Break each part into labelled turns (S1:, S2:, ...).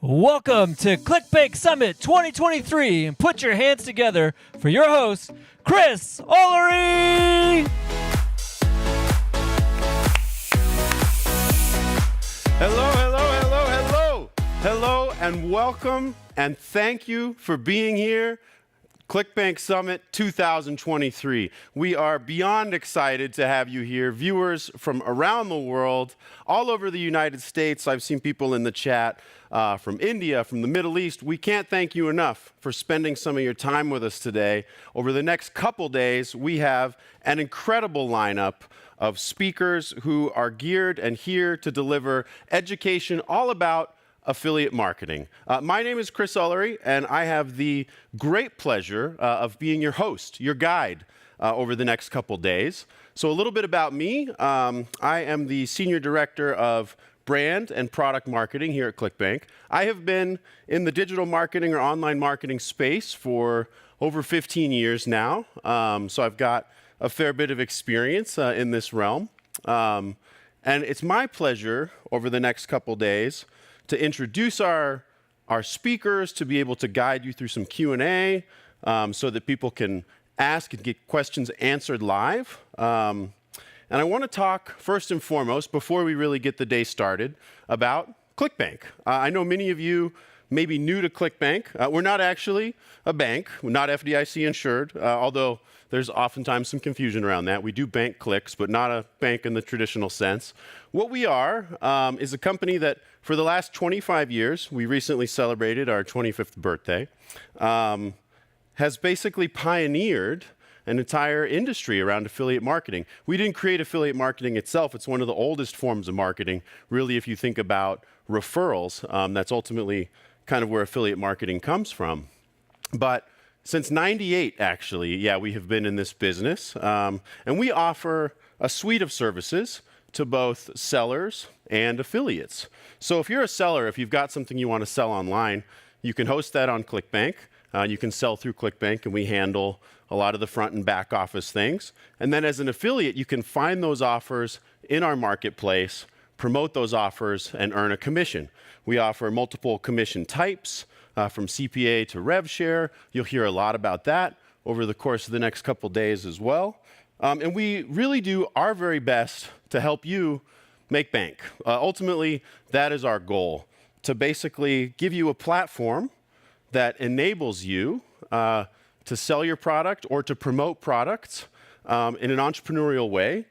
S1: Welcome to ClickBank Summit 2023, and put your hands together for your host, Chris Ullery!
S2: Hello, and welcome, and thank you for being here. ClickBank Summit 2023. We are beyond excited to have you here, viewers from around the world, all over the United States. I've seen people in the chat from India, from the Middle East. We can't thank you enough for spending some of your time with us today. Over the next couple days, we have an incredible lineup of speakers who are geared and here to deliver education all about affiliate marketing. My name is Chris Ullery, and I have the great pleasure of being your host, your guide over the next couple days. So a little bit about me. I am the Senior Director of Brand and Product Marketing here at ClickBank. I have been in the digital marketing or online marketing space for over 15 years now. So I've got a fair bit of experience in this realm. And it's my pleasure over the next couple days to introduce our speakers, to be able to guide you through some Q&A so that people can ask and get questions answered live. And I want to talk first and foremost, before we really get the day started, about ClickBank. I know many of you may be new to ClickBank. We're not actually a bank. We're not FDIC insured, although there's oftentimes some confusion around that. We do bank clicks, but not a bank in the traditional sense. What we are is a company that for the last 25 years, we recently celebrated our 25th birthday, has basically pioneered an entire industry around affiliate marketing. We didn't create affiliate marketing itself. It's one of the oldest forms of marketing. Really, if you think about referrals, that's ultimately kind of where affiliate marketing comes from. But since '98, actually, we have been in this business. And we offer a suite of services to both sellers and affiliates. So if you're a seller, if you've got something you want to sell online, you can host that on ClickBank. You can sell through ClickBank, and we handle a lot of the front and back office things. And then as an affiliate, you can find those offers in our marketplace, promote those offers, and earn a commission. We offer multiple commission types, from CPA to rev share. You'll hear a lot about that over the course of the next couple days as well. And we really do our very best to help you make bank. Ultimately, that is our goal, to basically give you a platform that enables you to sell your product or to promote products in an entrepreneurial way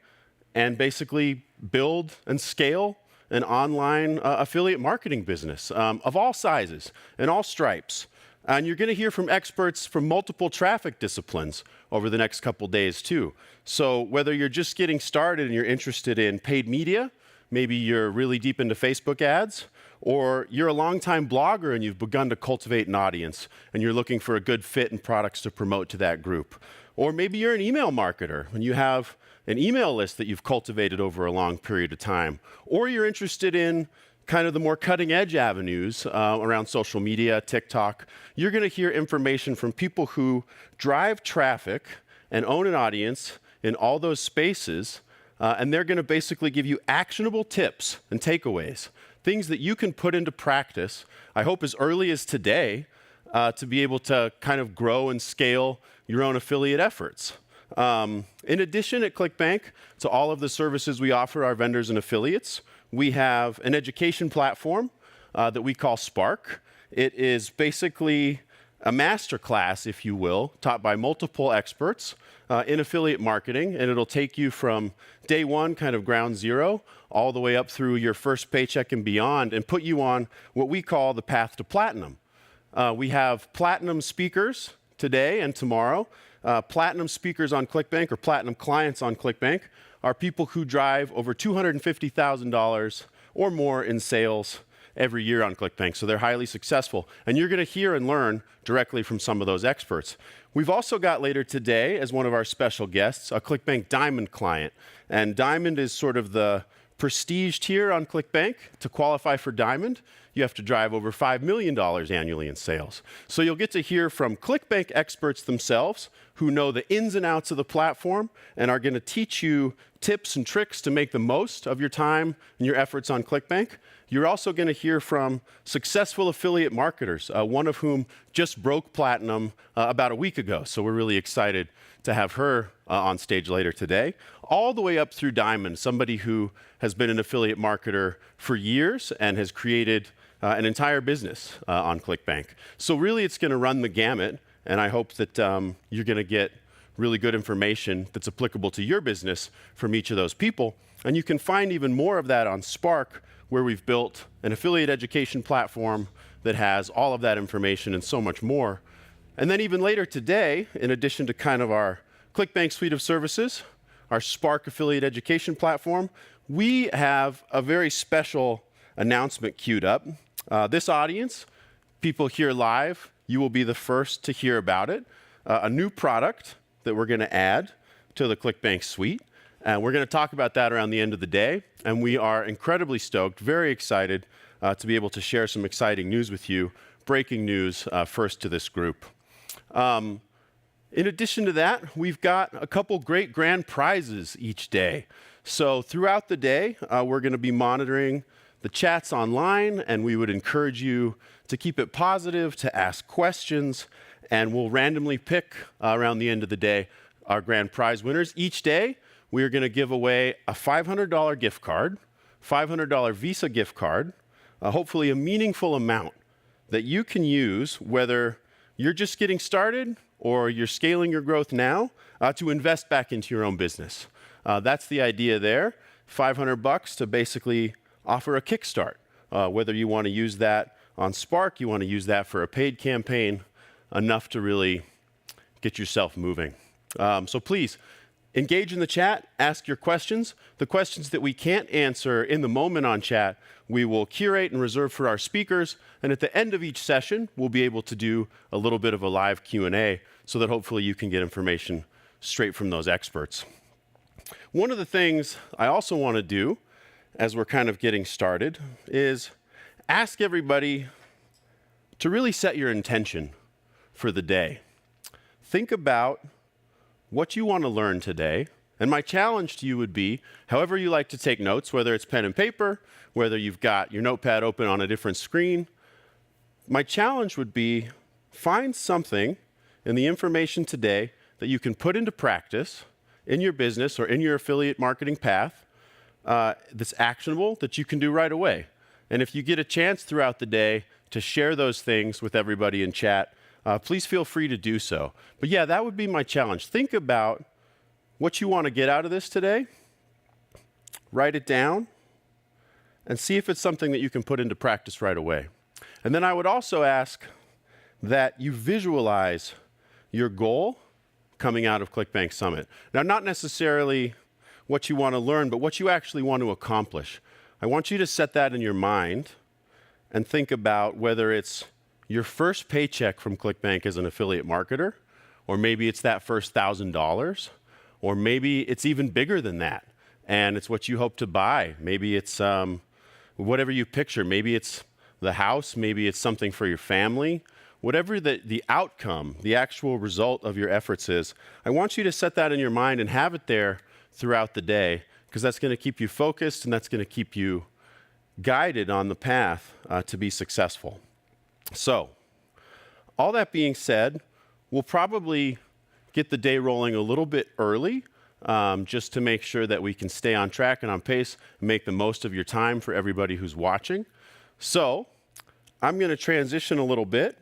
S2: and basically build and scale an online affiliate marketing business of all sizes and all stripes. And you're going to hear from experts from multiple traffic disciplines over the next couple days too. So whether you're just getting started and you're interested in paid media, maybe you're really deep into Facebook ads, or you're a longtime blogger and you've begun to cultivate an audience and you're looking for a good fit and products to promote to that group. Or maybe you're an email marketer and you have an email list that you've cultivated over a long period of time. Or you're interested in kind of the more cutting edge avenues around social media, TikTok. You're going to hear information from people who drive traffic and own an audience in all those spaces. And they're going to basically give you actionable tips and takeaways, things that you can put into practice, I hope as early as today, to be able to kind of grow and scale your own affiliate efforts. In addition, at ClickBank, to all of the services we offer our vendors and affiliates, we have an education platform that we call Spark. It is basically a masterclass, if you will, taught by multiple experts in affiliate marketing, and it'll take you from day one, kind of ground zero, all the way up through your first paycheck and beyond, and put you on what we call the path to platinum. We have platinum speakers today and tomorrow. Platinum speakers on ClickBank or platinum clients on ClickBank are people who drive over $250,000 or more in sales every year on ClickBank. So they're highly successful. And you're going to hear and learn directly from some of those experts. We've also got later today, as one of our special guests, a ClickBank Diamond client. And Diamond is sort of the prestige tier on ClickBank. To qualify for Diamond, you have to drive over $5 million annually in sales. So you'll get to hear from ClickBank experts themselves who know the ins and outs of the platform and are going to teach you tips and tricks to make the most of your time and your efforts on ClickBank. You're also going to hear from successful affiliate marketers, one of whom just broke platinum about a week ago. So we're really excited to have her on stage later today, all the way up through Diamond, somebody who has been an affiliate marketer for years and has created an entire business on ClickBank. So really, it's going to run the gamut, and I hope that you're going to get really good information that's applicable to your business from each of those people. And you can find even more of that on Spark, where we've built an affiliate education platform that has all of that information and so much more. And then even later today, in addition to kind of our ClickBank suite of services, our Spark affiliate education platform, we have a very special announcement queued up. This audience, people here live, you will be the first to hear about it. A new product that we're going to add to the ClickBank suite. And we're going to talk about that around the end of the day. And we are incredibly stoked, very excited to be able to share some exciting news with you. Breaking news first to this group. In addition to that, we've got a couple great grand prizes each day. So throughout the day, we're going to be monitoring the chats online, and we would encourage you to keep it positive, to ask questions, and we'll randomly pick around the end of the day our grand prize winners. Each day, we are going to give away a $500 gift card, $500 Visa gift card, hopefully a meaningful amount that you can use, whether you're just getting started or you're scaling your growth now, to invest back into your own business. That's the idea there. $500 to basically offer a kickstart. Whether you want to use that on Spark, you want to use that for a paid campaign, enough to really get yourself moving. So please, engage in the chat, ask your questions. The questions that we can't answer in the moment on chat, we will curate and reserve for our speakers. And at the end of each session, we'll be able to do a little bit of a live Q&A so that hopefully you can get information straight from those experts. One of the things I also want to do as we're kind of getting started is ask everybody to really set your intention for the day. Think about what you want to learn today. And my challenge to you would be, however you like to take notes, whether it's pen and paper, whether you've got your notepad open on a different screen, my challenge would be find something in the information today that you can put into practice in your business or in your affiliate marketing path that's actionable, that you can do right away. And if you get a chance throughout the day to share those things with everybody in chat, please feel free to do so. But yeah, that would be my challenge. Think about what you want to get out of this today, write it down, and see if it's something that you can put into practice right away. And then I would also ask that you visualize your goal coming out of ClickBank Summit. Now, not necessarily what you want to learn, but what you actually want to accomplish. I want you to set that in your mind and think about whether it's your first paycheck from ClickBank as an affiliate marketer, or maybe it's that first $1,000, or maybe it's even bigger than that, and it's what you hope to buy. Maybe it's whatever you picture. Maybe it's the house, maybe it's something for your family. Whatever the outcome, the actual result of your efforts is, I want you to set that in your mind and have it there throughout the day, because that's going to keep you focused and that's going to keep you guided on the path to be successful. So, all that being said, we'll probably get the day rolling a little bit early, just to make sure that we can stay on track and on pace and make the most of your time for everybody who's watching. So, I'm going to transition a little bit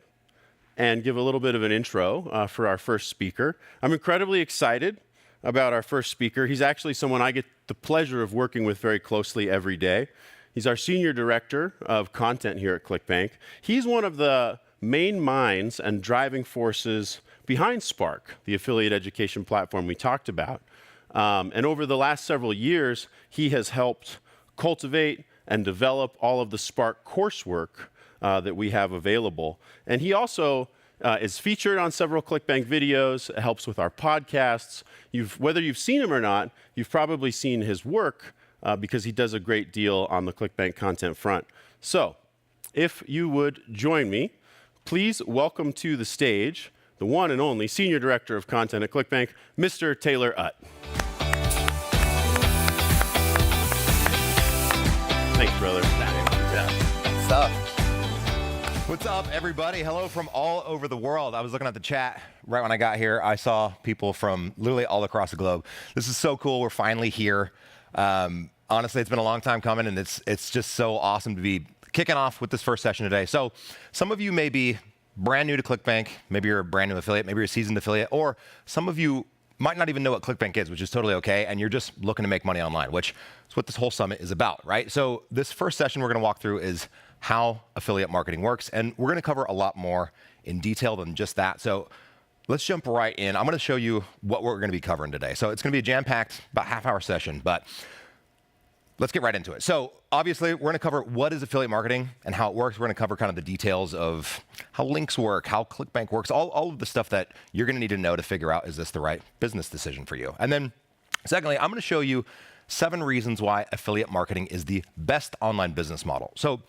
S2: and give a little bit of an intro for our first speaker. I'm incredibly excited about our first speaker. He's actually someone I get the pleasure of working with very closely every day. He's our Senior Director of Content here at ClickBank. He's one of the main minds and driving forces behind Spark, the affiliate education platform we talked about. And over the last several years, he has helped cultivate and develop all of the Spark coursework that we have available. And he also is featured on several ClickBank videos, helps with our podcasts. Whether you've seen him or not, you've probably seen his work because he does a great deal on the ClickBank content front. So, if you would join me, please welcome to the stage the one and only Senior Director of Content at ClickBank, Mr. Taylor Utt. Thanks, brother.
S3: What's up, everybody? Hello from all over the world. I was looking at the chat right when I got here. I saw people from literally all across the globe. This is so cool. We're finally here. Honestly, it's been a long time coming, and it's just so awesome to be kicking off with this first session today. So some of you may be brand new to ClickBank. Maybe you're a brand new affiliate. Maybe you're a seasoned affiliate. Or some of you might not even know what ClickBank is, which is totally okay, and you're just looking to make money online, which is what this whole summit is about, right? So this first session we're going to walk through is how affiliate marketing works, and we're going to cover a lot more in detail than just that. So let's jump right in. I'm going to show you what we're going to be covering today. So it's going to be a jam-packed, about half-hour session, but let's get right into it. So obviously, we're going to cover what is affiliate marketing and how it works. We're going to cover kind of the details of how links work, how ClickBank works, all of the stuff that you're going to need to know to figure out, is this the right business decision for you? And then secondly, I'm going to show you 7 reasons why affiliate marketing is the best online business model. So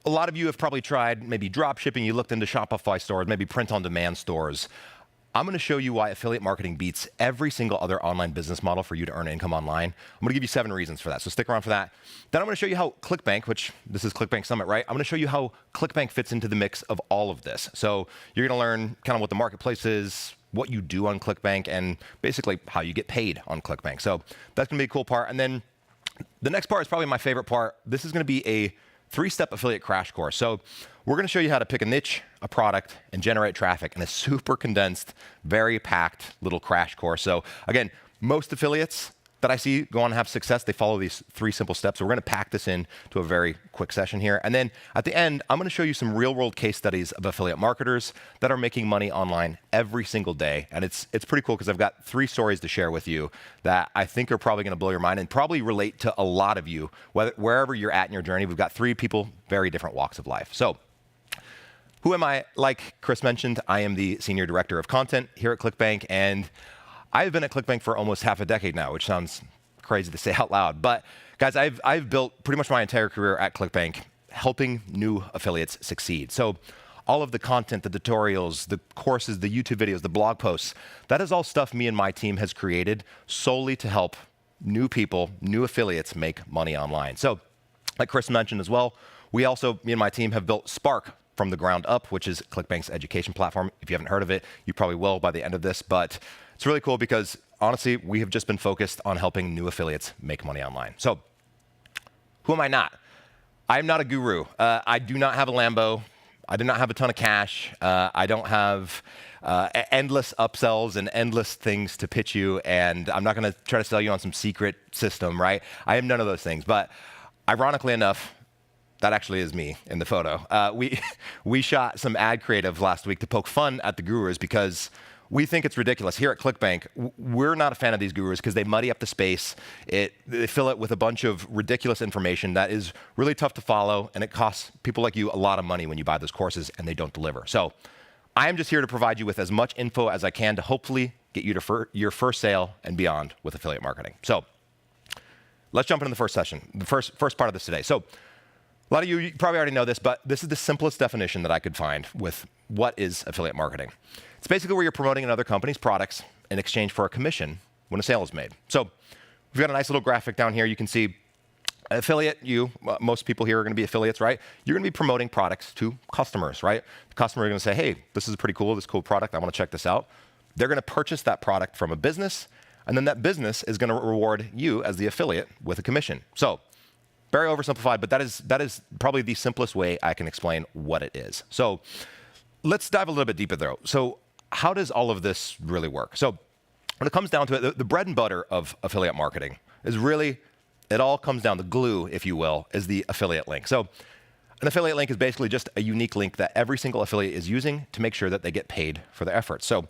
S3: a lot of you have probably tried maybe drop shipping. You looked into Shopify stores, maybe print-on-demand stores. I'm going to show you why affiliate marketing beats every single other online business model for you to earn income online. I'm going to give you 7 reasons for that, so stick around for that. Then I'm going to show you how ClickBank, which this is ClickBank Summit, right? I'm going to show you how ClickBank fits into the mix of all of this. So you're going to learn kind of what the marketplace is, what you do on ClickBank, and basically how you get paid on ClickBank. So that's going to be a cool part. And then the next part is probably my favorite part. This is going to be a 3-step affiliate crash course. So we're going to show you how to pick a niche, a product, and generate traffic in a super condensed, very packed little crash course. So again, most affiliates that I see go on and have success, they follow these 3 simple steps. So we're going to pack this in to a very quick session here. And then at the end, I'm going to show you some real-world case studies of affiliate marketers that are making money online every single day. And it's pretty cool because I've got 3 stories to share with you that I think are probably going to blow your mind and probably relate to a lot of you, wherever you're at in your journey. We've got 3 people, very different walks of life. So who am I? Like Chris mentioned, I am the Senior Director of Content here at ClickBank, and I've been at ClickBank for almost half a decade now, which sounds crazy to say out loud. But guys, I've built pretty much my entire career at ClickBank helping new affiliates succeed. So all of the content, the tutorials, the courses, the YouTube videos, the blog posts, that is all stuff me and my team has created solely to help new people, new affiliates make money online. So like Chris mentioned as well, me and my team have built Spark from the ground up, which is ClickBank's education platform. If you haven't heard of it, you probably will by the end of this, but it's really cool because honestly, we have just been focused on helping new affiliates make money online. So who am I not? I'm not a guru. I do not have a Lambo. I do not have a ton of cash. I don't have endless upsells and endless things to pitch you, and I'm not going to try to sell you on some secret system, right? I am none of those things, but ironically enough, that actually is me in the photo. We shot some ad creative last week to poke fun at the gurus because we think it's ridiculous. Here at ClickBank, we're not a fan of these gurus because they muddy up the space. They fill it with a bunch of ridiculous information that is really tough to follow, and it costs people like you a lot of money when you buy those courses and they don't deliver. So I am just here to provide you with as much info as I can to hopefully get you to your first sale and beyond with affiliate marketing. So let's jump into the first session, the first part of this today. So a lot of you probably already know this, but this is the simplest definition that I could find with what is affiliate marketing. It's basically where you're promoting another company's products in exchange for a commission when a sale is made. So we've got a nice little graphic down here. You can see affiliate, most people here are going to be affiliates, right? You're going to be promoting products to customers, right? The customer is going to say, hey, this is pretty cool, this cool product. I want to check this out. They're going to purchase that product from a business, and then that business is going to reward you as the affiliate with a commission. So very oversimplified, but that is probably the simplest way I can explain what it is. So let's dive a little bit deeper though. So how does all of this really work? So when it comes down to it, the bread and butter of affiliate marketing is really, it all comes down, the glue, if you will, is the affiliate link. So an affiliate link is basically just a unique link that every single affiliate is using to make sure that they get paid for their efforts. So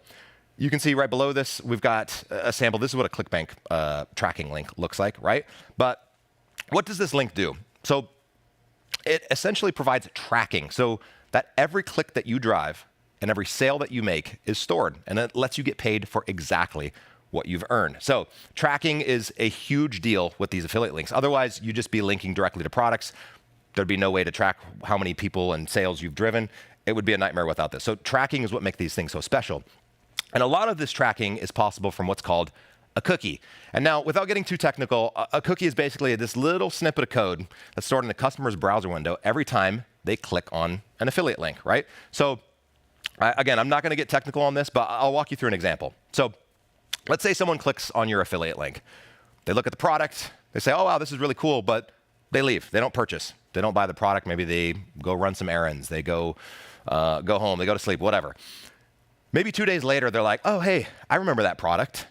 S3: you can see right below this, we've got a sample. This is what a ClickBank tracking link looks like, right? But what does this link do? So it essentially provides tracking so that every click that you drive and every sale that you make is stored, and it lets you get paid for exactly what you've earned. So tracking is a huge deal with these affiliate links. Otherwise, you'd just be linking directly to products. There'd be no way to track how many people and sales you've driven. It would be a nightmare without this. So tracking is what makes these things so special. And a lot of this tracking is possible from what's called a cookie. And now, without getting too technical, a cookie is basically this little snippet of code that's stored in the customer's browser window every time they click on an affiliate link, right? So again, I'm not going to get technical on this, but I'll walk you through an example. So let's say someone clicks on your affiliate link. They look at the product. They say, oh, wow, this is really cool, but they leave. They don't purchase. They don't buy the product. Maybe they go run some errands. They go home. They go to sleep, whatever. Maybe 2 days later, they're like, oh, hey, I remember that product.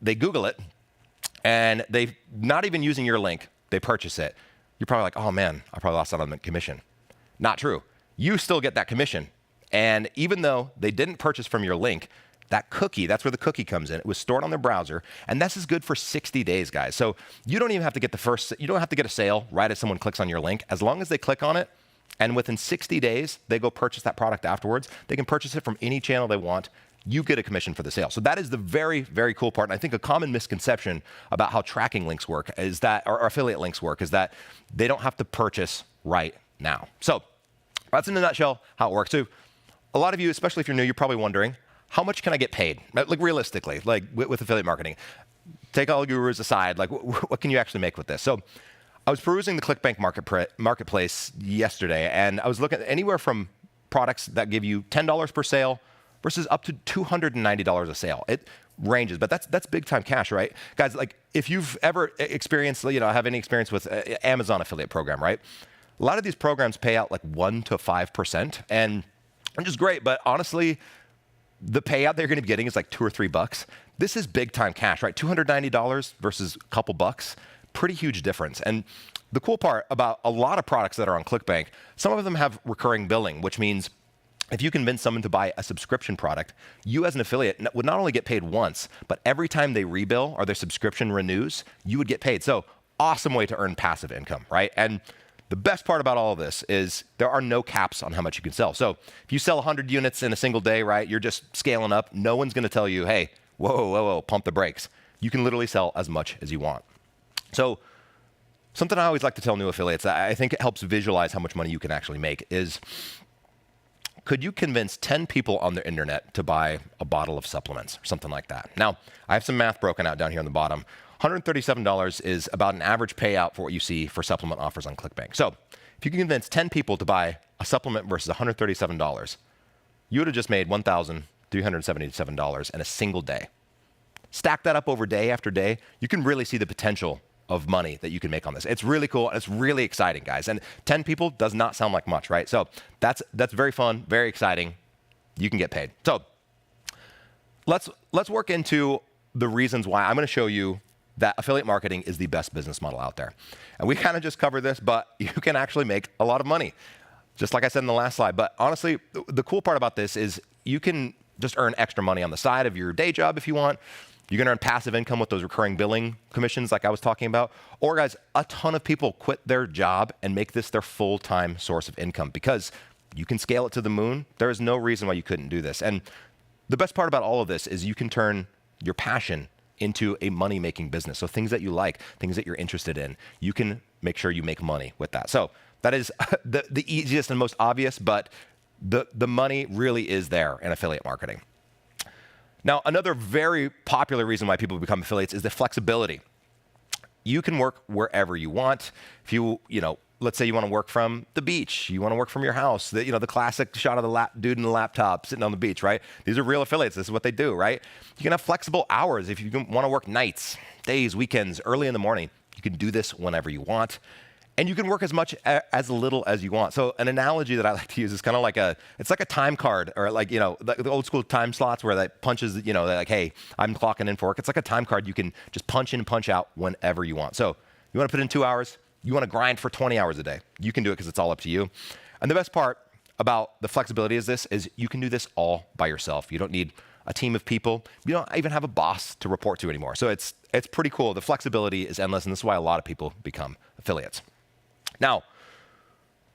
S3: They Google it, and they not even using your link, they purchase it. You're probably like, oh, man, I probably lost out on the commission. Not true. You still get that commission. And even though they didn't purchase from your link, that cookie, that's where the cookie comes in. It was stored on their browser, and this is good for 60 days, guys. So you don't even have to get you don't have to get a sale right as someone clicks on your link. As long as they click on it, and within 60 days, they go purchase that product afterwards, they can purchase it from any channel they want. You get a commission for the sale. So that is the very, very cool part. And I think a common misconception about how tracking links work is that, or affiliate links work, is that they don't have to purchase right now. So that's in a nutshell how it works. So a lot of you, especially if you're new, you're probably wondering, how much can I get paid? Like realistically, like with affiliate marketing. Take all gurus aside, like what can you actually make with this? So I was perusing the ClickBank marketplace yesterday, and I was looking at anywhere from products that give you $10 per sale versus up to $290 a sale. It ranges, but that's big time cash, right? Guys, like if you've ever experienced, have any experience with Amazon affiliate program, right? A lot of these programs pay out like 1 to 5%, and which is great, but honestly, the payout they're going to be getting is like $2 or $3. This is big time cash, right? $290 versus a couple bucks, pretty huge difference. And the cool part about a lot of products that are on ClickBank, some of them have recurring billing, which means if you convince someone to buy a subscription product, you as an affiliate would not only get paid once, but every time they rebill or their subscription renews, you would get paid. So awesome way to earn passive income, right? And the best part about all of this is there are no caps on how much you can sell. So if you sell 100 units in a single day, right, you're just scaling up. No one's going to tell you, hey, whoa, pump the brakes. You can literally sell as much as you want. So something I always like to tell new affiliates that I think it helps visualize how much money you can actually make is, could you convince 10 people on the internet to buy a bottle of supplements or something like that? Now, I have some math broken out down here on the bottom. $137 is about an average payout for what you see for supplement offers on ClickBank. So if you can convince 10 people to buy a supplement versus $137, you would have just made $1,377 in a single day. Stack that up over day after day, you can really see the potential of money that you can make on this. It's really cool, and it's really exciting, guys. And 10 people does not sound like much, right? So that's very fun, very exciting. You can get paid. So let's work into the reasons why I'm going to show you that affiliate marketing is the best business model out there. And we kind of just covered this, but you can actually make a lot of money, just like I said in the last slide. But honestly, the cool part about this is you can just earn extra money on the side of your day job if you want. You can earn passive income with those recurring billing commissions like I was talking about. Or guys, a ton of people quit their job and make this their full-time source of income because you can scale it to the moon. There is no reason why you couldn't do this. And the best part about all of this is you can turn your passion into a money-making business. So things that you like, things that you're interested in, you can make sure you make money with that. So that is the easiest and most obvious, but the money really is there in affiliate marketing. Now, another very popular reason why people become affiliates is the flexibility. You can work wherever you want. If let's say you want to work from the beach, you want to work from your house, the classic shot of the dude in the laptop sitting on the beach, right? These are real affiliates. This is what they do, right? You can have flexible hours. If you want to work nights, days, weekends, early in the morning, you can do this whenever you want. And you can work as much as little as you want. So an analogy that I like to use is kind of like it's like a time card, or like, the old school time slots where that punches, they're like, hey, I'm clocking in for work. It's like a time card you can just punch in and punch out whenever you want. So you want to put in 2 hours, you want to grind for 20 hours a day. You can do it because it's all up to you. And the best part about the flexibility is you can do this all by yourself. You don't need a team of people. You don't even have a boss to report to anymore. So it's pretty cool. The flexibility is endless, and this is why a lot of people become affiliates. Now,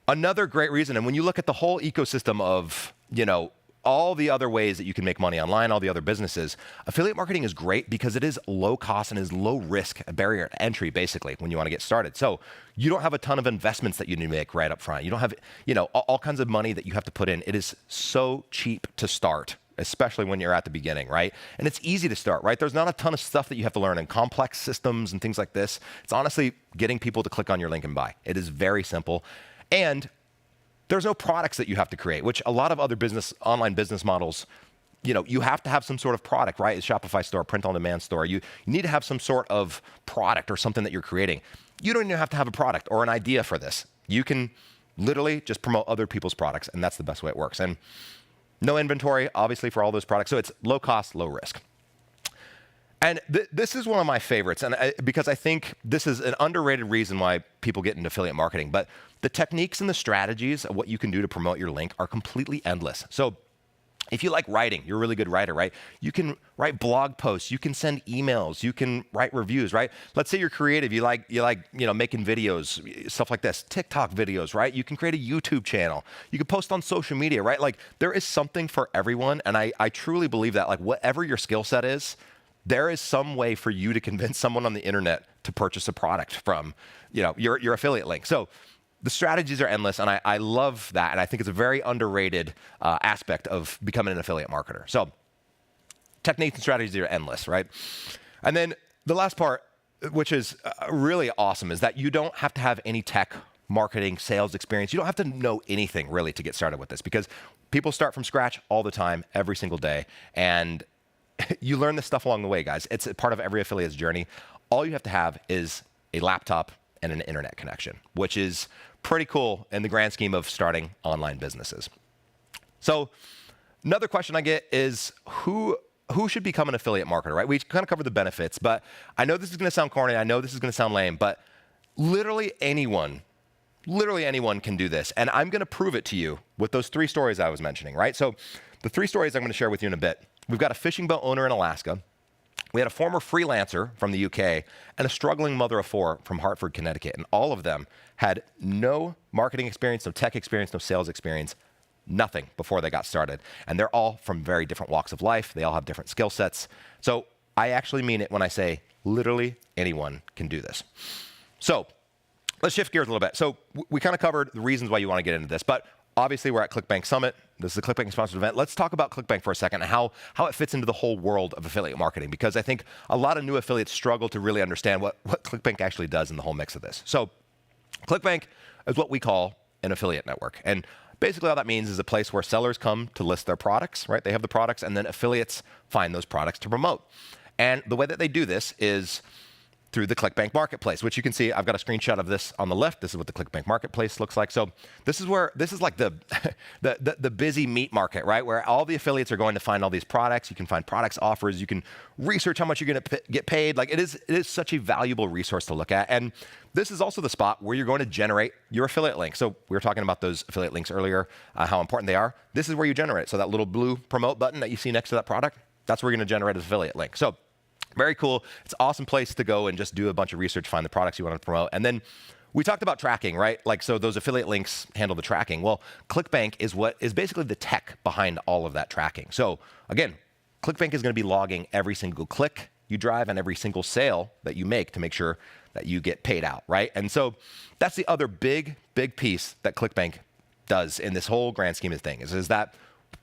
S3: another great reason, and when you look at the whole ecosystem of, all the other ways that you can make money online, all the other businesses, affiliate marketing is great because it is low cost and is low risk, a barrier to entry, basically, when you want to get started. So you don't have a ton of investments that you need to make right up front. You don't have, all kinds of money that you have to put in. It is so cheap to start, especially when you're at the beginning, right? And it's easy to start, right? There's not a ton of stuff that you have to learn in complex systems and things like this. It's honestly getting people to click on your link and buy. It is very simple. And There's no products that you have to create, which a lot of other online business models, you have to have some sort of product, right? A Shopify store, print-on-demand store. You need to have some sort of product or something that you're creating. You don't even have to have a product or an idea for this. You can literally just promote other people's products, and that's the best way it works. And no inventory, obviously, for all those products. So it's low cost, low risk. And this is one of my favorites, because I think this is an underrated reason why people get into affiliate marketing. But the techniques and the strategies of what you can do to promote your link are completely endless. So if you like writing, you're a really good writer, right? You can write blog posts, you can send emails, you can write reviews, right? Let's say you're creative, you like making videos, stuff like this, TikTok videos, right? You can create a YouTube channel. You can post on social media, right? Like, there is something for everyone, and I truly believe that, like, whatever your skill set is, there is some way for you to convince someone on the internet to purchase a product from, your affiliate link. So the strategies are endless, and I love that, and I think it's a very underrated aspect of becoming an affiliate marketer. So techniques and strategies are endless, right? And then the last part, which is really awesome, is that you don't have to have any tech, marketing, sales experience. You don't have to know anything really to get started with this, because people start from scratch all the time, every single day, and you learn this stuff along the way, guys. It's a part of every affiliate's journey. All you have to have is a laptop and an internet connection, which is pretty cool in the grand scheme of starting online businesses. So another question I get is, who should become an affiliate marketer, right? We kind of covered the benefits, but I know this is going to sound corny. I know this is going to sound lame, but literally anyone can do this. And I'm going to prove it to you with those 3 stories I was mentioning, right? So the 3 stories I'm going to share with you in a bit. We've got a fishing boat owner in Alaska. We had a former freelancer from the UK and a struggling mother of 4 from Hartford, Connecticut. And all of them had no marketing experience, no tech experience, no sales experience, nothing before they got started. And they're all from very different walks of life. They all have different skill sets. So I actually mean it when I say literally anyone can do this. So let's shift gears a little bit. So we kind of covered the reasons why you want to get into this, but obviously we're at ClickBank Summit. This is a ClickBank sponsored event. Let's talk about ClickBank for a second and how it fits into the whole world of affiliate marketing, because I think a lot of new affiliates struggle to really understand what ClickBank actually does in the whole mix of this. So ClickBank is what we call an affiliate network. And basically all that means is a place where sellers come to list their products, right? They have the products, and then affiliates find those products to promote. And the way that they do this is through the ClickBank Marketplace, which you can see, I've got a screenshot of this on the left. This is what the ClickBank Marketplace looks like. So this is like the busy meat market, right? Where all the affiliates are going to find all these products. You can find products, offers. You can research how much you're going to get paid. Like, it is such a valuable resource to look at. And this is also the spot where you're going to generate your affiliate link. So we were talking about those affiliate links earlier, how important they are. This is where you generate it. So that little blue promote button that you see next to that product, that's where you're going to generate an affiliate link. So very cool. It's an awesome place to go and just do a bunch of research, find the products you want to promote. And then we talked about tracking, right? Like, so those affiliate links handle the tracking. Well, ClickBank is basically the tech behind all of that tracking. So again, ClickBank is going to be logging every single click you drive and every single sale that you make to make sure that you get paid out, right? And so that's the other big piece that ClickBank does in this whole grand scheme of things, is that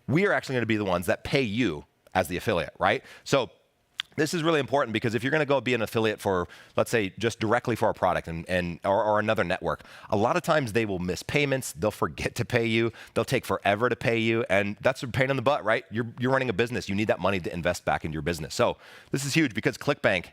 S3: we are actually going to be the ones that pay you as the affiliate, right? So this is really important, because if you're going to go be an affiliate for, let's say, just directly for a product or another network, a lot of times they will miss payments. They'll forget to pay you. They'll take forever to pay you. And that's a pain in the butt, right? You're running a business. You need that money to invest back into your business. So this is huge, because ClickBank,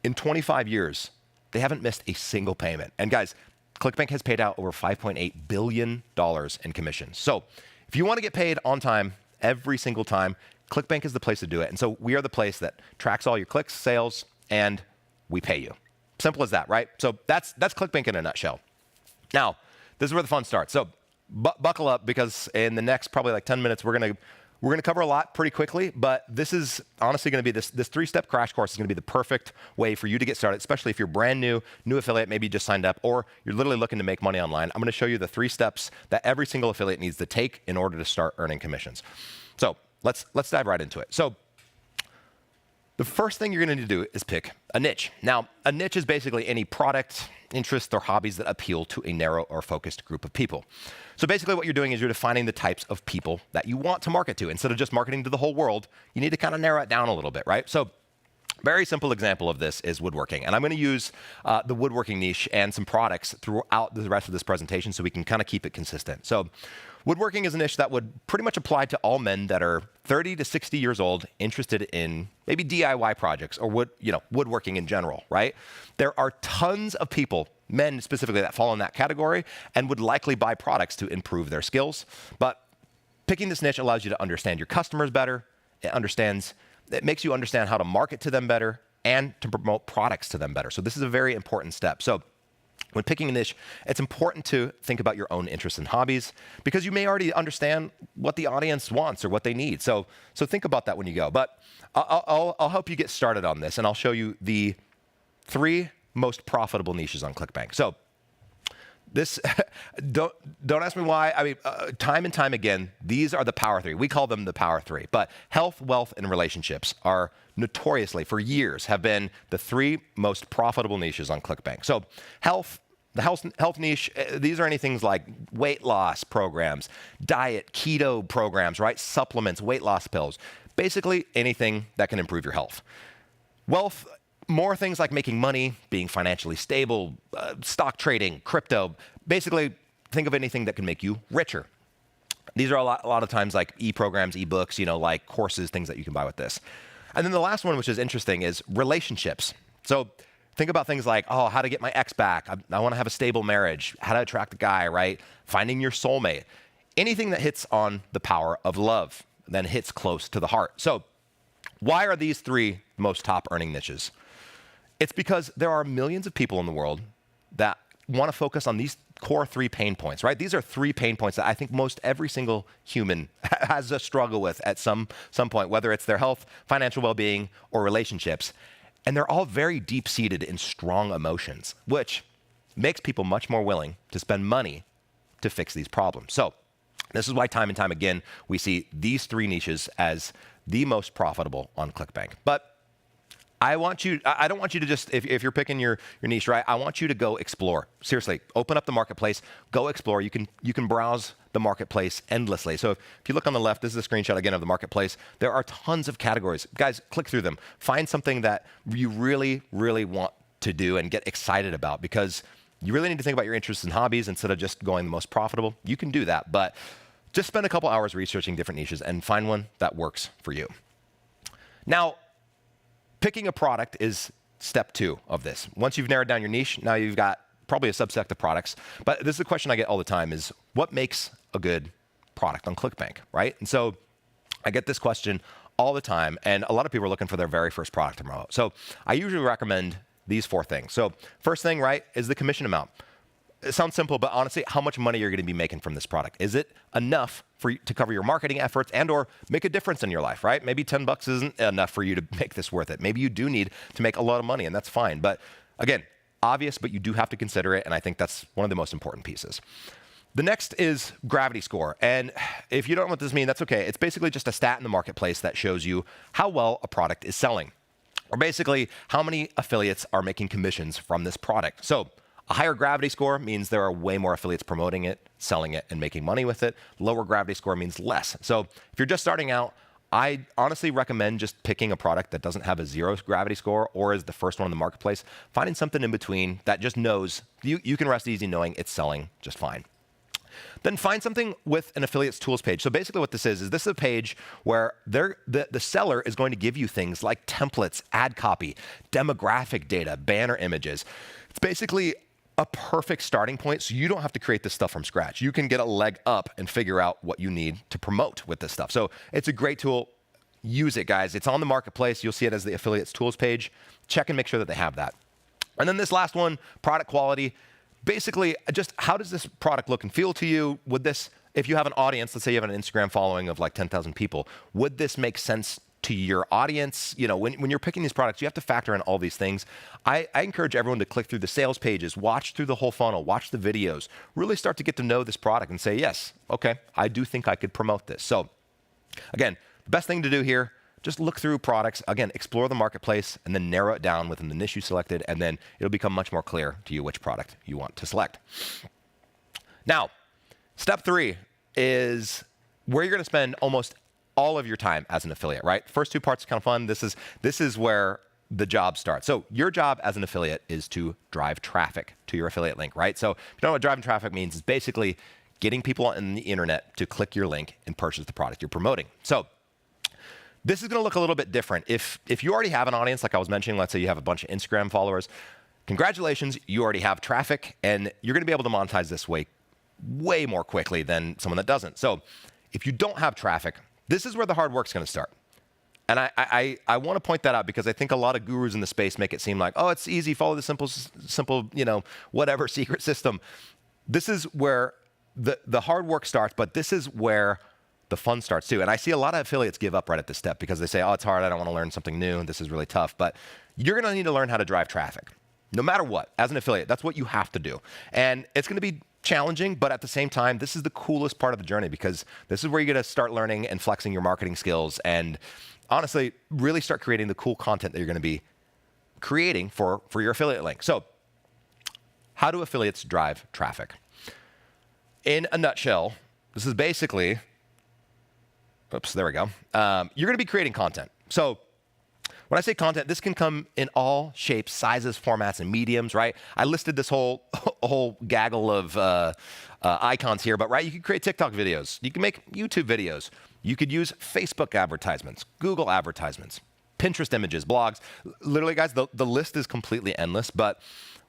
S3: in 25 years, they haven't missed a single payment. And guys, ClickBank has paid out over $5.8 billion in commissions. So if you want to get paid on time, every single time, ClickBank is the place to do it. And so we are the place that tracks all your clicks, sales, and we pay you. Simple as that, right? So that's ClickBank in a nutshell. Now, this is where the fun starts. So buckle up, because in the next probably like 10 minutes, we're gonna cover a lot pretty quickly, but this is honestly gonna be this 3-step crash course is gonna be the perfect way for you to get started, especially if you're brand new affiliate, maybe you just signed up, or you're literally looking to make money online. I'm gonna show you the 3 steps that every single affiliate needs to take in order to start earning commissions. So let's dive right into it. So the first thing you're going to need to do is pick a niche. Now, a niche is basically any product, interests, or hobbies that appeal to a narrow or focused group of people. So basically what you're doing is you're defining the types of people that you want to market to. Instead of just marketing to the whole world, you need to kind of narrow it down a little bit, right? So Very simple example of this is woodworking. And I'm going to use the woodworking niche and some products throughout the rest of this presentation so we can kind of keep it consistent. So woodworking is a niche that would pretty much apply to all men that are 30 to 60 years old, interested in maybe DIY projects or woodworking in general, right? There are tons of people, men specifically, that fall in that category and would likely buy products to improve their skills. But picking this niche allows you to understand your customers better. It makes you understand how to market to them better and to promote products to them better. So this is a very important step. So when picking a niche, it's important to think about your own interests and hobbies because you may already understand what the audience wants or what they need. So think about that when you go. But I'll help you get started on this, and I'll show you the 3 most profitable niches on ClickBank. So this, don't ask me why. I mean, time and time again, these are the power 3. We call them the power 3. But health, wealth, and relationships are notoriously, for years, have been the 3 most profitable niches on ClickBank. So the health niche, these are any things like weight loss programs, diet, keto programs, right? Supplements, weight loss pills. Basically, anything that can improve your health. Wealth, more things like making money, being financially stable, stock trading, crypto. Basically, think of anything that can make you richer. These are a lot of times like e-programs, e-books, like courses, things that you can buy with this. And then the last one, which is interesting, is relationships. So think about things like, how to get my ex back. I want to have a stable marriage. How to attract a guy, right? Finding your soulmate. Anything that hits on the power of love, then hits close to the heart. So why are these 3 most top earning niches? It's because there are millions of people in the world that want to focus on these core 3 pain points, right? These are 3 pain points that I think most every single human has a struggle with at some point, whether it's their health, financial well-being, or relationships. And they're all very deep-seated in strong emotions, which makes people much more willing to spend money to fix these problems. So this is why time and time again, we see these 3 niches as the most profitable on ClickBank. But I don't want you to just, if you're picking your niche, right, I want you to go explore. Seriously, open up the marketplace, go explore. You can browse the marketplace endlessly. So if you look on the left, this is a screenshot again of the marketplace. There are tons of categories. Guys, click through them. Find something that you really, really want to do and get excited about because you really need to think about your interests and hobbies instead of just going the most profitable. You can do that, but just spend a couple hours researching different niches and find one that works for you. Now, picking a product is step 2 of this. Once you've narrowed down your niche, now you've got probably a subset of products. But this is a question I get all the time is, what makes a good product on ClickBank, right? And so I get this question all the time, and a lot of people are looking for their very first product to promote. So I usually recommend these 4 things. So first thing, right, is the commission amount. It sounds simple, but honestly, how much money you're going to be making from this product? Is it enough for you to cover your marketing efforts and or make a difference in your life, right? Maybe $10 isn't enough for you to make this worth it. Maybe you do need to make a lot of money, and that's fine. But again, obvious, but you do have to consider it, and I think that's one of the most important pieces. The next is gravity score. And if you don't know what this means, that's okay. It's basically just a stat in the marketplace that shows you how well a product is selling, or basically how many affiliates are making commissions from this product. So a higher gravity score means there are way more affiliates promoting it, selling it, and making money with it. Lower gravity score means less. So if you're just starting out, I honestly recommend just picking a product that doesn't have a 0 gravity score or is the first one in the marketplace, finding something in between that just knows, you can rest easy knowing it's selling just fine. Then find something with an affiliates tools page. So basically what this is a page where the seller is going to give you things like templates, ad copy, demographic data, banner images. It's basically a perfect starting point, so you don't have to create this stuff from scratch. You can get a leg up and figure out what you need to promote with this stuff. So it's a great tool. Use it, guys. It's on the marketplace. You'll see it as the affiliates tools page. Check and make sure that they have that. And then this last one, product quality. Basically, just how does this product look and feel to you? Would this, if you have an audience, let's say you have an Instagram following of like 10,000 people, would this make sense to your audience? When you're picking these products, you have to factor in all these things. I encourage everyone to click through the sales pages, watch through the whole funnel, watch the videos, really start to get to know this product and say, yes, okay, I do think I could promote this. So again, the best thing to do here, just look through products, again, explore the marketplace, and then narrow it down within the niche you selected, and then it'll become much more clear to you which product you want to select. Now, step 3 is where you're going to spend almost all of your time as an affiliate, right? First 2 parts are kind of fun. This is where the job starts. So your job as an affiliate is to drive traffic to your affiliate link, right? So if you don't know what driving traffic means, it's basically getting people on the internet to click your link and purchase the product you're promoting. So this is going to look a little bit different. If you already have an audience, like I was mentioning, let's say you have a bunch of Instagram followers, congratulations, you already have traffic, and you're going to be able to monetize this way more quickly than someone that doesn't. So if you don't have traffic, this is where the hard work's going to start. And I want to point that out because I think a lot of gurus in the space make it seem like, oh, it's easy, follow the simple, whatever secret system. This is where the hard work starts, but this is where the fun starts too. And I see a lot of affiliates give up right at this step because they say, oh, it's hard, I don't want to learn something new, this is really tough. But you're going to need to learn how to drive traffic. No matter what, as an affiliate, that's what you have to do. And it's going to be challenging, but at the same time, this is the coolest part of the journey because this is where you're going to start learning and flexing your marketing skills and honestly, really start creating the cool content that you're going to be creating for your affiliate link. So how do affiliates drive traffic? In a nutshell, this is basically, oops, there we go. You're going to be creating content. So when I say content, this can come in all shapes, sizes, formats, and mediums, right? I listed this whole gaggle of icons here, but right, you can create TikTok videos. You can make YouTube videos. You could use Facebook advertisements, Google advertisements, Pinterest images, blogs. Literally, guys, the list is completely endless. But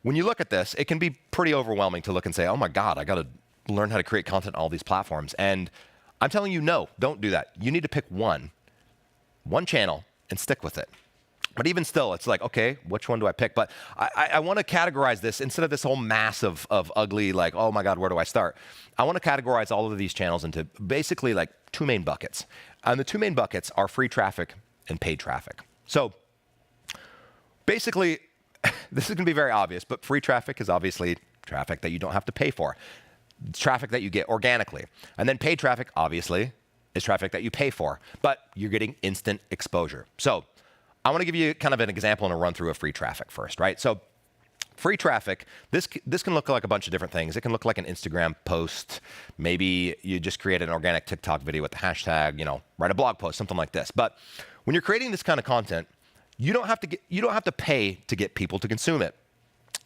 S3: when you look at this, it can be pretty overwhelming to look and say, oh my God, I got to learn how to create content on all these platforms. And I'm telling you, no, don't do that. You need to pick one channel and stick with it. But even still, it's like, okay, which one do I pick? But I want to categorize this instead of this whole mass of ugly, like, oh my God, where do I start? I want to categorize all of these channels into basically like two main buckets. And the two main buckets are free traffic and paid traffic. So basically, this is going to be very obvious, but free traffic is obviously traffic that you don't have to pay for. It's traffic that you get organically. And then paid traffic, obviously, is traffic that you pay for, but you're getting instant exposure. So I want to give you kind of an example and a run through of free traffic first, right? So free traffic, this can look like a bunch of different things. It can look like an Instagram post. Maybe you just create an organic TikTok video with the hashtag, write a blog post, something like this. But when you're creating this kind of content, you don't have to pay to get people to consume it.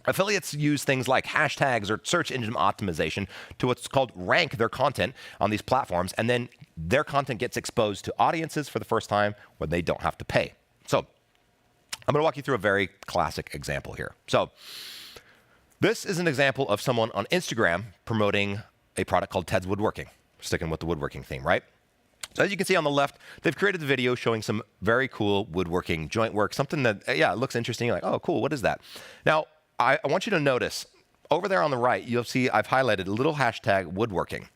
S3: Affiliates use things like hashtags or search engine optimization to what's called rank their content on these platforms, and then their content gets exposed to audiences for the first time when they don't have to pay. So I'm going to walk you through a very classic example here. So this is an example of someone on Instagram promoting a product called Ted's Woodworking, sticking with the woodworking theme, right? So as you can see on the left, they've created the video showing some very cool woodworking joint work, something that, it looks interesting. You're like, oh, cool, what is that? Now, I want you to notice over there on the right, you'll see I've highlighted a little hashtag woodworking.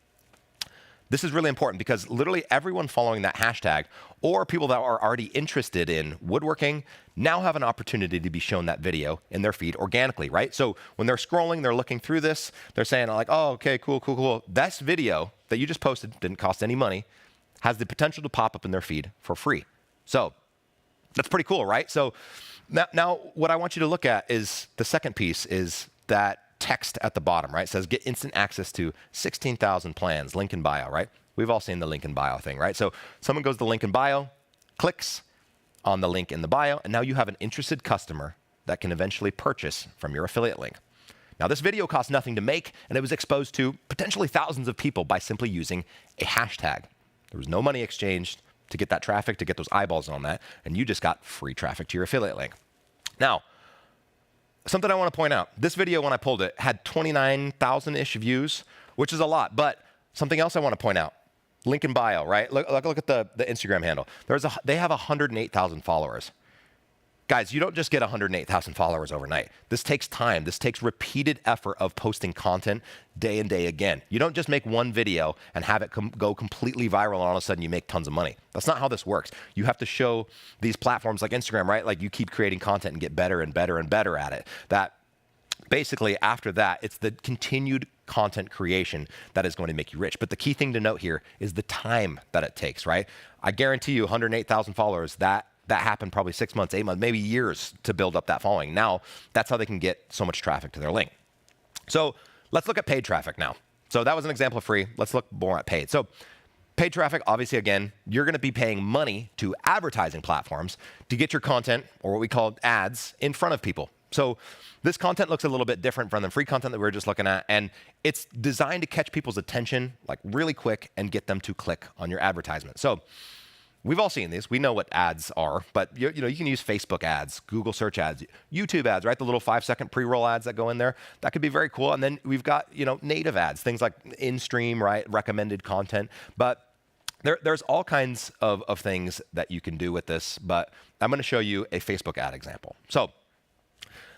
S3: This is really important because literally everyone following that hashtag or people that are already interested in woodworking now have an opportunity to be shown that video in their feed organically, right? So when they're scrolling, they're looking through this, they're saying like, oh, okay, cool. This video that you just posted didn't cost any money, has the potential to pop up in their feed for free. So that's pretty cool, right? So now what I want you to look at is the second piece is that text at the bottom, right? It says get instant access to 16,000 plans, link in bio, right? We've all seen the link in bio thing, right? So someone goes to the link in bio, clicks on the link in the bio, and now you have an interested customer that can eventually purchase from your affiliate link. Now this video costs nothing to make, and it was exposed to potentially thousands of people by simply using a hashtag. There was no money exchanged to get that traffic, to get those eyeballs on that, and you just got free traffic to your affiliate link. Now, something I want to point out, this video when I pulled it had 29,000-ish views, which is a lot, but something else I want to point out, link in bio, right? Look at the Instagram handle. They have 108,000 followers. Guys, you don't just get 108,000 followers overnight. This takes time. This takes repeated effort of posting content day and day again. You don't just make one video and have it go completely viral and all of a sudden you make tons of money. That's not how this works. You have to show these platforms like Instagram, right? Like you keep creating content and get better and better and better at it. That basically after that, it's the continued content creation that is going to make you rich. But the key thing to note here is the time that it takes, right? I guarantee you 108,000 followers, that happened probably 6 months, 8 months, maybe years to build up that following. Now, that's how they can get so much traffic to their link. So let's look at paid traffic now. So that was an example of free. Let's look more at paid. So Paid traffic, obviously, again, you're going to be paying money to advertising platforms to get your content, or what we call ads, in front of people. So this content looks a little bit different from the free content that we were just looking at, and it's designed to catch people's attention like really quick and get them to click on your advertisement. So we've all seen these. We know what ads are, but you can use Facebook ads, Google search ads, YouTube ads, right? The little 5-second pre-roll ads that go in there. That could be very cool. And then we've got native ads, things like in-stream, right? Recommended content. But there's all kinds of things that you can do with this. But I'm going to show you a Facebook ad example. So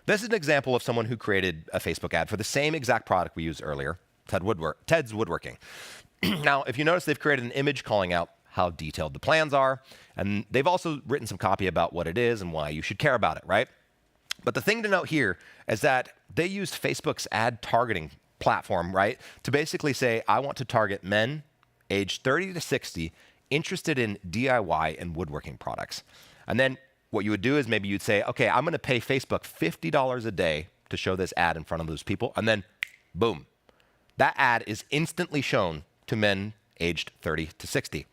S3: this is an example of someone who created a Facebook ad for the same exact product we used earlier, Ted's Woodworking. Now, if you notice, they've created an image calling out how detailed the plans are, and they've also written some copy about what it is and why you should care about it, right? But the thing to note here is that they used Facebook's ad targeting platform, right, to basically say, I want to target men aged 30 to 60 interested in DIY and woodworking products. And then what you would do is maybe you'd say, okay, I'm going to pay Facebook $50 a day to show this ad in front of those people. And then, boom, that ad is instantly shown to men aged 30 to 60.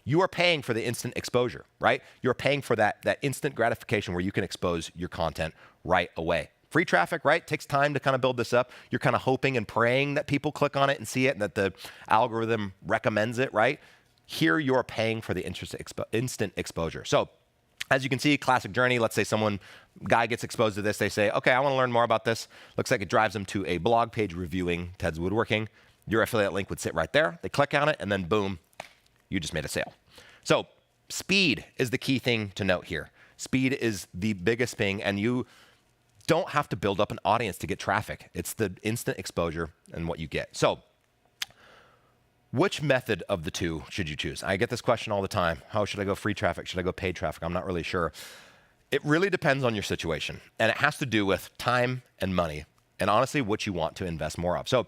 S3: You are paying for the instant exposure, right? You're paying for that instant gratification where you can expose your content right away. Free traffic, right? Takes time to kind of build this up. You're kind of hoping and praying that people click on it and see it and that the algorithm recommends it, right? Here you're paying for the instant exposure. So as you can see, classic journey. Let's say guy gets exposed to this. They say, okay, I want to learn more about this. Looks like it drives them to a blog page reviewing Ted's Woodworking. Your affiliate link would sit right there. They click on it, and then boom, you just made a sale. So speed is the key thing to note here. Speed is the biggest thing, and you don't have to build up an audience to get traffic. It's the instant exposure and what you get. So which method of the two should you choose? I get this question all the time. How should I go free traffic? Should I go paid traffic? I'm not really sure. It really depends on your situation, and it has to do with time and money, and honestly, what you want to invest more of. So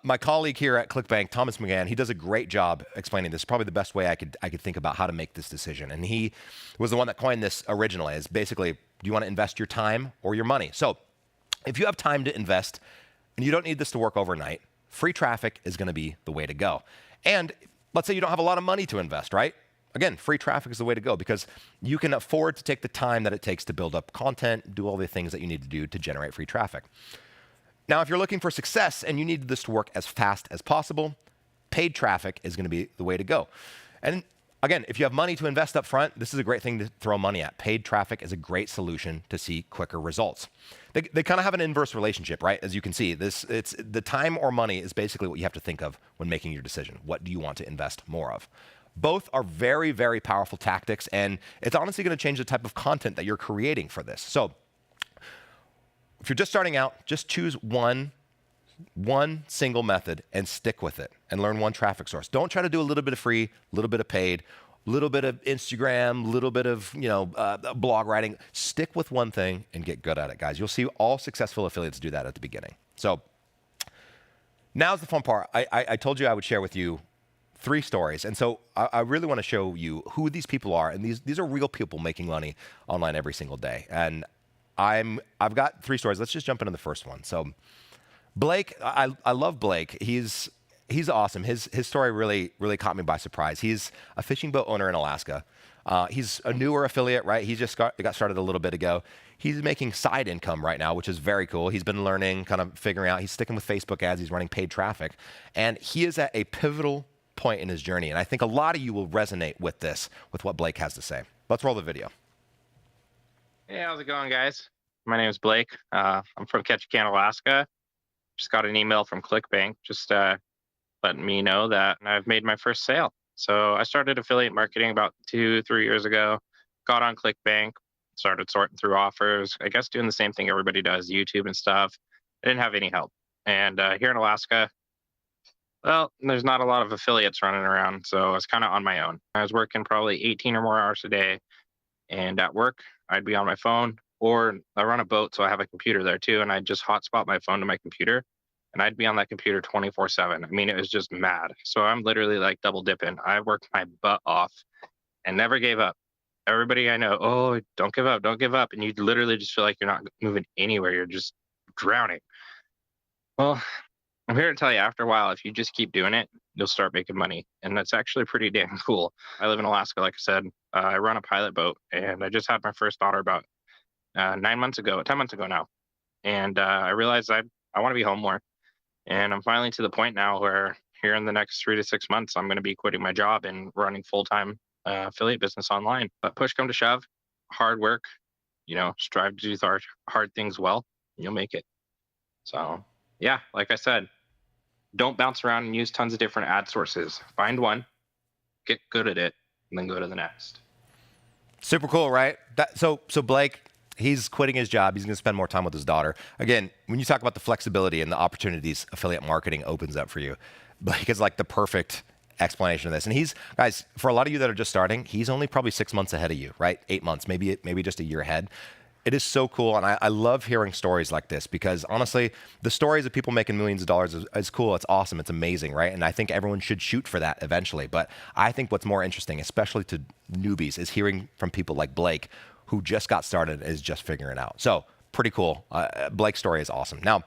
S3: my colleague here at ClickBank, Thomas McGann, he does a great job explaining this. Probably the best way I could think about how to make this decision. And he was the one that coined this originally. Is basically, do you want to invest your time or your money? So if you have time to invest and you don't need this to work overnight, free traffic is going to be the way to go. And let's say you don't have a lot of money to invest, right? Again, free traffic is the way to go because you can afford to take the time that it takes to build up content, do all the things that you need to do to generate free traffic. Now, if you're looking for success and you need this to work as fast as possible, paid traffic is going to be the way to go. And again, if you have money to invest up front, this is a great thing to throw money at. Paid traffic is a great solution to see quicker results. They kind of have an inverse relationship, right? As you can see, it's the time or money is basically what you have to think of when making your decision. What do you want to invest more of? Both are very, very powerful tactics, and it's honestly going to change the type of content that you're creating for this. So if you're just starting out, just choose one single method and stick with it and learn one traffic source. Don't try to do a little bit of free, a little bit of paid, a little bit of Instagram, a little bit of blog writing. Stick with one thing and get good at it, guys. You'll see all successful affiliates do that at the beginning. So now's the fun part. I told you I would share with you 3 stories. And so I really want to show you who these people are. And these are real people making money online every single day. And I've got 3 stories. Let's just jump into the first one. So Blake, I love Blake. He's awesome. His story really caught me by surprise. He's a fishing boat owner in Alaska. He's a newer affiliate, right? He just got started a little bit ago. He's making side income right now, which is very cool. He's been learning, kind of figuring out. He's sticking with Facebook ads. He's running paid traffic. And he is at a pivotal point in his journey. And I think a lot of you will resonate with this, with what Blake has to say. Let's roll the video.
S4: Hey, how's it going, guys? My name is Blake. I'm from Ketchikan, Alaska. Just got an email from ClickBank just letting me know that I've made my first sale. So I started affiliate marketing about 2-3 years ago, got on ClickBank, started sorting through offers, I guess doing the same thing everybody does, YouTube and stuff. I didn't have any help. And here in Alaska, well, there's not a lot of affiliates running around, so I was kind of on my own. I was working probably 18 or more hours a day, and at work, I'd be on my phone, or I run a boat, so I have a computer there too, and I'd just hotspot my phone to my computer, and I'd be on that computer 24/7. I mean, it was just mad. So I'm literally like double dipping. I worked my butt off and never gave up. Everybody I know, oh, don't give up, don't give up. And you literally just feel like you're not moving anywhere. You're just drowning. Well, I'm here to tell you, after a while, if you just keep doing it, you'll start making money. And that's actually pretty damn cool. I live in Alaska, like I said. I run a pilot boat, and I just had my first daughter about 10 months ago now. And I realized I want to be home more. And I'm finally to the point now where here in the next 3 to 6 months, I'm going to be quitting my job and running full-time affiliate business online. But push come to shove, hard work, strive to do hard things well, you'll make it. So yeah, like I said, don't bounce around and use tons of different ad sources. Find one, get good at it, and then go to the next.
S3: Super cool, right? So Blake, he's quitting his job. He's going to spend more time with his daughter. Again, when you talk about the flexibility and the opportunities affiliate marketing opens up for you, Blake is like the perfect explanation of this. And guys, for a lot of you that are just starting, he's only probably 6 months ahead of you, right? 8 months, maybe just a year ahead. It is so cool, and I love hearing stories like this because, honestly, the stories of people making millions of dollars is cool. It's awesome. It's amazing, right? And I think everyone should shoot for that eventually. But I think what's more interesting, especially to newbies, is hearing from people like Blake who just got started and is just figuring it out. So pretty cool. Blake's story is awesome. Now,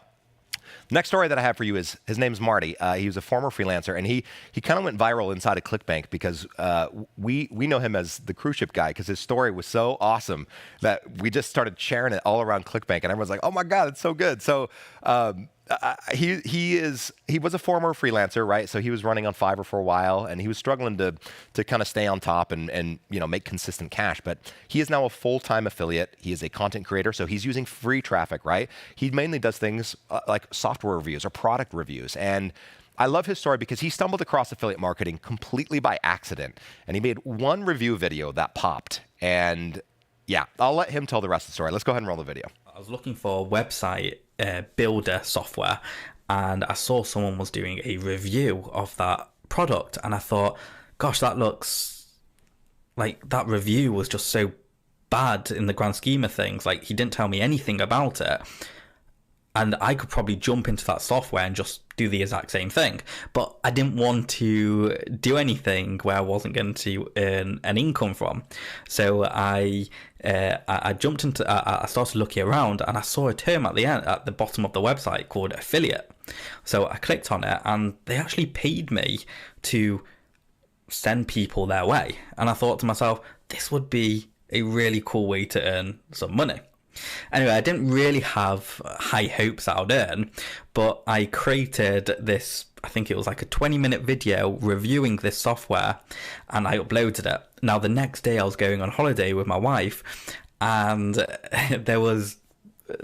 S3: next story that I have for you is, his name's Marty. He was a former freelancer, and he kind of went viral inside of ClickBank because we know him as the cruise ship guy because his story was so awesome that we just started sharing it all around ClickBank, and everyone's like, "Oh my God, it's so good!" So he was a former freelancer, right? So he was running on Fiverr for a while, and he was struggling to kind of stay on top and make consistent cash. But he is now a full-time affiliate. He is a content creator, so he's using free traffic, right? He mainly does things like software reviews or product reviews. And I love his story because he stumbled across affiliate marketing completely by accident, and he made one review video that popped. And yeah, I'll let him tell the rest of the story. Let's go ahead and roll the video.
S5: I was looking for a website builder software, and I saw someone was doing a review of that product, and I thought, gosh, that looks like that review was just so bad in the grand scheme of things. Like, he didn't tell me anything about it, and I could probably jump into that software and just do the exact same thing. But I didn't want to do anything where I wasn't going to earn an income from. So I jumped into, I started looking around, and I saw a term at the bottom of the website called affiliate. So I clicked on it, and they actually paid me to send people their way. And I thought to myself, this would be a really cool way to earn some money. Anyway, I didn't really have high hopes that I'd earn, but I created this, I think it was like a 20-minute video reviewing this software, and I uploaded it. Now, the next day I was going on holiday with my wife, and there was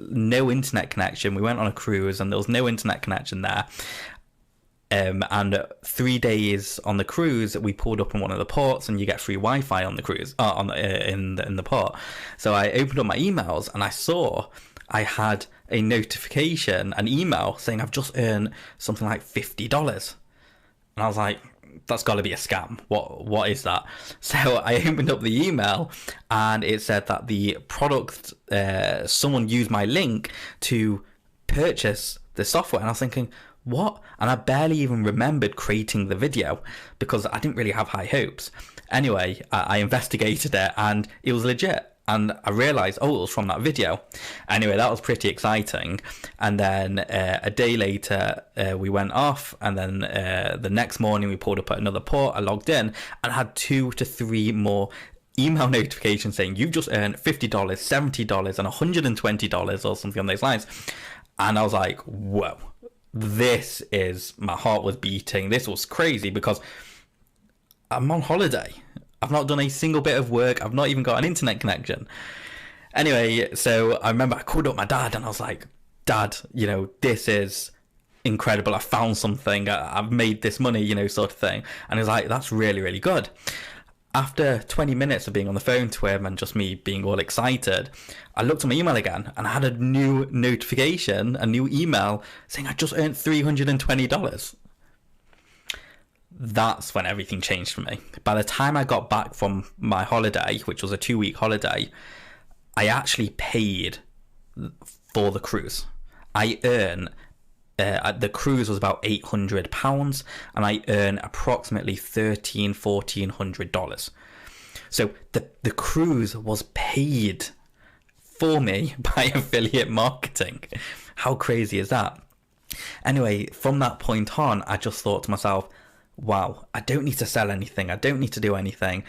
S5: no internet connection. We went on a cruise, and there was no internet connection there. And 3 days on the cruise, we pulled up in one of the ports, and you get free Wi-Fi on the cruise, in the port. So I opened up my emails, and I saw I had a notification, an email saying I've just earned something like $50. And I was like, that's got to be a scam. What is that? So I opened up the email, and it said that the product, someone used my link to purchase the software, and I was thinking, what? And I barely even remembered creating the video because I didn't really have high hopes. Anyway, I investigated it, and it was legit. And I realized, it was from that video. Anyway, that was pretty exciting. And then a day later, we went off. And then the next morning, we pulled up at another port. I logged in and had 2 to 3 more email notifications saying, you've just earned $50, $70, and $120 or something on those lines. And I was like, whoa. My heart was beating. This was crazy because I'm on holiday. I've not done a single bit of work. I've not even got an internet connection. Anyway, so I remember I called up my dad, and I was like, Dad, this is incredible. I found something. I've made this money, sort of thing. And he was like, that's really, really good. After 20 minutes of being on the phone to him and just me being all excited, I looked at my email again, and I had a new notification, a new email saying I just earned $320. That's when everything changed for me. By the time I got back from my holiday, which was a 2-week holiday, I actually paid for the cruise. The cruise was about £800, and I earn approximately $1,400. So the cruise was paid for me by affiliate marketing. How crazy is that? Anyway, from that point on, I just thought to myself, wow, I don't need to sell anything. I don't need to do anything.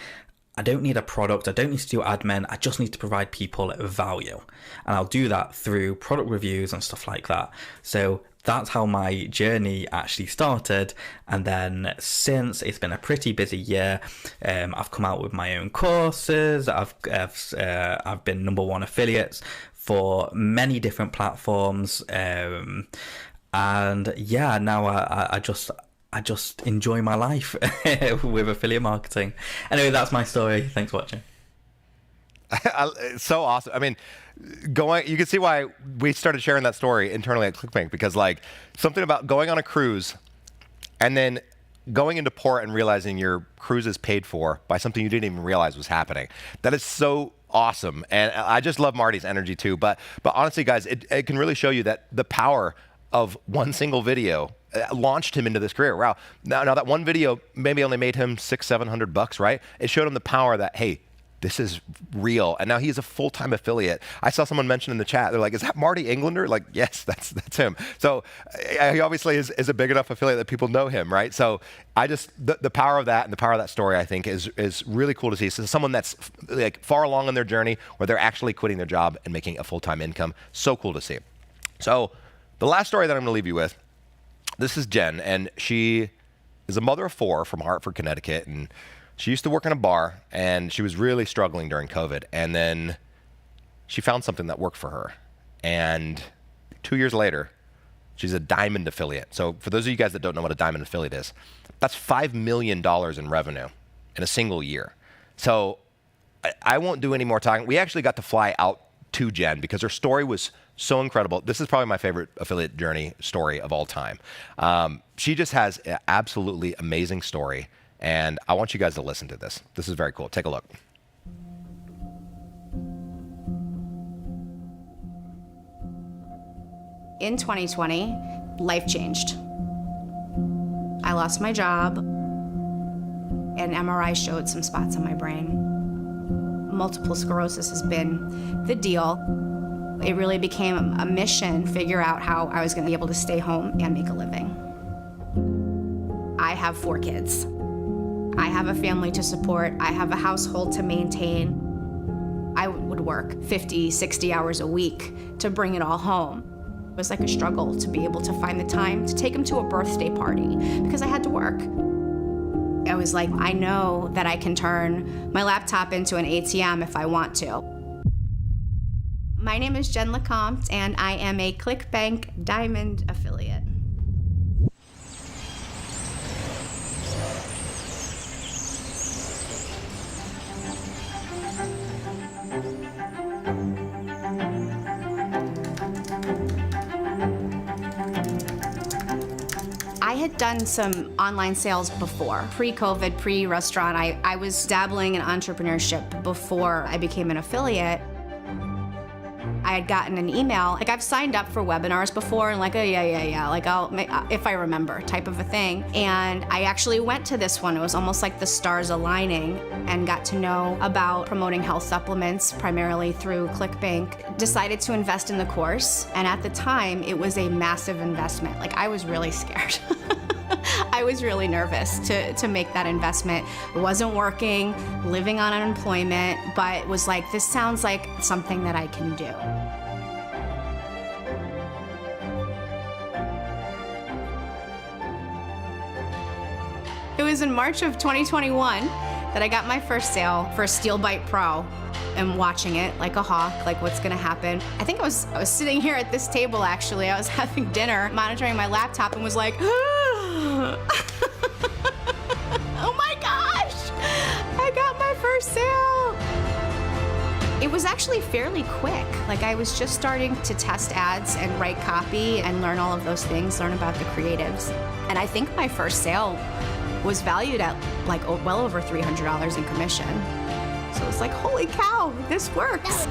S5: I don't need a product. I don't need to do admin. I just need to provide people value. And I'll do that through product reviews and stuff like that. So that's how my journey actually started. And then since, it's been a pretty busy year. I've come out with my own courses. I've been #1 affiliates for many different platforms. And yeah, now I just enjoy my life with affiliate marketing. Anyway, that's my story. Thanks for watching.
S3: It's so awesome. I mean, you can see why we started sharing that story internally at ClickBank, because like something about going on a cruise and then going into port and realizing your cruise is paid for by something you didn't even realize was happening. That is so awesome. And I just love Marty's energy too. But honestly, guys, it can really show you that the power of one single video launched him into this career. Wow. Now that one video maybe only made him $600-700, right? It showed him the power that, hey, this is real. And now he's a full-time affiliate. I saw someone mention in the chat, they're like, is that Marty Englander? Like, yes, that's him. So he obviously is a big enough affiliate that people know him, right? So the power of that and the power of that story, I think, is really cool to see. So someone that's like far along in their journey where they're actually quitting their job and making a full-time income. So cool to see. So the last story that I'm gonna leave you with, this is Jen, and she is a mother of 4 from Hartford, Connecticut, and she used to work in a bar, and she was really struggling during COVID, and then she found something that worked for her. And 2 years later, she's a diamond affiliate. So for those of you guys that don't know what a diamond affiliate is, that's $5 million in revenue in a single year. So I won't do any more talking. We actually got to fly out to Jen because her story was so incredible. This is probably my favorite affiliate journey story of all time. She just has an absolutely amazing story, and I want you guys to listen to this. This is very cool. Take a look.
S6: In 2020, life changed. I lost my job. An MRI showed some spots on my brain. Multiple sclerosis has been the deal. It really became a mission, figure out how I was gonna be able to stay home and make a living. I have 4 kids. I have a family to support. I have a household to maintain. I would work 50, 60 hours a week to bring it all home. It was like a struggle to be able to find the time to take them to a birthday party because I had to work. I was like, I know that I can turn my laptop into an ATM if I want to. My name is Jen LeCompte, and I am a ClickBank Diamond affiliate. I had done some online sales before, pre-COVID, pre-restaurant. I was dabbling in entrepreneurship before I became an affiliate. I had gotten an email, like I've signed up for webinars before and like, oh yeah, like I'll make, if I remember, type of a thing. And I actually went to this one. It was almost like the stars aligning, and got to know about promoting health supplements primarily through ClickBank. Decided to invest in the course, and at the time it was a massive investment. Like I was really scared. I was really nervous to make that investment. It wasn't working, living on unemployment, but was like, this sounds like something that I can do. It was in March of 2021 that I got my first sale for Steel Bite Pro. And watching it like a hawk, like what's gonna happen. I think I was sitting here at this table actually. I was having dinner, monitoring my laptop, and was like, oh my gosh, I got my first sale. It was actually fairly quick. Like I was just starting to test ads and write copy and learn all of those things, learn about the creatives. And I think my first sale was valued at like well over $300 in commission. So it's like, holy cow, this works.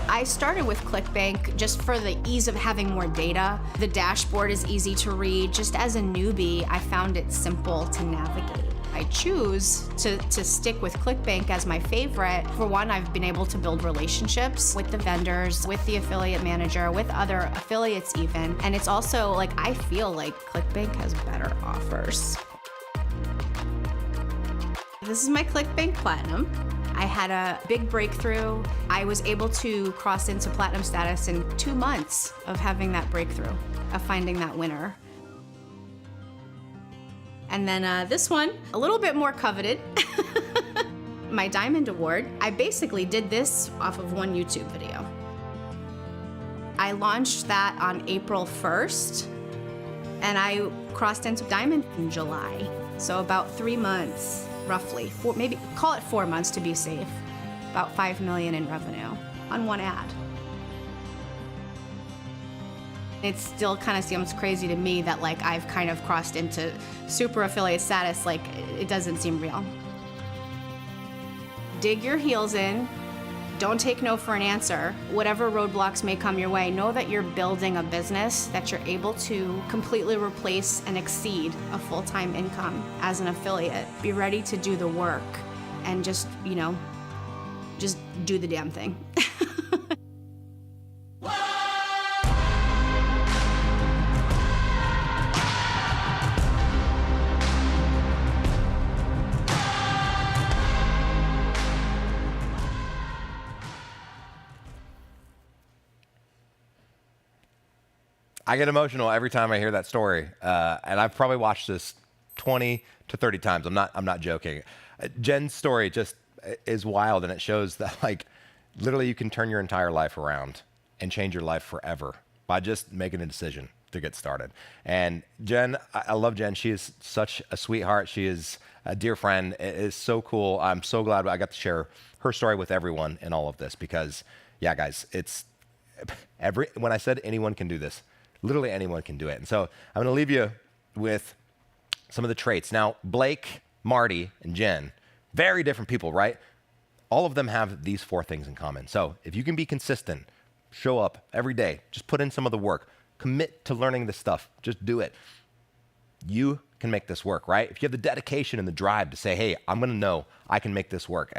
S6: I started with ClickBank just for the ease of having more data. The dashboard is easy to read. Just as a newbie, I found it simple to navigate. I choose to stick with ClickBank as my favorite. For one, I've been able to build relationships with the vendors, with the affiliate manager, with other affiliates even. And it's also like, I feel like ClickBank has better offers. This is my ClickBank Platinum. I had a big breakthrough. I was able to cross into Platinum status in 2 months of having that breakthrough, of finding that winner. And then this one, a little bit more coveted. My Diamond Award. I basically did this off of one YouTube video. I launched that on April 1st, and I crossed into Diamond in July. So about 3 months, roughly. Maybe call it 4 months to be safe. About $5 million in revenue on one ad. It still kind of seems crazy to me that like I've kind of crossed into super affiliate status. Like it doesn't seem real. Dig your heels in. Don't take no for an answer. Whatever roadblocks may come your way, know that you're building a business that you're able to completely replace and exceed a full-time income as an affiliate. Be ready to do the work and just, just do the damn thing.
S3: I get emotional every time I hear that story, and I've probably watched this 20 to 30 times. I'm not joking. Jen's story just is wild, and it shows that like literally you can turn your entire life around and change your life forever by just making a decision to get started. And Jen, I love Jen. She is such a sweetheart. She is a dear friend. It is so cool. I'm so glad I got to share her story with everyone in all of this because, yeah, guys, it's when I said anyone can do this. Literally anyone can do it. And so I'm going to leave you with some of the traits. Now, Blake, Marty, and Jen, very different people, right? All of them have these 4 things in common. So if you can be consistent, show up every day, just put in some of the work, commit to learning this stuff, just do it. You can make this work, right? If you have the dedication and the drive to say, hey, I'm going to know I can make this work.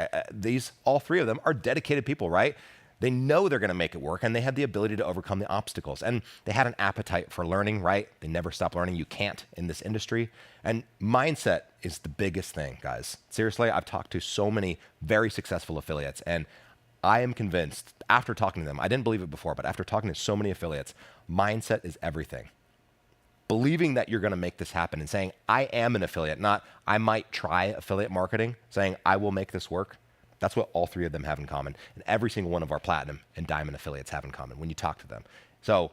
S3: All 3 of them are dedicated people, right? They know they're going to make it work, and they have the ability to overcome the obstacles. And they had an appetite for learning, right? They never stop learning. You can't in this industry. And mindset is the biggest thing, guys. Seriously, I've talked to so many very successful affiliates, and I am convinced, after talking to them, I didn't believe it before, but after talking to so many affiliates, mindset is everything. Believing that you're going to make this happen and saying, I am an affiliate, not I might try affiliate marketing, saying I will make this work. That's what all 3 of them have in common. And every single one of our Platinum and Diamond affiliates have in common when you talk to them. So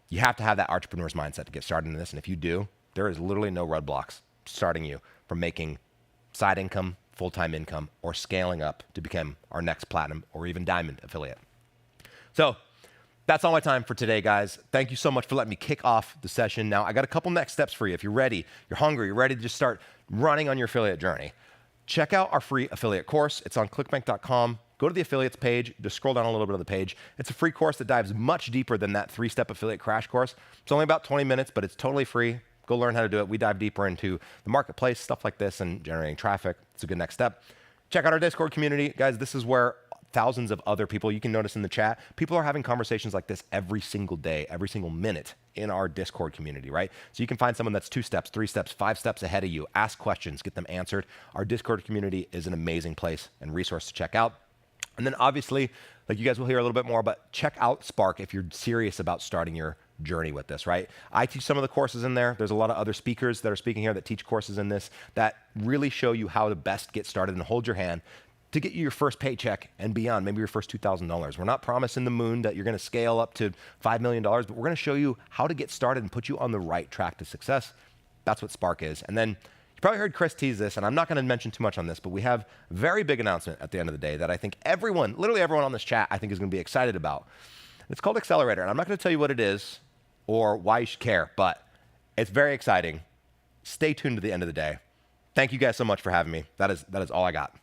S3: you have to have that entrepreneur's mindset to get started in this. And if you do, there is literally no roadblocks starting you from making side income, full-time income, or scaling up to become our next Platinum or even Diamond affiliate. So that's all my time for today, guys. Thank you so much for letting me kick off the session. Now, I got a couple next steps for you. If you're ready, you're hungry, you're ready to just start running on your affiliate journey. Check out our free affiliate course. It's on clickbank.com. Go to the affiliates page, just scroll down a little bit of the page. It's a free course that dives much deeper than that 3-step affiliate crash course. It's only about 20 minutes, but it's totally free. Go learn how to do it. We dive deeper into the marketplace, stuff like this, and generating traffic. It's a good next step. Check out our Discord community. Guys, this is where thousands of other people, you can notice in the chat, people are having conversations like this every single day, every single minute in our Discord community, right? So you can find someone that's 2 steps, 3 steps, 5 steps ahead of you, ask questions, get them answered. Our Discord community is an amazing place and resource to check out. And then obviously, like you guys will hear a little bit more, but check out Spark if you're serious about starting your journey with this, right? I teach some of the courses in there. There's a lot of other speakers that are speaking here that teach courses in this that really show you how to best get started and hold your hand to get you your first paycheck and beyond, maybe your first $2,000. We're not promising the moon that you're going to scale up to $5 million, but we're going to show you how to get started and put you on the right track to success. That's what Spark is. And then you probably heard Chris tease this, and I'm not going to mention too much on this, but we have a very big announcement at the end of the day that I think everyone, literally everyone on this chat, I think is going to be excited about. It's called Accelerator, and I'm not going to tell you what it is or why you should care, but it's very exciting. Stay tuned to the end of the day. Thank you guys so much for having me. That is all I got.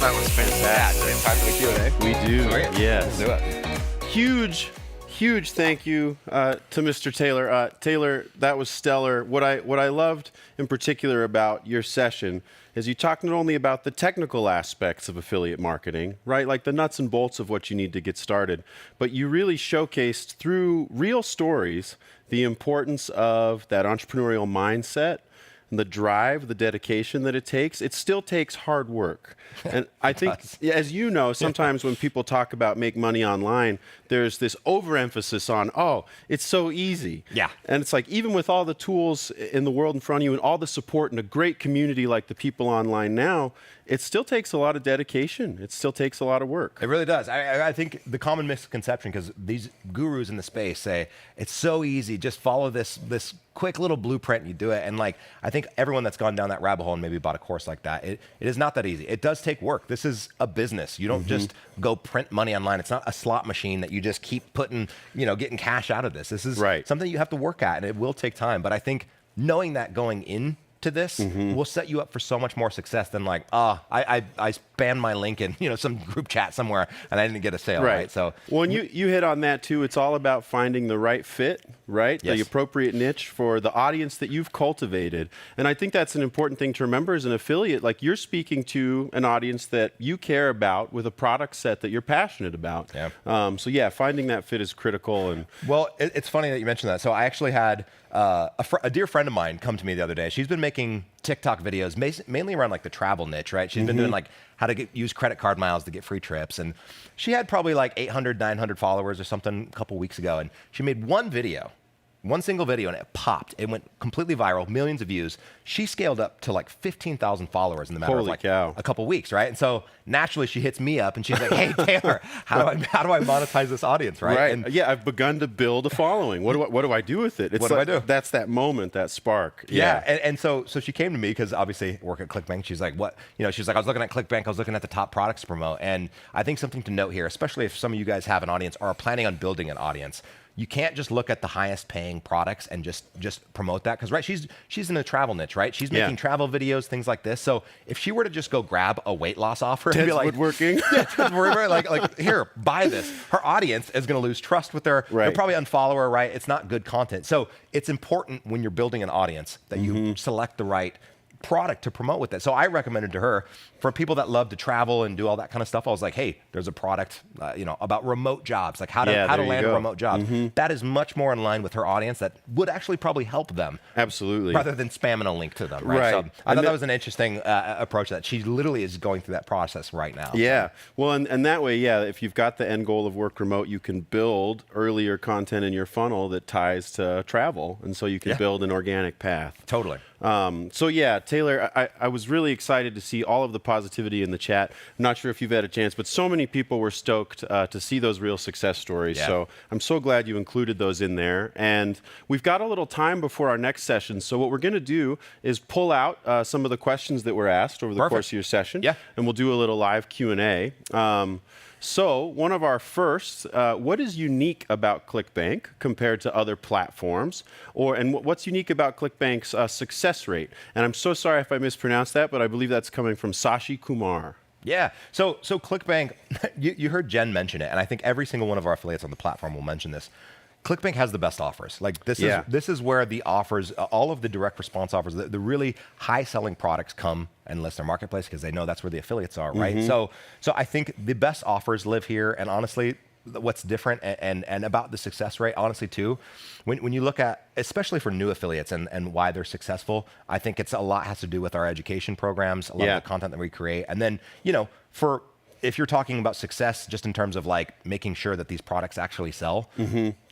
S7: That was fantastic.
S3: Time for the Q&A.
S7: We do.
S3: Great.
S7: Yes.
S3: Let's do it.
S7: Huge
S2: huge thank you to Mr. Taylor. Taylor, that was stellar. What I loved in particular about your session is you talked not only about the technical aspects of affiliate marketing, right, like the nuts and bolts of what you need to get started, but you really showcased through real stories the importance of that entrepreneurial mindset and the drive, the dedication that it takes. It still takes hard work. And I think, as you know, sometimes when people talk about make money online, there's this overemphasis on, oh, it's so easy.
S3: Yeah.
S2: And it's like, even with all the tools in the world in front of you and all the support and a great community like the people online now, it still takes a lot of dedication. It still takes a lot of work.
S3: It really does. I think the common misconception, because these gurus in the space say it's so easy, just follow this quick little blueprint and you do it. And like, I think everyone that's gone down that rabbit hole and maybe bought a course like that, it is not that easy. It does take work. This is a business. You don't just go print money online. It's not a slot machine that you just keep putting, getting cash out of this. This is something you have to work at, and it will take time. But I think knowing that going in to this will set you up for so much more success than like, I spammed my link in some group chat somewhere and I didn't get a sale, right? So
S2: well, and you hit on that too. It's all about finding the right fit, right?
S3: Yes.
S2: The appropriate niche for the audience that you've cultivated. And I think that's an important thing to remember as an affiliate. Like, you're speaking to an audience that you care about with a product set that you're passionate about.
S3: Yeah.
S2: So yeah, finding that fit is critical. And
S3: well, it's funny that you mentioned that. So I actually had a dear friend of mine come to me the other day. She's been making TikTok videos mainly around like the travel niche, right? She's been doing like how to use credit card miles to get free trips. And she had probably like 800, 900 followers or something a couple weeks ago. And she made one single video, and it popped. It went completely viral, millions of views. She scaled up to like 15,000 followers in the matter of like a couple weeks, right? And so naturally she hits me up and she's like, hey, Taylor, how do I monetize this audience, right?
S2: Right.
S3: And
S2: yeah, I've begun to build a following. What do I do with it? It's
S3: what do I do?
S2: That's that moment, that spark.
S3: Yeah. And so she came to me because obviously I work at ClickBank. She's like, what? She's like, I was looking at ClickBank. I was looking at the top products to promote. And I think something to note here, especially if some of you guys have an audience or are planning on building an audience, you can't just look at the highest paying products and just promote that, because right, she's in the travel niche, right? She's making travel videos, things like this. So if she were to just go grab a weight loss offer and be like,
S2: woodworking,
S3: like here, buy this, her audience is going to lose trust with her. They'll probably unfollow her, right? It's not good content. So it's important when you're building an audience that you select the right product to promote with it. So I recommended to her, for people that love to travel and do all that kind of stuff, I was like, hey, there's a product, about remote jobs, like how to land a remote job. That is much more in line with her audience. That would actually probably help them.
S2: Absolutely.
S3: Rather than spamming a link to them, right? So I thought that was an interesting approach. That she literally is going through that process right now.
S2: Yeah. Well, and that way, if you've got the end goal of work remote, you can build earlier content in your funnel that ties to travel, and so you can build an organic path.
S3: Totally.
S2: So yeah, Taylor, I was really excited to see all of the positivity in the chat. I'm not sure if you've had a chance, but so many people were stoked to see those real success stories. Yeah. So I'm so glad you included those in there. And we've got a little time before our next session. So what we're going to do is pull out some of the questions that were asked over the course of your session. Yeah. And we'll do a little live Q&A. So one of our first, what is unique about ClickBank compared to other platforms? And what's unique about ClickBank's success rate? And I'm so sorry if I mispronounced that, but I believe that's coming from Sashi Kumar.
S3: Yeah. So ClickBank, you heard Jen mention it, and I think every single one of our affiliates on the platform will mention this. ClickBank has the best offers. Like this is where the offers, all of the direct response offers, the really high selling products come and list their marketplace, because they know that's where the affiliates are, right? So I think the best offers live here. And honestly, what's different and about the success rate, honestly too, when you look at, especially for new affiliates and why they're successful, I think it's a lot has to do with our education programs, a lot of the content that we create. And then, if you're talking about success just in terms of like making sure that these products actually sell,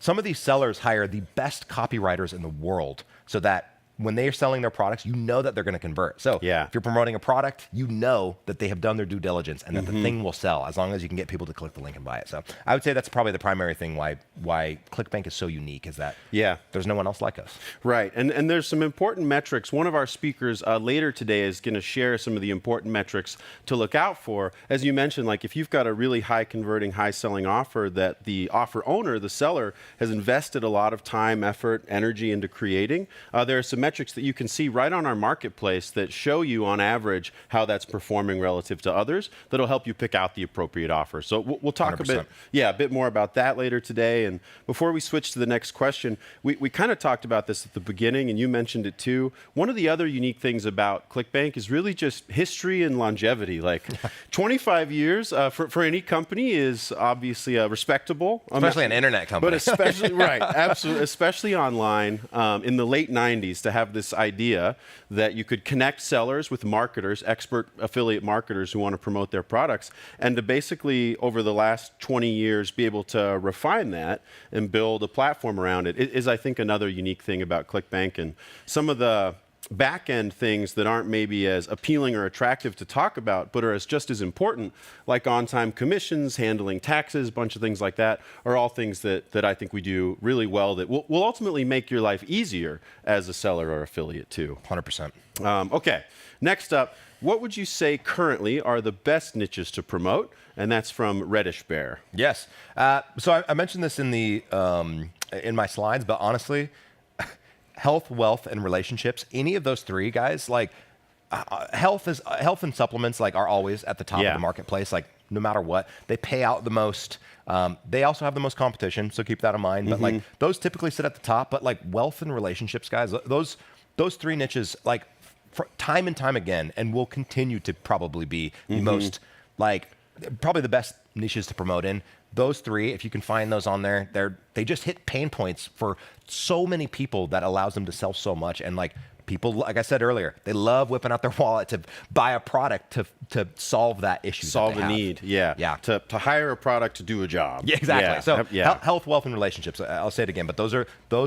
S3: some of these sellers hire the best copywriters in the world so that when they are selling their products, you know that they're going to convert. So if you're promoting a product, you know that they have done their due diligence and that the thing will sell as long as you can get people to click the link and buy it. So I would say that's probably the primary thing why ClickBank is so unique, is that there's no one else like us.
S2: Right. And there's some important metrics. One of our speakers later today is going to share some of the important metrics to look out for. As you mentioned, like if you've got a really high converting, high selling offer that the offer owner, the seller, has invested a lot of time, effort, energy into creating, there are some metrics that you can see right on our marketplace that show you on average how that's performing relative to others. That'll help you pick out the appropriate offer. So we'll talk
S3: 100%.
S2: a bit more about that later today. And before we switch to the next question, we kind of talked about this at the beginning, and you mentioned it too. One of the other unique things about ClickBank is really just history and longevity. Like 25 years for any company is obviously respectable.
S3: Especially an internet company.
S2: But especially, right, absolutely, especially online in the late 90s, to have this idea that you could connect sellers with marketers, expert affiliate marketers who want to promote their products, and to basically, over the last 20 years, be able to refine that and build a platform around it is, I think, another unique thing about ClickBank. And some of the back-end things that aren't maybe as appealing or attractive to talk about, but are just as important, like on-time commissions, handling taxes, a bunch of things like that, are all things that I think we do really well that will ultimately make your life easier as a seller or affiliate too.
S3: 100%.
S2: Okay, next up, what would you say currently are the best niches to promote? And that's from Reddish Bear.
S3: Yes. So I mentioned this in the in my slides, but honestly, health, wealth, and relationships, any of those three, guys, like health and supplements like are always at the top of the marketplace, like no matter what. They pay out the most. They also have the most competition, so keep that in mind. But like those typically sit at the top, but like wealth and relationships, guys, those three niches, like for time and time again, and will continue to probably be the most, like, probably the best niches to promote in. Those three, if you can find those on there, they just hit pain points for so many people that allows them to sell so much. And like people, like I said earlier, they love whipping out their wallet to buy a product to solve that issue.
S2: Solve a need, yeah. To hire a product to do a job.
S3: Yeah, exactly.
S2: Yeah.
S3: So health, wealth, and relationships. I'll say it again, but those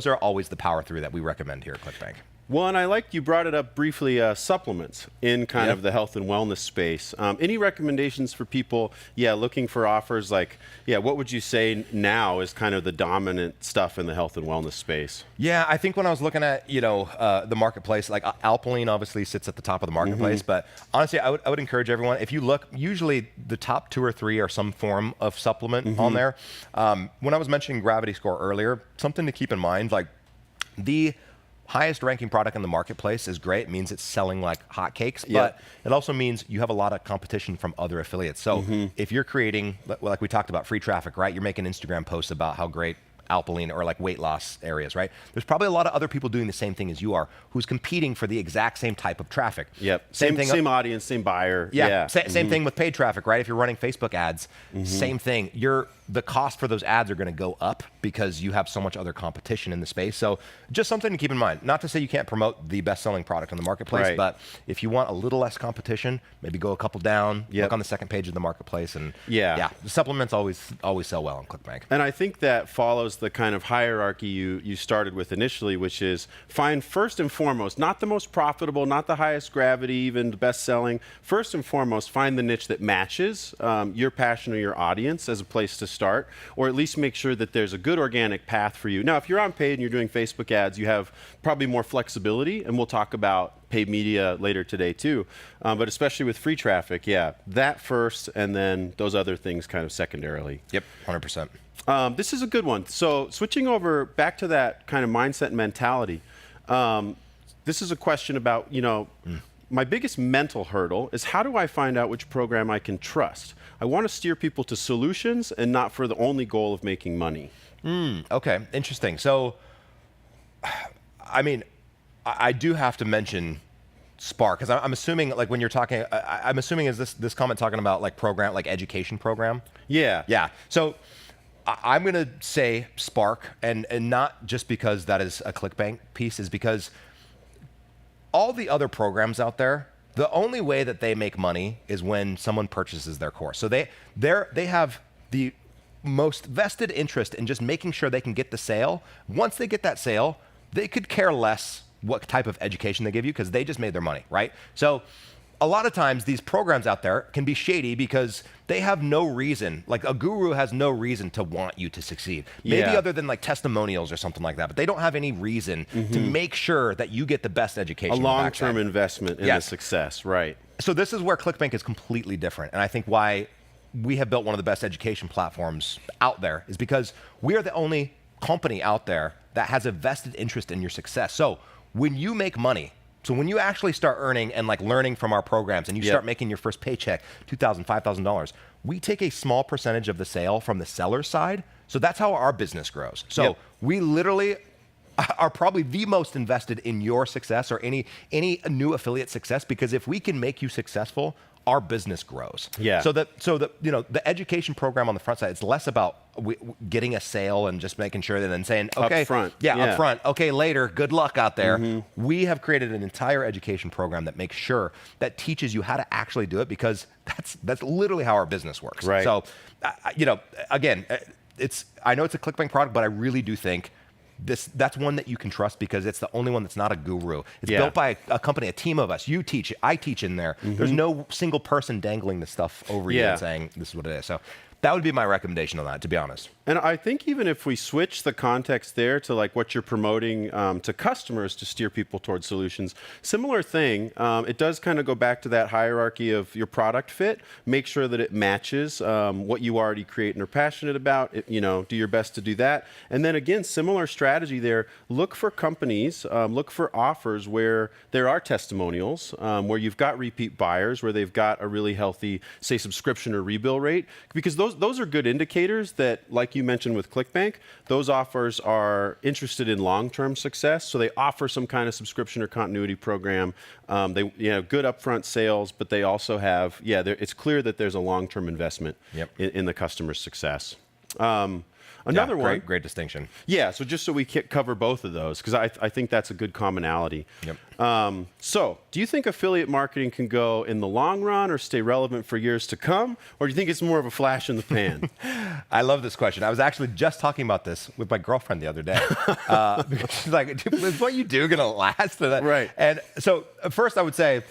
S3: are always the power three that we recommend here at ClickBank.
S2: Well, and I like you brought it up briefly, supplements in kind of the health and wellness space. Any recommendations for people, looking for offers? Like, what would you say now is kind of the dominant stuff in the health and wellness space? Yeah,
S3: I think when I was looking at, the marketplace, like Alpiline obviously sits at the top of the marketplace, but honestly, I would encourage everyone, if you look, usually the top 2 or 3 are some form of supplement on there. When I was mentioning Gravity Score earlier, something to keep in mind, like the highest ranking product in the marketplace is great. It means it's selling like hotcakes, but it also means you have a lot of competition from other affiliates. So if you're creating, like we talked about, free traffic, right? You're making Instagram posts about how great Alpiline or like weight loss areas, right? There's probably a lot of other people doing the same thing as you are, who's competing for the exact same type of traffic.
S2: Same audience, same buyer.
S3: Same thing with paid traffic, right? If you're running Facebook ads, same thing. The cost for those ads are going to go up because you have so much other competition in the space. So just something to keep in mind. Not to say you can't promote the best-selling product on the marketplace, but if you want a little less competition, maybe go a couple down, look on the second page of the marketplace, and the supplements always sell well on ClickBank.
S2: And I think that follows the kind of hierarchy you started with initially, which is find first and foremost, not the most profitable, not the highest gravity, even the best-selling. First and foremost, find the niche that matches your passion or your audience as a place to start, or at least make sure that there's a good organic path for you. Now, if you're on paid and you're doing Facebook ads, you have probably more flexibility, and we'll talk about paid media later today too. But especially with free traffic, that first, and then those other things kind of secondarily.
S3: Yep, 100%.
S2: This is a good one. So switching over back to that kind of mindset and mentality, this is a question about, my biggest mental hurdle is how do I find out which program I can trust? I want to steer people to solutions and not for the only goal of making money.
S3: Okay, interesting. So, I mean, I do have to mention Spark, because I'm assuming, like, when you're talking, I'm assuming is this comment talking about like program, like education program? Yeah. So I'm going to say Spark, and not just because that is a ClickBank piece, is because all the other programs out there, the only way that they make money is when someone purchases their course. So they have the most vested interest in just making sure they can get the sale. Once they get that sale, they could care less what type of education they give you because they just made their money, right? So a lot of times these programs out there can be shady because they have no reason, like a guru has no reason to want you to succeed. Maybe other than like testimonials or something like that, but they don't have any reason to make sure that you get the best education.
S2: A long-term investment in the success, right.
S3: So this is where ClickBank is completely different. And I think why we have built one of the best education platforms out there is because we are the only company out there that has a vested interest in your success. So when you make money, so when you actually start earning and like learning from our programs and you start making your first paycheck, $2,000, $5,000, we take a small percentage of the sale from the seller's side. So that's how our business grows. So we literally are probably the most invested in your success or any new affiliate success, because if we can make you successful, our business grows.
S2: Yeah.
S3: So the education program on the front side, it's less about getting a sale and just making sure that then saying, okay,
S2: up front.
S3: up front. Okay, later, good luck out there. We have created an entire education program that makes sure that teaches you how to actually do it, because that's literally how our business works.
S2: Right.
S3: So, again, I know it's a ClickBank product, but I really do think that's one that you can trust, because it's the only one that's not a guru. It's built by a company, a team of us. You teach, I teach in there. There's no single person dangling the stuff over you and saying this is what it is. So that would be my recommendation on that, to be honest.
S2: And I think even if we switch the context there to like what you're promoting to customers to steer people towards solutions, similar thing, it does kind of go back to that hierarchy of your product fit. Make sure that it matches what you already create and are passionate about. Do your best to do that. And then again, similar strategy there. Look for companies, look for offers where there are testimonials, where you've got repeat buyers, where they've got a really healthy, say, subscription or rebill rate, because those are good indicators that, like you mentioned with ClickBank, those offers are interested in long-term success. So they offer some kind of subscription or continuity program. They good upfront sales, but they also have, it's clear that there's a long-term investment in the customer's success. Another one.
S3: Great distinction.
S2: Yeah, so just so we cover both of those, because I think that's a good commonality. So do you think affiliate marketing can go in the long run or stay relevant for years to come? Or do you think it's more of a flash in the pan?
S3: I love this question. I was actually just talking about this with my girlfriend the other day. Because she's like, is what you do going to last?
S2: Right.
S3: And so first I would say,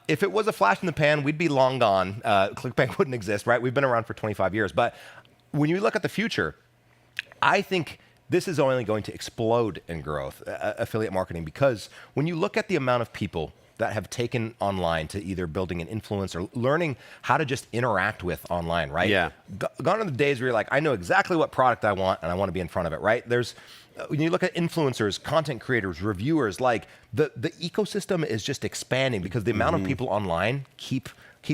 S3: if it was a flash in the pan, we'd be long gone. ClickBank wouldn't exist, right? We've been around for 25 years. But when you look at the future, I think this is only going to explode in growth, affiliate marketing, because when you look at the amount of people that have taken online to either building an influence or learning how to just interact with online, right?
S2: Yeah.
S3: Gone are the days where you're like, I know exactly what product I want and I want to be in front of it, right? There's, when you look at influencers, content creators, reviewers, like the ecosystem is just expanding, because the amount of people online keep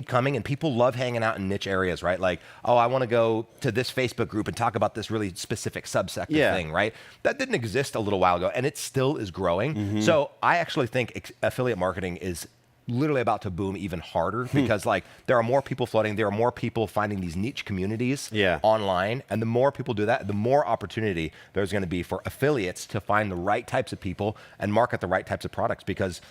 S3: coming, and people love hanging out in niche areas, right? Like, oh, I want to go to this Facebook group and talk about this really specific subsector thing, right? That didn't exist a little while ago, and it still is growing. So I actually think affiliate marketing is literally about to boom even harder, because like there are more people flooding, there are more people finding these niche communities online, and the more people do that, the more opportunity there's going to be for affiliates to find the right types of people and market the right types of products. Because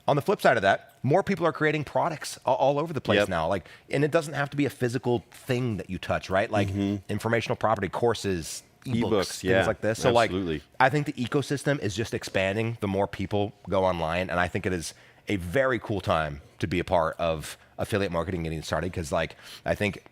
S3: on the flip side of that, more people are creating products all over the place now. Like, and it doesn't have to be a physical thing that you touch, right? Like informational property, courses, ebooks, things like this. So
S2: absolutely.
S3: like, I think the ecosystem is just expanding the more people go online, and I think it is a very cool time to be a part of affiliate marketing getting started, because like I think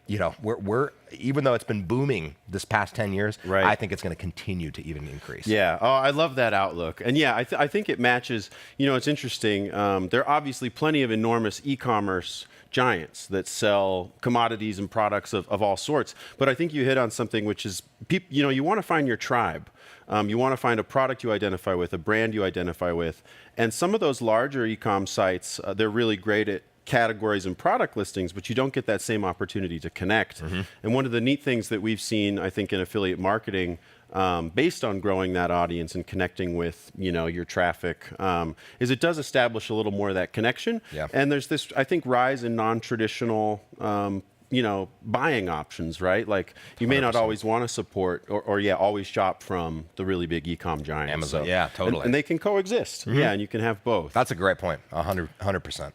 S3: we're even though it's been booming this past 10 years, I think it's going to continue to even increase.
S2: Yeah. Oh, I love that outlook. And yeah, I think it matches. It's interesting. There are obviously plenty of enormous e-commerce giants that sell commodities and products of all sorts. But I think you hit on something, which is you want to find your tribe. You want to find a product you identify with, a brand you identify with. And some of those larger e-com sites, they're really great at categories and product listings, but you don't get that same opportunity to connect. And one of the neat things that we've seen, I think, in affiliate marketing, based on growing that audience and connecting with your traffic, is it does establish a little more of that connection. And there's this, I think, rise in non-traditional buying options, right? Like you may 100%. Not always want to support or always shop from the really big e-com giants.
S3: Amazon, totally.
S2: And they can coexist. Yeah, and you can have both.
S3: That's a great point, 100%.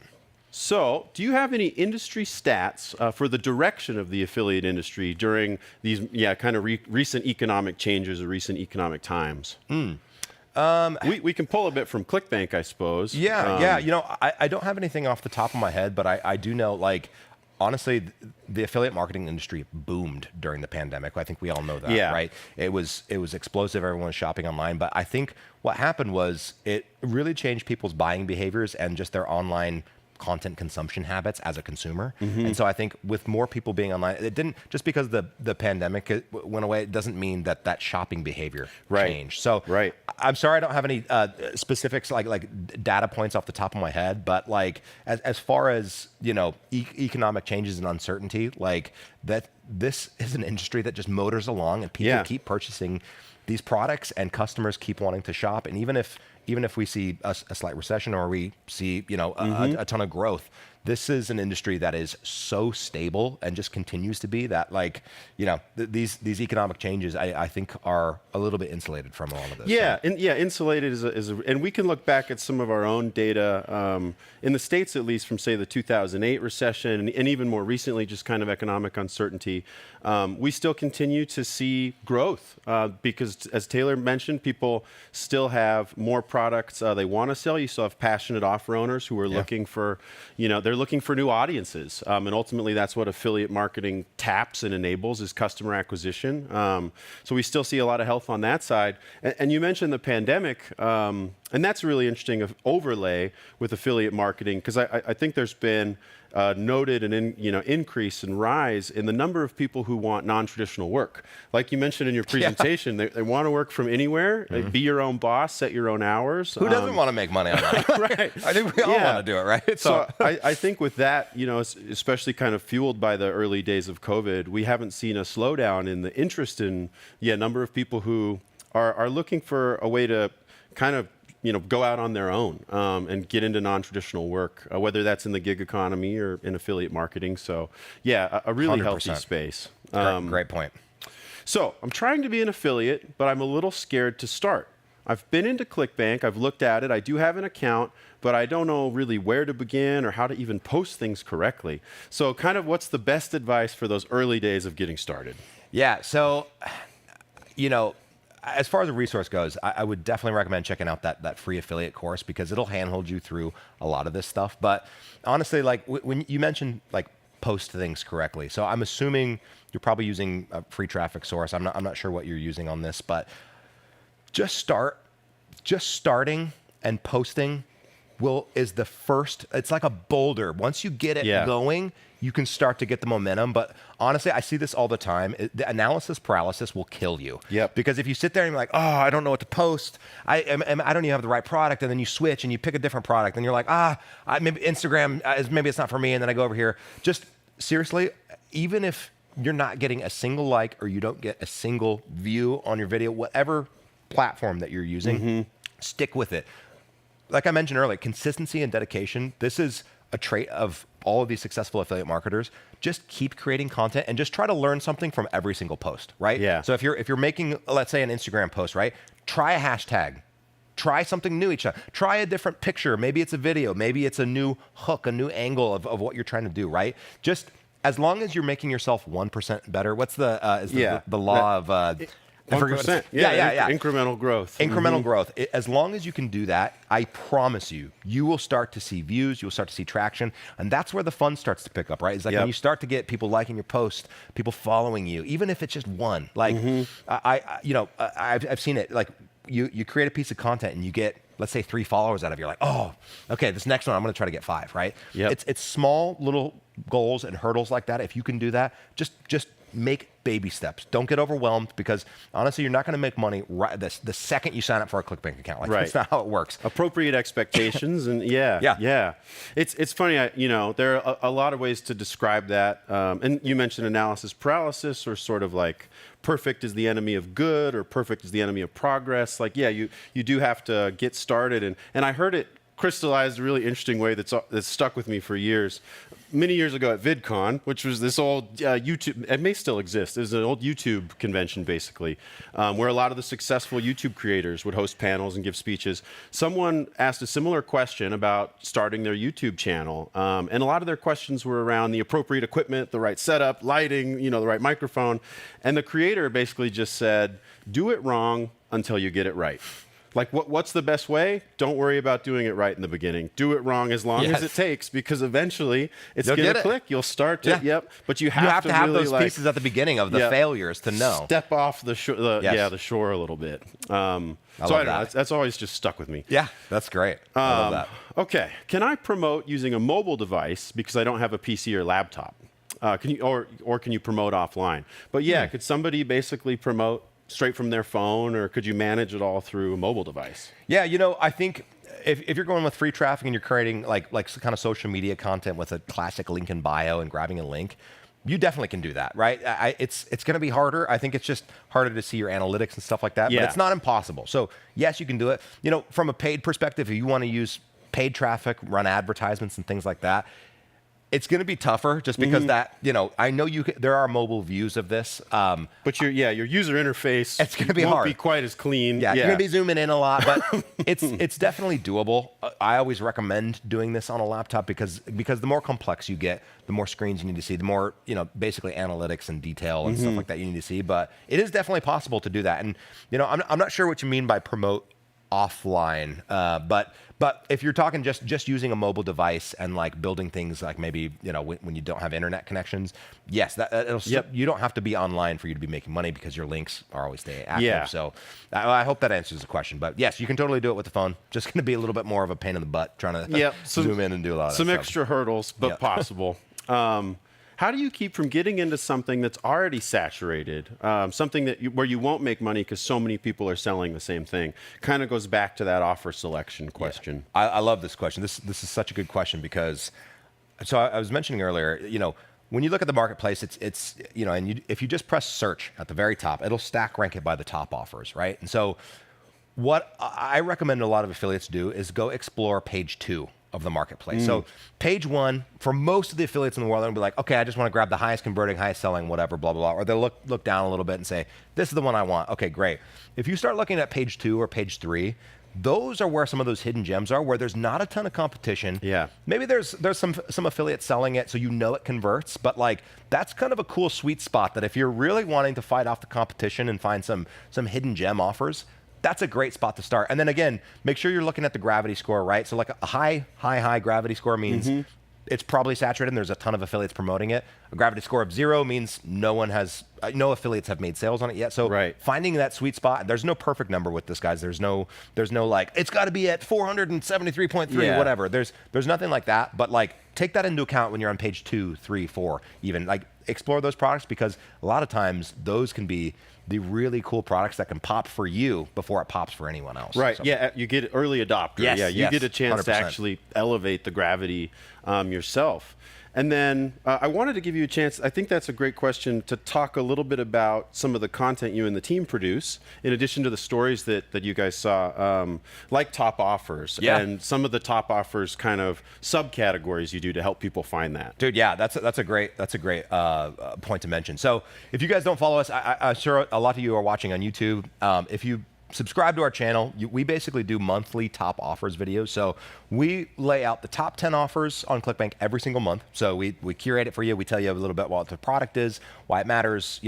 S2: So, do you have any industry stats for the direction of the affiliate industry during these, kind of recent economic changes or recent economic times? We can pull a bit from ClickBank, I suppose.
S3: I don't have anything off the top of my head, but I do know, like, honestly, the affiliate marketing industry boomed during the pandemic. I think we all know that, right? It was explosive. Everyone was shopping online. But I think what happened was it really changed people's buying behaviors and just their online content consumption habits as a consumer. And so I think with more people being online, it didn't, just because the pandemic went away, it doesn't mean that shopping behavior changed. So I'm sorry I don't have any specifics like data points off the top of my head, but like as far as, you know, economic changes and uncertainty, like that, this is an industry that just motors along, and people keep purchasing these products, and customers keep wanting to shop. And even if we see a slight recession, or we see, you know, a ton of growth, this is an industry that is so stable and just continues to be that, like, you know, these economic changes, I think, are a little bit insulated from all of this.
S2: Yeah, insulated is and we can look back at some of our own data in the States, at least from, say, the 2008 recession, and even more recently, just kind of economic uncertainty. We still continue to see growth because, as Taylor mentioned, people still have more products they want to sell. You still have passionate offer owners who are looking for, you know, they're looking for new audiences, and ultimately that's what affiliate marketing taps and enables, is customer acquisition. So we still see a lot of health on that side. And you mentioned the pandemic, and that's a really interesting overlay with affiliate marketing, because I think there's been noted an increase and rise in the number of people who want non-traditional work. Like you mentioned in your presentation, they want to work from anywhere, be your own boss, set your own hours.
S3: Who doesn't want to make money online?
S2: Right.
S3: I think we all want to do it, right?
S2: So I think with that, you know, especially kind of fueled by the early days of COVID, we haven't seen a slowdown in the interest in number of people who are looking for a way to kind of, you know, go out on their own and get into non-traditional work, whether that's in the gig economy or in affiliate marketing. So yeah, a really 100%. Healthy space.
S3: Great point.
S2: So I'm trying to be an affiliate, but I'm a little scared to start. I've been into ClickBank, I've looked at it, I do have an account, but I don't know really where to begin or how to even post things correctly. So kind of what's the best advice for those early days of getting started?
S3: Yeah, so, you know, as far as a resource goes, I would definitely recommend checking out that free affiliate course, because it'll handhold you through a lot of this stuff. But honestly, like when you mentioned like post things correctly, so I'm assuming you're probably using a free traffic source. I'm not sure what you're using on this, but just starting and posting is the first. It's like a boulder. Once you get it going, you can start to get the momentum. But honestly, I see this all the time. The analysis paralysis will kill you. Yep. Because if you sit there and you're like, oh, I don't know what to post. I don't even have the right product. And then you switch and you pick a different product. And you're like, maybe Instagram, maybe it's not for me. And then I go over here. Just seriously, even if you're not getting a single like, or you don't get a single view on your video, whatever platform that you're using, stick with it. Like I mentioned earlier, consistency and dedication, this is a trait of all of these successful affiliate marketers. Just keep creating content and just try to learn something from every single post, right? Yeah. So if you're making, let's say, an Instagram post, right? Try a hashtag. Try something new each time. Try a different picture. Maybe it's a video. Maybe it's a new hook, a new angle of what you're trying to do, right? Just as long as you're making yourself 1% better. What's the law of
S2: 1%. Yeah. Incremental growth.
S3: Incremental growth. As long as you can do that, I promise you will start to see views, you'll start to see traction, and that's where the fun starts to pick up, right? It's like when you start to get people liking your post, people following you, even if it's just one. Like I've seen it. Like you create a piece of content and you get, let's say, 3 followers out of it. You're like, oh, okay, this next one I'm going to try to get 5, right? Yep. It's small little goals and hurdles like that. If you can do that, just make baby steps. Don't get overwhelmed, because honestly, you're not going to make money the second you sign up for a ClickBank account. Like, that's not how it works.
S2: Appropriate expectations, and it's funny. There are a lot of ways to describe that. And you mentioned analysis paralysis, or sort of like perfect is the enemy of good, or perfect is the enemy of progress. Like, you do have to get started, and I heard it crystallized a really interesting way that's stuck with me for years. Many years ago at VidCon, which was this old YouTube, it may still exist. It was an old YouTube convention, basically, where a lot of the successful YouTube creators would host panels and give speeches. Someone asked a similar question about starting their YouTube channel, and a lot of their questions were around the appropriate equipment, the right setup, lighting, the right microphone. And the creator basically just said, do it wrong until you get it right. Like, what's the best way? Don't worry about doing it right in the beginning. Do it wrong as long as it takes, because eventually it's going to click. You'll start to, but you have to have
S3: really
S2: those
S3: pieces at the beginning of the failures to know.
S2: Step off the shore a little bit. So I don't know. That's always just stuck with me.
S3: Yeah, that's great. I love that.
S2: Okay, can I promote using a mobile device because I don't have a PC or laptop? Can you or can you promote offline? But could somebody basically promote straight from their phone, or could you manage it all through a mobile device?
S3: Yeah, I think if you're going with free traffic and you're creating like kind of social media content with a classic link in bio and grabbing a link, you definitely can do that, right? It's going to be harder. I think it's just harder to see your analytics and stuff like that, but it's not impossible. So yes, you can do it. From a paid perspective, if you want to use paid traffic, run advertisements and things like that, it's going to be tougher just because that, I know there are mobile views of this.
S2: But your user interface
S3: it's going to be
S2: won't
S3: hard.
S2: be quite as clean.
S3: Yeah, you're going to be zooming in a lot, but it's definitely doable. I always recommend doing this on a laptop because the more complex you get, the more screens you need to see, the more, basically analytics and detail and stuff like that you need to see. But it is definitely possible to do that. And, I'm not sure what you mean by promote offline, but if you're talking just using a mobile device and like building things like maybe when you don't have internet connections, yes, you don't have to be online for you to be making money because your links are always stay active.
S2: Yeah.
S3: So I hope that answers the question. But yes, you can totally do it with the phone. Just going to be a little bit more of a pain in the butt trying to zoom in and do a lot of
S2: some
S3: that
S2: extra hurdles, but possible. How do you keep from getting into something that's already saturated, something where you won't make money because so many people are selling the same thing? Kind of goes back to that offer selection question.
S3: Yeah. I love this question. This is such a good question because, so I was mentioning earlier, when you look at the marketplace, it's if you just press search at the very top, it'll stack rank it by the top offers, right? And so what I recommend a lot of affiliates do is go explore page 2 of the marketplace. So page 1, for most of the affiliates in the world, they'll be like, okay, I just want to grab the highest converting, highest selling, whatever, blah, blah, blah. Or they'll look down a little bit and say, this is the one I want. Okay, great. If you start looking at page 2 or page 3, those are where some of those hidden gems are, where there's not a ton of competition.
S2: Yeah.
S3: Maybe there's some affiliates selling it, so it converts, but like that's kind of a cool sweet spot that if you're really wanting to fight off the competition and find some hidden gem offers, that's a great spot to start. And then again, make sure you're looking at the gravity score, right? So like a high gravity score means it's probably saturated and there's a ton of affiliates promoting it. A gravity score of 0 means no affiliates have made sales on it yet. So finding that sweet spot, there's no perfect number with this, guys. There's no like, it's got to be at 473.3, whatever. There's nothing like that, but like take that into account when you're on page 2, 3, 4, even like explore those products, because a lot of times those can be the really cool products that can pop for you before it pops for anyone else.
S2: Right.
S3: So.
S2: Yeah. You get early adopter.
S3: Yes,
S2: you get a chance
S3: 100%.
S2: to actually elevate the gravity yourself. And then I wanted to give you a chance. I think that's a great question to talk a little bit about some of the content you and the team produce, in addition to the stories that you guys saw, like top offers and some of the top offers kind of subcategories you do to help people find that.
S3: Dude, yeah, that's a great point to mention. So if you guys don't follow us, I'm sure a lot of you are watching on YouTube. If you subscribe to our channel, we basically do monthly top offers videos. So we lay out the top 10 offers on ClickBank every single month. So we curate it for you. We tell you a little bit what the product is, why it matters,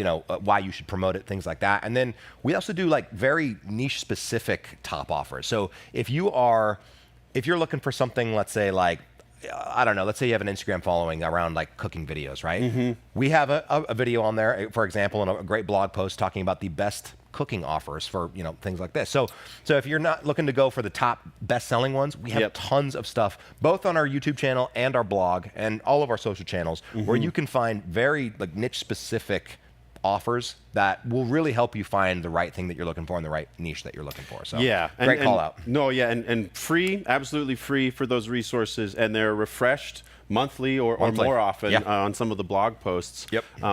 S3: why you should promote it, things like that. And then we also do like very niche specific top offers. So if you're looking for something, let's say like, I don't know, let's say you have an Instagram following around like cooking videos, right? We have a video on there, for example, and a great blog post talking about the best cooking offers for things like this. So if you're not looking to go for the top best-selling ones, we have tons of stuff both on our YouTube channel and our blog and all of our social channels where you can find very like niche specific offers that will really help you find the right thing that you're looking for and the right niche that you're looking for. So great call out.
S2: No, yeah, and free, absolutely free for those resources, and they're refreshed monthly or more often on some of the blog posts.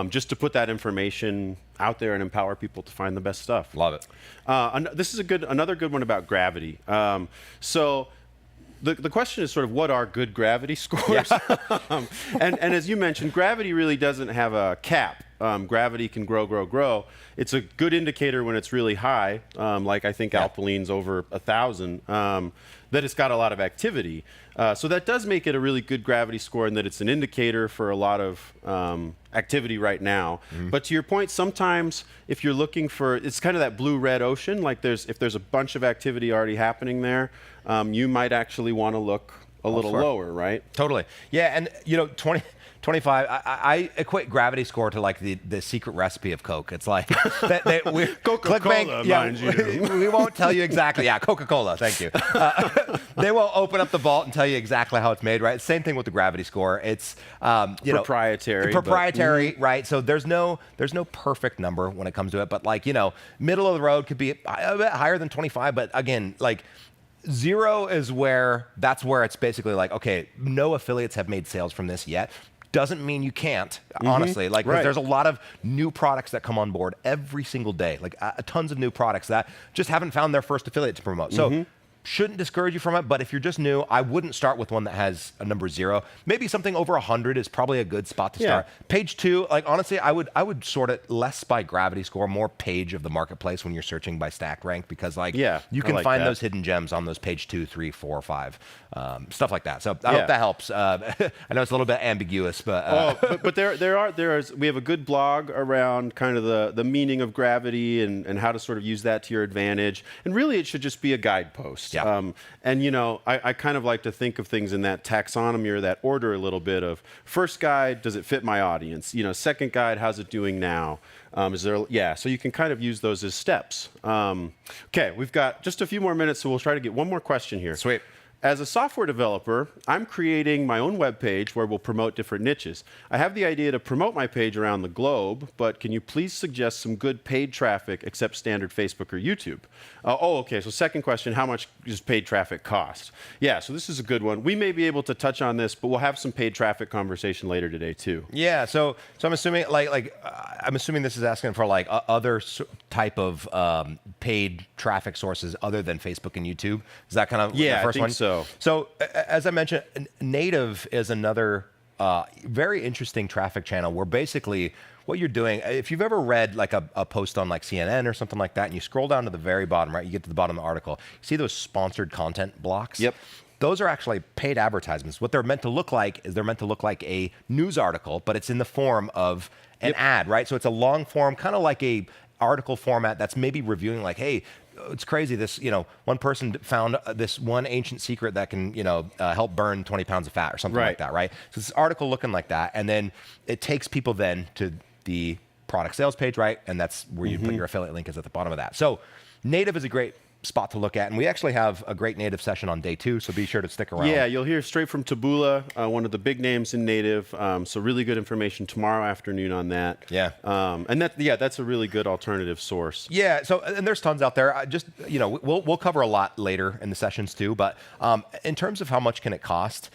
S2: Just to put that information out there and empower people to find the best stuff.
S3: Love it.
S2: This is another good one about gravity. So the question is sort of what are good gravity scores? And as you mentioned, gravity really doesn't have a cap. gravity can grow. It's a good indicator when it's really high, like I think Alpaline's over 1,000, that it's got a lot of activity. So that does make it a really good gravity score, and that it's an indicator for a lot of activity right now. But to your point, sometimes if you're looking for, it's kind of that blue-red ocean, like if there's a bunch of activity already happening there, you might actually want to look a little lower, right?
S3: Totally. Yeah, and 25, I equate gravity score to like the secret recipe of Coke. It's like
S2: Coca-Cola, mind you.
S3: We won't tell you exactly. Yeah, Coca-Cola, thank you. They will open up the vault and tell you exactly how it's made, right? Same thing with the gravity score. It's
S2: proprietary.
S3: Right? So there's no perfect number when it comes to it, but like, middle of the road could be a bit higher than 25, but again, like 0 is that's where it's basically like, okay, no affiliates have made sales from this yet. Doesn't mean you can't, honestly. Like, there's a lot of new products that come on board every single day, like tons of new products that just haven't found their first affiliate to promote. So shouldn't discourage you from it, but if you're just new, I wouldn't start with one that has a number 0. Maybe something over 100 is probably a good spot to start. Page 2, like honestly, I would sort it less by gravity score, more page of the marketplace when you're searching by stack rank, because like you can find those hidden gems on those page 2, 3, 4, 5, stuff like that. So I hope that helps. I know it's a little bit ambiguous, but
S2: but we have a good blog around kind of the meaning of gravity and how to sort of use that to your advantage. And really, it should just be a guidepost. And I kind of like to think of things in that taxonomy or that order a little bit of first guide, does it fit my audience? Second guide, how's it doing now? So you can kind of use those as steps. Okay, we've got just a few more minutes, so we'll try to get one more question here.
S3: Sweet.
S2: As a software developer, I'm creating my own web page where we'll promote different niches. I have the idea to promote my page around the globe, but can you please suggest some good paid traffic except standard Facebook or YouTube? Okay, so second question, how much does paid traffic cost? Yeah, so this is a good one. We may be able to touch on this, but we'll have some paid traffic conversation later today too.
S3: Yeah, so I'm assuming I'm assuming this is asking for like other type of paid traffic sources other than Facebook and YouTube. Is that kind of the first one? So as I mentioned, native is another very interesting traffic channel where basically what you're doing, if you've ever read like a post on like CNN or something like that, and you scroll down to the very bottom, right, you get to the bottom of the article, you see those sponsored content blocks?
S2: Yep.
S3: Those are actually paid advertisements. What they're meant to look like is they're meant to look like a news article, but it's in the form of an ad, right? So it's a long form, kind of like a article format that's maybe reviewing like, hey, it's crazy. This, one person found this one ancient secret that can, help burn 20 pounds of fat or something like that, right? So this article looking like that, and then it takes people then to the product sales page, right? And that's where you put your affiliate link is at the bottom of that. So native is a great spot to look at, and we actually have a great native session on day 2, so be sure to stick around.
S2: Yeah, you'll hear straight from Taboola, one of the big names in native, so really good information tomorrow afternoon on that. And that's a really good alternative source.
S3: Yeah, so and there's tons out there. We'll cover a lot later in the sessions too, but in terms of how much can it cost,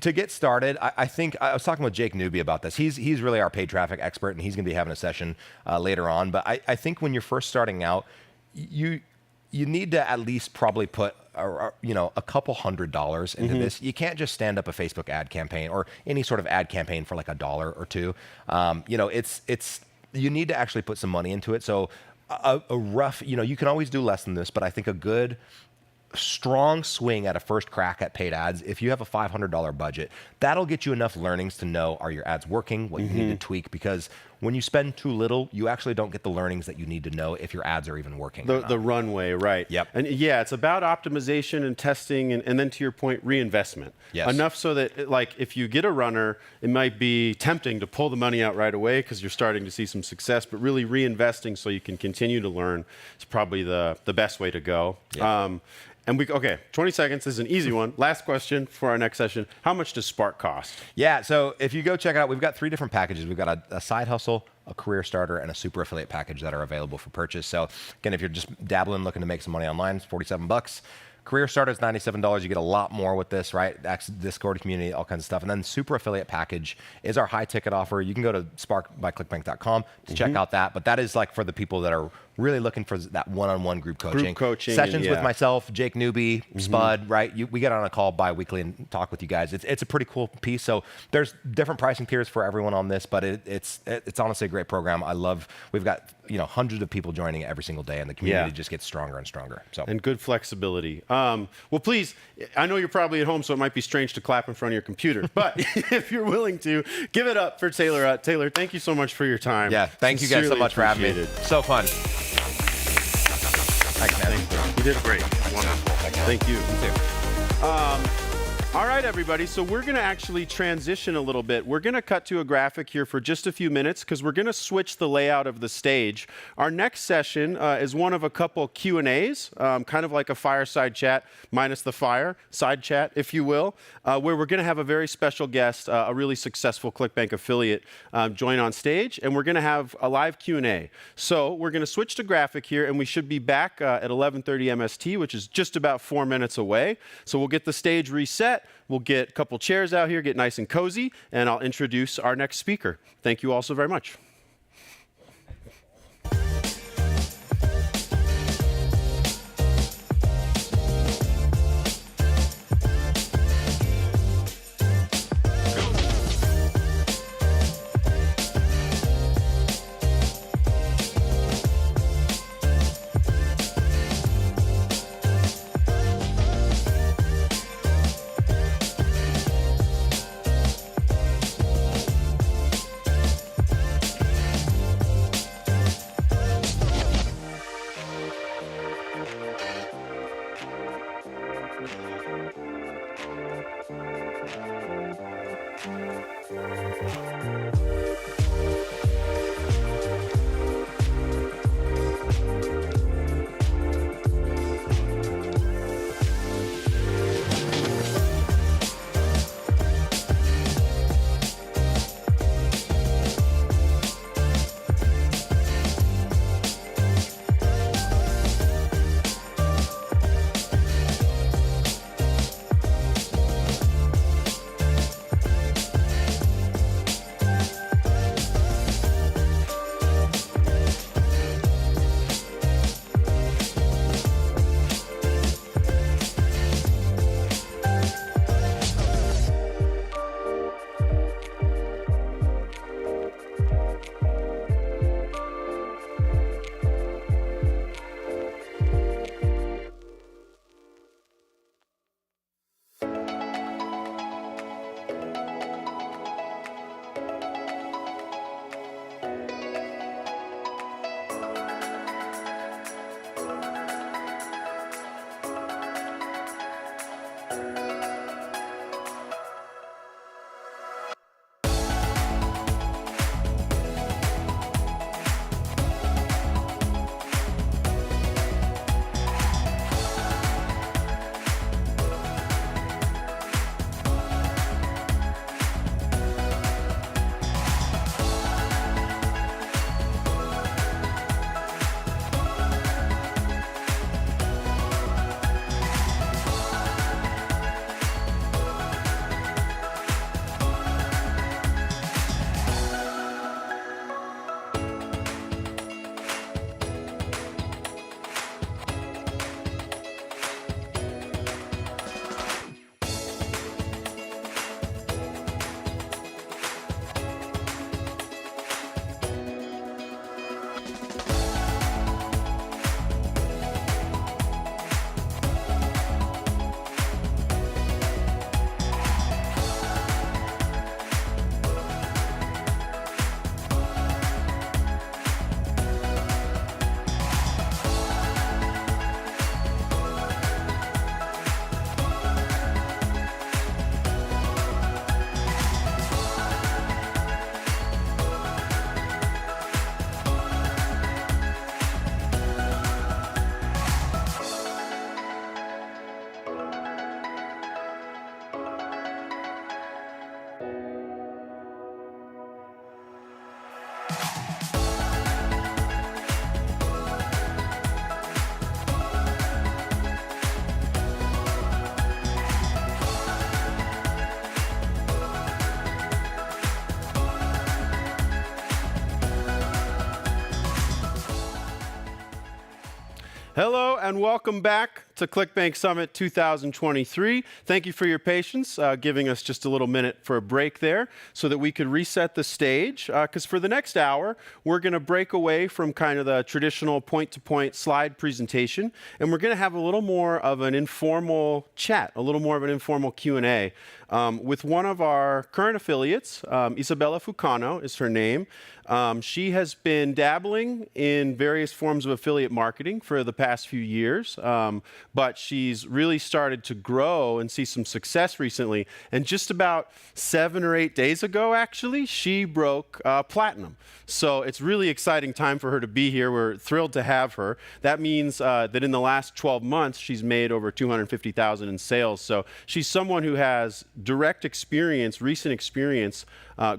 S3: to get started, I think I was talking with Jake Newby about this. He's really our paid traffic expert, and he's going to be having a session later on. But I think when you're first starting out, you need to at least probably put a couple $100 into this. You can't just stand up a Facebook ad campaign or any sort of ad campaign for like $1 or $2. You need to actually put some money into it. So a rough, you can always do less than this, but I think a good strong swing at a first crack at paid ads, if you have a $500 budget, that'll get you enough learnings to know, are your ads working, what you need to tweak, because when you spend too little, you actually don't get the learnings that you need to know if your ads are even working.
S2: The runway, right.
S3: Yep.
S2: And it's about optimization and testing, and then to your point, reinvestment.
S3: Yes.
S2: Enough so that, like, if you get a runner, it might be tempting to pull the money out right away because you're starting to see some success, but really reinvesting so you can continue to learn is probably the best way to go. Yep. 20 seconds. This is an easy one. Last question for our next session. How much does Spark cost?
S3: Yeah, so if you go check it out, we've got 3 different packages. We've got a side hustle, a career starter, and a super affiliate package that are available for purchase. So again, if you're just dabbling, looking to make some money online, it's $47. Career starter is $97. You get a lot more with this, right? Discord community, all kinds of stuff. And then super affiliate package is our high ticket offer. You can go to sparkbyclickbank.com to check out that. But that is like for the people that are really looking for that one-on-one group coaching.
S2: Group coaching.
S3: Sessions with myself, Jake Newby,
S2: Mm-hmm.
S3: Spud, right? We get on a call bi-weekly and talk with you guys. It's a pretty cool piece. So there's different pricing tiers for everyone on this, but it's honestly a great program. We've got hundreds of people joining every single day, and the community just gets stronger and stronger. So
S2: And good flexibility. Well, please, I know you're probably at home, so it might be strange to clap in front of your computer, but if you're willing to, give it up for Taylor. Taylor, thank you so much for your time.
S3: yeah, thank you guys so
S2: Sincerely
S3: much for having me.
S2: appreciate it.
S3: So fun. Thanks, man.
S2: You did great. Wonderful. Thank you.
S3: You too.
S2: All right, everybody. So we're going to actually transition a little bit. We're going to cut to a graphic here for just a few minutes because we're going to switch the layout of the stage. Our next session is one of a couple Q&As, kind of like a fireside chat minus the side chat, if you will, where we're going to have a very special guest, a really successful ClickBank affiliate, join on stage, and we're going to have a live Q&A. So we're going to switch to graphic here, and we should be back at 11:30 MST, which is just about 4 minutes away. So we'll get the stage reset. We'll get a couple chairs out here, get nice and cozy, and I'll introduce our next speaker. Thank you all so very much. Hello and welcome back to ClickBank Summit 2023. Thank you for your patience, giving us just a little minute for a break there so that we could reset the stage. Because for the next hour, we're going to break away from kind of the traditional point-to-point slide presentation, and we're going to have a little more of an informal chat, a little more of an informal Q&A with one of our current affiliates. Izabela Fukano is her name. She has been dabbling in various forms of affiliate marketing for the past few years, but she's really started to grow and see some success recently. And just about 7 or 8 days ago, actually, she broke platinum. So it's really exciting time for her to be here. We're thrilled to have her. That means that in the last 12 months, she's made over $250,000 in sales. So she's someone who has direct experience, recent experience,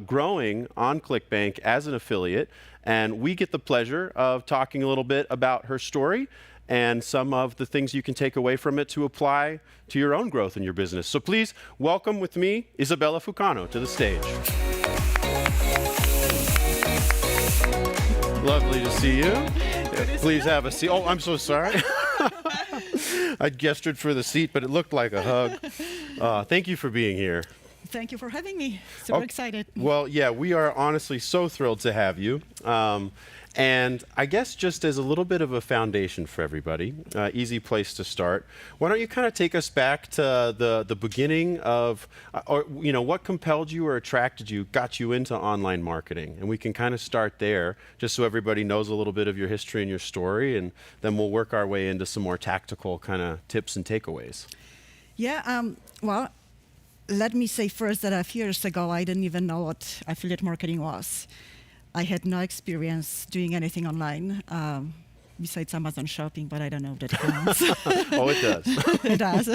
S2: growing on ClickBank as an affiliate, and we get the pleasure of talking a little bit about her story and some of the things you can take away from it to apply to your own growth in your business. So please welcome with me Izabela Fukano to the stage. Lovely to see you. Please have a seat. Oh, I'm so sorry. I gestured for the seat, but it looked like a hug. Thank you for being here.
S7: Thank you for having me. Super excited.
S2: Well, yeah, we are honestly so thrilled to have you. And I guess just as a little bit of a foundation for everybody, easy place to start, why don't you kind of take us back to the beginning of, or you know, what compelled you or attracted you, got you into online marketing? And we can kind of start there, just so everybody knows a little bit of your history and your story, and then we'll work our way into some more tactical kind of tips and takeaways.
S7: Yeah, well, let me say first that a few years ago, I didn't even know what affiliate marketing was. I had no experience doing anything online, besides Amazon shopping, but I don't know if that counts.
S2: Oh, it does.
S7: It does.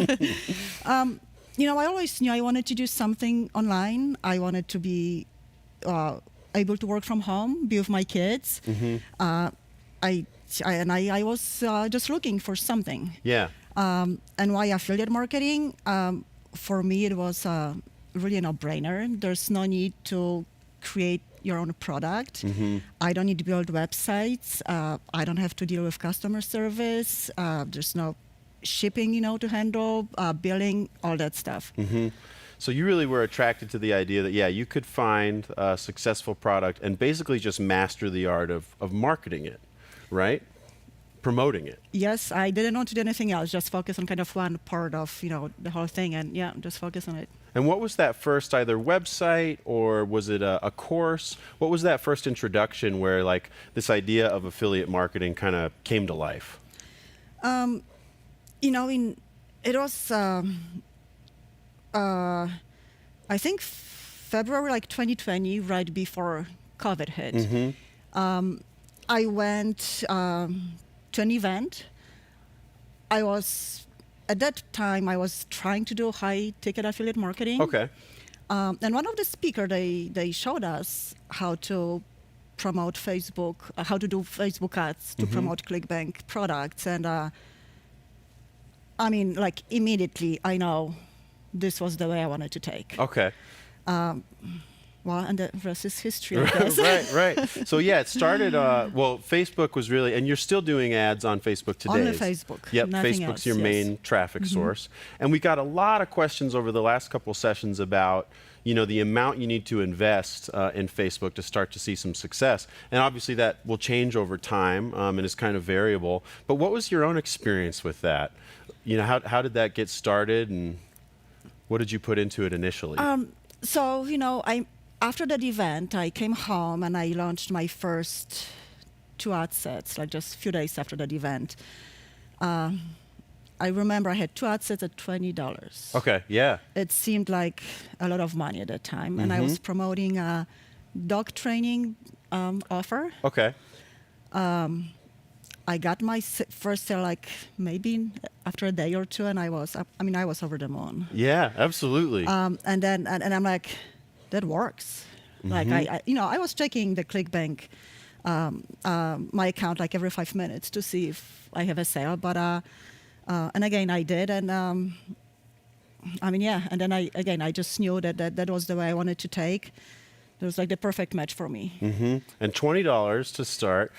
S7: You know, I always knew I wanted to do something online. I wanted to be able to work from home, be with my kids. Mm-hmm. I was just looking for something.
S2: Yeah.
S7: And why affiliate marketing? For me, it was really a no-brainer. There's no need to create your own product. Mm-hmm. I don't need to build websites. I don't have to deal with customer service. There's no shipping, to handle, billing, all that stuff.
S2: Mm-hmm. So you really were attracted to the idea that, yeah, you could find a successful product and basically just master the art of marketing it, right? Promoting it.
S7: Yes, I didn't want to do anything else, just focus on kind of one part of, the whole thing, and yeah, just focus on it.
S2: And what was that first either website or was it a course? What was that first introduction where like this idea of affiliate marketing kind of came to life?
S7: It was, I think February 2020, right before COVID hit. Mm-hmm. I went to an event. At that time, I was trying to do high-ticket affiliate marketing.
S2: Okay.
S7: And one of the speakers, they showed us how to promote Facebook, how to do Facebook ads to promote ClickBank products. And immediately, I know this was the way I wanted to take.
S2: Okay.
S7: Well, and the rest is history, I guess.
S2: Right. So yeah, it started, Facebook was really, and you're still doing ads on Facebook today.
S7: Only Facebook.
S2: Yep,
S7: Nothing
S2: Facebook's
S7: else,
S2: your
S7: yes.
S2: main traffic source. And we got a lot of questions over the last couple sessions about, the amount you need to invest in Facebook to start to see some success. And obviously that will change over time and is kind of variable. But what was your own experience with that? How did that get started and what did you put into it initially?
S7: After that event, I came home and I launched my first 2 ad sets, just a few days after that event. I remember I had 2 ad sets at $20.
S2: Okay, yeah.
S7: It seemed like a lot of money at that time. And I was promoting a dog training offer.
S2: Okay.
S7: I got my first sale maybe after a day or 2, and I was over the moon.
S2: Yeah, absolutely.
S7: And I'm like, that works. Mm-hmm. I was checking the ClickBank, my account every 5 minutes to see if I have a sale. But and again, I did, and and then I just knew that was the way I wanted to take. It was like the perfect match for me.
S2: And $20 to start.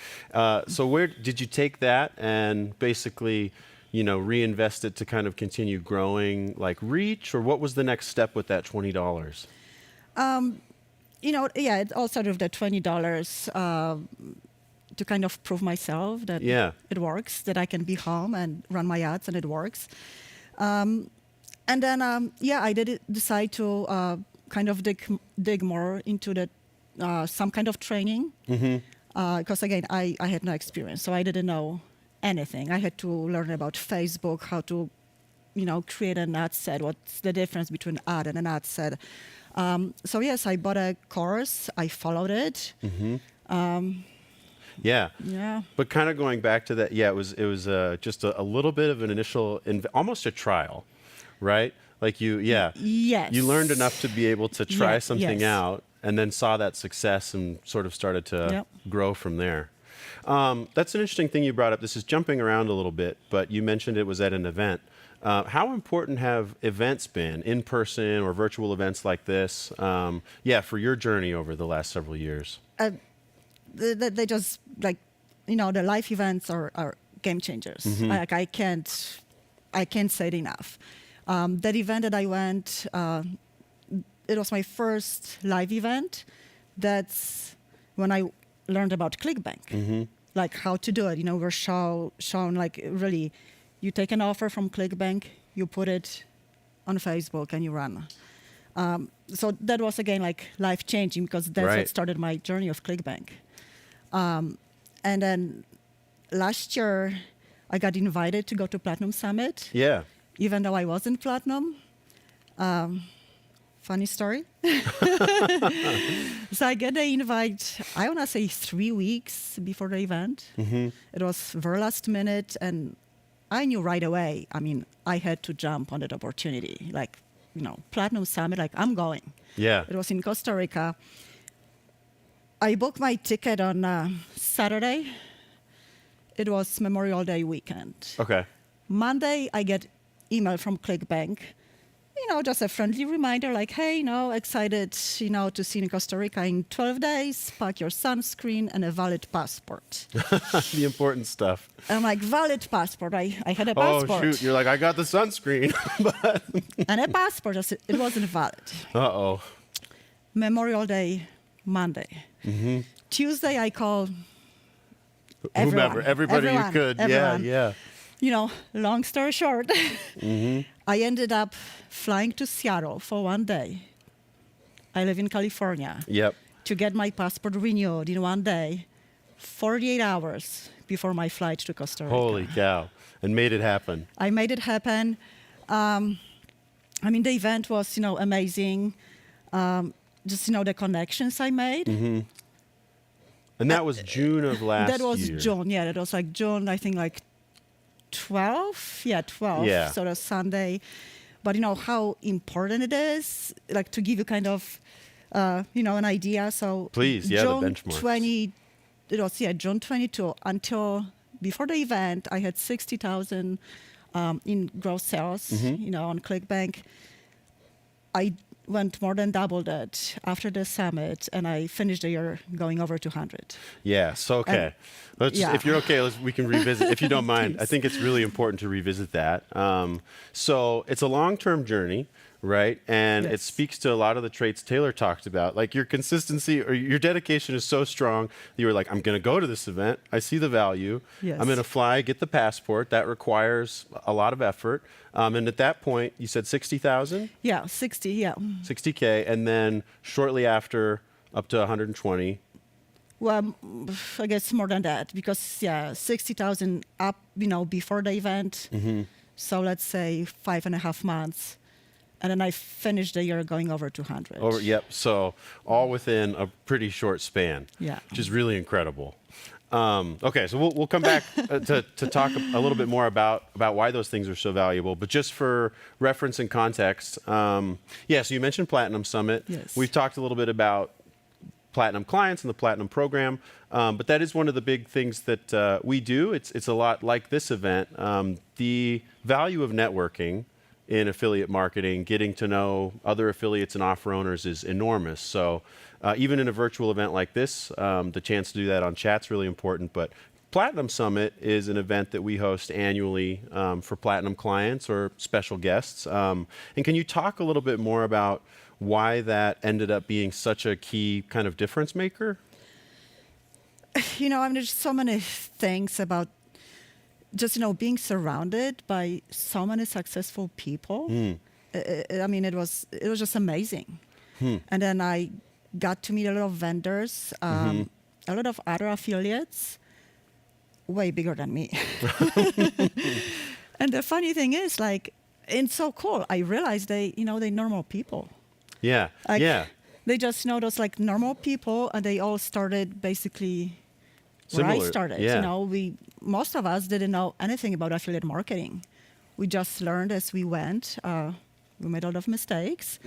S2: So where did you take that and basically, reinvest it to kind of continue growing like reach, or what was the next step with that $20?
S7: It all started with the $20 to kind of prove myself that it works, that I can be home and run my ads and it works. And then, I did decide to kind of dig more into some kind of training. Because again, I had no experience, so I didn't know anything. I had to learn about Facebook, how to, create an ad set, what's the difference between ad and an ad set. So yes, I bought a course, I followed it.
S2: Yeah. But kind of going back to that, it was just a little bit of an initial, almost a trial, right? Like
S7: Yes.
S2: You learned enough to be able to try something out, and then saw that success and sort of started to grow from there. That's an interesting thing you brought up. This is jumping around a little bit, but you mentioned it was at an event. How important have events been, in-person or virtual events like this, for your journey over the last several years?
S7: They just, the live events are game changers. Like I can't say it enough. That event that I went, it was my first live event. That's when I learned about ClickBank, like how to do it. We're shown like really, you take an offer from ClickBank, you put it on Facebook and you run. So that was again like life changing, because that's what started my journey of ClickBank. And then last year I got invited to go to Platinum Summit.
S2: Yeah.
S7: Even though I wasn't Platinum. Funny story. So I get the invite, I want to say 3 weeks before the event. It was very last minute, and I knew right away, I had to jump on that opportunity. Like, Platinum Summit, like I'm going.
S2: Yeah.
S7: It was in Costa Rica. I booked my ticket on Saturday. It was Memorial Day weekend.
S2: Okay.
S7: Monday, I get email from ClickBank, just a friendly reminder like, hey, excited, to see you in Costa Rica in 12 days, pack your sunscreen and a valid passport.
S2: The important stuff.
S7: I'm like, valid passport. I had a passport.
S2: Oh, shoot. You're like, I got the sunscreen.
S7: And a passport, it wasn't valid.
S2: Uh-oh.
S7: Memorial Day, Monday. Tuesday, I call
S2: everybody you could.
S7: Everyone.
S2: Yeah.
S7: Long story short, I ended up flying to Seattle for 1 day. I live in California.
S2: Yep.
S7: To get my passport renewed in 1 day, 48 hours before my flight to Costa Rica.
S2: Holy cow. And made it happen.
S7: I made it happen. The event was, amazing. Just, the connections I made.
S2: And that was June of last year.
S7: That was June, yeah. That was like June, I think like 12. Yeah, 12.
S2: Yeah.
S7: So that's Sunday. But how important it is, like to give you kind of, an idea. So
S2: please, the benchmarks.
S7: June 22 until before the event, I had 60,000 in gross sales, on ClickBank. I went more than double that after the summit, and I finished the year going over 200.
S2: Yeah, so okay. If you're okay, we can revisit, if you don't mind. I think it's really important to revisit that. So it's a long-term journey, right? And it speaks to a lot of the traits Taylor talked about. Like your consistency or your dedication is so strong that you were like, I'm going to go to this event. I see the value.
S7: Yes.
S2: I'm going to fly, get the passport. That requires a lot of effort. And at that point, you said 60,000?
S7: Yeah, 60, yeah.
S2: 60K. And then shortly after, up to 120.
S7: Well, I guess more than that, because 60,000 up, before the event. So let's say 5.5 months, and then I finished the year going over 200.
S2: Yep. So all within a pretty short span.
S7: Yeah.
S2: Which is really incredible. Okay, so we'll come back to talk a little bit more about why those things are so valuable. But just for reference and context, so you mentioned Platinum Summit.
S7: Yes.
S2: We've talked a little bit about Platinum clients and the Platinum program, but that is one of the big things that we do. It's a lot like this event. The value of networking in affiliate marketing, getting to know other affiliates and offer owners is enormous. So even in a virtual event like this, the chance to do that on chat's really important. But Platinum Summit is an event that we host annually for Platinum clients or special guests. And can you talk a little bit more about why that ended up being such a key kind of difference maker?
S7: You know, I mean, there's so many things about just, you know, being surrounded by so many successful people. I mean, it was just amazing. And then I got to meet a lot of vendors, a lot of other affiliates, way bigger than me. And the funny thing is, like, it's so cool. I realized they're normal people.
S2: Yeah,
S7: Like,
S2: yeah.
S7: They just know those like normal people, and they all started basically where I
S2: Similar,
S7: started.
S2: yeah.
S7: You know, most of us didn't know anything about affiliate marketing. We just learned as we went. We made a lot of mistakes,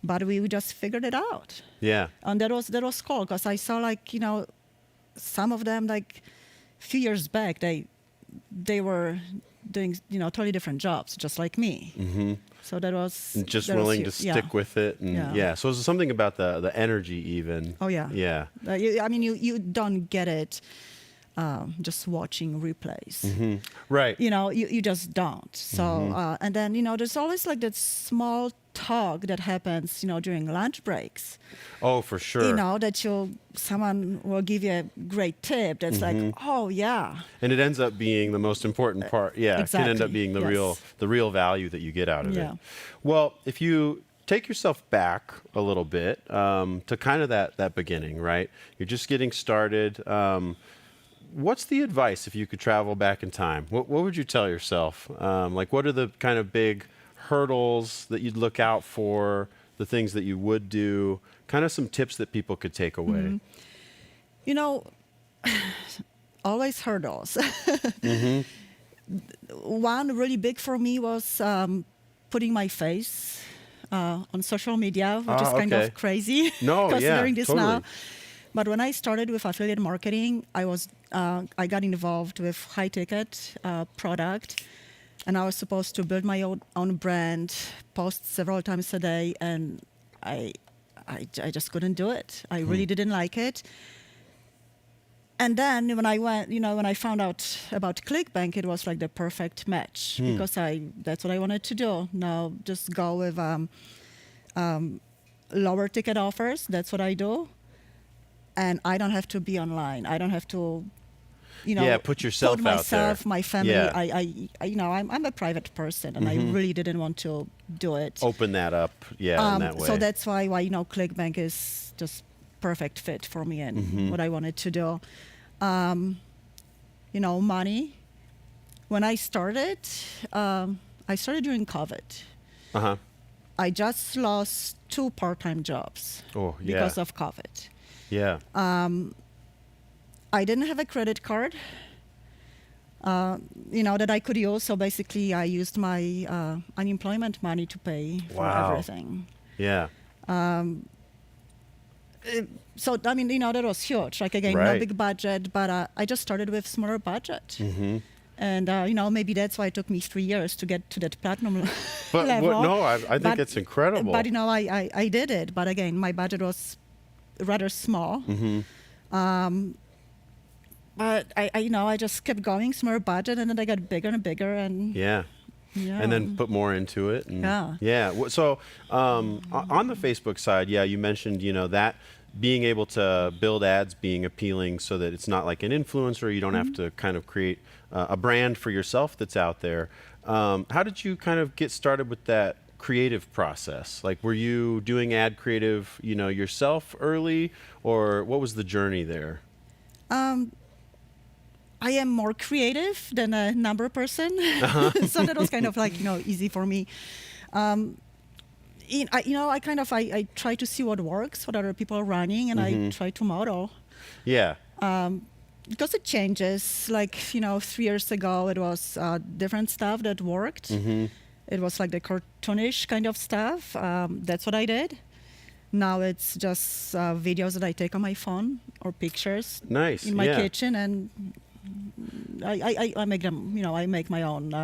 S7: but we just figured it out.
S2: Yeah.
S7: And that was cool, because I saw, like, you know, some of them, like a few years back, they were doing, you know, totally different jobs, just like me. So that was
S2: And just
S7: that was
S2: willing to
S7: huge.
S2: stick with it. And
S7: Yeah.
S2: So it's something about the energy even.
S7: Oh yeah.
S2: Yeah.
S7: I mean, you don't get it just watching replays.
S2: Right.
S7: You know, you just don't. So and then, you know, there's always like that small talk that happens, you know, during lunch breaks.
S2: Oh, for sure.
S7: You know, that someone will give you a great tip that's like, oh yeah.
S2: And it ends up being the most important part. Yeah, it can end up
S7: Exactly,
S2: being
S7: yes.
S2: the real value that you get out of
S7: Yeah.
S2: it. Well, if you take yourself back a little bit to kind of that beginning, right? You're just getting started. What's the advice if you could travel back in time? What would you tell yourself? Like, what are the kind of big hurdles that you'd look out for, the things that you would do, kind of some tips that people could take away?
S7: You know, always hurdles. One really big for me was putting my face on social media, which is kind
S2: okay.
S7: of crazy.
S2: No,
S7: considering
S2: yeah,
S7: this
S2: totally.
S7: now. But when I started with affiliate marketing, I got involved with high ticket product, and I was supposed to build my own brand, post several times a day, and I just couldn't do it. I really didn't like it. And then when I found out about ClickBank, it was like the perfect match, because that's what I wanted to do. Now just go with lower ticket offers. That's what I do. And I don't have to be online. I don't have to, you know,
S2: put yourself
S7: put
S2: out
S7: myself,
S2: there.
S7: my family.
S2: Yeah.
S7: I you know, I'm a private person, and I really didn't want to do it.
S2: Open that up, in that way.
S7: So that's why you know, ClickBank is just perfect fit for me and what I wanted to do. You know, money. When I started during COVID. I just lost 2 part-time jobs because of COVID.
S2: Yeah.
S7: I didn't have a credit card, you know, that I could use. So basically, I used my unemployment money to pay for everything.
S2: Yeah.
S7: So, I mean, you know, that was huge. Like, again,
S2: Right.
S7: no big budget, but I just started with smaller budget. And, you know, maybe that's why it took me 3 years to get to that platinum
S2: But
S7: level.
S2: no, I think it's incredible.
S7: But, you know, I did it. But again, my budget was rather small. But I just kept going, smaller budget, and then I got bigger and bigger, and
S2: Yeah. And then put more into it. And
S7: Yeah.
S2: So on the Facebook side, you mentioned, you know, that being able to build ads being appealing so that it's not like an influencer. You don't have to kind of create a brand for yourself that's out there. How did you kind of get started with that creative process? Like, were you doing ad creative, you know, yourself early, or what was the journey there?
S7: I am more creative than a number person, so that was kind of like, you know, easy for me. I try to see what works, what other people are running, and I try to model.
S2: Yeah.
S7: Because it changes. Like, you know, 3 years ago, it was different stuff that worked. It was like the cartoonish kind of stuff. That's what I did. Now it's just videos that I take on my phone or pictures
S2: Nice.
S7: in my kitchen, and I make them, you know, I make my own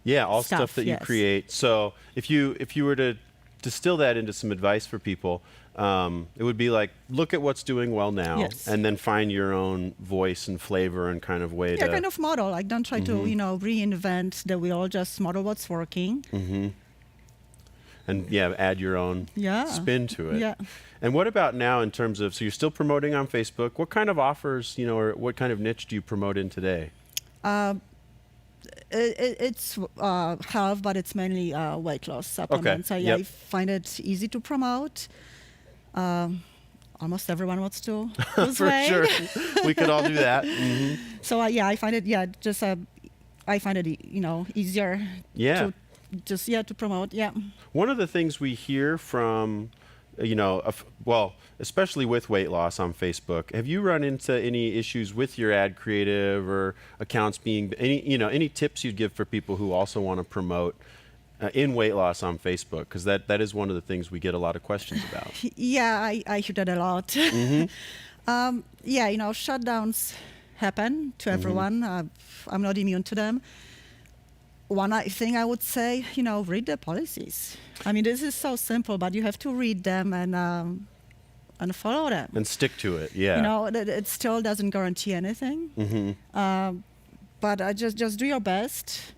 S2: Yeah, all stuff that you
S7: yes.
S2: create. So if you were to distill that into some advice for people, it would be like, look at what's doing well now,
S7: Yes.
S2: and then find your own voice and flavor and kind of way
S7: Yeah,
S2: to.
S7: kind of model. Like, don't try to, reinvent the wheel. Just model what's working.
S2: And yeah, add your own
S7: Yeah.
S2: spin to it.
S7: Yeah.
S2: And what about now in terms of, so you're still promoting on Facebook. What kind of offers, or what kind of niche do you promote in today?
S7: It's health, but it's mainly weight loss supplements.
S2: Yep.
S7: I find it easy to promote. Almost everyone wants to lose
S2: For
S7: weight.
S2: sure. We could all do that.
S7: So I find it, I find it, easier
S2: Yeah.
S7: to just, to promote. Yeah.
S2: One of the things we hear from, well, especially with weight loss on Facebook, have you run into any issues with your ad creative or accounts being any tips you'd give for people who also want to promote in weight loss on Facebook? Because that is one of the things we get a lot of questions about.
S7: Yeah, I hear that a lot. Shutdowns happen to everyone. I'm not immune to them. One thing I would say, read the policies. I mean, this is so simple, but you have to read them and follow them.
S2: And stick to it, yeah.
S7: It still doesn't guarantee anything. But just do your best.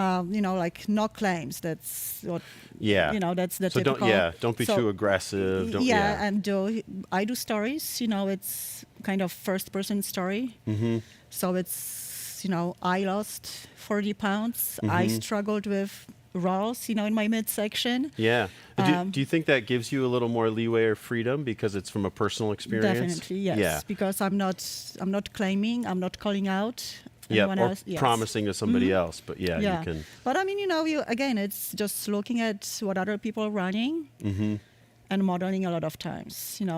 S7: Like no claims. That's what.
S2: Yeah.
S7: That's the
S2: So
S7: typical.
S2: don't be too aggressive.
S7: And I do stories. It's kind of first-person story. So it's I lost 40 pounds. I struggled with rolls, in my midsection.
S2: Yeah. Do you think that gives you a little more leeway or freedom because it's from a personal experience?
S7: Definitely, yes.
S2: Yeah.
S7: Because I'm not claiming, I'm not calling out
S2: Yeah,
S7: anyone
S2: or
S7: else. Yes.
S2: promising to somebody else, but you can.
S7: But I mean, it's just looking at what other people are running and modeling a lot of times. And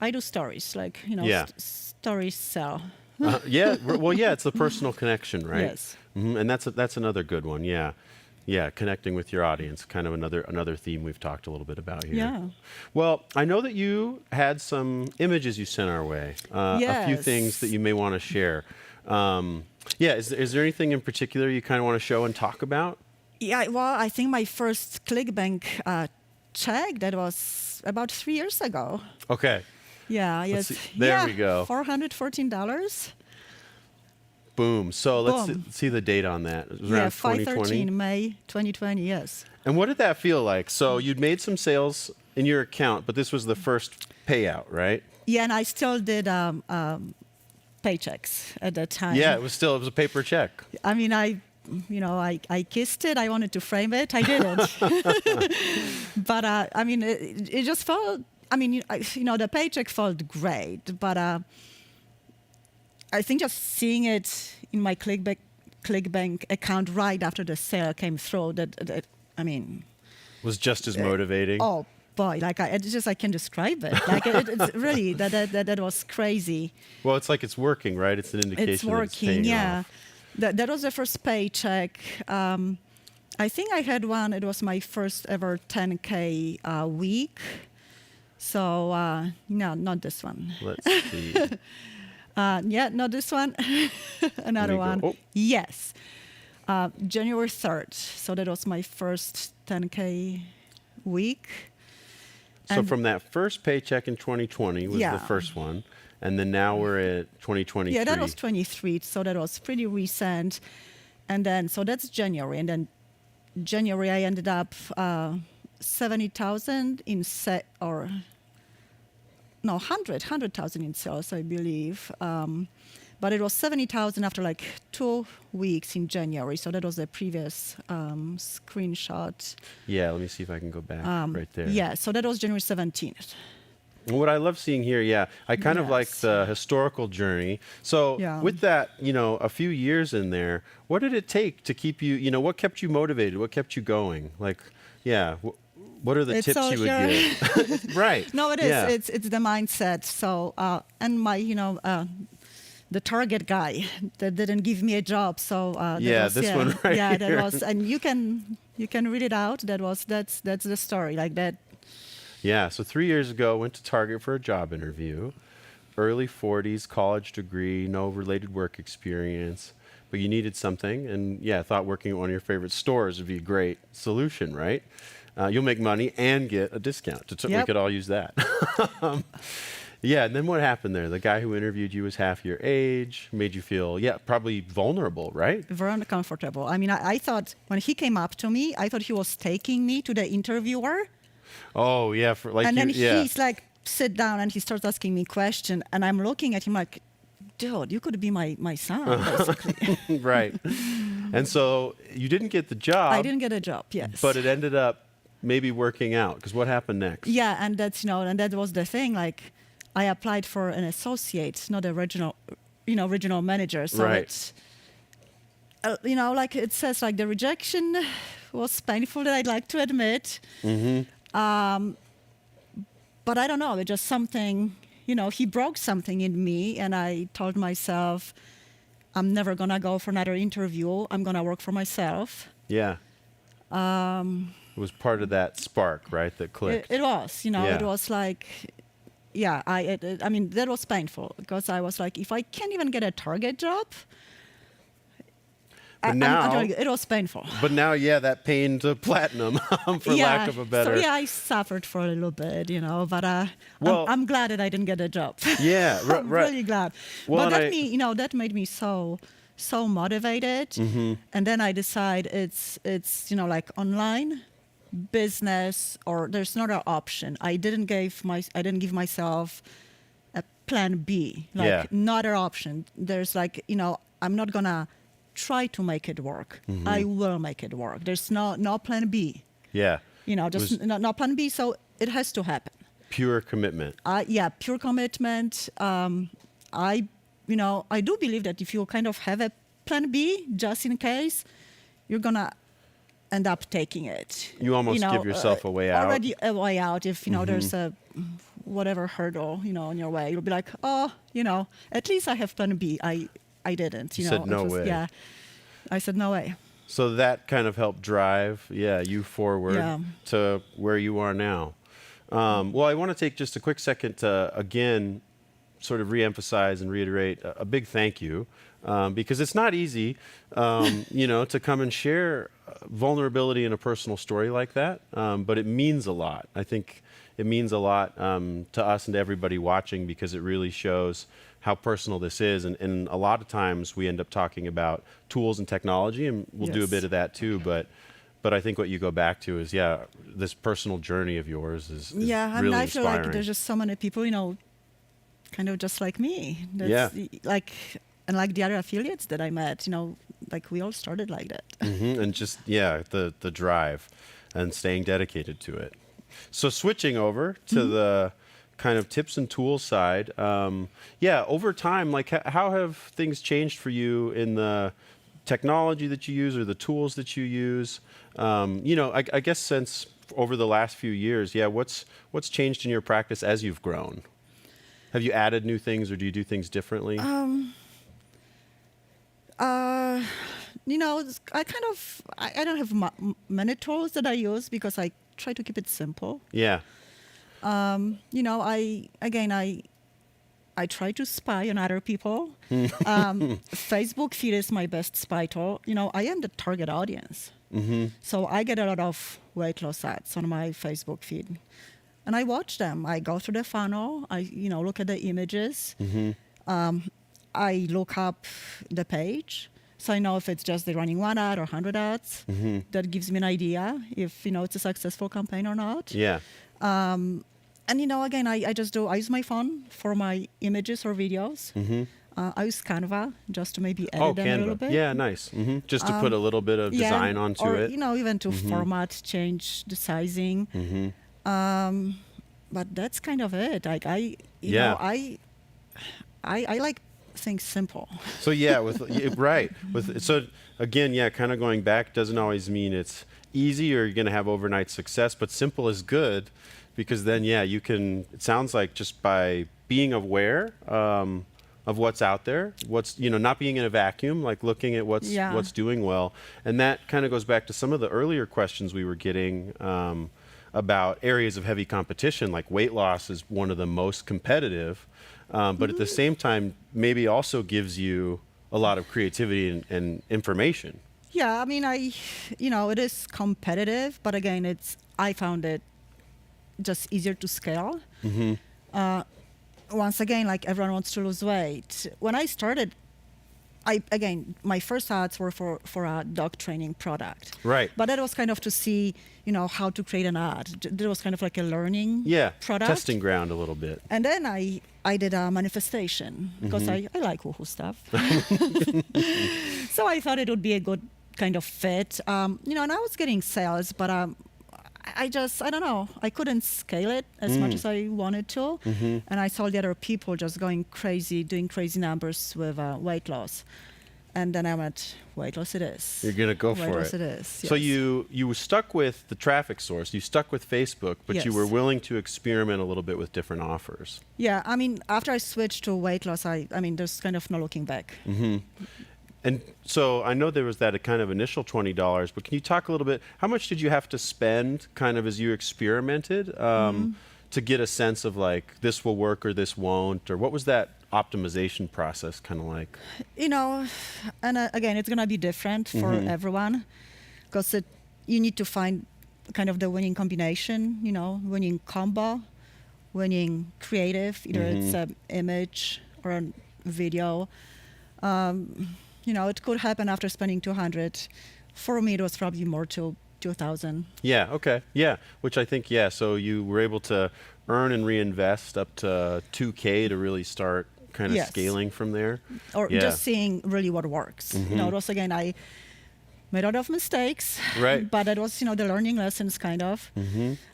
S7: I do stories, like stories sell.
S2: It's the personal connection, right?
S7: Yes.
S2: And that's another good one. Yeah, connecting with your audience, kind of another theme we've talked a little bit about here.
S7: Yeah.
S2: Well, I know that you had some images you sent our way. A few things that you may want to share. Is there anything in particular you kind of want to show and talk about?
S7: Yeah, well, I think my first ClickBank check, that was about 3 years ago.
S2: Okay.
S7: Yeah,
S2: Let's
S7: yes.
S2: see. There we go.
S7: $414.
S2: Boom. So let's see the date on that. It was around 2020.
S7: 5/13, May 2020, yes.
S2: And what did that feel like? So you'd made some sales in your account, but this was the first payout, right?
S7: Yeah, and I still did paychecks at that time.
S2: Yeah, it was a paper check.
S7: I mean, I kissed it. I wanted to frame it. I didn't. But it just felt. I mean, the paycheck felt great, but I think just seeing it in my ClickBank account right after the sale came through, that
S2: Was just as motivating.
S7: Oh boy, like I can't describe it. Like it's really that was crazy.
S2: Well, it's like it's working, right? It's an indication
S7: It's
S2: that it's
S7: working,
S2: paying
S7: yeah.
S2: off.
S7: That was the first paycheck. I think I had one. It was my first ever 10K week. So no, not this one.
S2: Let's see.
S7: Not this one. Another one.
S2: Oh.
S7: Yes. January 3rd. So that was my first 10K week.
S2: So from that first paycheck in 2020 was the first one, and then now we're at 2023.
S7: Yeah, that was 23. So that was pretty recent. And then, so that's January. And then January I ended up 70,000 in no, 100,000 in sales, I believe. But it was 70,000 after like 2 weeks in January. So that was the previous screenshot.
S2: Yeah, let me see if I can go back right there.
S7: Yeah, so that was January 17th.
S2: What I love seeing here, I kind of like the historical journey. So with that, a few years in there, what did it take to keep you, what kept you motivated? What kept you going? Like, what are the tips you would give? Right.
S7: No, it is.
S2: Yeah.
S7: It's the mindset. So, and my, the Target guy that didn't give me a job. So
S2: one right
S7: here.
S2: here.
S7: That was, and you can read it out. That's the story, like that.
S2: Yeah. So 3 years ago, went to Target for a job interview. Early 40s, college degree, no related work experience. but you needed something, and yeah, I thought working at one of your favorite stores would be a great solution, right? You'll make money and get a discount. We could all use that. Yeah, and then what happened there? The guy who interviewed you was half your age, made you feel, probably vulnerable, right?
S7: Very uncomfortable. I mean, I thought when he came up to me, I thought he was taking me to the interviewer.
S2: Oh, yeah.
S7: And then he's like, sit down, and he starts asking me questions. And I'm looking at him like, dude, you could be my son, basically.
S2: Right. And so you didn't get the job.
S7: I didn't get a job, yes.
S2: But it ended up maybe working out, because what happened next?
S7: Yeah, and that's, and that was the thing, like, I applied for an associate, not a regional manager. So
S2: right.
S7: it's, like it says, like the rejection was painful, that I'd like to admit.
S2: Mm-hmm.
S7: But I don't know, it's just something, he broke something in me, and I told myself, I'm never gonna go for another interview. I'm gonna work for myself.
S2: Yeah. It was part of that spark, right, that clicked.
S7: It was, it was like, I mean, that was painful, because I was like, if I can't even get a Target job, it was painful.
S2: But now, that pain to platinum, for lack of a better.
S7: So I suffered for a little bit, but I'm glad that I didn't get a job.
S2: Yeah, right.
S7: I'm really glad.
S2: Well,
S7: but that made me so motivated.
S2: Mm-hmm.
S7: And then I decide it's like online business, or there's not an option. I didn't give myself a plan B, not an option. There's like, I'm not gonna try to make it work.
S2: Mm-hmm.
S7: I will make it work. There's no plan B.
S2: Yeah.
S7: Just no plan B. So it has to happen.
S2: Pure commitment.
S7: Pure commitment. I do believe that if you kind of have a plan B, just in case, you're gonna end up taking it.
S2: You almost give yourself a way out.
S7: Already a way out. If there's a whatever hurdle on your way, you'll be like, at least I have plan B. I didn't.
S2: You said no way.
S7: Yeah, I said no way.
S2: So that kind of helped drive, you forward to where you are now. Well, I want to take just a quick second to, again, sort of reemphasize and reiterate a big thank you, because it's not easy, to come and share vulnerability in a personal story like that, but it means a lot. I think it means a lot to us and to everybody watching, because it really shows how personal this is. And a lot of times we end up talking about tools and technology, and we'll do a bit of that too, but I think what you go back to is, this personal journey of yours is really
S7: I feel
S2: inspiring.
S7: like there's just so many people, kind of just like me. Like the other affiliates that I met, like we all started like that.
S2: Mm-hmm. And just, the drive and staying dedicated to it. So switching over to the kind of tips and tools side, over time, like how have things changed for you in the technology that you use or the tools that you use? I guess since over the last few years, what's changed in your practice as you've grown? Have you added new things, or do you do things differently?
S7: I don't have many tools that I use, because I try to keep it simple.
S2: Yeah.
S7: I try to spy on other people. Facebook feed is my best spy tool. I am the target audience.
S2: Mm-hmm.
S7: So I get a lot of weight loss ads on my Facebook feed. And I watch them. I go through the funnel. I, look at the images.
S2: Mm-hmm.
S7: I look up the page. So I know if it's just they're running one ad or 100 ads.
S2: Mm-hmm.
S7: That gives me an idea if, it's a successful campaign or not.
S2: Yeah.
S7: And, again, I use my phone for my images or videos.
S2: Mm-hmm.
S7: I use Canva just to maybe edit them a little bit.
S2: Yeah, nice. Mm-hmm. Just to put a little bit of design onto
S7: or,
S2: it.
S7: Even to format, change the sizing.
S2: Mm-hmm.
S7: But that's kind of it. Like I like things simple.
S2: So so again, kind of going back doesn't always mean it's easy or you're going to have overnight success, but simple is good, because then you can. It sounds like just by being aware of what's out there, what's not being in a vacuum, like looking at what's doing well, and that kind of goes back to some of the earlier questions we were getting about areas of heavy competition, like weight loss is one of the most competitive, but at the same time maybe also gives you a lot of creativity and information.
S7: Yeah, I mean, it is competitive, but again, I found it just easier to scale. Once again, like everyone wants to lose weight. When I started, my first ads were for a dog training product.
S2: Right.
S7: But that was kind of to see, how to create an ad. That was kind of like a learning product.
S2: Testing ground a little bit.
S7: And then I did a manifestation because I like woohoo stuff. So I thought it would be a good kind of fit. And I was getting sales, but I don't know. I couldn't scale it as much as I wanted to. And I saw the other people just going crazy, doing crazy numbers with weight loss. And then I went, weight loss it is.
S2: You're going to go
S7: weight
S2: for
S7: loss
S2: it.
S7: it is.
S2: So
S7: yes.
S2: you were stuck with the traffic source. You stuck with Facebook, but you
S7: Yes.
S2: were willing to experiment a little bit with different offers.
S7: Yeah, I mean, after I switched to weight loss, there's kind of no looking back.
S2: And so I know there was that kind of initial $20, but can you talk a little bit, how much did you have to spend kind of as you experimented to get a sense of like, this will work or this won't, or what was that optimization process kind of like?
S7: And again, it's going to be different for everyone because you need to find kind of the winning combination, winning combo, winning creative, either it's an image or a video. It could happen after spending 200. For me, it was probably more to 2,000.
S2: Yeah, okay. Yeah, which I think, so you were able to earn and reinvest up to 2K to really start kind of
S7: Yes.
S2: scaling from there.
S7: Or just seeing really what works. It was, again, I made a lot of mistakes.
S2: Right.
S7: But that was, the learning lessons kind of.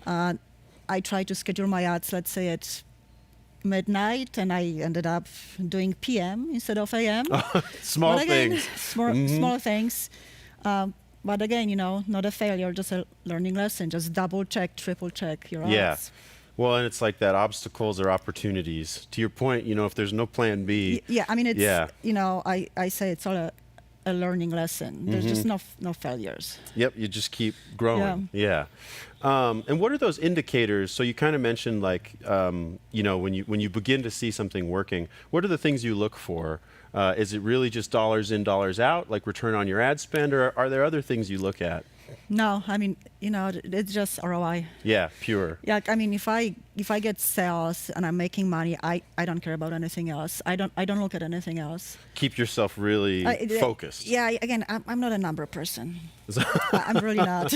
S7: I tried to schedule my ads, let's say at midnight, and I ended up doing PM instead of AM.
S2: Small
S7: But again,
S2: things.
S7: Small things. But again, not a failure, just a learning lesson. Just double check, triple check your
S2: Yeah.
S7: ads.
S2: Well, and it's like that, obstacles are opportunities. To your point, if there's no plan B.
S7: Yeah, I mean, it's,
S2: Yeah.
S7: I say it's all a learning lesson. There's just no failures.
S2: Yep, you just keep growing. Yeah. And what are those indicators? So you kind of mentioned like, when you begin to see something working, what are the things you look for? Is it really just dollars in, dollars out, like return on your ad spend, or are there other things you look at?
S7: No, I mean, it's just ROI.
S2: Yeah, pure.
S7: Yeah, I mean, if I get sales and I'm making money, I don't care about anything else. I don't look at anything else.
S2: Keep yourself really focused.
S7: Yeah, again, I'm not a number person. I'm really not.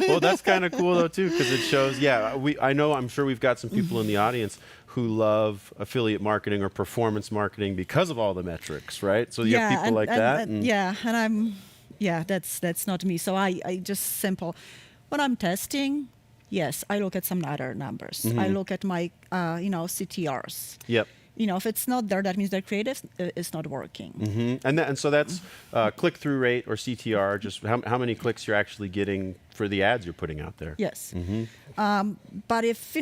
S2: Well, that's kind of cool though too, because it shows. Yeah, I'm sure we've got some people in the audience who love affiliate marketing or performance marketing because of all the metrics, right? So you have people like that.
S7: That's not me. So I just simple. When I'm testing, yes, I look at some other numbers. I look at my CTRs.
S2: Yep.
S7: If it's not there, that means the creative is not working.
S2: And so that's click-through rate or CTR, just how many clicks you're actually getting for the ads you're putting out there.
S7: Yes. But if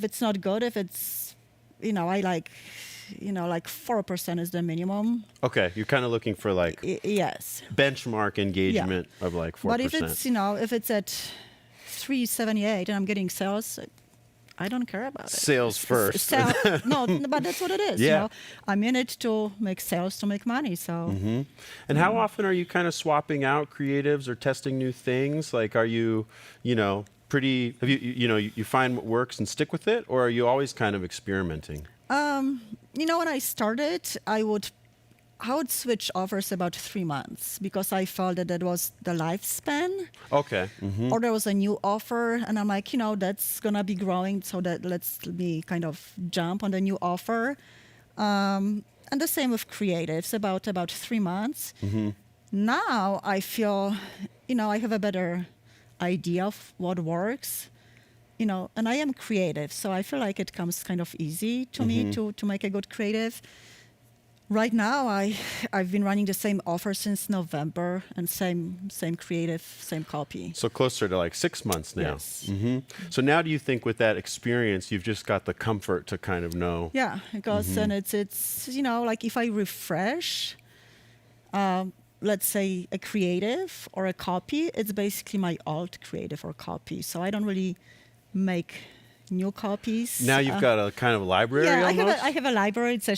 S7: it's not good, if it's, I like, like 4% is the minimum.
S2: Okay, you're kind of looking for like
S7: yes.
S2: benchmark engagement of like 4%.
S7: But if it's at 378 and I'm getting sales, I don't care about it.
S2: Sales first.
S7: No, but that's what it is.
S2: Yeah.
S7: I'm in it to make sales, to make money. So.
S2: And how often are you kind of swapping out creatives or testing new things? Like, are you, pretty? Have you find what works and stick with it, or are you always kind of experimenting?
S7: When I started, I would switch offers about 3 months because I felt that was the lifespan.
S2: Okay.
S7: Or there was a new offer, and I'm like, that's gonna be growing, so that let's me kind of jump on the new offer. And the same with creatives, about 3 months. Now I feel, I have a better idea of what works. And I am creative, so I feel like it comes kind of easy to me to make a good creative. Right now, I've been running the same offer since November, and same creative, same copy.
S2: So closer to like 6 months now.
S7: Yes.
S2: So now, do you think with that experience, you've just got the comfort to kind of know?
S7: Yeah, because then it's like if I refresh, let's say a creative or a copy, it's basically my alt creative or copy. So I don't really make new copies.
S2: Now you've got a kind of library
S7: Yeah,
S2: almost?
S7: I have a library. It's a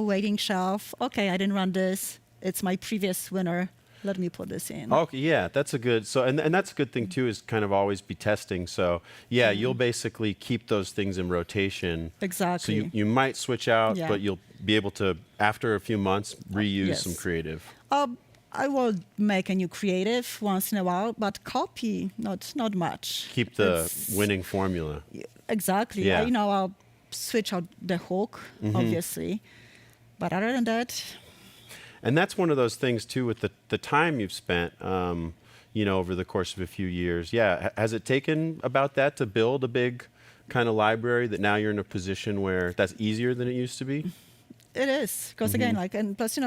S7: waiting shelf. Okay, I didn't run this. It's my previous winner. Let me put this in.
S2: Okay, yeah, that's a good, so, and that's a good thing too, is kind of always be testing. So yeah, you'll basically keep those things in rotation.
S7: Exactly.
S2: So you might switch out,
S7: Yeah.
S2: but you'll be able to, after a few months, reuse
S7: Yes.
S2: some creative.
S7: I will make a new creative once in a while, but copy, not much.
S2: Keep the
S7: It's-
S2: winning formula.
S7: Exactly.
S2: Yeah.
S7: I'll switch out the hook, obviously. But other than that,
S2: And that's one of those things too, with the time you've spent, over the course of a few years. Yeah, has it taken about that to build a big kind of library that now you're in a position where that's easier than it used to be?
S7: it is. Because again, and plus, you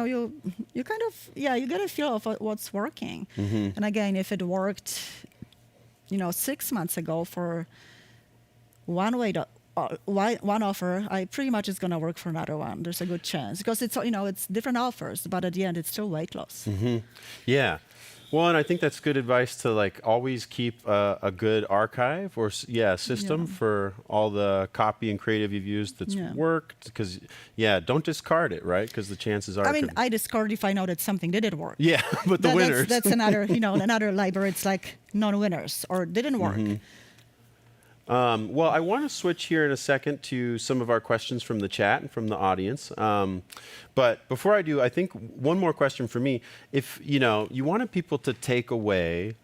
S7: kind of, you get a feel of what's working. And again, if it worked, 6 months ago for one offer, I pretty much is going to work for another one. There's a good chance because it's different offers, but at the end, it's still weight loss.
S2: Yeah. Well, and I think that's good advice to always keep a good archive or system for all the copy and creative you've used that's worked. Because don't discard it, right? Because the chances are.
S7: I discard if I know that something didn't work.
S2: Yeah, but the winners.
S7: That's another, another library. It's like non-winners or didn't work.
S2: Well, I want to switch here in a second to some of our questions from the chat and from the audience. But before I do, I think one more question for me. If, you wanted people to take away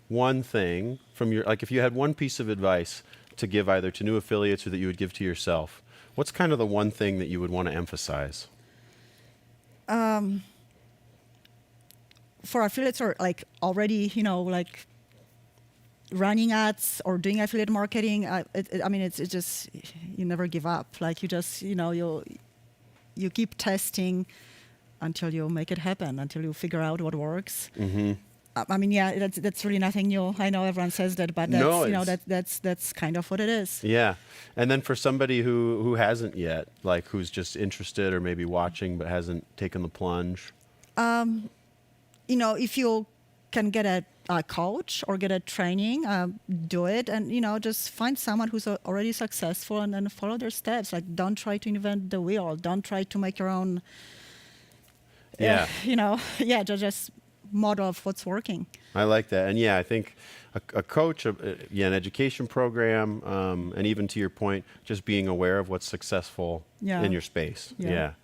S2: one thing from if you had one piece of advice to give either to new affiliates or that you would give to yourself, what's kind of the one thing that you would want to emphasize?
S7: For affiliates or already, running ads or doing affiliate marketing, it's just, you never give up. You just, you keep testing until you make it happen, until you figure out what works. That's really nothing new. I know everyone says that, but that's kind of what it is.
S2: Yeah. And then for somebody who hasn't yet, who's just interested or maybe watching but hasn't taken the plunge.
S7: If you can get a coach or get a training, do it, and just find someone who's already successful and then follow their steps. Don't try to invent the wheel. Don't try to make your own. Just model of what's working.
S2: I like that, and I think a coach, an education program, and even to your point, just being aware of what's successful in your space. Yeah.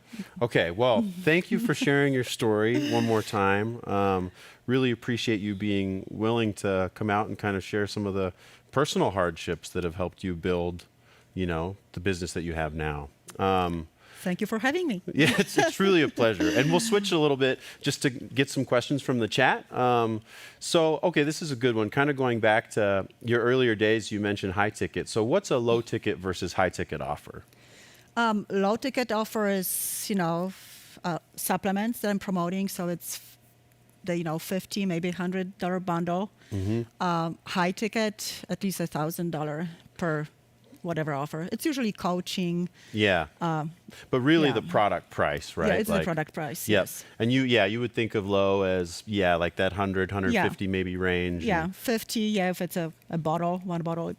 S2: Okay. Well, thank you for sharing your story one more time. Really appreciate you being willing to come out and kind of share some of the personal hardships that have helped you build, the business that you have now.
S7: Thank you for having me.
S2: Yeah, it's truly a pleasure. And we'll switch a little bit just to get some questions from the chat. This is a good one. Kind of going back to your earlier days, you mentioned high ticket. So what's a low ticket versus high ticket offer?
S7: Low ticket offer is, supplements that I'm promoting. So it's the, $50, maybe $100 bundle. High ticket, at least $1,000 per whatever offer. It's usually coaching.
S2: Yeah. But really the product price, right?
S7: Yeah, it's the product price.
S2: Yep.
S7: Yes.
S2: And you would think of low as, like that 100, 150 maybe range.
S7: Yeah, 50, if it's a bottle, one bottle,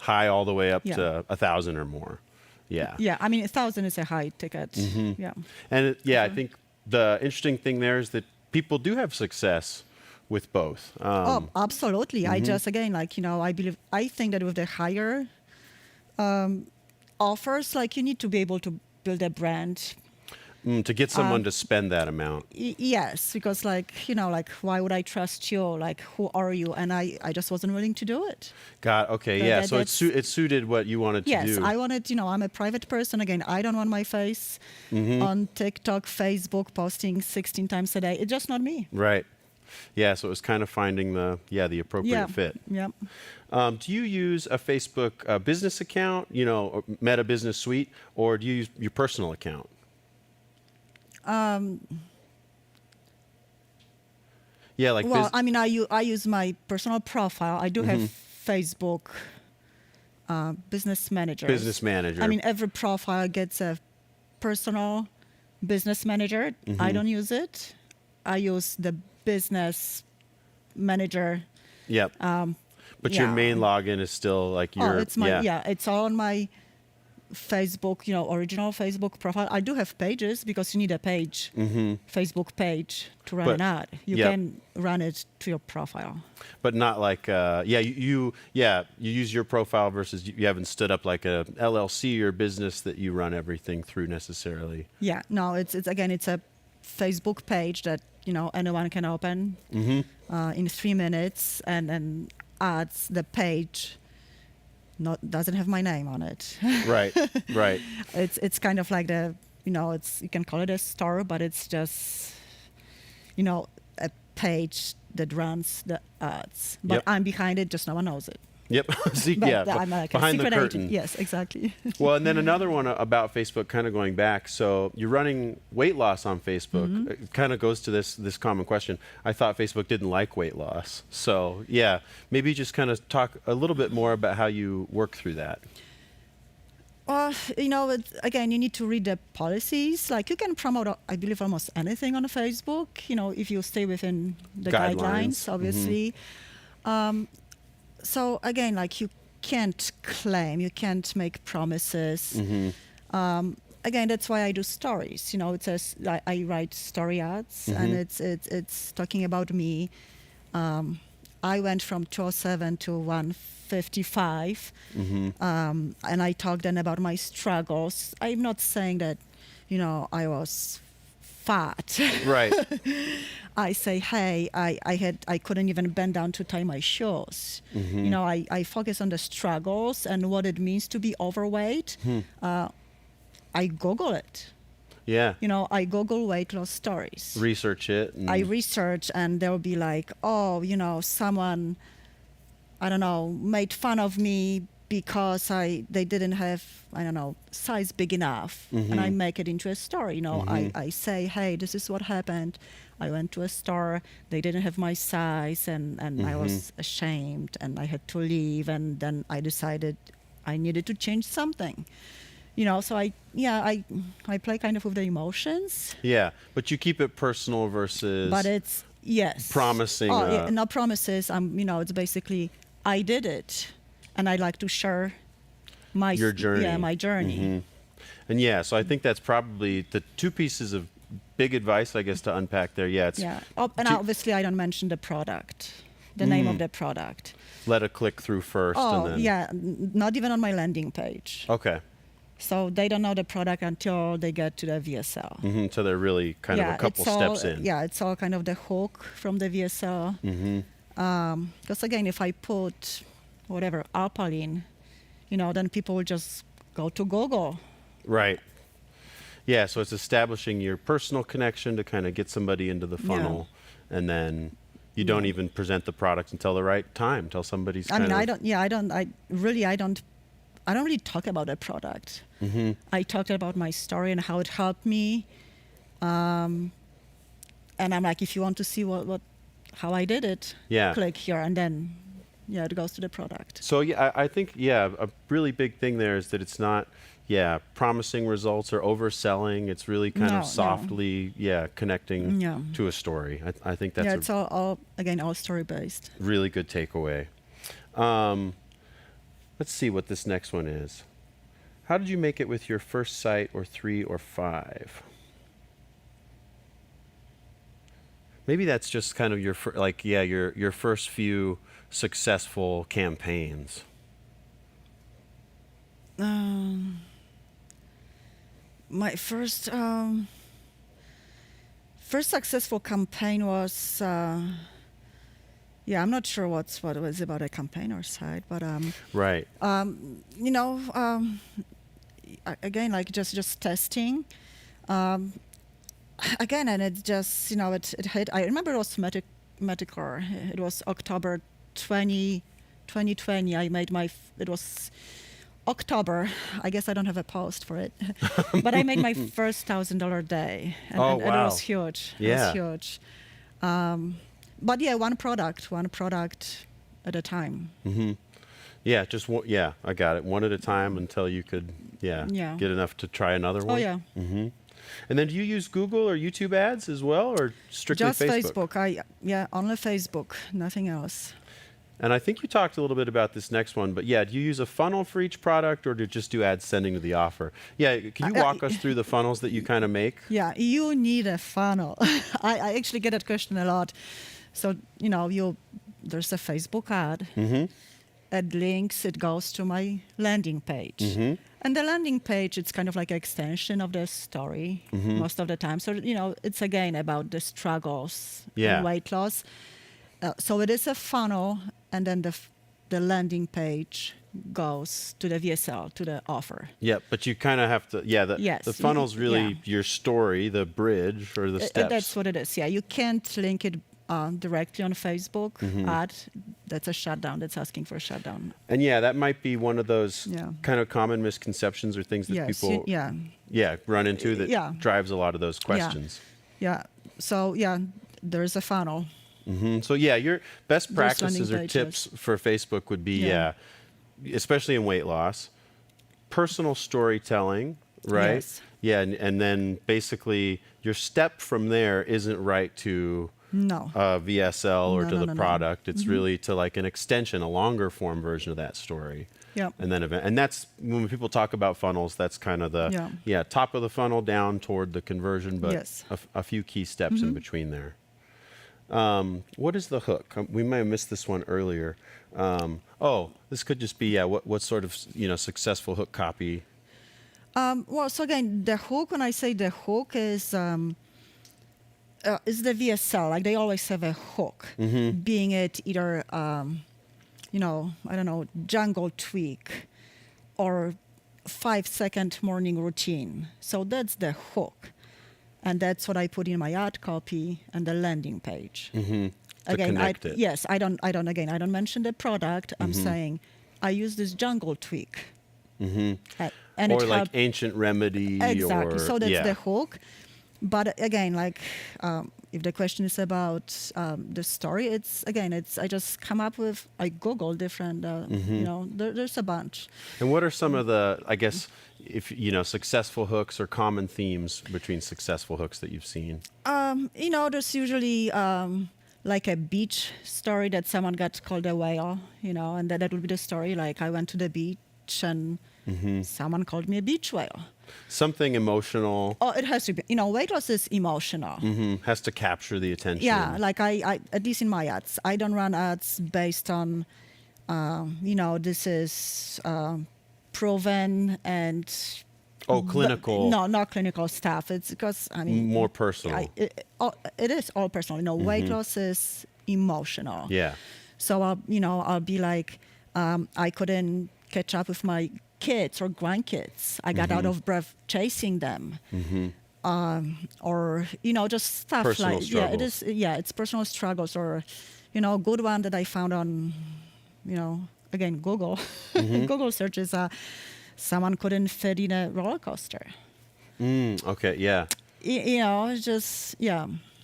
S2: High all the way up to 1,000 or more. Yeah.
S7: Yeah, 1,000 is a high ticket. Yeah.
S2: And I think the interesting thing there is that people do have success with both.
S7: Absolutely. I just, again, I think that with the higher offers, you need to be able to build a brand.
S2: To get someone to spend that amount.
S7: Yes, because why would I trust you? Who are you? And I just wasn't willing to do it.
S2: Okay, so it suited what you wanted to do.
S7: Yes, I wanted, I'm a private person. Again, I don't want my face on TikTok, Facebook, posting 16 times a day. It's just not me.
S2: Right. Yeah, so it was kind of finding the appropriate fit.
S7: Yeah.
S2: Do you use a Facebook business account, or Meta Business Suite, or do you use your personal account?
S7: I use my personal profile. I do have Facebook Business Manager.
S2: Business Manager.
S7: Every profile gets a personal business manager. I don't use it. I use the business manager.
S2: Yep. But your main login is still like your.
S7: Oh, it's my it's all on my Facebook, original Facebook profile. I do have pages because you need a page, Facebook page to run an ad. You can run it to your profile. But not like, you use your profile versus you haven't stood up like a LLC or business that you run everything through necessarily. Yeah, no, it's a Facebook page that, anyone can open in 3 minutes and adds the page. Doesn't have my name on it. Right. It's kind of like you can call it a store, but it's just, a page that runs the ads. But I'm behind it, just no one knows it. Yep. I'm like behind a secret agent. Yes, exactly. Well, and then another one about Facebook, kind of going back. So you're running weight loss on Facebook. It kind of goes to this common question. I thought Facebook didn't like weight loss. So maybe just kind of talk a little bit more about how you work through that. Well, again, you need to read the policies. Like you can promote, I believe, almost anything on Facebook. If you stay within the guidelines obviously. So again, like you can't claim, you can't make promises. Again, that's why I do stories. It says I write story ads, and it's talking about me. I went from 207 to 155, and I talked then about my struggles. I'm not saying that, I was fat. Right. I say, hey, I couldn't even bend down to tie my shoes. I focus on the struggles and what it means to be overweight. I Google it. Yeah. I Google weight loss stories. Research it. I research, and there'll be like, someone, I don't know, made fun of me because they didn't have, I don't know, size big enough. And I make it into a story. I say, hey, this is what happened. I went to a store, they didn't have my size, and I was ashamed, and I had to leave, and then I decided I needed to change something. So I play kind of with the emotions. Yeah, but you keep it personal versus. But it's promising. Oh, yeah, not promises. It's basically I did it, and I like to share your journey. Yeah, my journey. And so I think that's probably the two pieces of big advice, I guess, to unpack there. And obviously I don't mention the product, the name of the product. Let it click through first. And then. Not even on my landing page. Okay. So they don't know the product until they get to the VSL. So they're really kind of a couple steps in. Yeah, it's all kind of the hook from the VSL. Because again, if I put whatever, Alpaline, then people will just go to Google. Right. Yeah, so it's establishing your personal connection to kind of get somebody into the funnel. And then you don't even present the product until the right time, until somebody's I don't really talk about a product. I talked about my story and how it helped me. And I'm like, if you want to see how I did it, click here, and then it goes to the product. So I think a really big thing there is that it's not promising results or overselling. It's really kind of softly connecting to a story. I think that's it's all story based. Really good takeaway. Let's see what this next one is. How did you make it with your first site, or 3 or 5? Maybe that's just kind of your your first few successful campaigns. My first successful campaign was. I'm not sure what it was about a campaigner side, but right. Again, like just testing. Again, and it just it hit. I remember it was Metacore. It was October 2020. I made it was October. I guess I don't have a post for it, but I made my first $1,000 day, and it was huge. It was huge. But one product at a time. Yeah, just I got it. One at a time until you could get enough to try another one. Oh yeah. And then do you use Google or YouTube ads as well, or strictly just
S2: Facebook?
S7: Facebook. Only Facebook, nothing else.
S2: And I think you talked a little bit about this next one, but yeah, do you use a funnel for each product or do you just do ad sending to the offer? Yeah, can you walk us through the funnels that you kind of make?
S7: Yeah, you need a funnel. I actually get that question a lot. So, there's a Facebook ad. It links, it goes to my landing page. And the landing page, it's kind of like an extension of the story most of the time. So, it's again about the struggles and weight loss. So it is a funnel, and then the landing page goes to the VSL, to the offer.
S2: Yeah, but you kind of have to, the funnel's really your story, the bridge or the steps.
S7: That's what it is, yeah. You can't link it directly on Facebook ad. That's a shutdown. That's asking for a shutdown.
S2: And yeah, that might be one of those kind of common misconceptions or things that people run into that drives a lot of those questions.
S7: Yeah. So there's a funnel.
S2: So your best practices or tips for Facebook would be, especially in weight loss, personal storytelling, right?
S7: Yes.
S2: Yeah, and then basically your step from there isn't right to VSL or to the product. It's really to like an extension, a longer form version of that story.
S7: Yeah.
S2: And then and that's when people talk about funnels, that's kind of the top of the funnel down toward the conversion, but a few key steps in between there. What is the hook? We might have missed this one earlier. This could just be what sort of successful hook copy?
S7: So again, the hook. When I say the hook is the VSL. Like they always have a hook, being it either I don't know, jungle tweak, or 5-second morning routine. So that's the hook. And that's what I put in my ad copy and the landing page. Again, I don't mention the product. I'm saying I use this jungle tweak. And
S2: or like ancient remedy.
S7: Exactly. So that's the hook. But again, if the question is about the story, I just come up with, I Google different, there's a bunch.
S2: And what are some of the, I guess, successful hooks or common themes between successful hooks that you've seen?
S7: There's usually like a beach story that someone got called a whale, and that would be the story. Like I went to the beach and someone called me a beach whale.
S2: Something emotional.
S7: Oh, it has to be. Weight loss is emotional.
S2: Has to capture the attention.
S7: Yeah, like I at least in my ads, I don't run ads based on, this is proven and.
S2: Clinical.
S7: No, not clinical stuff. It's because
S2: more personal.
S7: It is all personal. Weight loss is emotional.
S2: Yeah.
S7: So I'll be like, I couldn't catch up with my kids or grandkids. I got out of breath chasing them. Or just stuff
S2: personal
S7: like
S2: struggles.
S7: it's personal struggles, or good one that I found on again Google. Google searches someone couldn't fit in a roller coaster.
S2: Okay, yeah.
S7: It's just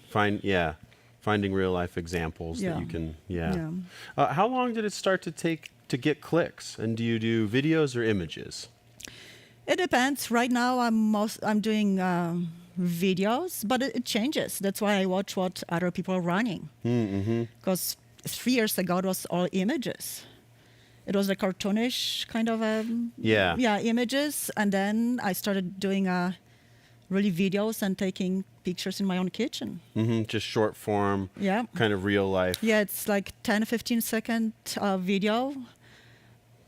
S2: finding real life examples that you can how long did it start to take to get clicks, and do you do videos or images?
S7: It depends. Right now I'm doing videos, but it changes. That's why I watch what other people are running. Because 3 years ago it was all images. It was a cartoonish kind of images, and then I started doing really videos and taking pictures in my own kitchen.
S2: Just short form, kind of real life.
S7: Yeah, it's like 10-15 second video.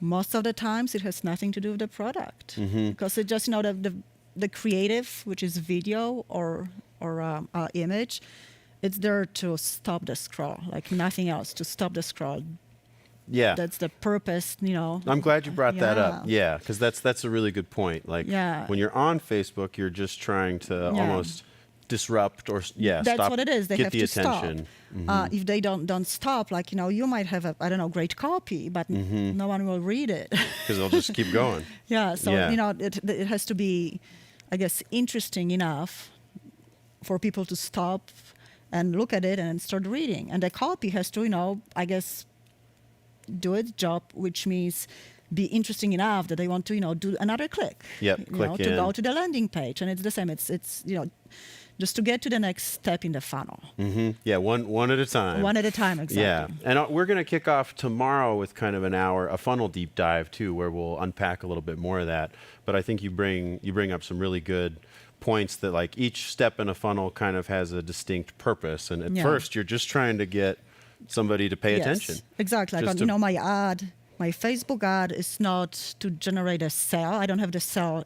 S7: Most of the times it has nothing to do with the product, because it just the creative, which is video or image, it's there to stop the scroll, like nothing else, to stop the scroll.
S2: Yeah,
S7: that's the purpose.
S2: I'm glad you brought that up. Yeah, because that's a really good point. Like when you're on Facebook, you're just trying to almost disrupt or
S7: that's
S2: stop,
S7: what it is. They
S2: get
S7: have
S2: the
S7: to
S2: attention.
S7: Stop. If they don't stop, like you might have a great copy, but no one will read it
S2: because they'll just keep going.
S7: So it has to be, I guess, interesting enough for people to stop and look at it and start reading. And the copy has to, I guess, do its job, which means be interesting enough that they want to, do another click.
S2: Click
S7: to go to the landing page. And it's the same. It's just to get to the next step in the funnel.
S2: Yeah, one at a time.
S7: One at a time, exactly.
S2: Yeah, and we're going to kick off tomorrow with kind of a funnel deep dive too, where we'll unpack a little bit more of that. But I think you bring up some really good points that like each step in a funnel kind of has a distinct purpose. And at first, you're just trying to get somebody to pay attention.
S7: Exactly. Like, my Facebook ad is not to generate a sale. I don't have the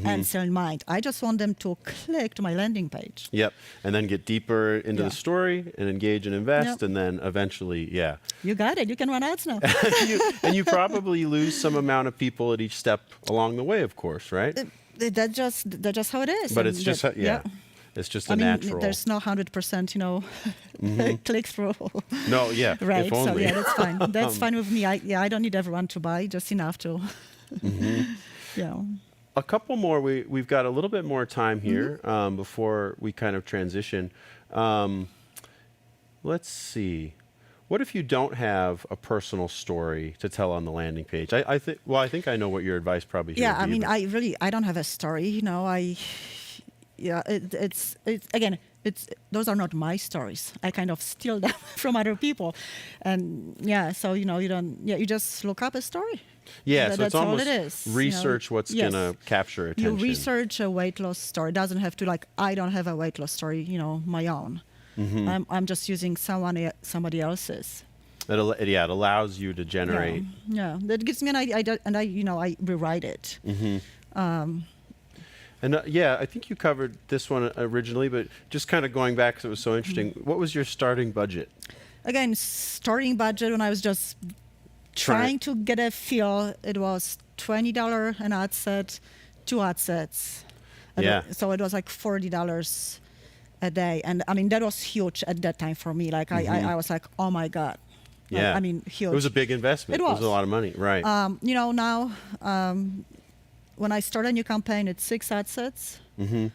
S7: end sale in mind. I just want them to click to my landing page.
S2: Yep. And then get deeper into the story and engage and invest.
S7: Yep.
S2: And then eventually,
S7: You got it. You can run ads now.
S2: and you probably lose some amount of people at each step along the way, of course, right?
S7: That's just how it is.
S2: But
S7: And
S2: it's just, it's just a natural.
S7: There's no 100%, click through.
S2: No, yeah.
S7: Right.
S2: If only.
S7: So that's fine. That's fine with me. I don't need everyone to buy, just enough to.
S2: A couple more. We've got a little bit more time here before we kind of transition. Let's see. What if you don't have a personal story to tell on the landing page? I think I know what your advice probably should be.
S7: I mean, I don't have a story. Those are not my stories. I kind of steal them from other people, and so you just look up a story.
S2: Yeah, so
S7: that's
S2: it's almost
S7: all it is.
S2: research what's gonna capture attention.
S7: You research a weight loss story. It doesn't have to I don't have a weight loss story, my own. I'm just using somebody else's.
S2: It allows you to generate.
S7: Yeah, that gives me an idea, and I rewrite it.
S2: And I think you covered this one originally, but just kind of going back because it was so interesting. What was your starting budget?
S7: Again, starting budget when I was just trying to get a feel, it was $20 an ad set, 2 ad sets. So it was like $40 a day. And I mean, that was huge at that time for me. Like I was like, oh my God.
S2: Yeah.
S7: I mean, huge.
S2: It was a big investment.
S7: It was
S2: a lot of money. Right.
S7: Now, when I start a new campaign, it's 6 ad sets. Usually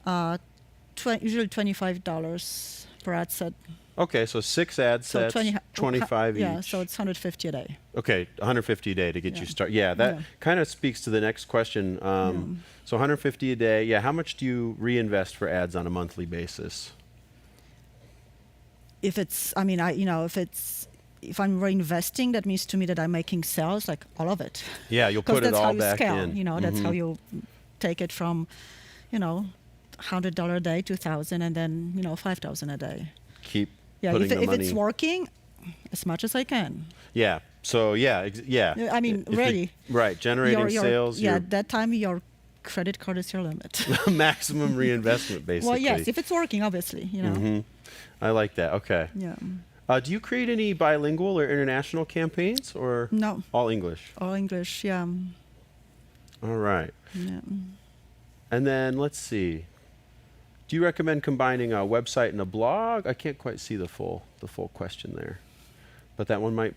S7: $25 per ad set.
S2: Okay, so 6 ad sets, 25 each.
S7: Yeah, so it's $150 a day.
S2: Okay, $150 a day to get you started. Yeah, that kind of speaks to the next question. So $150 a day. Yeah, how much do you reinvest for ads on a monthly basis?
S7: If I'm reinvesting, that means to me that I'm making sales, like all of it.
S2: Yeah, you'll put it all back
S7: scale,
S2: in.
S7: That's how you take it from, $100 a day to $1,000, and then $5,000 a day.
S2: Keep.
S7: Yeah,
S2: putting the
S7: if
S2: money.
S7: It's working, as much as I can.
S2: Yeah. So
S7: I mean, really.
S2: Right. Generating sales.
S7: Yeah. At that time, your credit card is your limit.
S2: Maximum reinvestment, basically.
S7: Well, yes, if it's working, obviously.
S2: I like that. Okay.
S7: Yeah.
S2: Do you create any bilingual or international campaigns, or
S7: no?
S2: All English.
S7: All English. Yeah.
S2: All right.
S7: Yeah.
S2: And then let's see. Do you recommend combining a website and a blog? I can't quite see the full question there, but that one might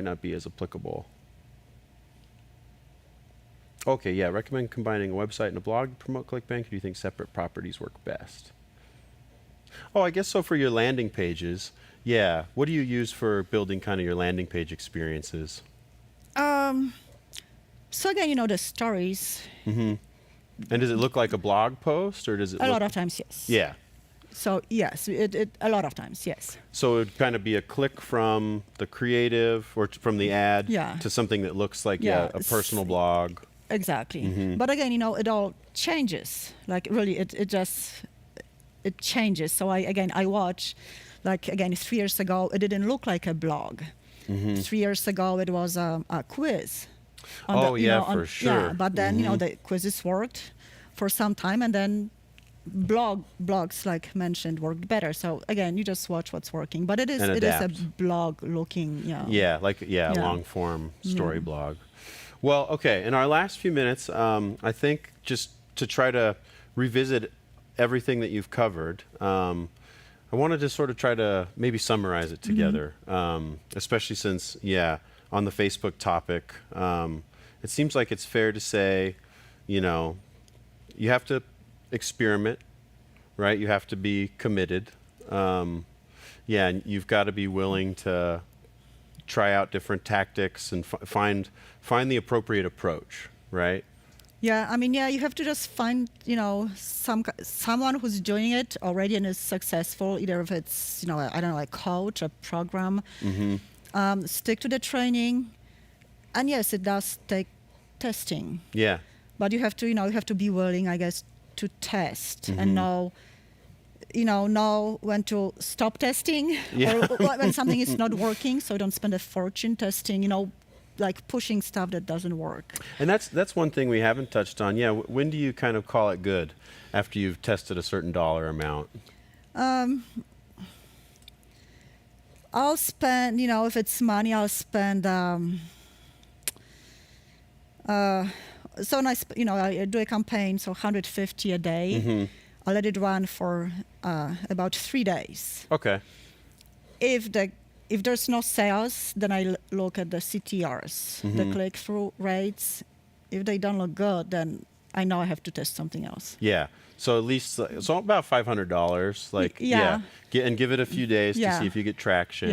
S2: not be as applicable. Okay, yeah. Recommend combining a website and a blog to promote ClickBank. Or do you think separate properties work best? Oh, I guess so. For your landing pages, yeah. What do you use for building kind of your landing page experiences?
S7: So again, the stories.
S2: And does it look like a blog post, or does it?
S7: A lot of times, yes.
S2: Yeah.
S7: So yes, it a lot of times, yes.
S2: So it would kind of be a click from the creative or from the ad to something that looks like a personal blog.
S7: Exactly. But again, it all changes. Like really, it changes. So I watch, like again, 3 years ago, it didn't look like a blog. 3 years ago, it was a quiz.
S2: For sure.
S7: Yeah, but then the quizzes worked for some time, and then blogs, like mentioned, worked better. So again, you just watch what's working. But it is a blog looking.
S2: Yeah, long form story blog. Well, okay. In our last few minutes, I think just to try to revisit everything that you've covered, I wanted to sort of try to maybe summarize it together, especially since on the Facebook topic, it seems like it's fair to say, you have to experiment, right? You have to be committed. And you've got to be willing to try out different tactics and find the appropriate approach, right?
S7: Yeah, I mean, yeah, you have to just find, someone who's doing it already and is successful, either if it's, I don't know, a coach, a program. Stick to the training. And yes, it does take testing.
S2: Yeah.
S7: But you have to be willing, I guess, to test and know when to stop testing or when something is not working, so don't spend a fortune testing, like pushing stuff that doesn't work.
S2: And that's one thing we haven't touched on. Yeah, when do you kind of call it good after you've tested a certain dollar amount?
S7: I'll spend, if it's money, I'll spend. So nice, I do a campaign, so 150 a day. I'll let it run for about 3 days.
S2: Okay.
S7: If there's no sales, then I look at the CTRs, the click-through rates. If they don't look good, then I know I have to test something else.
S2: Yeah. So at least so about $500. Give it a few days to see if you get traction,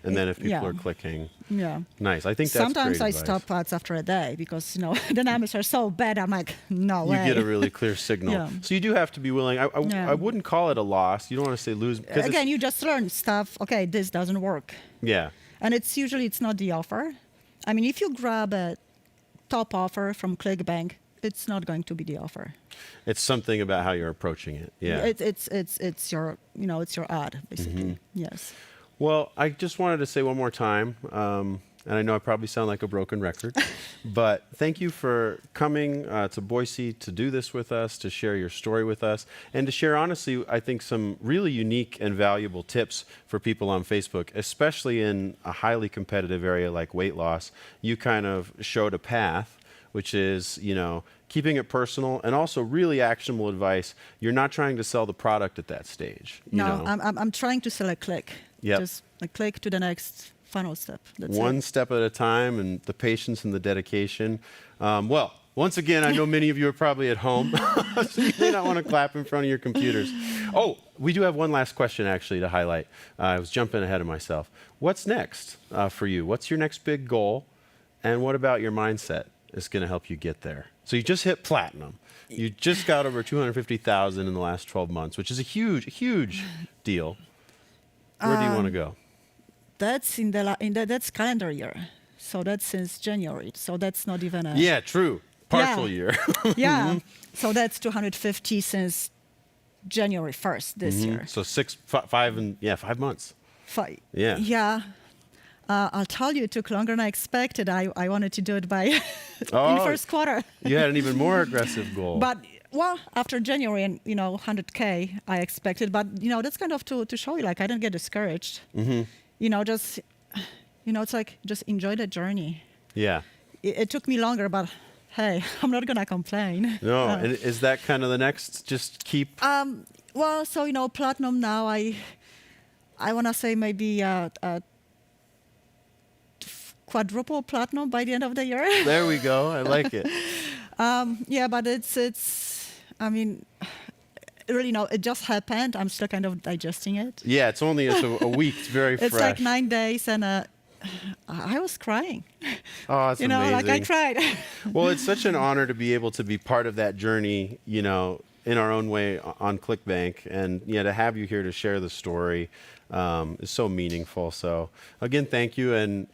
S2: and then if people are clicking.
S7: Yeah.
S2: Nice. I think that's
S7: sometimes
S2: great
S7: I
S2: advice.
S7: stop ads after a day because the numbers are so bad. I'm like, no way.
S2: You get a really clear signal.
S7: Yeah.
S2: So you do have to be willing. I wouldn't call it a loss. You don't want to say lose.
S7: Again, you just learn stuff. Okay, this doesn't work.
S2: Yeah.
S7: And it's not the offer. I mean, if you grab a top offer from ClickBank, it's not going to be the offer.
S2: It's something about how you're approaching it. Yeah.
S7: It's your it's your ad basically. Yes.
S2: Well, I just wanted to say one more time, and I know I probably sound like a broken record, but thank you for coming to Boise to do this with us, to share your story with us, and to share, honestly, I think some really unique and valuable tips for people on Facebook, especially in a highly competitive area like weight loss. You kind of showed a path, which is, keeping it personal and also really actionable advice. You're not trying to sell the product at that stage.
S7: I'm trying to sell a click.
S2: Yep.
S7: Just a click to the next final step. That's
S2: One
S7: it.
S2: step at a time, and the patience and the dedication. Well, once again, I know many of you are probably at home, so you may not want to clap in front of your computers. Oh, we do have one last question, actually, to highlight. I was jumping ahead of myself. What's next for you? What's your next big goal? And what about your mindset is going to help you get there? So you just hit platinum. You just got over 250,000 in the last 12 months, which is a huge deal. Where do you want to go?
S7: That's that's calendar year, so that's since January. So that's not even a
S2: Yeah, true. Partial year.
S7: Yeah. So that's 250 since January 1st this year.
S2: So 5 months. Yeah.
S7: Yeah. I'll tell you, it took longer than I expected. I wanted to do it by in first quarter.
S2: You had an even more aggressive goal.
S7: But after January and 100K, I expected. But that's kind of to show you, like, I didn't get discouraged. Just it's like just enjoy the journey.
S2: Yeah.
S7: It took me longer, but hey, I'm not gonna complain.
S2: No, and is that kind of the next? Just keep.
S7: So platinum now. I wanna say maybe quadruple platinum by the end of the year.
S2: There we go. I like it.
S7: Yeah, but it's. I mean, really, it just happened. I'm still kind of digesting it.
S2: Yeah, it's only a week. It's very fresh.
S7: It's like 9 days, and I was crying.
S2: Oh, that's amazing.
S7: Like I cried.
S2: Well, it's such an honor to be able to be part of that journey, in our own way on ClickBank, and to have you here to share the story is so meaningful. So again, thank you, and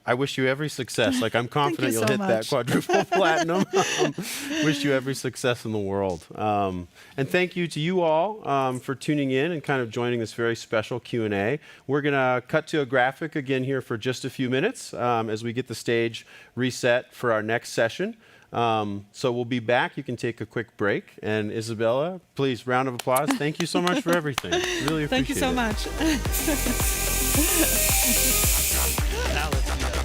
S2: I wish you every success. Like, I'm confident you'll hit that quadruple platinum. Wish you every success in the world. And thank you to you all for tuning in and kind of joining this very special Q&A. We're going to cut to a graphic again here for just a few minutes as we get the stage reset for our next session. So we'll be back. You can take a quick break. And Izabela, please, round of applause. Thank you so much for everything. Really appreciate it.
S7: Thank you so much.
S2: Now let's do that.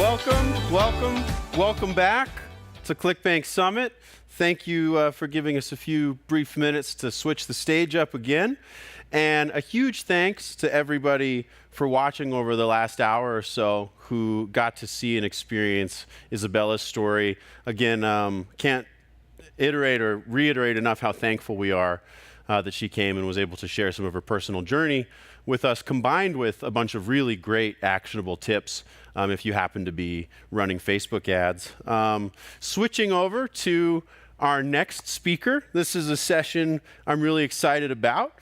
S2: Welcome back to ClickBank Summit. Thank you for giving us a few brief minutes to switch the stage up again. And a huge thanks to everybody for watching over the last hour or so who got to see and experience Izabela's story. Again, can't iterate or reiterate enough how thankful we are that she came and was able to share some of her personal journey with us, combined with a bunch of really great actionable tips if you happen to be running Facebook ads. Switching over to our next speaker. This is a session I'm really excited about,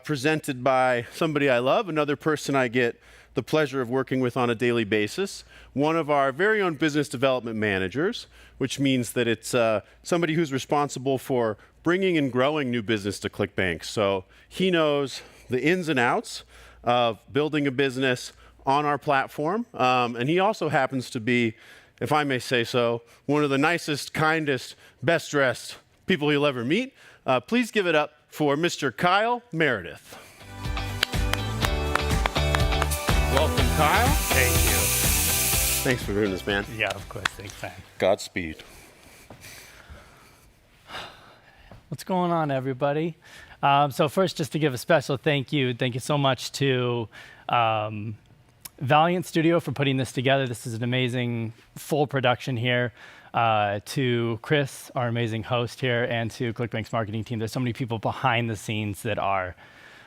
S2: presented by somebody I love, another person I get the pleasure of working with on a daily basis, one of our very own business development managers, which means that it's somebody who's responsible for bringing and growing new business to ClickBank. So he knows the ins and outs of building a business on our platform. And he also happens to be, if I may say so, one of the nicest, kindest, best dressed people you'll ever meet. Please give it up for Mr. Kyle Meredith. Welcome, Kyle.
S8: Thank you.
S2: Thanks for doing this, man.
S8: Yeah, of course. Thanks, man.
S2: Godspeed.
S8: What's going on, everybody? So first, just to give a special thank you so much to Valiant Studio for putting this together. This is an amazing full production here. To Chris, our amazing host here, and to ClickBank's marketing team. There's so many people behind the scenes that are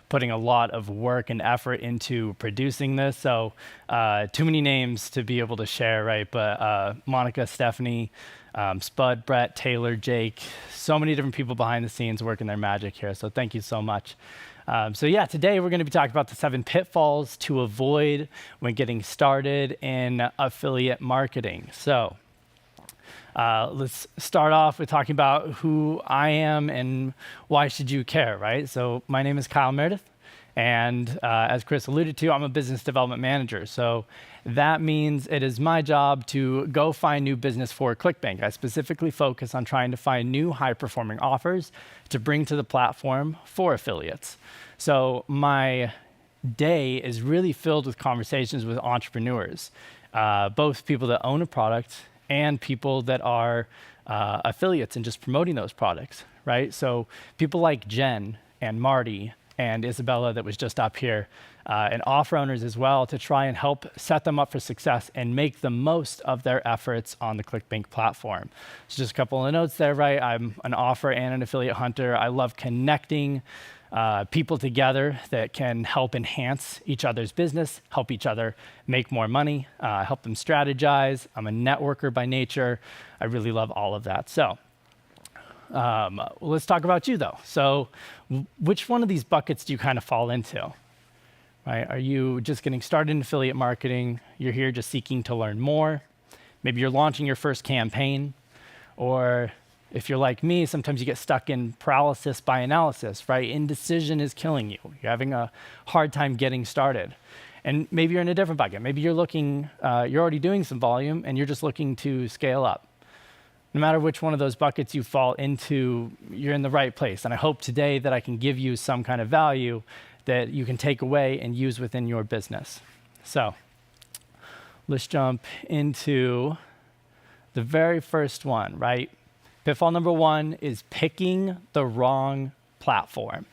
S8: putting a lot of work and effort into producing this. So too many names to be able to share, right? But Monica, Stephanie, Spud, Brett, Taylor, Jake, so many different people behind the scenes working their magic here. So thank you so much. So yeah, today we're going to be talking about the 7 pitfalls to avoid when getting started in affiliate marketing. So let's start off with talking about who I am and why should you care, right? So my name is Kyle Meredith, and as Chris alluded to, I'm a business development manager. So that means it is my job to go find new business for ClickBank. I specifically focus on trying to find new high-performing offers to bring to the platform for affiliates. So my day is really filled with conversations with entrepreneurs, both people that own a product and people that are affiliates and just promoting those products, right? So people like Jen and Marty and Izabela that was just up here, and offer owners as well, to try and help set them up for success and make the most of their efforts on the ClickBank platform. So just a couple of notes there, right? I'm an offer and an affiliate hunter. I love connecting people together that can help enhance each other's business, help each other make more money, help them strategize. I'm a networker by nature. I really love all of that. So let's talk about you though. So which one of these buckets do you kind of fall into? Right? Are you just getting started in affiliate marketing? You're here just seeking to learn more. Maybe you're launching your first campaign, or if you're like me, sometimes you get stuck in paralysis by analysis, right? Indecision is killing you. You're having a hard time getting started. And maybe you're in a different bucket. Maybe you're looking, you're already doing some volume and you're just looking to scale up. No matter which one of those buckets you fall into, you're in the right place. And I hope today that I can give you some kind of value that you can take away and use within your business. So let's jump into the very first one, right? Pitfall number 1 is picking the wrong platform.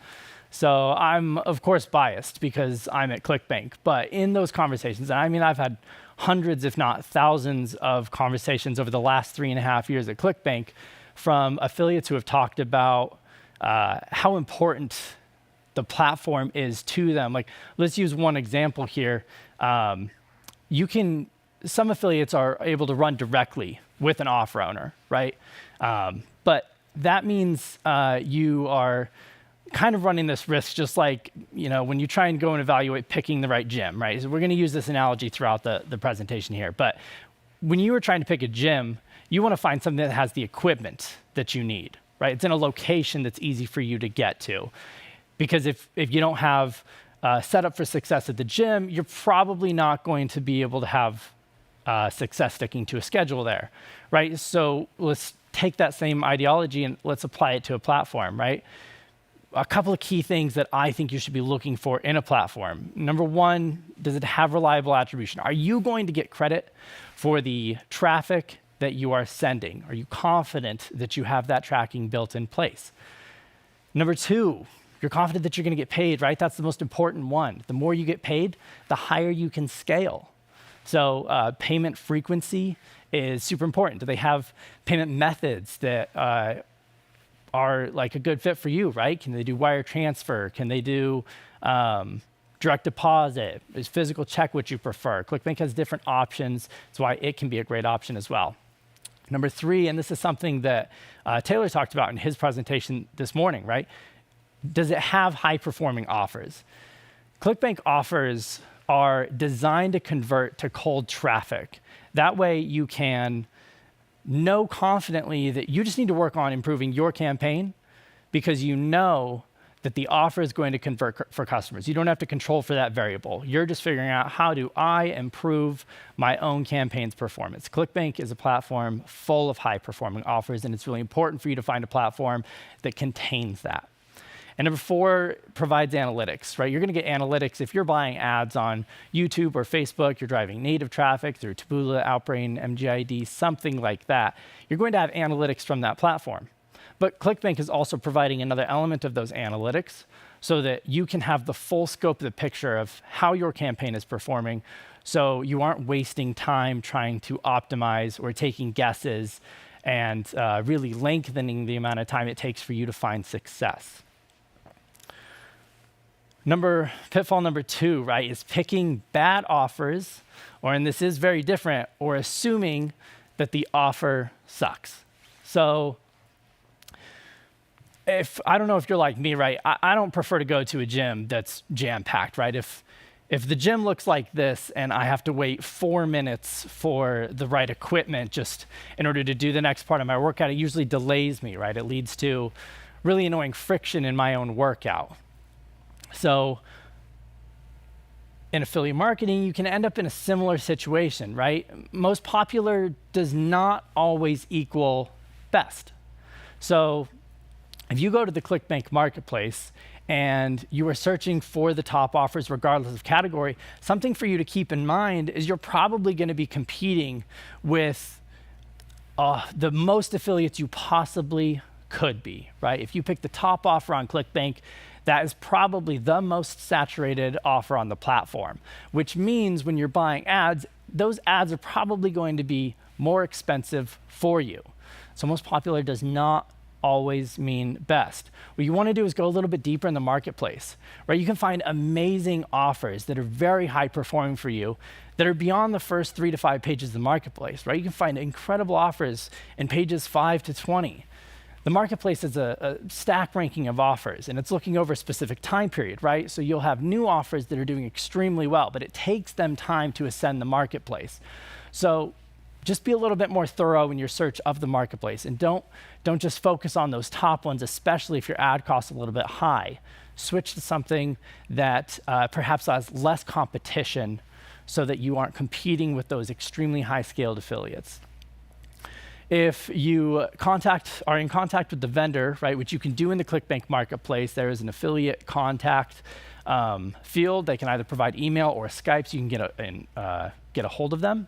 S8: So I'm, of course, biased because I'm at ClickBank. But in those conversations, and I mean, I've had hundreds, if not thousands, of conversations over the last 3.5 years at ClickBank from affiliates who have talked about how important the platform is to them. Like, let's use one example here. Some affiliates are able to run directly with an offer owner, right? But that means you are kind of running this risk, just like, when you try and go and evaluate picking the right gym, right? So we're going to use this analogy throughout the presentation here. But when you are trying to pick a gym, you want to find something that has the equipment that you need, right? It's in a location that's easy for you to get to. Because if you don't have set up for success at the gym, you're probably not going to be able to have success sticking to a schedule there, right? So let's take that same ideology and let's apply it to a platform, right? A couple of key things that I think you should be looking for in a platform. Number 1, does it have reliable attribution? Are you going to get credit for the traffic that you are sending? Are you confident that you have that tracking built in place? Number two, you're confident that you're going to get paid, right? That's the most important one. The more you get paid, the higher you can scale. So payment frequency is super important. Do they have payment methods that are like a good fit for you, right? Can they do wire transfer? Can they do direct deposit? Is physical check what you prefer? ClickBank has different options. That's why it can be a great option as well. Number three, and this is something that Taylor talked about in his presentation this morning, right? Does it have high-performing offers? ClickBank offers are designed to convert to cold traffic. That way you can know confidently that you just need to work on improving your campaign because you know that the offer is going to convert for customers. You don't have to control for that variable. You're just figuring out, how do I improve my own campaign's performance? ClickBank is a platform full of high-performing offers, and it's really important for you to find a platform that contains that. And number four, provides analytics, right? You're going to get analytics if you're buying ads on YouTube or Facebook, you're driving native traffic through Taboola, Outbrain, MGID, something like that. You're going to have analytics from that platform. But ClickBank is also providing another element of those analytics so that you can have the full scope of the picture of how your campaign is performing, so you aren't wasting time trying to optimize or taking guesses and really lengthening the amount of time it takes for you to find success. Pitfall number two, right, is picking bad offers, and this is very different, or assuming that the offer sucks. So I don't know if you're like me, right? I don't prefer to go to a gym that's jam-packed, right? If the gym looks like this and I have to wait 4 minutes for the right equipment just in order to do the next part of my workout, it usually delays me, right? It leads to really annoying friction in my own workout. So in affiliate marketing, you can end up in a similar situation, right? Most popular does not always equal best. So if you go to the ClickBank marketplace and you are searching for the top offers regardless of category, something for you to keep in mind is you're probably going to be competing with the most affiliates you possibly could be, right? If you pick the top offer on ClickBank, that is probably the most saturated offer on the platform, which means when you're buying ads, those ads are probably going to be more expensive for you. So most popular does not always mean best. What you want to do is go a little bit deeper in the marketplace, right? You can find amazing offers that are very high performing for you that are beyond the first 3 to 5 pages of the marketplace, right? You can find incredible offers in pages 5 to 20. The marketplace is a stack ranking of offers, and it's looking over a specific time period, right? So you'll have new offers that are doing extremely well, but it takes them time to ascend the marketplace. So just be a little bit more thorough in your search of the marketplace, and don't just focus on those top ones, especially if your ad costs a little bit high. Switch to something that perhaps has less competition so that you aren't competing with those extremely high-scaled affiliates. If you are in contact with the vendor, right, which you can do in the ClickBank marketplace, there is an affiliate contact field. They can either provide email or Skype, so you can get a hold of them.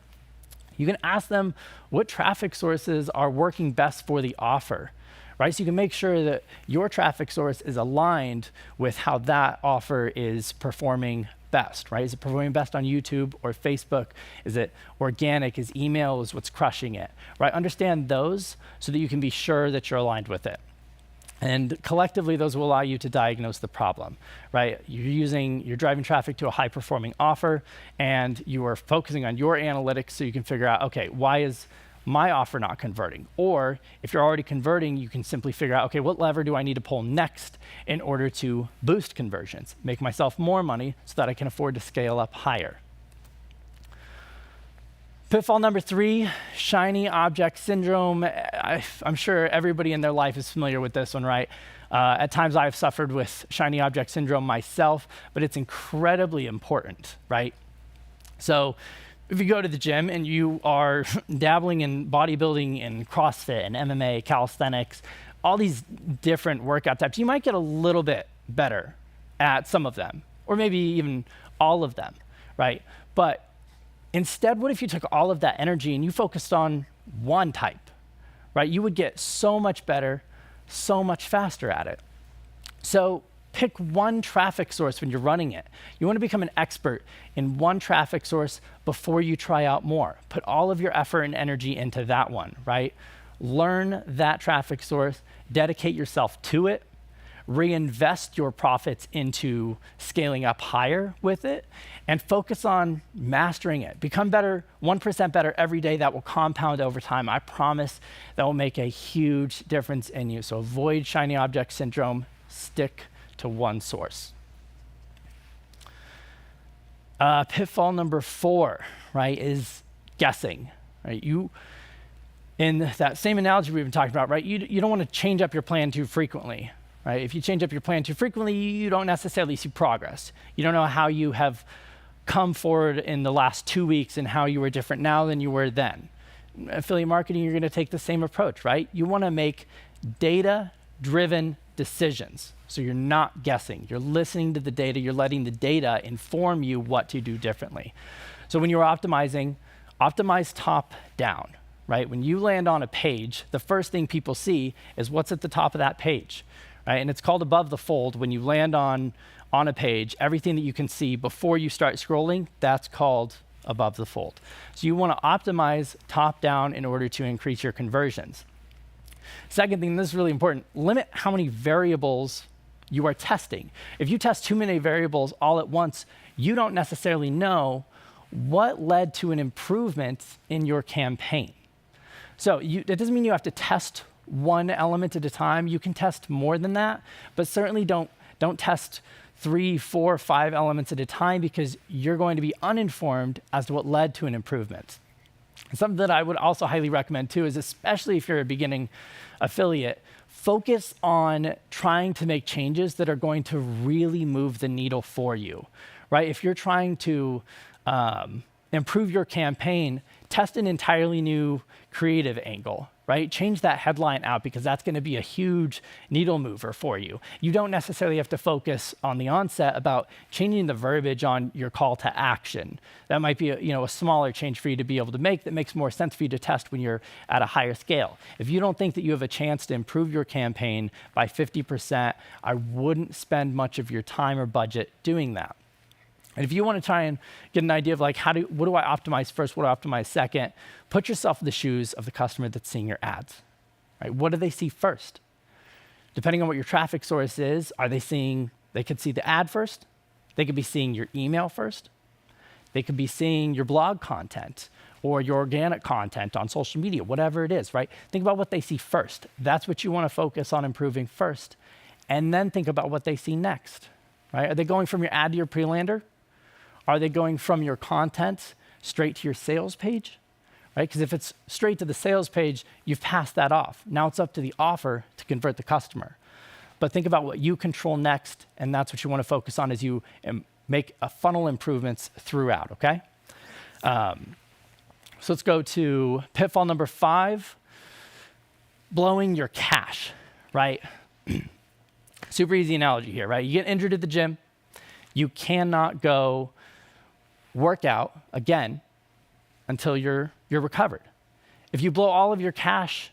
S8: You can ask them what traffic sources are working best for the offer, right? So you can make sure that your traffic source is aligned with how that offer is performing best, right? Is it performing best on YouTube or Facebook? Is it organic? Is email is what's crushing it, right? Understand those so that you can be sure that you're aligned with it. And collectively, those will allow you to diagnose the problem, right? You're driving traffic to a high-performing offer, and you are focusing on your analytics so you can figure out, okay, why is my offer not converting? Or if you're already converting, you can simply figure out, okay, what lever do I need to pull next in order to boost conversions, make myself more money so that I can afford to scale up higher. Pitfall number 3, shiny object syndrome. I'm sure everybody in their life is familiar with this one, right? At times I've suffered with shiny object syndrome myself, but it's incredibly important, right? So if you go to the gym and you are dabbling in bodybuilding and CrossFit and MMA, calisthenics, all these different workout types, you might get a little bit better at some of them, or maybe even all of them, right? But Instead, what if you took all of that energy and you focused on one type, right? You would get so much better, so much faster at it. So pick one traffic source when you're running it. You want to become an expert in one traffic source before you try out more. Put all of your effort and energy into that one, right? Learn that traffic source, dedicate yourself to it, reinvest your profits into scaling up higher with it, and focus on mastering it. Become better, 1% better every day. That will compound over time. I promise that will make a huge difference in you. So avoid shiny object syndrome. Stick to one source. Pitfall number 4, right, is guessing. Right? In that same analogy we've been talking about, right, you don't want to change up your plan too frequently. Right? If you change up your plan too frequently, you don't necessarily see progress. You don't know how you have come forward in the last 2 weeks and how you are different now than you were then. Affiliate marketing, you're going to take the same approach, right? You want to make data-driven decisions. So you're not guessing. You're listening to the data. You're letting the data inform you what to do differently. So when you're optimizing, optimize top down, right? When you land on a page, the first thing people see is what's at the top of that page. Right? And it's called above the fold. When you land on a page, everything that you can see before you start scrolling, that's called above the fold. So you want to optimize top down in order to increase your conversions. Second thing, this is really important, limit how many variables you are testing. If you test too many variables all at once, you don't necessarily know what led to an improvement in your campaign. So it doesn't mean you have to test one element at a time. You can test more than that, but certainly don't test 3, 4, 5 elements at a time, because you're going to be uninformed as to what led to an improvement. Something that I would also highly recommend too is, especially if you're a beginning affiliate, focus on trying to make changes that are going to really move the needle for you, right? If you're trying to improve your campaign, test an entirely new creative angle, right? Change that headline out, because that's going to be a huge needle mover for you. You don't necessarily have to focus on the onset about changing the verbiage on your call to action. That might be a smaller change for you to be able to make that makes more sense for you to test when you're at a higher scale. If you don't think that you have a chance to improve your campaign by 50%, I wouldn't spend much of your time or budget doing that. And if you want to try and get an idea of like, what do I optimize first, what do I optimize second, put yourself in the shoes of the customer that's seeing your ads, right? What do they see first? Depending on what your traffic source is, they could see the ad first, they could be seeing your email first, they could be seeing your blog content or your organic content on social media, whatever it is, right? Think about what they see first. That's what you want to focus on improving first. And then think about what they see next, right? Are they going from your ad to your pre-lander? Are they going from your content straight to your sales page, right? Because if it's straight to the sales page, you've passed that off. Now it's up to the offer to convert the customer. But think about what you control next, and that's what you want to focus on as you make a funnel improvements throughout, okay? So let's go to pitfall number 5, blowing your cash, right? Super easy analogy here, right? You get injured at the gym, you cannot go work out again until you're recovered. If you blow all of your cash,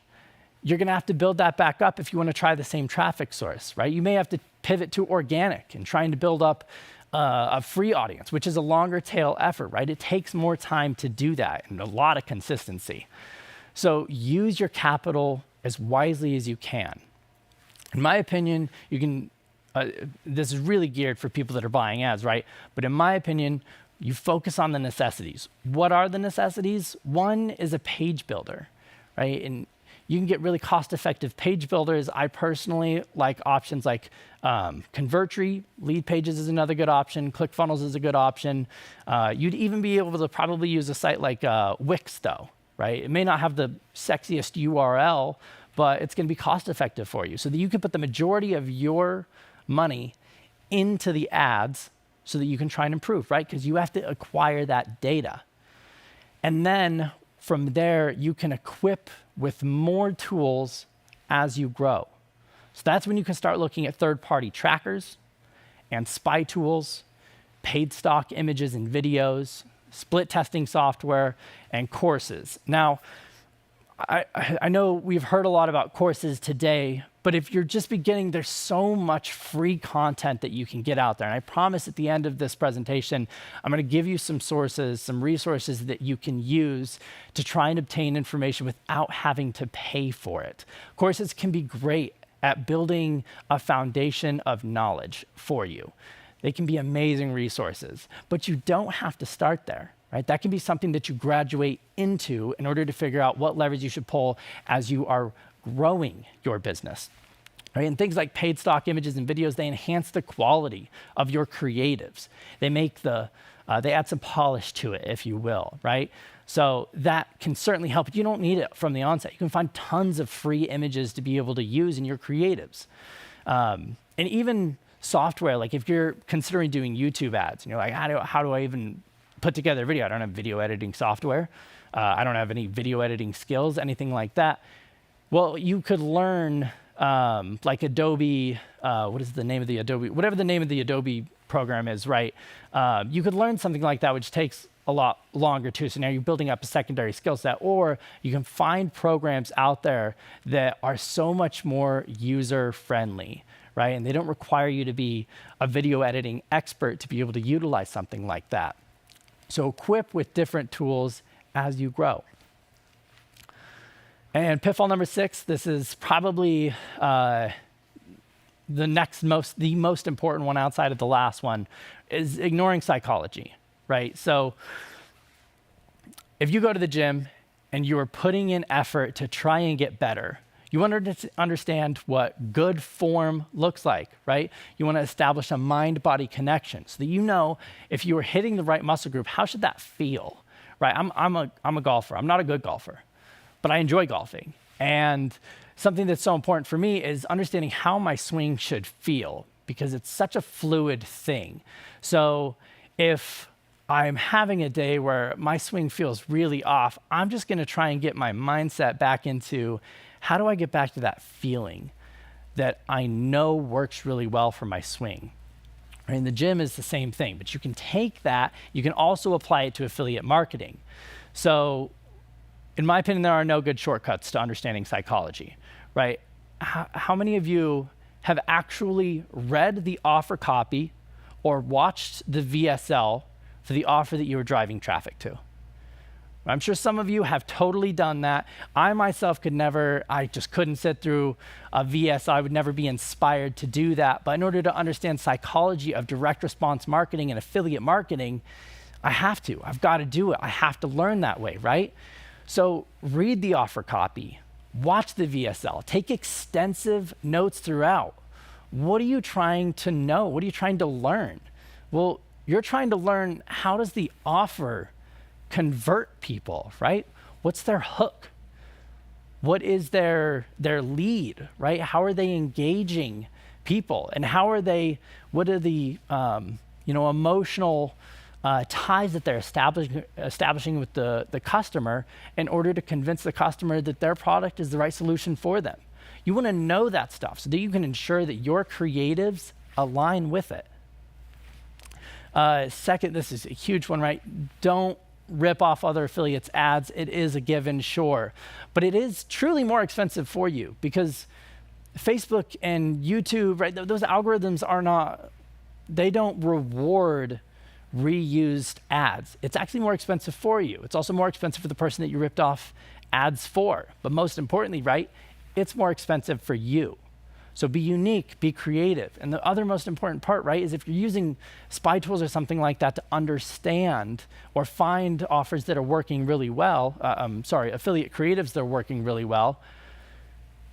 S8: you're going to have to build that back up if you want to try the same traffic source, right? You may have to pivot to organic and trying to build up a free audience, which is a longer tail effort, right? It takes more time to do that and a lot of consistency. So use your capital as wisely as you can. In my opinion, you can, this is really geared for people that are buying ads, right? But in my opinion, you focus on the necessities. What are the necessities? One is a page builder, right? And you can get really cost-effective page builders. I personally like options like Convertry, Lead Pages is another good option, ClickFunnels is a good option. You'd even be able to probably use a site like Wix though, right? It may not have the sexiest URL, but it's gonna be cost-effective for you so that you can put the majority of your money into the ads so that you can try and improve, right? Because you have to acquire that data. And then from there, you can equip with more tools as you grow. So that's when you can start looking at third-party trackers and spy tools, paid stock images and videos, split testing software, and courses. Now, I know we've heard a lot about courses today, but if you're just beginning, there's so much free content that you can get out there. And I promise at the end of this presentation, I'm going to give you some sources, some resources that you can use to try and obtain information without having to pay for it. Courses can be great at building a foundation of knowledge for you. They can be amazing resources, but you don't have to start there. Right? That can be something that you graduate into in order to figure out what levers you should pull as you are growing your business. Right? And things like paid stock images and videos, they enhance the quality of your creatives. They make they add some polish to it, if you will, right? So that can certainly help, but you don't need it from the onset. You can find tons of free images to be able to use in your creatives. And even software, like if you're considering doing YouTube ads, and you're like, how do I even put together a video? I don't have video editing software. I don't have any video editing skills, anything like that. Well, you could learn like Adobe, what is the name of the Adobe, whatever the name of the Adobe program is, right? You could learn something like that, which takes a lot longer too. So now you're building up a secondary skill set, or you can find programs out there that are so much more user-friendly, right? And they don't require you to be a video editing expert to be able to utilize something like that. So equip with different tools as you grow. And pitfall number 6, this is probably the most important one outside of the last one, is ignoring psychology, right? So if you go to the gym and you are putting in effort to try and get better, you want to understand what good form looks like, right? You want to establish a mind-body connection so that you know if you are hitting the right muscle group, how should that feel, right? I'm a golfer. I'm not a good golfer, but I enjoy golfing. And something that's so important for me is understanding how my swing should feel, because it's such a fluid thing. So if I'm having a day where my swing feels really off, I'm just going to try and get my mindset back into, how do I get back to that feeling that I know works really well for my swing? Right? And the gym is the same thing, but you can take that, you can also apply it to affiliate marketing. So in my opinion, there are no good shortcuts to understanding psychology, right? How many of you have actually read the offer copy or watched the VSL for the offer that you were driving traffic to? I'm sure some of you have totally done that. I myself I just couldn't sit through a VSL. I would never be inspired to do that. But in order to understand psychology of direct response marketing and affiliate marketing, I've got to do it. I have to learn that way, right? So read the offer copy, watch the VSL, take extensive notes throughout. What are you trying to know? What are you trying to learn? Well, you're trying to learn, how does the offer convert people, right? What's their hook? What is their lead, right? How are they engaging people? And what are the emotional ties that they're establishing with the customer in order to convince the customer that their product is the right solution for them? You want to know that stuff so that you can ensure that your creatives align with it. Second, this is a huge one, right? Don't rip off other affiliates' ads. It is a given, sure. But it is truly more expensive for you, because Facebook and YouTube, right, those algorithms they don't reward reused ads. It's actually more expensive for you. It's also more expensive for the person that you ripped off ads for. But most importantly, right, it's more expensive for you. So be unique, be creative. And the other most important part, right, is if you're using spy tools or something like that to understand or find offers that are working really well, affiliate creatives that are working really well,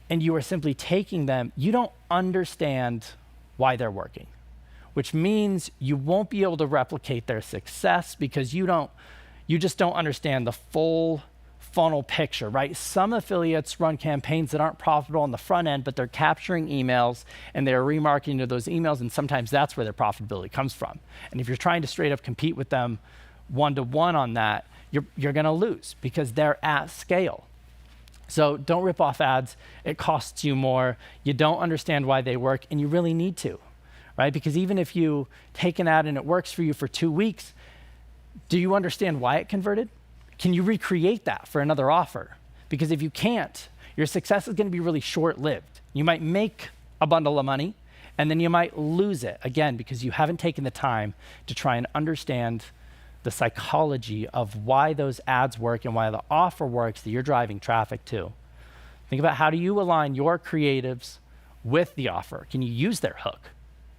S8: and you are simply taking them, you don't understand why they're working, which means you won't be able to replicate their success because you just don't understand the full funnel picture, right? Some affiliates run campaigns that aren't profitable on the front end, but they're capturing emails and they're remarketing to those emails, and sometimes that's where their profitability comes from. And if you're trying to straight up compete with them one-to-one on that, you're going to lose because they're at scale. So don't rip off ads. It costs you more. You don't understand why they work, and you really need to, right? Because even if you take an ad and it works for you for 2 weeks, Do you understand why it converted? Can you recreate that for another offer? Because if you can't, your success is going to be really short-lived. You might make a bundle of money, and then you might lose it, again, because you haven't taken the time to try and understand the psychology of why those ads work and why the offer works that you're driving traffic to. Think about, how do you align your creatives with the offer? Can you use their hook,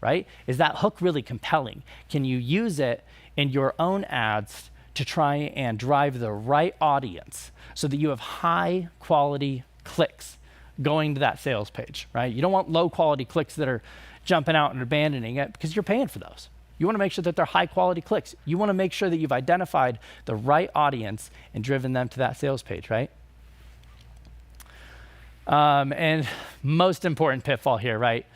S8: right? Is that hook really compelling? Can you use it in your own ads to try and drive the right audience so that you have high quality clicks going to that sales page, right? You don't want low quality clicks that are jumping out and abandoning it, because you're paying for those. You want to make sure that they're high quality clicks. You want to make sure that you've identified the right audience and driven them to that sales page, right? And most important pitfall here, right,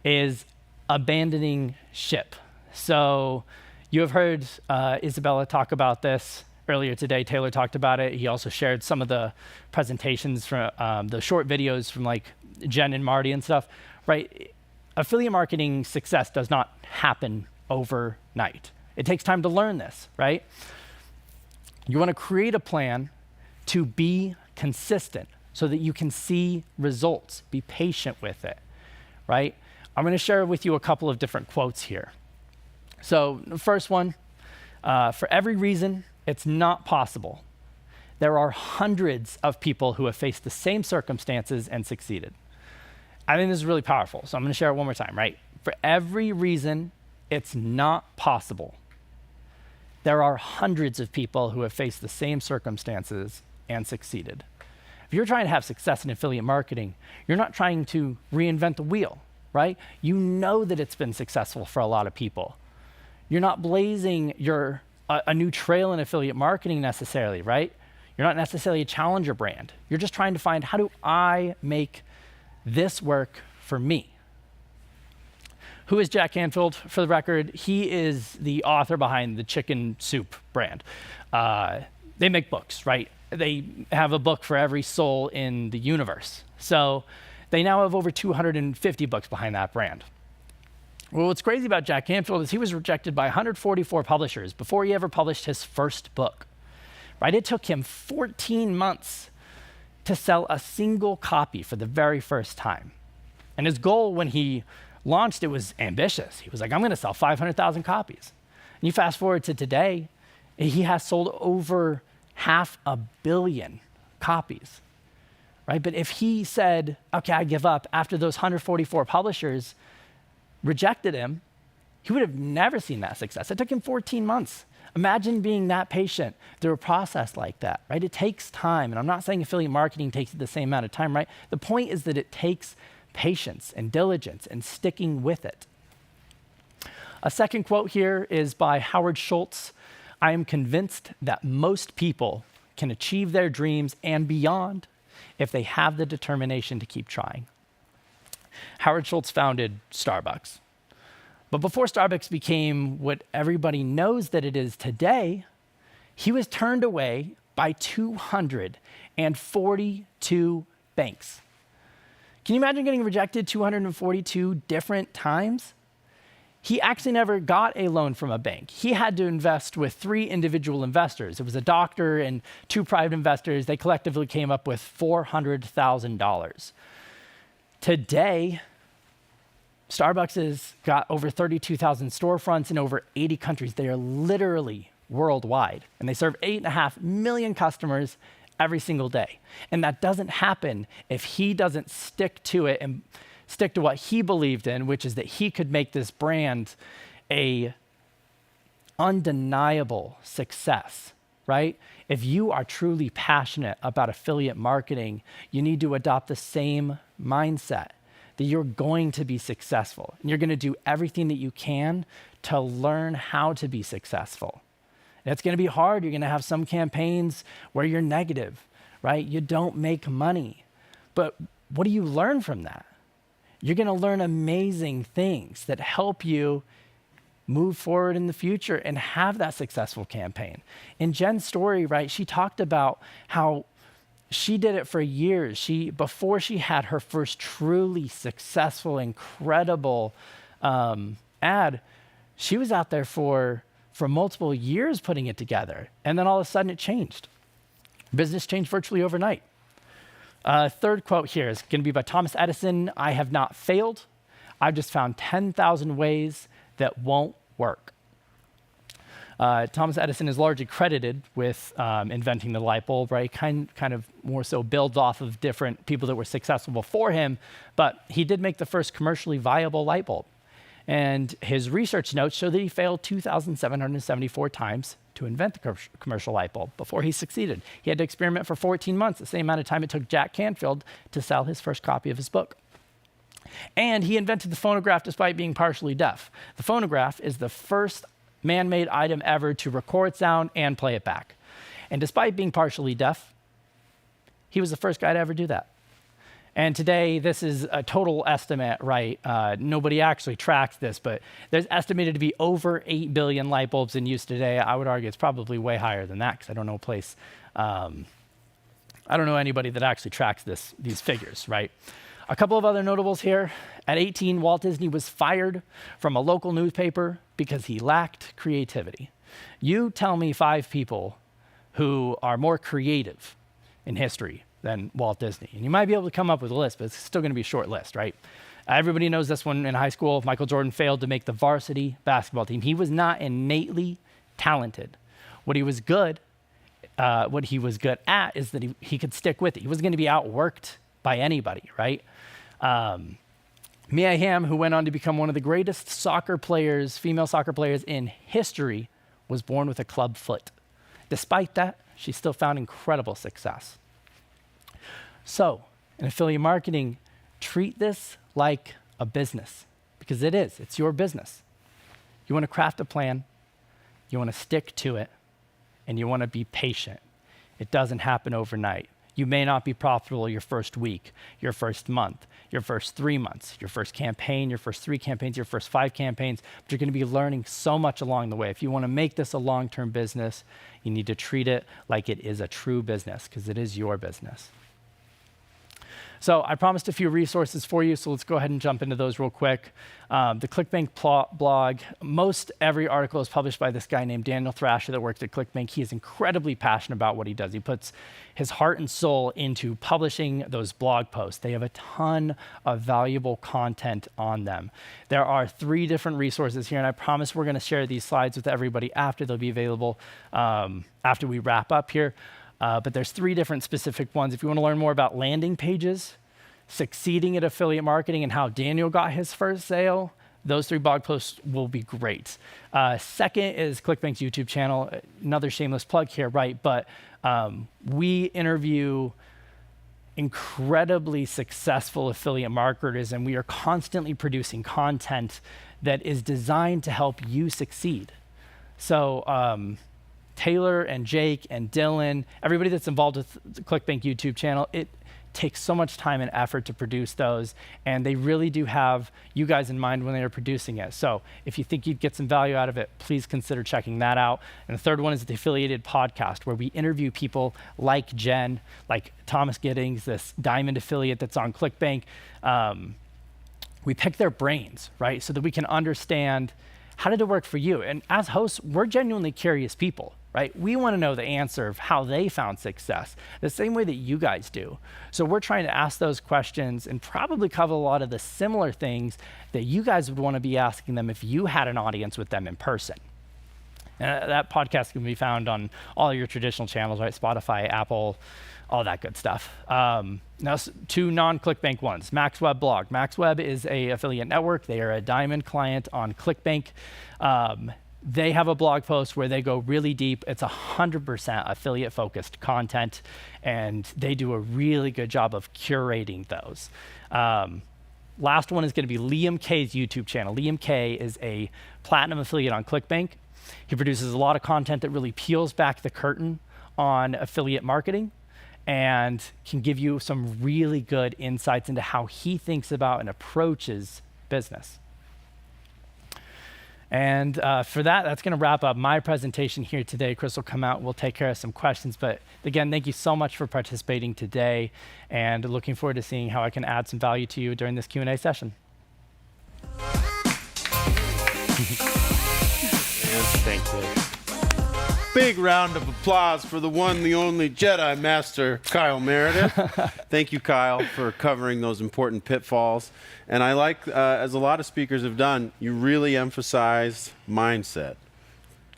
S8: is abandoning ship. So you have heard Izabela talk about this earlier today. Taylor talked about it. He also shared some of the presentations from the short videos from like Jen and Marty and stuff, right? Affiliate marketing success does not happen overnight. It takes time to learn this, right? You want to create a plan to be consistent so that you can see results. Be patient with it, right? I'm going to share with you a couple of different quotes here. So the first one, for every reason it's not possible, there are hundreds of people who have faced the same circumstances and succeeded. I think this is really powerful, so I'm going to share it one more time, right? For every reason it's not possible, there are hundreds of people who have faced the same circumstances and succeeded. If you're trying to have success in affiliate marketing, you're not trying to reinvent the wheel, right? You know that it's been successful for a lot of people. You're not blazing a new trail in affiliate marketing necessarily, right? You're not necessarily a challenger brand. You're just trying to find, how do I make this work for me? Who is Jack Canfield, for the record? He is the author behind the chicken soup brand. They make books, right? They have a book for every soul in the universe. So they now have over 250 books behind that brand. Well, what's crazy about Jack Canfield is he was rejected by 144 publishers before he ever published his first book, right? It took him 14 months to sell a single copy for the very first time. And his goal when he launched it was ambitious. He was like, I'm going to sell 500,000 copies. And you fast forward to today, he has sold over 500 million copies, right? But if he said, okay, I give up, after those 144 publishers rejected him, he would have never seen that success. It took him 14 months. Imagine being that patient through a process like that, right? It takes time. And I'm not saying affiliate marketing takes the same amount of time, right? The point is that it takes patience and diligence and sticking with it. A second quote here is by Howard Schultz. I am convinced that most people can achieve their dreams and beyond if they have the determination to keep trying. Howard Schultz founded Starbucks. But before Starbucks became what everybody knows that it is today, he was turned away by 242 banks. Can you imagine getting rejected 242 different times? He actually never got a loan from a bank. He had to invest with 3 individual investors. It was a doctor and 2 private investors. They collectively came up with $400,000. Today, Starbucks has got over 32,000 storefronts in over 80 countries. They are literally worldwide, and they serve 8.5 million customers every single day. And that doesn't happen if he doesn't stick to it and stick to what he believed in, which is that he could make this brand a undeniable success, right? If you are truly passionate about affiliate marketing, you need to adopt the same mindset that you're going to be successful. And you're going to do everything that you can to learn how to be successful. And it's going to be hard. You're going to have some campaigns where you're negative, right? You don't make money. But what do you learn from that? You're going to learn amazing things that help you move forward in the future and have that successful campaign. In Jen's story, right, she talked about how she did it for years. Before she had her first truly successful, incredible ad, she was out there for for multiple years putting it together. And then all of a sudden it changed. Business changed virtually overnight. Third quote here is going to be by Thomas Edison. I have not failed. I've just found 10,000 ways that won't work. Thomas Edison is largely credited with inventing the light bulb, right? Kind of more so builds off of different people that were successful before him, but he did make the first commercially viable light bulb. And his research notes show that he failed 2,774 times to invent the commercial light bulb before he succeeded. He had to experiment for 14 months, the same amount of time it took Jack Canfield to sell his first copy of his book. And he invented the phonograph despite being partially deaf. The phonograph is the first man-made item ever to record sound and play it back. And despite being partially deaf, he was the first guy to ever do that. And today, this is a total estimate, right? Nobody actually tracks this, but there's estimated to be over 8 billion light bulbs in use today. I would argue it's probably way higher than that, because I don't know I don't know anybody that actually tracks these figures, right? A couple of other notables here. At 18, Walt Disney was fired from a local newspaper because he lacked creativity. You tell me 5 people who are more creative in history than Walt Disney. And you might be able to come up with a list, but it's still going to be a short list, right? Everybody knows this one in high school. Michael Jordan failed to make the varsity basketball team. He was not innately talented. What he was good at is that he could stick with it. He wasn't going to be outworked by anybody, right? Mia Hamm, who went on to become one of the greatest female soccer players in history, was born with a club foot. Despite that, she still found incredible success. So, in affiliate marketing, treat this like a business, because it is. It's your business. You want to craft a plan, you want to stick to it, and you want to be patient. It doesn't happen overnight. You may not be profitable your first week, your first month, your first 3 months, your first campaign, your first 3 campaigns, your first 5 campaigns, but you're going to be learning so much along the way. If you want to make this a long-term business, you need to treat it like it is a true business, because it is your business. So I promised a few resources for you, so let's go ahead and jump into those real quick. The ClickBank blog, most every article is published by this guy named Daniel Thrasher that works at ClickBank. He is incredibly passionate about what he does. He puts his heart and soul into publishing those blog posts. They have a ton of valuable content on them. There are 3 different resources here, and I promise we're going to share these slides with everybody after they'll be available after we wrap up here. But there's 3 different specific ones. If you want to learn more about landing pages, succeeding at affiliate marketing, and how Daniel got his first sale, those 3 blog posts will be great. Second is ClickBank's YouTube channel. Another shameless plug here, right? But we interview incredibly successful affiliate marketers, and we are constantly producing content that is designed to help you succeed. So Taylor and Jake and Dylan, everybody that's involved with the ClickBank YouTube channel, it takes so much time and effort to produce those, and they really do have you guys in mind when they are producing it. So if you think you'd get some value out of it, please consider checking that out. And the third one is the Affiliated Podcast, where we interview people like Jen, like Thomas Giddings, this diamond affiliate that's on ClickBank. We pick their brains, right, so that we can understand how did it work for you. And as hosts, we're genuinely curious people, right? We want to know the answer of how they found success, the same way that you guys do. So we're trying to ask those questions and probably cover a lot of the similar things that you guys would want to be asking them if you had an audience with them in person. And that podcast can be found on all your traditional channels, right? Spotify, Apple, all that good stuff. Now, 2 non-ClickBank ones. MaxWeb blog. MaxWeb is a affiliate network. They are a diamond client on ClickBank. They have a blog post where they go really deep. It's 100% affiliate-focused content, and they do a really good job of curating those. Last one is going to be Liam K's YouTube channel. Liam K is a platinum affiliate on ClickBank. He produces a lot of content that really peels back the curtain on affiliate marketing and can give you some really good insights into how he thinks about and approaches business. And for that's going to wrap up my presentation here today. Chris will come out, we'll take care of some questions. But again, thank you so much for participating today, and looking forward to seeing how I can add some value to you during this Q&A session.
S2: man.
S8: Thank you.
S2: Big round of applause for the one, the only Jedi Master, Kyle Meredith. Thank you, Kyle, for covering those important pitfalls. And I like, as a lot of speakers have done, you really emphasized mindset,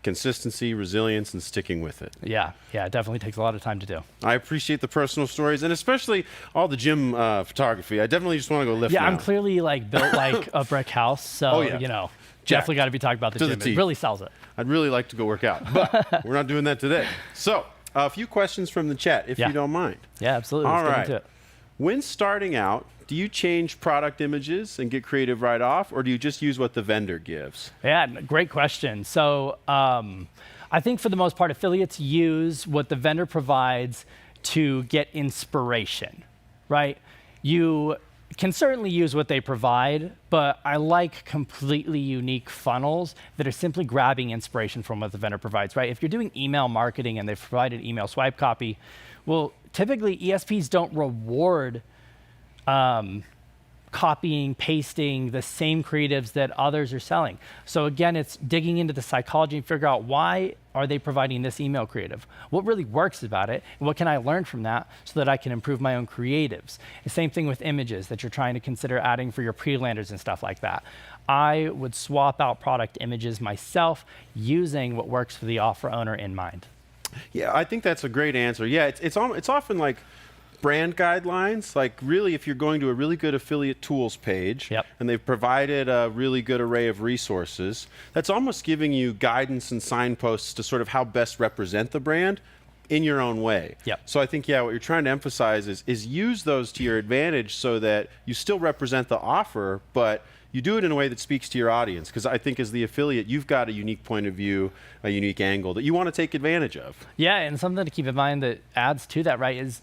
S2: consistency, resilience, and sticking with it.
S8: Yeah, it definitely takes a lot of time to do.
S2: I appreciate the personal stories, and especially all the gym photography. I definitely just want to go lift
S8: Yeah,
S2: now.
S8: I'm clearly like built like a brick house, so you know, definitely got to be talking about the
S2: To the
S8: gym.
S2: teeth.
S8: It really sells it.
S2: I'd really like to go work out, but we're not doing that today. So, a few questions from the chat, if you don't mind.
S8: Yeah, absolutely.
S2: All
S8: Let's get
S2: right.
S8: into it.
S2: When starting out, do you change product images and get creative right off, or do you just use what the vendor gives?
S8: Yeah, great question. So I think for the most part, affiliates use what the vendor provides to get inspiration, right? You can certainly use what they provide, but I like completely unique funnels that are simply grabbing inspiration from what the vendor provides, right? If you're doing email marketing and they've provided email swipe copy, well, typically ESPs don't reward copying, pasting the same creatives that others are selling. So again, it's digging into the psychology and figure out why are they providing this email creative? What really works about it? And what can I learn from that so that I can improve my own creatives? The same thing with images that you're trying to consider adding for your pre-landers and stuff like that. I would swap out product images myself using what works for the offer owner in mind.
S2: Yeah, I think that's a great answer. Yeah, it's often like brand guidelines, like really if you're going to a really good affiliate tools page and they've provided a really good array of resources, that's almost giving you guidance and signposts to sort of how best represent the brand in your own way. So I think, what you're trying to emphasize is use those to your advantage so that you still represent the offer, but you do it in a way that speaks to your audience. Because I think as the affiliate, you've got a unique point of view, a unique angle that you want to take advantage of.
S8: Yeah, and something to keep in mind that adds to that, right, is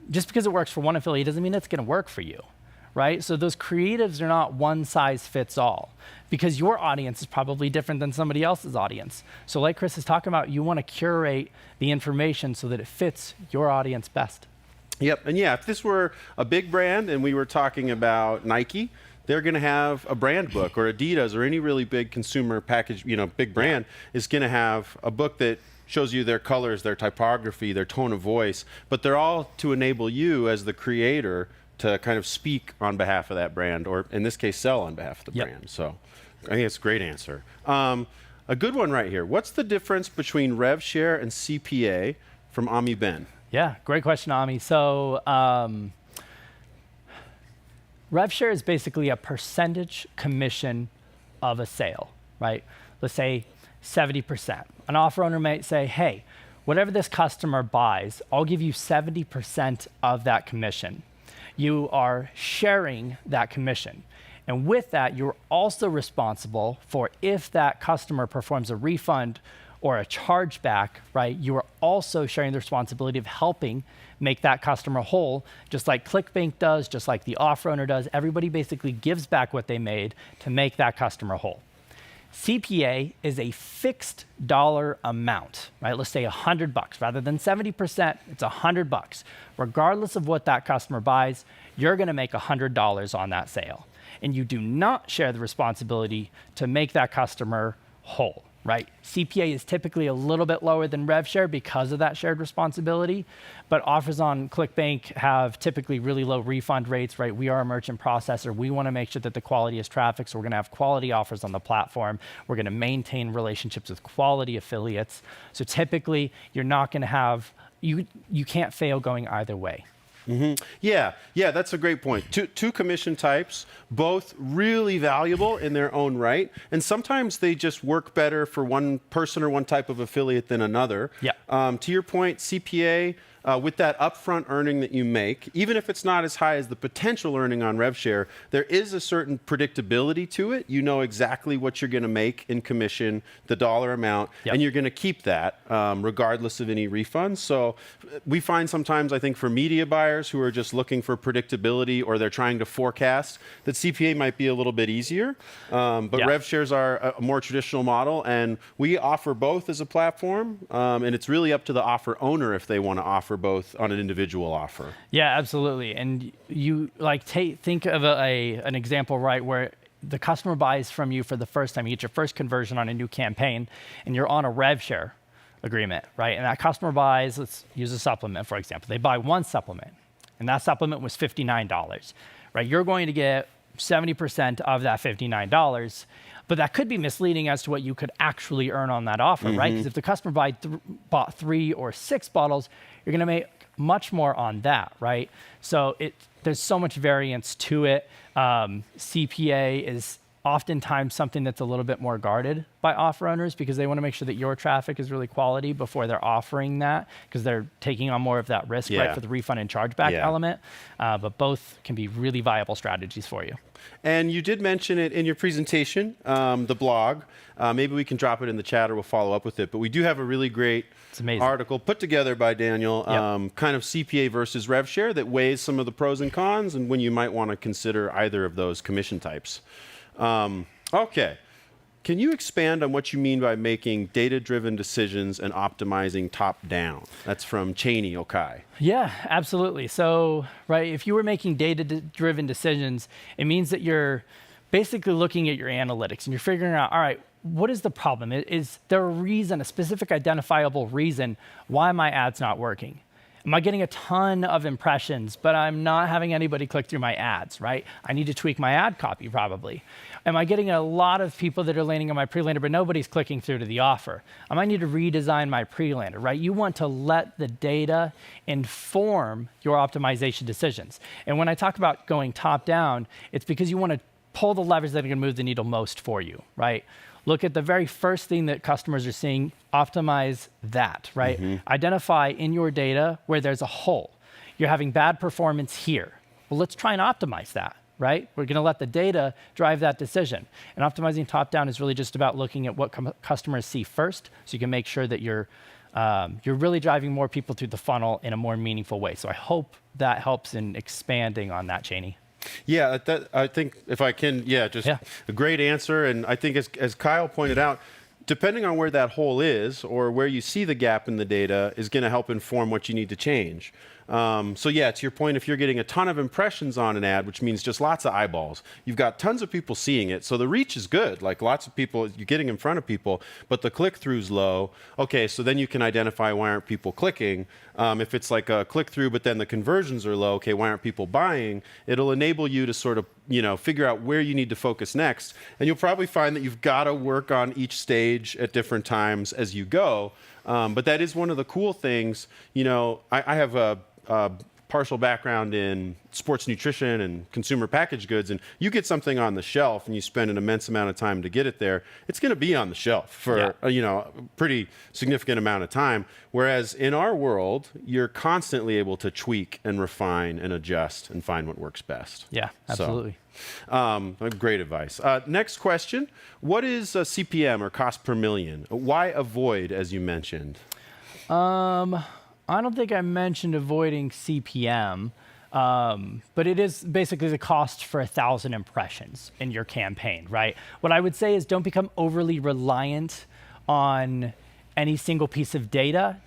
S8: just because it works for one affiliate doesn't mean it's going to work for you, right? So those creatives are not one size fits all because your audience is probably different than somebody else's audience. So like Chris is talking about, you want to curate the information so that it fits your audience best.
S2: Yep, and if this were a big brand and we were talking about Nike, they're going to have a brand book, or Adidas, or any really big consumer package, big brand is going to have a book that shows you their colors, their typography, their tone of voice, but they're all to enable you as the creator to kind of speak on behalf of that brand, or in this case, sell on behalf of the brand. So I think it's a great answer. A good one right here. What's the difference between rev share and CPA from Ami Ben?
S8: Yeah, great question, Ami. So rev share is basically a percentage commission of a sale, right? Let's say 70%. An offer owner might say, hey, whatever this customer buys, I'll give you 70% of that commission. You are sharing that commission. And with that, you're also responsible for if that customer performs a refund or a chargeback, right? You are also sharing the responsibility of helping make that customer whole, just like ClickBank does, just like the offer owner does. Everybody basically gives back what they made to make that customer whole. CPA is a fixed dollar amount, right? Let's say $100. Rather than 70%, it's $100. Regardless of what that customer buys, you're going to make $100 on that sale. And you do not share the responsibility to make that customer whole, right? CPA is typically a little bit lower than rev share because of that shared responsibility, but offers on ClickBank have typically really low refund rates, right? We are a merchant processor. We want to make sure that the quality is traffic, so we're going to have quality offers on the platform. We're going to maintain relationships with quality affiliates. So typically, you're not going to have, you can't fail going either way.
S2: Mm-hmm. Yeah, that's a great point. Two commission types, both really valuable in their own right, and sometimes they just work better for one person or one type of affiliate than another. To your point, CPA, with that upfront earning that you make, even if it's not as high as the potential earning on RevShare, there is a certain predictability to it. You know exactly what you're going to make in commission, the dollar amount, and you're going to keep that regardless of any refunds. So we find sometimes, I think, for media buyers who are just looking for predictability or they're trying to forecast, that CPA might be a little bit easier. But RevShares are a more traditional model, and we offer both as a platform, and it's really up to the offer owner if they want to offer both on an individual offer.
S8: Yeah, absolutely. And you think of an example, right, where the customer buys from you for the first time, you get your first conversion on a new campaign, and you're on a rev share agreement, right? And that customer buys, let's use a supplement, for example. They buy one supplement, and that supplement was $59, right? You're going to get 70% of that $59, but that could be misleading as to what you could actually earn on that offer, right? Because if the customer bought 3 or 6 bottles, you're gonna make much more on that, right? So there's so much variance to it. CPA is oftentimes something that's a little bit more guarded by offer owners because they want to make sure that your traffic is really quality before they're offering that, because they're taking on more of that risk, right, for the refund and chargeback element. But both can be really viable strategies for you.
S2: And you did mention it in your presentation, the blog. Maybe we can drop it in the chat or we'll follow up with it. But we do have a really great article put together by Daniel, kind of CPA versus rev share that weighs some of the pros and cons and when you might want to consider either of those commission types. Okay. Can you expand on what you mean by making data-driven decisions and optimizing top-down? That's from Cheney Okai.
S8: Yeah, absolutely. So, right, if you were making data-driven decisions, it means that you're basically looking at your analytics and you're figuring out, all right, what is the problem? Is there a reason, a specific identifiable reason why my ad's not working? Am I getting a ton of impressions, but I'm not having anybody click through my ads, right? I need to tweak my ad copy probably. Am I getting a lot of people that are landing on my pre-lander, but nobody's clicking through to the offer? I might need to redesign my pre-lander, right? You want to let the data inform your optimization decisions. And when I talk about going top down, it's because you want to pull the levers that are going to move the needle most for you, right? Look at the very first thing that customers are seeing, optimize that, right? Identify in your data where there's a hole. You're having bad performance here. Well, let's try and optimize that, right? We're gonna let the data drive that decision. And optimizing top-down is really just about looking at what customers see first, so you can make sure that you're really driving more people through the funnel in a more meaningful way. So I hope that helps in expanding on that, Cheney.
S2: Yeah, I think if I can, a great answer. And I think as Kyle pointed out, depending on where that hole is or where you see the gap in the data is going to help inform what you need to change. So yeah, to your point, if you're getting a ton of impressions on an ad, which means just lots of eyeballs, you've got tons of people seeing it. So the reach is good, like lots of people, you're getting in front of people, but the click-through's low. Okay, so then you can identify why aren't people clicking. If it's like a click-through, but then the conversions are low, okay, why aren't people buying? It'll enable you to sort of, figure out where you need to focus next. And you'll probably find that you've got to work on each stage at different times as you go. But that is one of the cool things. I have a partial background in sports nutrition and consumer packaged goods, and you get something on the shelf and you spend an immense amount of time to get it there, it's going to be on the shelf for a pretty significant amount of time. Whereas in our world, you're constantly able to tweak and refine and adjust and find what works best.
S8: Yeah, absolutely.
S2: Great advice. Next question. What is CPM or cost per million? Why avoid, as you mentioned?
S8: I don't think I mentioned avoiding CPM, but it is basically the cost for 1,000 impressions in your campaign, right? What I would say is don't become overly reliant on any single piece of data,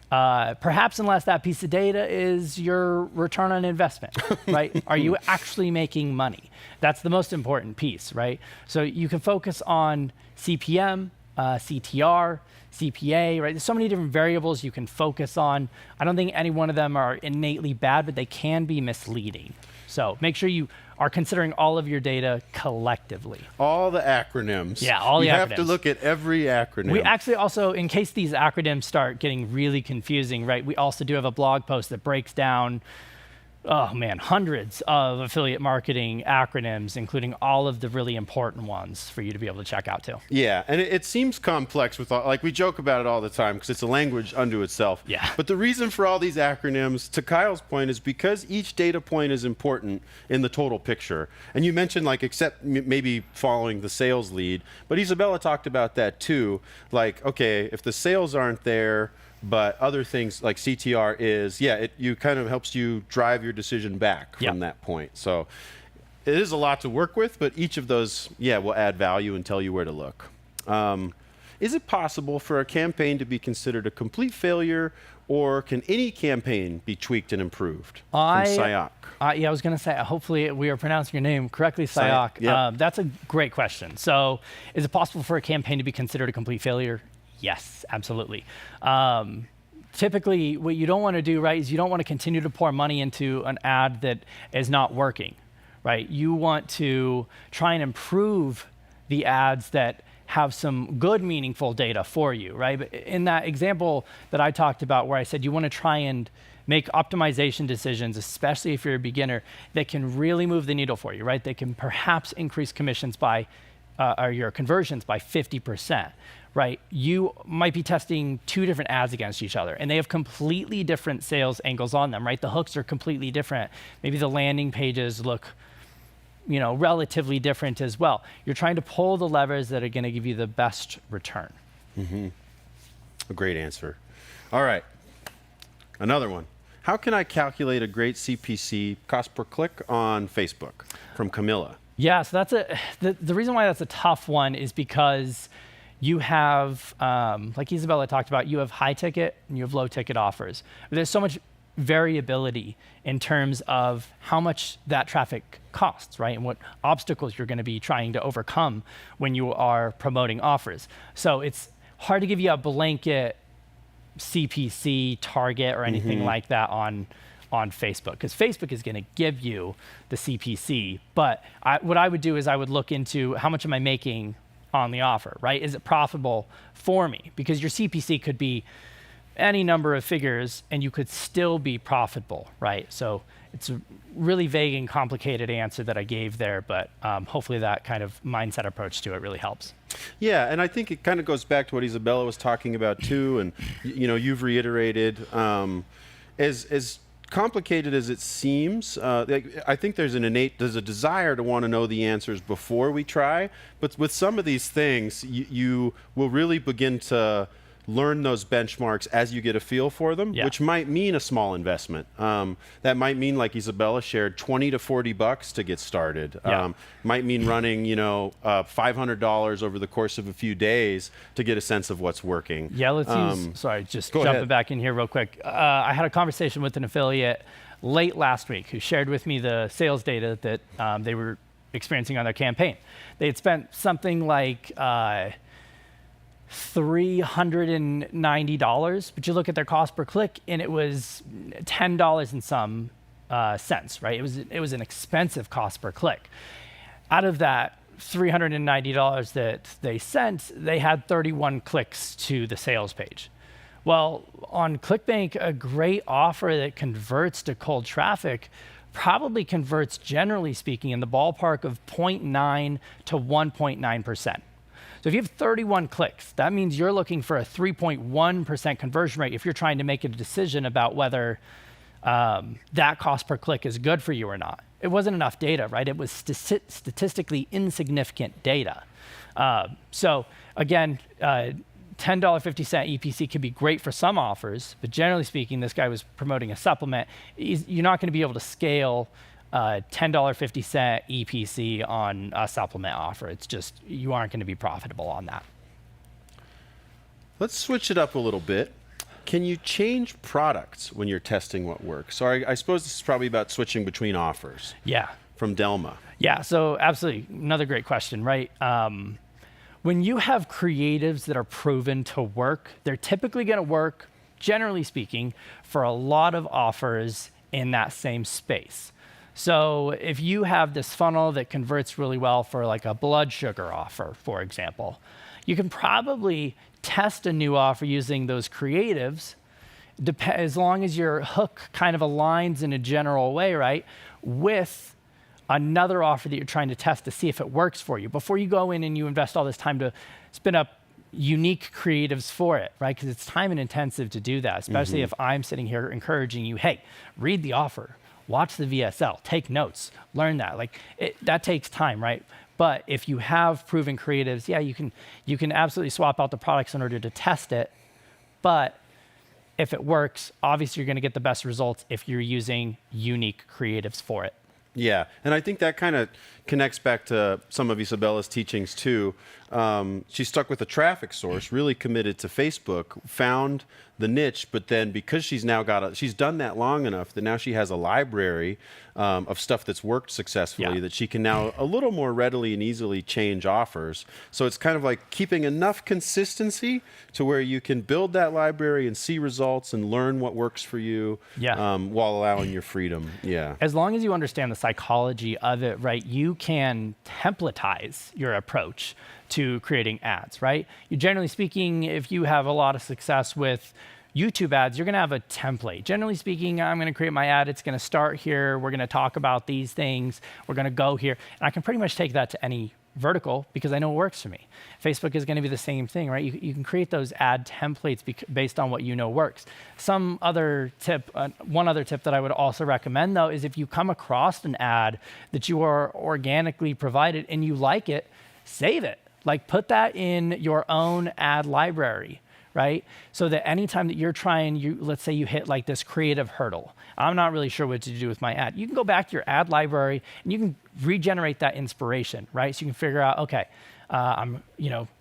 S8: perhaps unless that piece of data is your return on investment, right? Are you actually making money? That's the most important piece, right? So you can focus on CPM, CTR, CPA, right? There's so many different variables you can focus on. I don't think any one of them are innately bad, but they can be misleading. So make sure you are considering all of your data collectively.
S2: All the acronyms.
S8: Yeah, all the acronyms.
S2: You have to look at every acronym.
S8: We actually also, in case these acronyms start getting really confusing, right, we also do have a blog post that breaks down hundreds of affiliate marketing acronyms, including all of the really important ones for you to be able to check out too.
S2: Yeah, and it seems complex with like we joke about it all the time because it's a language unto itself.
S8: Yeah.
S2: But the reason for all these acronyms, to Kyle's point, is because each data point is important in the total picture. And you mentioned except maybe following the sales lead, but Izabela talked about that too. Like, okay, if the sales aren't there, but other things like CTR is, it kind of helps you drive your decision back from that point. So it is a lot to work with, but each of those, will add value and tell you where to look. Is it possible for a campaign to be considered a complete failure or can any campaign be tweaked and improved? From Sayak.
S8: Yeah, I was going to say, hopefully we are pronouncing your name correctly, Sayak.
S2: Yep.
S8: That's a great question. So is it possible for a campaign to be considered a complete failure? Yes, absolutely. Typically, what you don't want to do, right, is you don't want to continue to pour money into an ad that is not working, right? You want to try and improve the ads that have some good, meaningful data for you, right? But in that example that I talked about where I said you want to try and make optimization decisions, especially if you're a beginner, that can really move the needle for you, right? They can perhaps increase commissions by, or your conversions by 50%, right? You might be testing 2 different ads against each other, and they have completely different sales angles on them, right? The hooks are completely different. Maybe the landing pages look relatively different as well. You're trying to pull the levers that are going to give you the best return.
S2: A great answer. All right, another one. How can I calculate a great CPC, cost per click, on Facebook? From Camilla.
S8: Yeah, so that's the reason why that's a tough one is because you have, like Izabela talked about, you have high ticket and you have low ticket offers. There's so much variability in terms of how much that traffic costs, right? And what obstacles you're going to be trying to overcome when you are promoting offers. So it's hard to give you a blanket CPC target or anything like that on Facebook, because Facebook is going to give you the CPC. But what I would do is I would look into how much am I making on the offer, right? Is it profitable for me? Because your CPC could be any number of figures and you could still be profitable, right? So it's a really vague and complicated answer that I gave there, but hopefully that kind of mindset approach to it really helps.
S2: Yeah, and I think it kind of goes back to what Izabela was talking about too, and you've reiterated, as complicated as it seems, I think there's a desire to want to know the answers before we try, but with some of these things, you will really begin to learn those benchmarks as you get a feel for them, which might mean a small investment. That might mean, like Izabela shared, $20 to $40 to get started. Might mean running, $500 over the course of a few days to get a sense of what's working.
S8: Yeah, let's just jumping
S2: ahead.
S8: back in here real quick. I had a conversation with an affiliate late last week who shared with me the sales data that they were experiencing on their campaign. They had spent something like $390, but you look at their cost per click and it was $10 and some cents, right? It was an expensive cost per click. Out of that $390 that they sent, they had 31 clicks to the sales page. Well, on ClickBank, a great offer that converts to cold traffic probably converts, generally speaking, in the ballpark of 0.9 to 1.9%. So if you have 31 clicks, that means you're looking for a 3.1% conversion rate if you're trying to make a decision about whether that cost per click is good for you or not. It wasn't enough data, right? It was statistically insignificant data. So again, $10.50 EPC could be great for some offers, but generally speaking, this guy was promoting a supplement. You're not going to be able to scale $10.50 EPC on a supplement offer. It's just, you aren't going to be profitable on that.
S2: Let's switch it up a little bit. Can you change products when you're testing what works? So I suppose this is probably about switching between offers.
S8: Yeah.
S2: From Delma.
S8: Yeah, so absolutely. Another great question, right? When you have creatives that are proven to work, they're typically going to work, generally speaking, for a lot of offers in that same space. So if you have this funnel that converts really well for like a blood sugar offer, for example, you can probably test a new offer using those creatives, as long as your hook kind of aligns in a general way, right, with another offer that you're trying to test to see if it works for you before you go in and you invest all this time to spin up unique creatives for it, right? Because it's time and intensive to do that, especially if I'm sitting here encouraging you, hey, read the offer, watch the VSL, take notes, learn that. That takes time, right? But if you have proven creatives, yeah, you can absolutely swap out the products in order to test it. But if it works, obviously you're going to get the best results if you're using unique creatives for it.
S2: Yeah, and I think that kind of connects back to some of Izabela's teachings too. She stuck with a traffic source, really committed to Facebook, found the niche, but then because she's now she's done that long enough that now she has a library of stuff that's worked successfully that she can now a little more readily and easily change offers. So it's kind of like keeping enough consistency to where you can build that library and see results and learn what works for you while allowing your freedom. Yeah.
S8: As long as you understand the psychology of it, right, you can templatize your approach to creating ads, right? You generally speaking, if you have a lot of success with YouTube ads, you're going to have a template. Generally speaking, I'm going to create my ad. It's going to start here. We're going to talk about these things. We're going to go here. And I can pretty much take that to any vertical because I know it works for me. Facebook is going to be the same thing, right? You can create those ad templates based on what you know works. One other tip that I would also recommend, though, is if you come across an ad that you are organically provided and you like it, save it. Like put that in your own ad library, right? So that anytime that you're trying, let's say you hit like this creative hurdle. I'm not really sure what to do with my ad. You can go back to your ad library and you can regenerate that inspiration, right? So you can figure out, okay, I'm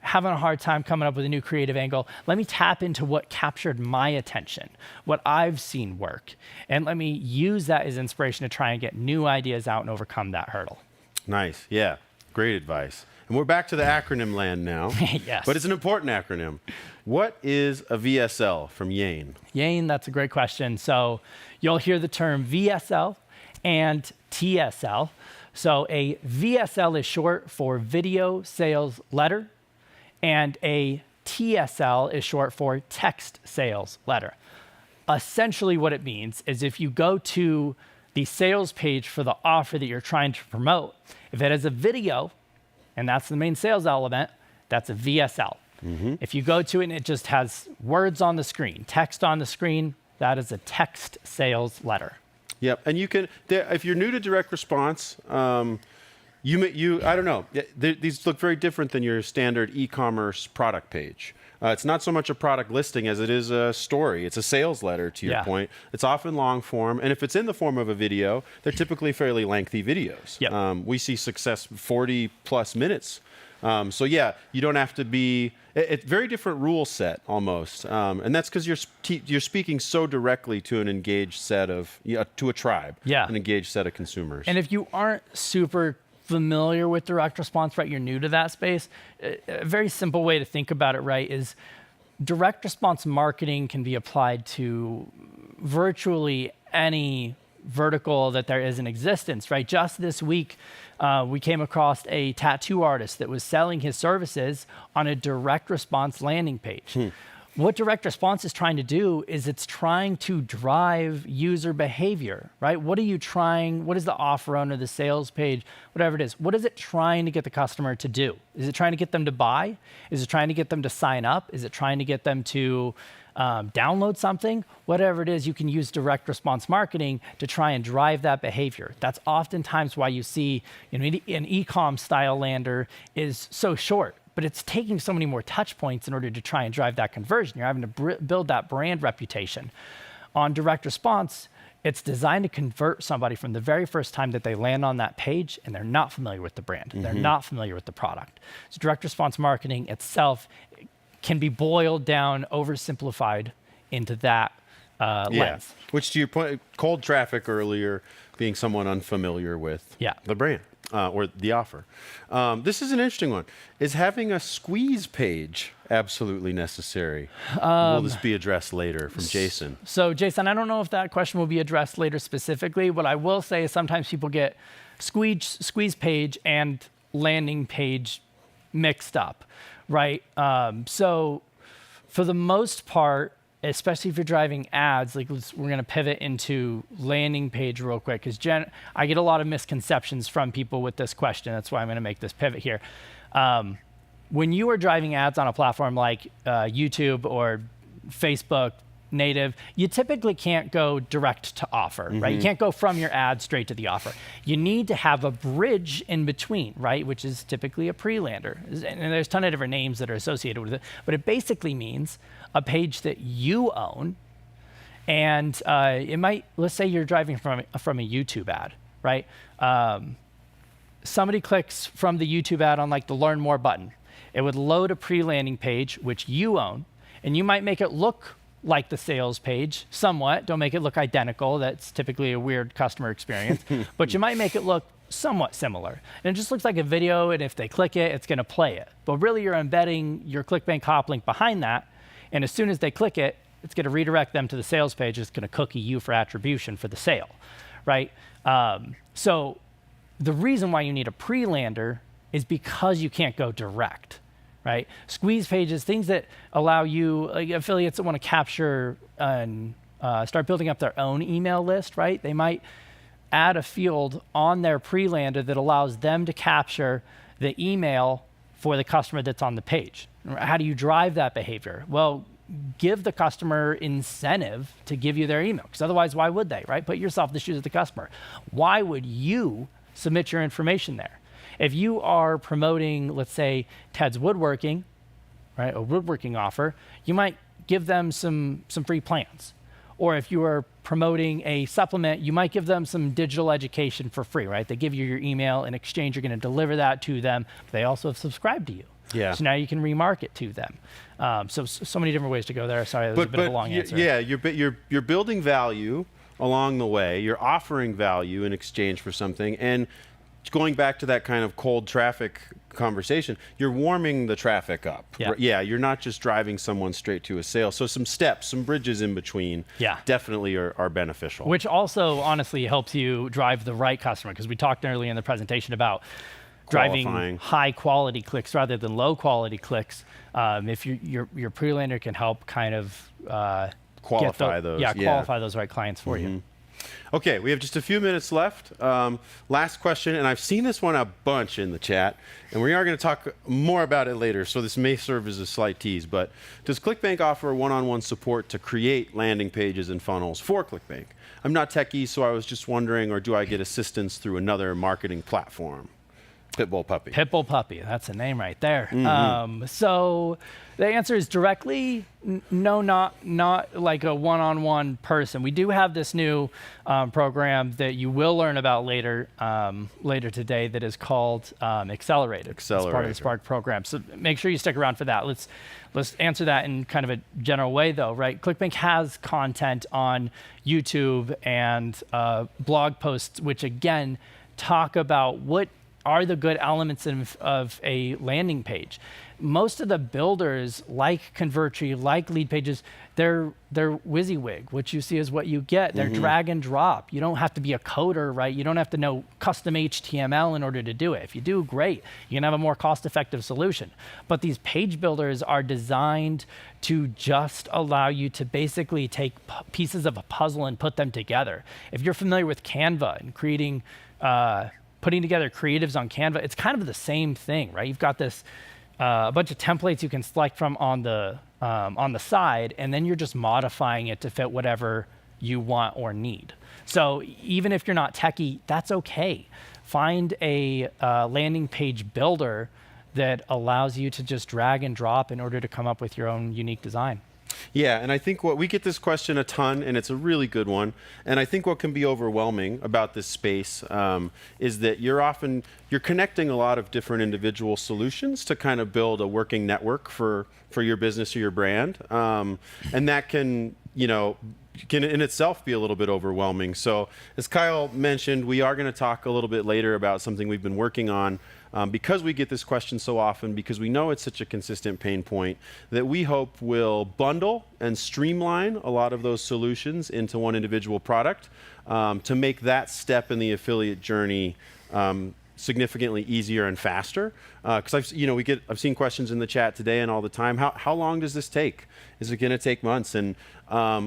S8: having a hard time coming up with a new creative angle. Let me tap into what captured my attention, what I've seen work, and let me use that as inspiration to try and get new ideas out and overcome that hurdle.
S2: Nice. Yeah. Great advice. And we're back to the acronym land now.
S8: Yes.
S2: But it's an important acronym. What is a VSL from Yane?
S8: Yane, that's a great question. So you'll hear the term VSL and TSL. So a VSL is short for video sales letter, and a TSL is short for text sales letter. Essentially what it means is if you go to the sales page for the offer that you're trying to promote, if it has a video, and that's the main sales element, that's a VSL. Mm-hmm. If you go to it and it just has words on the screen, text on the screen, that is a text sales letter.
S2: Yep, and you can, if you're new to direct response, I don't know, these look very different than your standard e-commerce product page. It's not so much a product listing as it is a story. It's a sales letter, to your point. It's often long form, and if it's in the form of a video, they're typically fairly lengthy videos. Yep. We see success 40 plus minutes. So yeah, you don't have to be. It's very different rule set almost, and that's because you're speaking so directly to an engaged set of to a tribe, an engaged set of consumers.
S8: And if you aren't super familiar with direct response, right, you're new to that space, a very simple way to think about it, right, is direct response marketing can be applied to virtually any vertical that there is in existence, right? Just this week, we came across a tattoo artist that was selling his services on a direct response landing page. What direct response is trying to do is it's trying to drive user behavior, right? What is the offer owner, the sales page, whatever it is, what is it trying to get the customer to do? Is it trying to get them to buy? Is it trying to get them to sign up? Is it trying to get them to download something? Whatever it is, you can use direct response marketing to try and drive that behavior. That's oftentimes why you see an e-com style lander is so short, but it's taking so many more touch points in order to try and drive that conversion. You're having to build that brand reputation. On direct response, it's designed to convert somebody from the very first time that they land on that page and they're not familiar with the brand. Mm-hmm. They're not familiar with the product. So direct response marketing itself can be boiled down, oversimplified into that lens.
S2: Which, to your point, cold traffic earlier being someone unfamiliar with the brand. Or the offer. This is an interesting one. Is having a squeeze page absolutely necessary? Will this be addressed later from Jason?
S8: So Jason, I don't know if that question will be addressed later specifically. What I will say is sometimes people get squeeze page and landing page mixed up, right? So for the most part, especially if you're driving ads, we're going to pivot into landing page real quick because I get a lot of misconceptions from people with this question. That's why I'm going to make this pivot here. When you are driving ads on a platform like YouTube or Facebook native, you typically can't go direct to offer, right? You can't go from your ad straight to the offer. You need to have a bridge in between, right? Which is typically a pre-lander. And there's a ton of different names that are associated with it, but it basically means a page that you own. And it might, let's say you're driving from a YouTube ad, right? somebody clicks from the YouTube ad on like the Learn More button, it would load a pre-landing page, which you own, and you might make it look like the sales page somewhat. Don't make it look identical. That's typically a weird customer experience. But you might make it look somewhat similar. And it just looks like a video, and if they click it, it's going to play it. But really, you're embedding your ClickBank hop link behind that, and as soon as they click it, it's going to redirect them to the sales page. It's going to cookie you for attribution for the sale, right? So the reason why you need a pre-lander is because you can't go direct, right? Squeeze pages, things that allow you, like affiliates that want to capture and start building up their own email list, right? They might add a field on their pre-lander that allows them to capture the email for the customer that's on the page. How do you drive that behavior? Well, give the customer incentive to give you their email, because otherwise, why would they, right? Put yourself in the shoes of the customer. Why would you submit your information there? If you are promoting, let's say, Ted's Woodworking, right, a woodworking offer, you might give them some free plans. Or if you are promoting a supplement, you might give them some digital education for free, right? They give you your email. In exchange, you're going to deliver that to them. They also have subscribed to you.
S2: Yeah.
S8: So now you can remarket to them. So many different ways to go there. Sorry, that was a bit of a long answer.
S2: Yeah, you're building value along the way. You're offering value in exchange for something. And going back to that kind of cold traffic conversation, you're warming the traffic up.
S8: Yeah.
S2: You're not just driving someone straight to a sale. So some steps, some bridges in between definitely are beneficial.
S8: Which also honestly helps you drive the right customer, because we talked earlier in the presentation about driving high quality clicks rather than low quality clicks. If your pre-lander can help kind of
S2: qualify those.
S8: Qualify those right clients for you.
S2: Okay, we have just a few minutes left. Last question, and I've seen this one a bunch in the chat, and we are going to talk more about it later, so this may serve as a slight tease, but does ClickBank offer one-on-one support to create landing pages and funnels for ClickBank? I'm not techie, so I was just wondering, or do I get assistance through another marketing platform? Pitbull Puppy.
S8: Pitbull Puppy, that's a name right there. So the answer is directly, no, not like a one-on-one person. We do have this new program that you will learn about later today that is called Accelerator. It's part of the Spark program. So make sure you stick around for that. Let's answer that in kind of a general way, though, right? ClickBank has content on YouTube and blog posts, which again talk about what are the good elements of a landing page. Most of the builders, like Convertri, like Lead Pages, they're WYSIWYG. What you see is what you get. They're drag and drop. You don't have to be a coder, right? You don't have to know custom HTML in order to do it. If you do, great. You can have a more cost-effective solution. But these page builders are designed to just allow you to basically take pieces of a puzzle and put them together. If you're familiar with Canva and creating putting together creatives on Canva, it's kind of the same thing, right? You've got this a bunch of templates you can select from on the side, and then you're just modifying it to fit whatever you want or need. So even if you're not techie, that's okay. Find a landing page builder that allows you to just drag and drop in order to come up with your own unique design.
S2: Yeah, and I think we get this question a ton, and it's a really good one. And I think what can be overwhelming about this space is that you're connecting a lot of different individual solutions to kind of build a working network for your business or your brand, and that can in itself be a little bit overwhelming. So as Kyle mentioned, we are going to talk a little bit later about something we've been working on. Because we get this question so often, because we know it's such a consistent pain point, that we hope will bundle and streamline a lot of those solutions into one individual product to make that step in the affiliate journey significantly easier and faster. Because I've seen questions in the chat today and all the time. How long does this take? Is it going to take months? And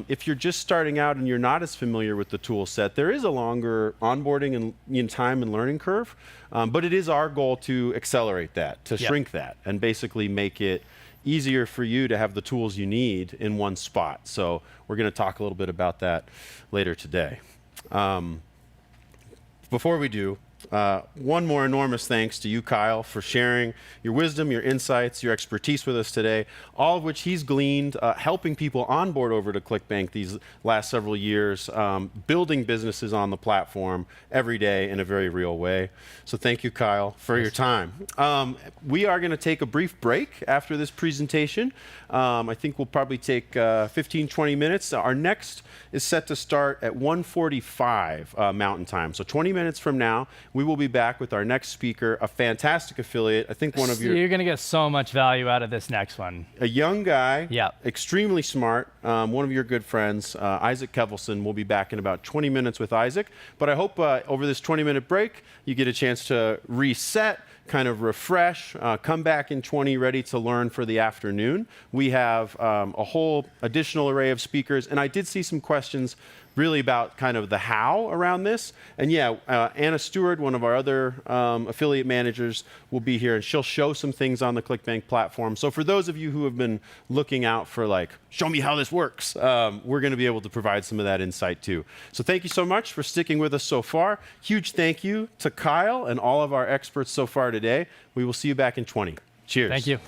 S2: if you're just starting out and you're not as familiar with the tool set, there is a longer onboarding and time and learning curve. But it is our goal to accelerate that, to shrink that, and basically make it easier for you to have the tools you need in one spot. So we're going to talk a little bit about that later today. Before we do, One more enormous thanks to you, Kyle, for sharing your wisdom, your insights, your expertise with us today, all of which he's gleaned, helping people onboard over to ClickBank these last several years, building businesses on the platform every day in a very real way. So thank you, Kyle, for your time. We are going to take a brief break after this presentation. I think we'll probably take 15, 20 minutes. Our next is set to start at 1:45 Mountain Time. So 20 minutes from now, we will be back with our next speaker, a fantastic affiliate. I think one of your...
S8: You're going to get so much value out of this next one.
S2: A young guy,
S8: yeah,
S2: extremely smart, one of your good friends, Isaac Kevelson. We'll be back in about 20 minutes with Isaac. But I hope over this 20-minute break, you get a chance to reset, kind of refresh, come back in 20 ready to learn for the afternoon. We have a whole additional array of speakers, and I did see some questions really about kind of the how around this. And yeah, Anna Steward, one of our other affiliate managers, will be here, and she'll show some things on the ClickBank platform. So for those of you who have been looking out for like, show me how this works, we're going to be able to provide some of that insight too. So thank you so much for sticking with us so far. Huge thank you to Kyle and all of our experts so far today. We will see you back in 20. Cheers.
S8: Thank you.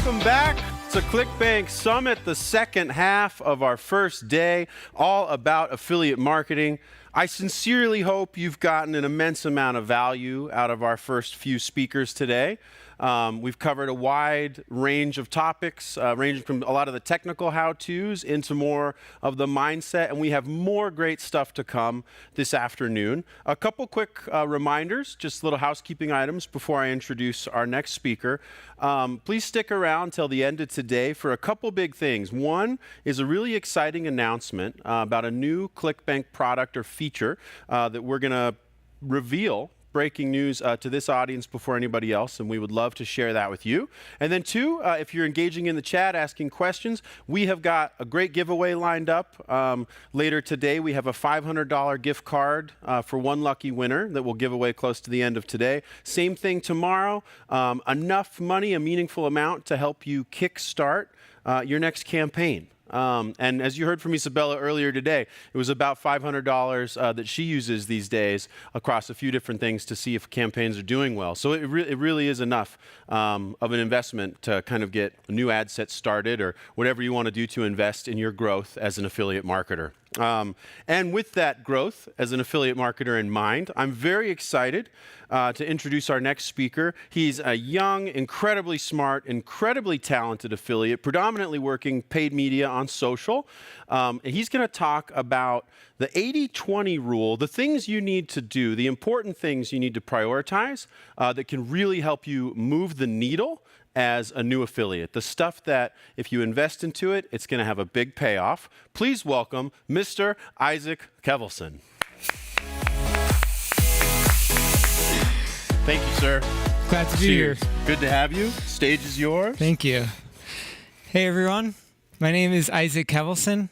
S2: Welcome back to ClickBank Summit, the second half of our first day, all about affiliate marketing. I sincerely hope you've gotten an immense amount of value out of our first few speakers today. We've covered a wide range of topics, ranging from a lot of the technical how-tos into more of the mindset, and we have more great stuff to come this afternoon. A couple quick reminders, just little housekeeping items before I introduce our next speaker. Please stick around till the end of today for a couple big things. One is a really exciting announcement about a new ClickBank product or feature that we're going to reveal, breaking news to this audience before anybody else, and we would love to share that with you. And then two, if you're engaging in the chat, asking questions, we have got a great giveaway lined up. Later today, we have a $500 gift card for one lucky winner that we'll give away close to the end of today. Same thing tomorrow, enough money, a meaningful amount to help you kickstart your next campaign. And as you heard from Izabela earlier today, it was about $500 that she uses these days across a few different things to see if campaigns are doing well. So it really is enough of an investment to kind of get a new ad set started or whatever you want to do to invest in your growth as an affiliate marketer. And with that growth as an affiliate marketer in mind, I'm very excited to introduce our next speaker. He's a young, incredibly smart, incredibly talented affiliate, predominantly working paid media on social. And he's going to talk about the 80-20 rule, the things you need to do, the important things you need to prioritize that can really help you move the needle as a new affiliate. The stuff that if you invest into it, it's going to have a big payoff. Please welcome Mr. Isaac Kevelson. Thank you, sir.
S9: Glad to be here.
S2: Good to have you. Stage is yours.
S9: Thank you. Hey, everyone. My name is Isaac Kevelson.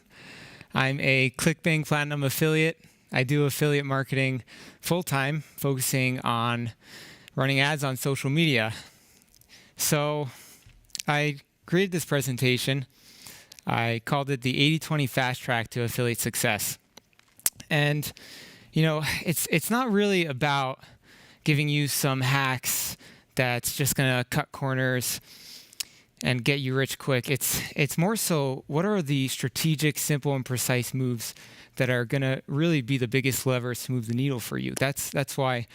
S9: I'm a ClickBank Platinum affiliate. I do affiliate marketing full-time, focusing on running ads on social media. So I created this presentation. I called it the 80-20 Fast Track to Affiliate Success. And, you know, it's not really about giving you some hacks that's just going to cut corners and get you rich quick. It's more so, what are the strategic, simple, and precise moves that are going to really be the biggest levers to move the needle for you? That's why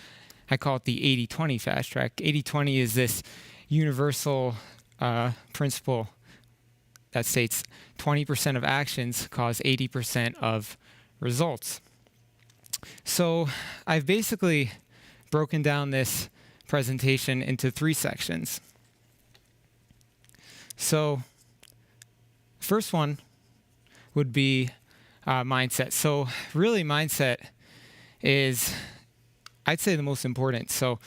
S9: I call it the 80-20 Fast Track. 80-20 is this universal principle that states 20% of actions cause 80% of results. So I've basically broken down this presentation into 3 sections. So first one would be mindset. So really mindset is, I'd say, the most important. So,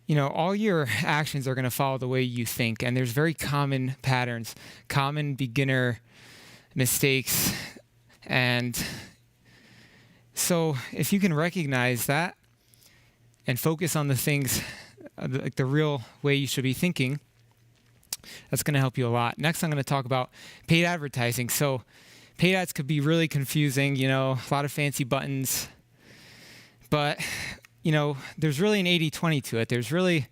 S9: you know, all your actions are going to follow the way you think, and there's very common patterns, common beginner mistakes. And so if you can recognize that and focus on the things, like the real way you should be thinking, that's going to help you a lot. Next, I'm going to talk about paid advertising. So paid ads could be really confusing, you know, a lot of fancy buttons, but you know, there's really an 80-20 to it. There's really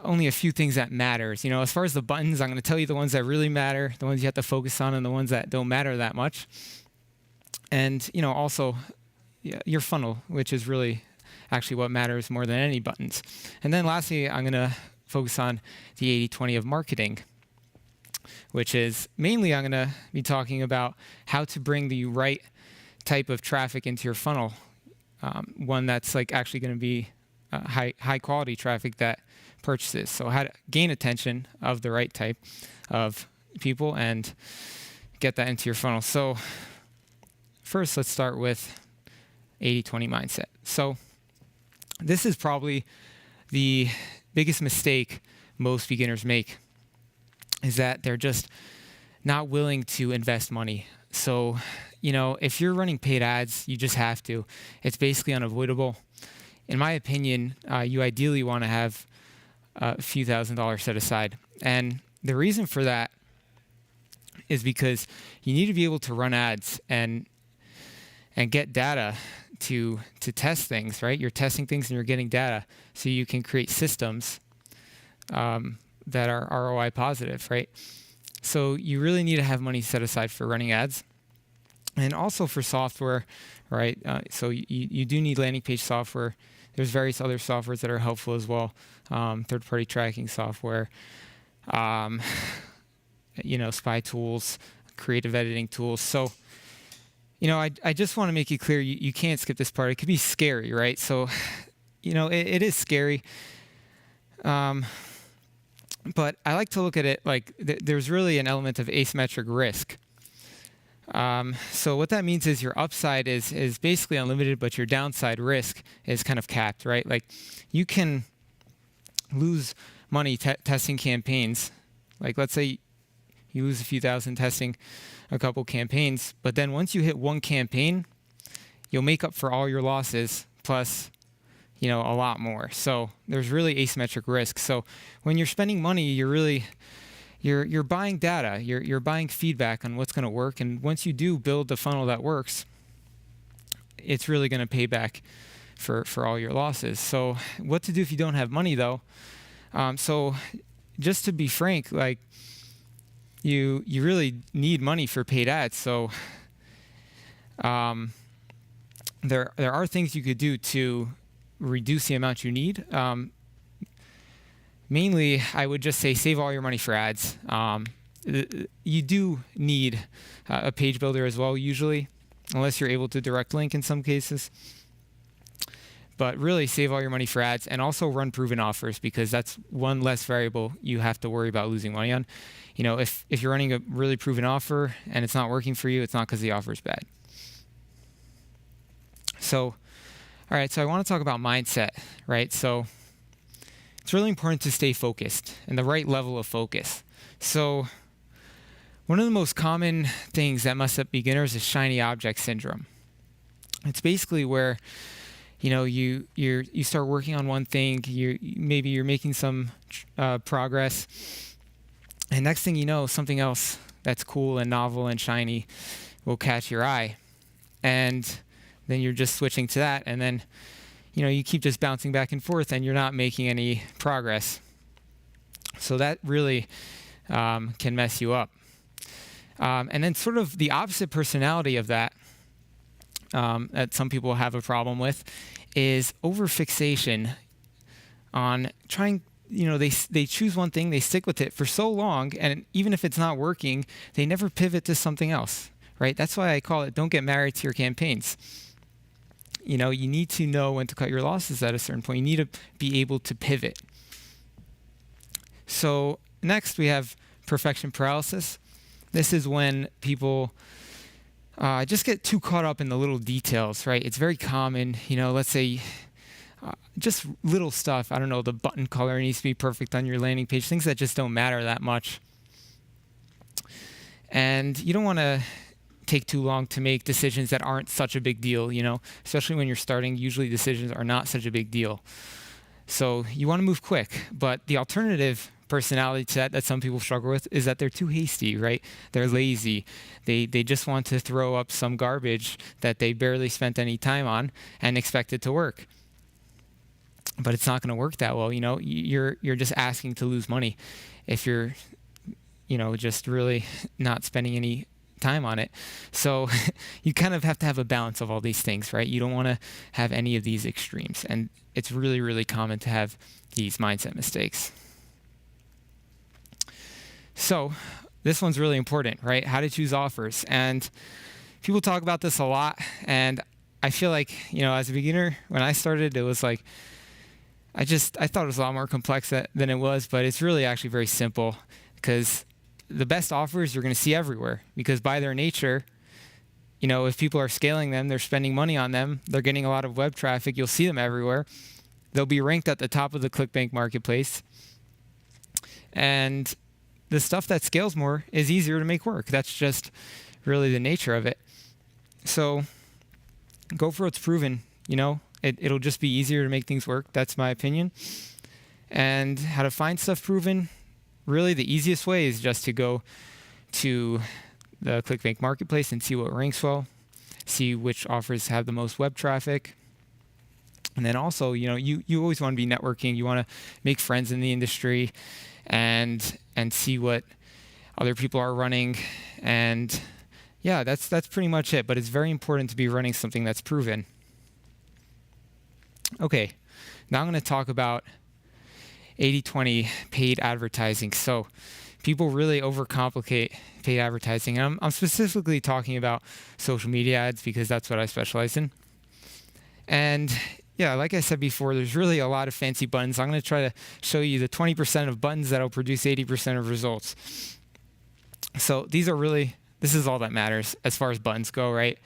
S9: only a few things that matters. You know, as far as the buttons, I'm going to tell you the ones that really matter, the ones you have to focus on, and the ones that don't matter that much. And, you know, also your funnel, which is really actually what matters more than any buttons. And then lastly, I'm going to focus on the 80-20 of marketing, which is mainly I'm going to be talking about how to bring the right type of traffic into your funnel. One that's like actually going to be high quality traffic that purchases. So how to gain attention of the right type of people and get that into your funnel. So first, let's start with 80-20 mindset. So this is probably the biggest mistake most beginners make, is that they're just not willing to invest money. So, you know, if you're running paid ads, you just have to. It's basically unavoidable. In my opinion, you ideally want to have a few $1,000s set aside. And the reason for that is because you need to be able to run ads and get data to test things, right? You're testing things and you're getting data so you can create systems that are ROI positive, right? So you really need to have money set aside for running ads, and also for software, right? So you do need landing page software. There's various other softwares that are helpful as well. Third-party tracking software, spy tools, creative editing tools. So, I just want to make it clear you can't skip this part. It could be scary, right? So, it is scary. But I like to look at it like there's really an element of asymmetric risk. So what that means is your upside is basically unlimited, but your downside risk is kind of capped, right? Like you can lose money testing campaigns. Like let's say you lose a few thousand testing a couple campaigns, but then once you hit one campaign, you'll make up for all your losses plus a lot more. So there's really asymmetric risk. So when you're spending money, you're buying data, you're buying feedback on what's going to work, and once you do build the funnel that works, it's really going to pay back for all your losses. So what to do if you don't have money though? So just to be frank, like you really need money for paid ads. So there are things you could do to reduce the amount you need. Mainly, I would just say save all your money for ads. You do need a page builder as well, usually, unless you're able to direct link in some cases. But really, save all your money for ads, and also run proven offers, because that's one less variable you have to worry about losing money on. If you're running a really proven offer and it's not working for you, it's not because the offer is bad. So, all right, so I want to talk about mindset, right? So it's really important to stay focused and the right level of focus. So one of the most common things that mess up beginners is shiny object syndrome. It's basically where, you start working on one thing, maybe you're making some progress, and next thing you know, something else that's cool and novel and shiny will catch your eye. And then you're just switching to that, and then you keep just bouncing back and forth, and you're not making any progress. So that really can mess you up. And then sort of the opposite personality of that some people have a problem with is overfixation on trying. They choose one thing, they stick with it for so long, and even if it's not working, they never pivot to something else, right? That's why I call it, don't get married to your campaigns. You need to know when to cut your losses at a certain point. You need to be able to pivot. So next we have perfection paralysis. This is when people just get too caught up in the little details, right? It's very common, let's say just little stuff. I don't know, the button color needs to be perfect on your landing page, things that just don't matter that much. And you don't want to take too long to make decisions that aren't such a big deal, especially when you're starting. Usually decisions are not such a big deal. So you want to move quick, but the alternative personality to that some people struggle with is that they're too hasty, right? They're lazy. They just want to throw up some garbage that they barely spent any time on and expect it to work. But it's not going to work that well, you're just asking to lose money if you're, just really not spending any time on it. So you kind of have to have a balance of all these things, right? You don't want to have any of these extremes. And it's really, really common to have these mindset mistakes. So this one's really important, right? How to choose offers. And people talk about this a lot. And I feel like, as a beginner, when I started, it was like, I thought it was a lot more complex than it was, but it's really actually very simple, because the best offers you're going to see everywhere, because by their nature, if people are scaling them, they're spending money on them, they're getting a lot of web traffic, you'll see them everywhere. They'll be ranked at the top of the ClickBank marketplace. And the stuff that scales more is easier to make work. That's just really the nature of it. So go for what's proven, It'll just be easier to make things work. That's my opinion. And how to find stuff proven, really the easiest way is just to go to the ClickBank marketplace and see what ranks well, see which offers have the most web traffic. And then also, you always want to be networking. You want to make friends in the industry and see what other people are running. And yeah, that's pretty much it. But it's very important to be running something that's proven. Okay, now I'm going to talk about 80/20 paid advertising. So people really overcomplicate paid advertising. And I'm specifically talking about social media ads because that's what I specialize in. And yeah, like I said before, there's really a lot of fancy buttons. I'm going to try to show you the 20% of buttons that will produce 80% of results. So this is all that matters as far as buttons go, right?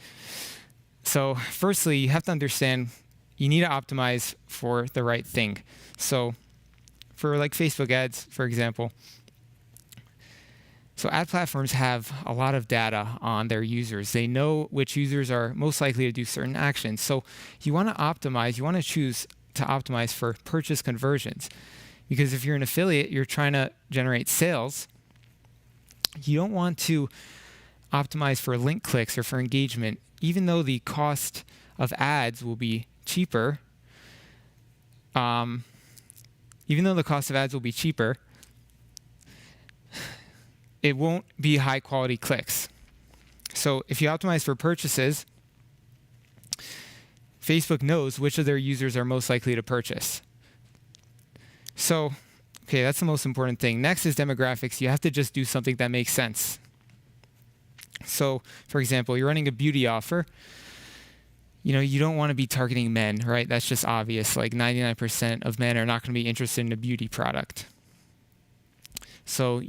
S9: So firstly, you have to understand you need to optimize for the right thing. So for like Facebook ads, for example, so ad platforms have a lot of data on their users. They know which users are most likely to do certain actions. So you want to optimize, you want to choose to optimize for purchase conversions. Because if you're an affiliate, you're trying to generate sales. You don't want to optimize for link clicks or for engagement, even though the cost of ads will be cheaper. It won't be high quality clicks. So if you optimize for purchases, Facebook knows which of their users are most likely to purchase. So, okay, that's the most important thing. Next is demographics. You have to just do something that makes sense. So, for example, you're running a beauty offer. You don't want to be targeting men, right? That's just obvious. Like 99% of men are not going to be interested in a beauty product. So,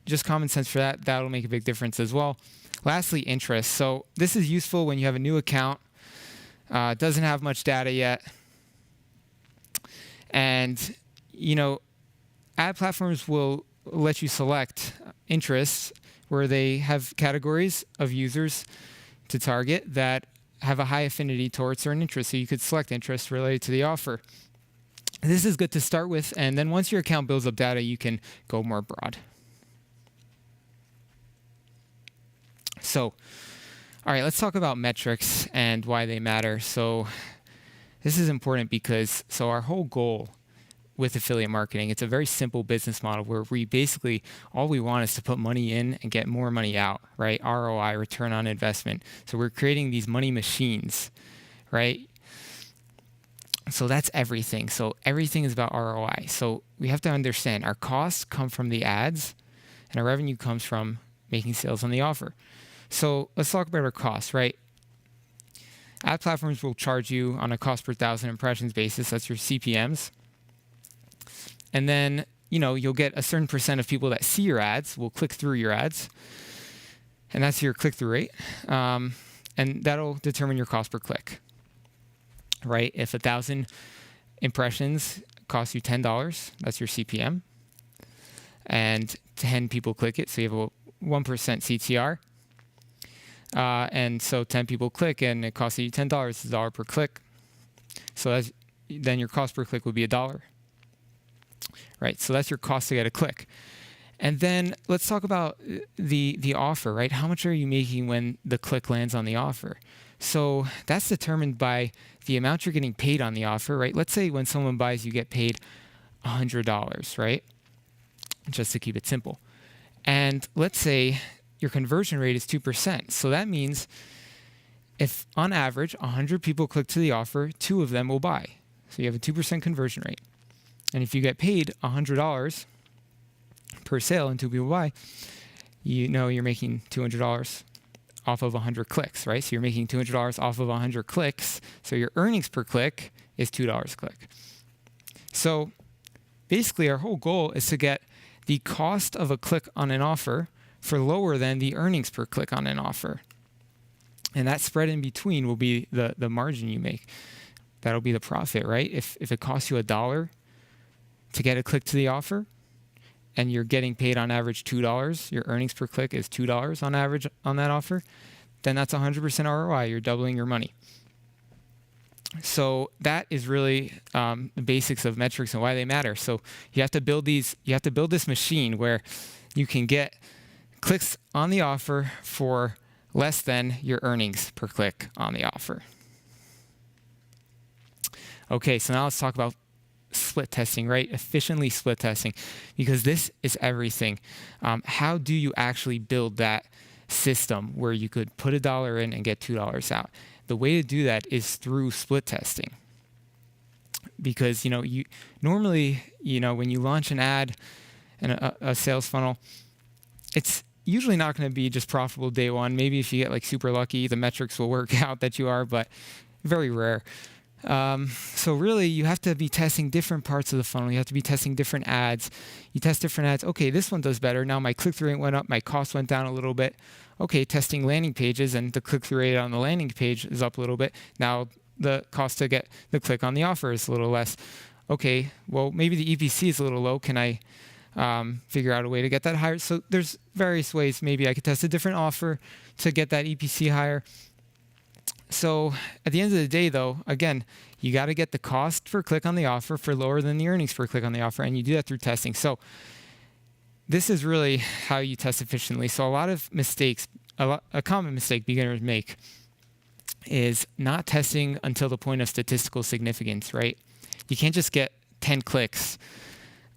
S9: just common sense for that. That'll make a big difference as well. Lastly, interest. So this is useful when you have a new account, doesn't have much data yet. And, ad platforms will let you select interests where they have categories of users to target that have a high affinity towards certain interests. So you could select interests related to the offer. This is good to start with. And then once your account builds up data, you can go more broad. So, all right, let's talk about metrics and why they matter. So this is important because our whole goal with affiliate marketing, it's a very simple business model where we basically, all we want is to put money in and get more money out, right? ROI, return on investment. So we're creating these money machines, right? So that's everything. So everything is about ROI. So we have to understand our costs come from the ads and our revenue comes from making sales on the offer. So let's talk about our costs, right? Ad platforms will charge you on a cost per 1,000 impressions basis. That's your CPMs. And then, you'll get a certain percent of people that see your ads will click through your ads. And that's your click-through rate. And that'll determine your cost per click, right? If 1,000 impressions cost you $10, that's your CPM. And 10 people click it, so you have a 1% CTR. And so 10 people click and it costs you $10. It's $1 per click. So then your cost per click would be $1. Right, so that's your cost to get a click. And then let's talk about the offer, right? How much are you making when the click lands on the offer? So that's determined by the amount you're getting paid on the offer, right? Let's say when someone buys, you get paid $100, right? Just to keep it simple. And let's say your conversion rate is 2%. So that means if on average 100 people click to the offer, 2 of them will buy. So you have a 2% conversion rate. And if you get paid $100 per sale and 2 people buy, you're making $200 off of 100 clicks, right? So you're making $200 off of 100 clicks. So your earnings per click is $2 a click. So basically our whole goal is to get the cost of a click on an offer for lower than the earnings per click on an offer. And that spread in between will be the margin you make. That'll be the profit, right? If it costs you $1 to get a click to the offer, and you're getting paid on average $2, your earnings per click is $2 on average on that offer, then that's 100% ROI. You're doubling your money. So that is really the basics of metrics and why they matter. So you have to build this machine where you can get clicks on the offer for less than your earnings per click on the offer. Okay, so now let's talk about split testing, right? Efficiently split testing, because this is everything. How do you actually build that system where you could put $1 in and get $2 out? The way to do that is through split testing. Because, you normally, when you launch an ad and a sales funnel, it's usually not going to be just profitable day one. Maybe if you get like super lucky, the metrics will work out that you are, but very rare. So really, you have to be testing different parts of the funnel. You have to be testing different ads. You test different ads. Okay, this one does better. Now my click-through rate went up. My cost went down a little bit. Okay, testing landing pages, and the click-through rate on the landing page is up a little bit. Now the cost to get the click on the offer is a little less. Okay, well, maybe the EPC is a little low. Can I figure out a way to get that higher? So there's various ways. Maybe I could test a different offer to get that EPC higher. So at the end of the day, though, again, you got to get the cost per click on the offer for lower than the earnings per click on the offer, and you do that through testing. So this is really how you test efficiently. So a lot of mistakes, a common mistake beginners make is not testing until the point of statistical significance, right? You can't just get 10 clicks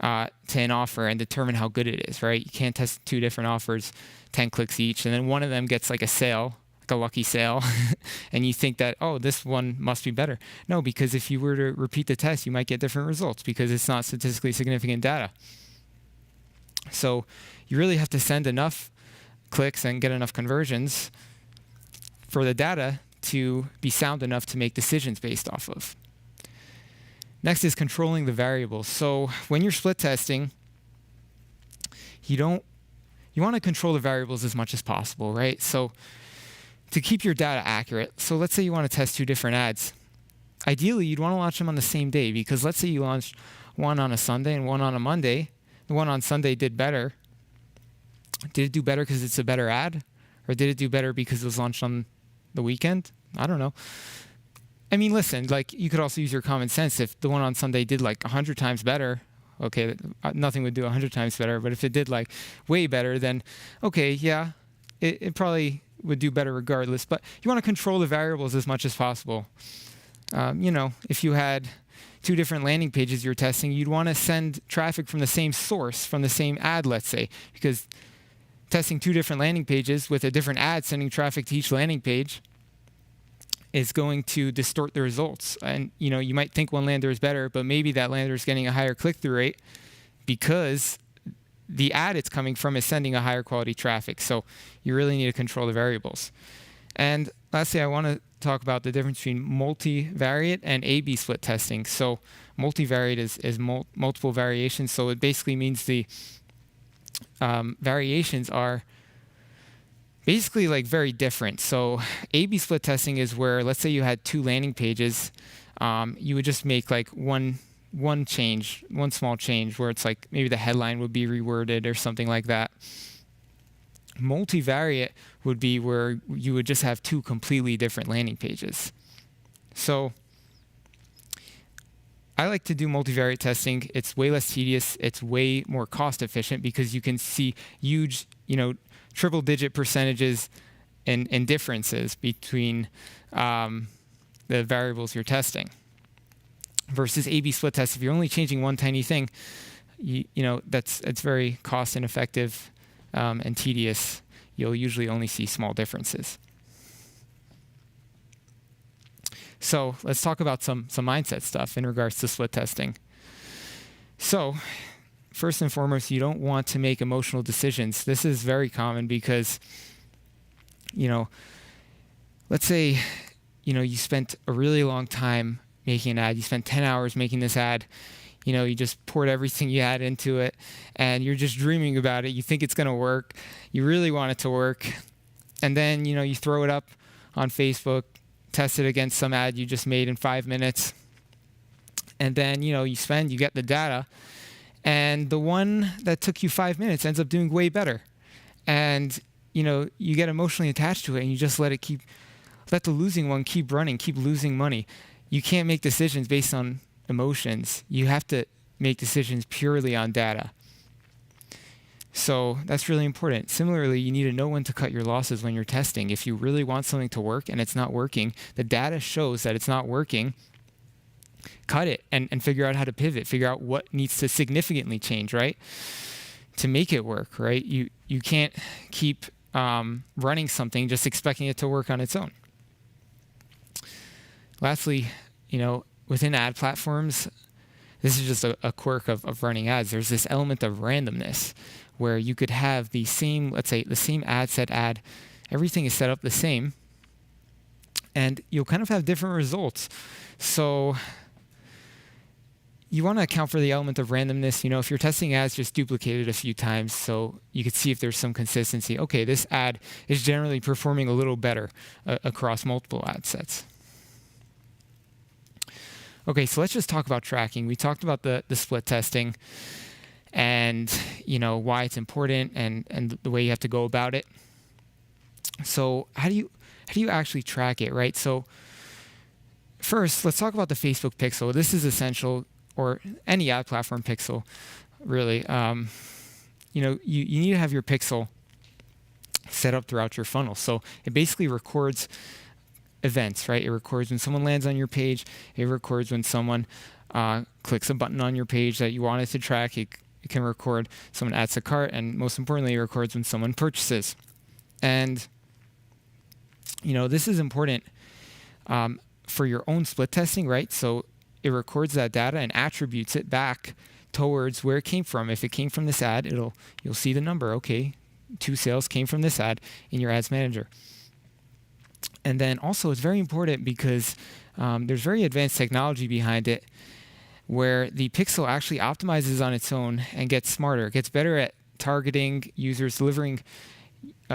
S9: to an offer and determine how good it is, right? You can't test 2 different offers, 10 clicks each, and then one of them gets like a sale, like a lucky sale, and you think that, oh, this one must be better. No, because if you were to repeat the test, you might get different results because it's not statistically significant data. So you really have to send enough clicks and get enough conversions for the data to be sound enough to make decisions based off of. Next is controlling the variables. So when you're split testing, you want to control the variables as much as possible, right? So to keep your data accurate, so let's say you want to test 2 different ads. Ideally, you'd want to launch them on the same day, because let's say you launched one on a Sunday and one on a Monday. The one on Sunday did better. Did it do better because it's a better ad? Or did it do better because it was launched on the weekend? I don't know. I mean, listen, like, you could also use your common sense. If the one on Sunday did like 100 times better, okay, nothing would do 100 times better. But if it did like way better, then okay, yeah, it probably would do better regardless. But you want to control the variables as much as possible. If you had 2 different landing pages you're testing, you'd want to send traffic from the same source, from the same ad, let's say, because testing 2 different landing pages with a different ad sending traffic to each landing page is going to distort the results. And, you might think one lander is better, but maybe that lander is getting a higher click-through rate because the ad it's coming from is sending a higher quality traffic. So you really need to control the variables. And lastly, I want to talk about the difference between multivariate and A/B split testing. So multivariate is multiple variations. So it basically means the variations are basically like very different. So A/B split testing is where, let's say you had 2 landing pages, you would just make like one change, one small change, where it's like maybe the headline would be reworded or something like that. Multivariate would be where you would just have 2 completely different landing pages. So I like to do multivariate testing. It's way less tedious. It's way more cost efficient because you can see huge, triple-digit percentages and differences between the variables you're testing. Versus A/B split test, if you're only changing one tiny thing, it's very cost ineffective and tedious. You'll usually only see small differences. So let's talk about some mindset stuff in regards to split testing. So first and foremost, you don't want to make emotional decisions. This is very common because, let's say, you spent a really long time making an ad. You spent 10 hours making this ad. You just poured everything you had into it, and you're just dreaming about it. You think it's going to work. You really want it to work. And then, you throw it up on Facebook, test it against some ad you just made in 5 minutes. And then, you get the data. And the one that took you 5 minutes ends up doing way better. And, you get emotionally attached to it, and you just let the losing one keep running, keep losing money. You can't make decisions based on emotions. You have to make decisions purely on data. So that's really important. Similarly, you need to know when to cut your losses when you're testing. If you really want something to work and it's not working, the data shows that it's not working, cut it and figure out how to pivot, figure out what needs to significantly change, right, to make it work, right? You can't keep running something just expecting it to work on its own. Lastly, within ad platforms, this is just a quirk of running ads. There's this element of randomness where you could have the same, let's say, the same ad set ad. Everything is set up the same, and you'll kind of have different results. So you want to account for the element of randomness. If you're testing ads, just duplicate it a few times so you could see if there's some consistency. Okay, this ad is generally performing a little better across multiple ad sets. Okay, so let's just talk about tracking. We talked about the split testing and why it's important and the way you have to go about it. So how do you actually track it, right? So first, let's talk about the Facebook pixel. This is essential, or any ad platform pixel, really. You need to have your pixel set up throughout your funnel. So it basically records events, right? It records when someone lands on your page. It records when someone clicks a button on your page that you want it to track. It can record someone adds to cart, and most importantly, it records when someone purchases. And this is important for your own split testing, right? So it records that data and attributes it back towards where it came from. If it came from this ad, you'll see the number. Okay, 2 sales came from this ad in your ads manager. And then also it's very important because there's very advanced technology behind it where the pixel actually optimizes on its own and gets smarter. It gets better at targeting users, delivering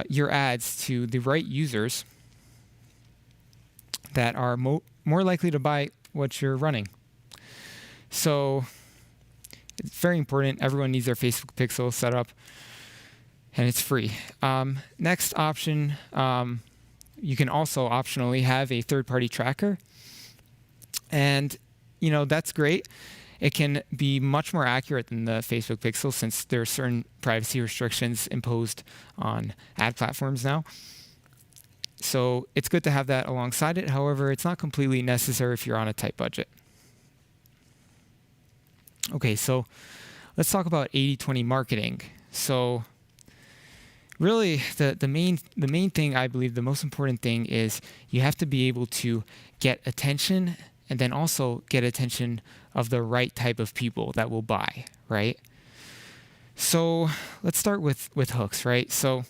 S9: your ads to the right users that are more likely to buy what you're running. So it's very important. Everyone needs their Facebook pixel set up, and it's free. Next option, you can also optionally have a third-party tracker. And, that's great. It can be much more accurate than the Facebook pixel since there are certain privacy restrictions imposed on ad platforms now. So it's good to have that alongside it. However, it's not completely necessary if you're on a tight budget. Okay, so let's talk about 80-20 marketing. So really, the main thing, I believe, the most important thing is you have to be able to get attention and then also get attention of the right type of people that will buy, right? So let's start with hooks, right? So,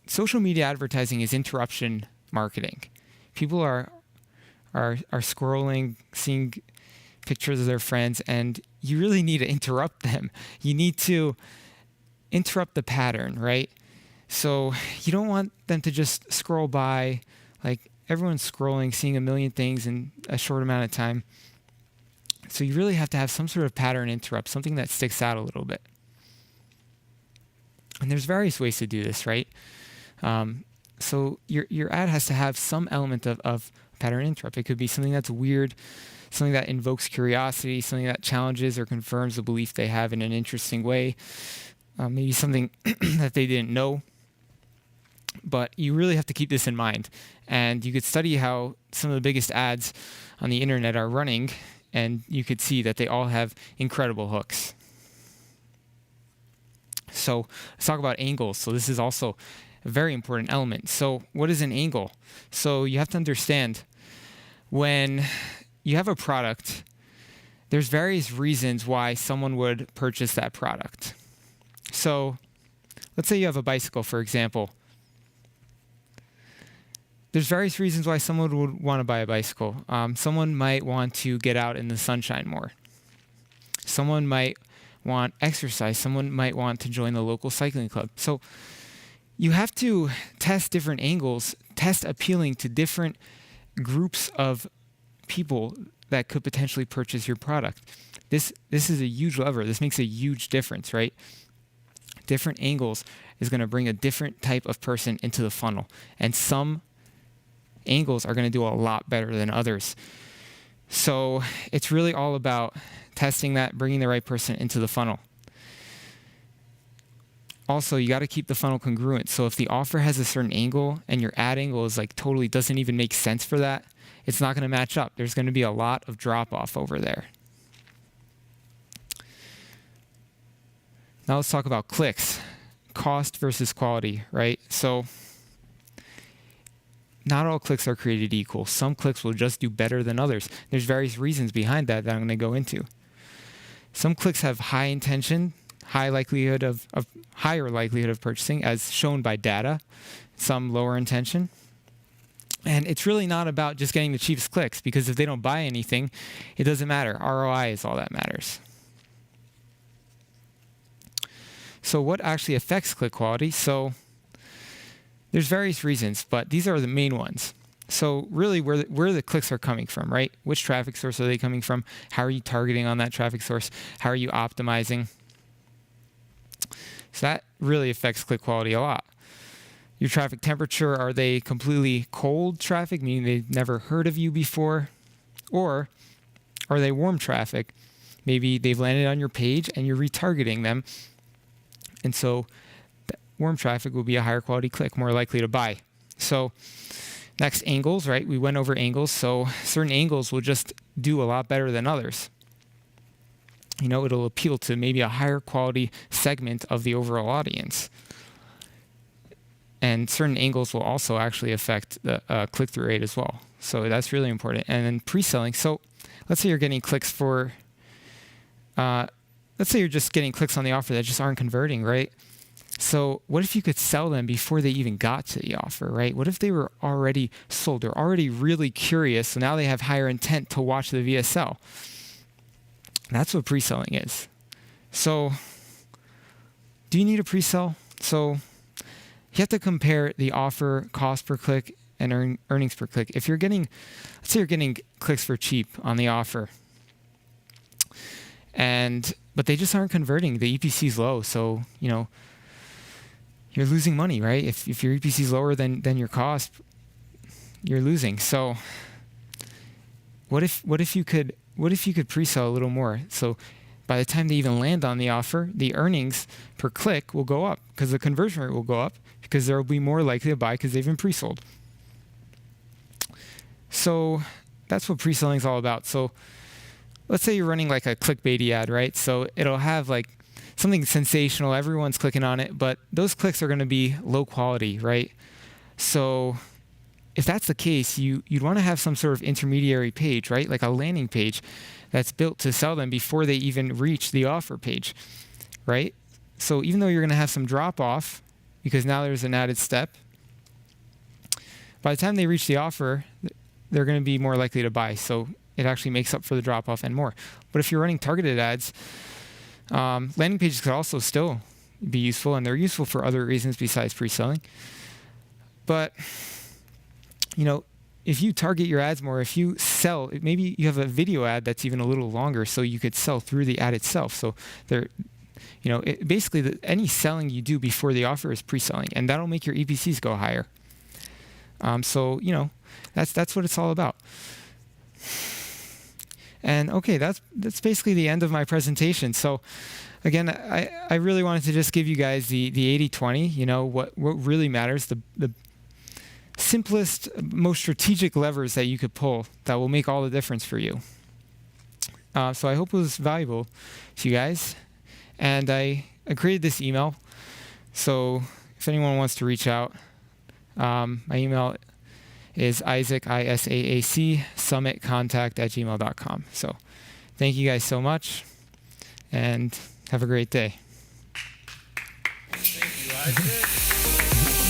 S9: social media advertising is interruption marketing. People are scrolling, seeing pictures of their friends, and you really need to interrupt them. You need to interrupt the pattern, right? So you don't want them to just scroll by, like everyone's scrolling, seeing a million things in a short amount of time. So you really have to have some sort of pattern interrupt, something that sticks out a little bit. And there's various ways to do this, right? So your ad has to have some element of pattern interrupt. It could be something that's weird, something that invokes curiosity, something that challenges or confirms a belief they have in an interesting way. Maybe something that they didn't know. But you really have to keep this in mind. And you could study how some of the biggest ads on the internet are running, and you could see that they all have incredible hooks. So let's talk about angles. So this is also a very important element. So what is an angle? So you have to understand when you have a product, there's various reasons why someone would purchase that product. So let's say you have a bicycle, for example. There's various reasons why someone would want to buy a bicycle. Someone might want to get out in the sunshine more. Someone might want exercise. Someone might want to join the local cycling club. So you have to test different angles, test appealing to different groups of people that could potentially purchase your product. This is a huge lever. This makes a huge difference, right? Different angles is going to bring a different type of person into the funnel. And some angles are going to do a lot better than others. So it's really all about testing that, bringing the right person into the funnel. Also, you got to keep the funnel congruent. So if the offer has a certain angle and your ad angle is like totally doesn't even make sense for that, it's not going to match up. There's going to be a lot of drop off over there. Now let's talk about clicks, cost versus quality, right? So not all clicks are created equal. Some clicks will just do better than others. There's various reasons behind that I'm going to go into. Some clicks have high intention, higher likelihood of purchasing, as shown by data. Some lower intention. And it's really not about just getting the cheapest clicks, because if they don't buy anything, it doesn't matter. ROI is all that matters. So what actually affects click quality? So there's various reasons, but these are the main ones. So really where the clicks are coming from, right? Which traffic source are they coming from? How are you targeting on that traffic source? How are you optimizing? So that really affects click quality a lot. Your traffic temperature, are they completely cold traffic, meaning they've never heard of you before? Or are they warm traffic? Maybe they've landed on your page and you're retargeting them. And so warm traffic will be a higher quality click, more likely to buy. So next, angles, right? We went over angles. So certain angles will just do a lot better than others. You know, it'll appeal to maybe a higher quality segment of the overall audience. And certain angles will also actually affect the click-through rate as well. So that's really important. And then pre-selling. So let's say you're getting clicks for, let's say you're just getting clicks on the offer that just aren't converting, right? So what if you could sell them before they even got to the offer, right? What if they were already sold? They're already really curious, so now they have higher intent to watch the VSL. That's what pre-selling is. So do you need a pre-sell? So you have to compare the offer cost per click and earnings per click. If you're getting, let's say you're getting clicks for cheap on the offer, but they just aren't converting. The EPC is low, so you know you're losing money, right? If your EPC is lower than your cost, you're losing. So what if you could pre-sell a little more? So by the time they even land on the offer, the earnings per click will go up because the conversion rate will go up because they'll be more likely to buy because they've been pre-sold. So that's what pre-selling is all about. So let's say you're running like a clickbaity ad, right? So it'll have like something sensational, everyone's clicking on it, but those clicks are going to be low quality, right? So if that's the case, you'd want to have some sort of intermediary page, right? Like a landing page that's built to sell them before they even reach the offer page, right? So even though you're going to have some drop off, because now there's an added step, by the time they reach the offer, they're going to be more likely to buy. So it actually makes up for the drop off and more. But if you're running targeted ads, landing pages could also still be useful, and they're useful for other reasons besides pre-selling. But you know, if you target your ads more, if you sell, maybe you have a video ad that's even a little longer, so you could sell through the ad itself. So basically any selling you do before the offer is pre-selling, and that'll make your EPCs go higher. So you know, that's what it's all about. And okay, that's basically the end of my presentation. So again, I really wanted to just give you guys the 80-20, you know, what really matters, the simplest, most strategic levers that you could pull that will make all the difference for you. So I hope it was valuable to you guys. And I created this email. So if anyone wants to reach out, my email is Isaac, summitcontact@gmail.com. So thank you guys so much, and have a great day.
S2: Thank you, Isaac.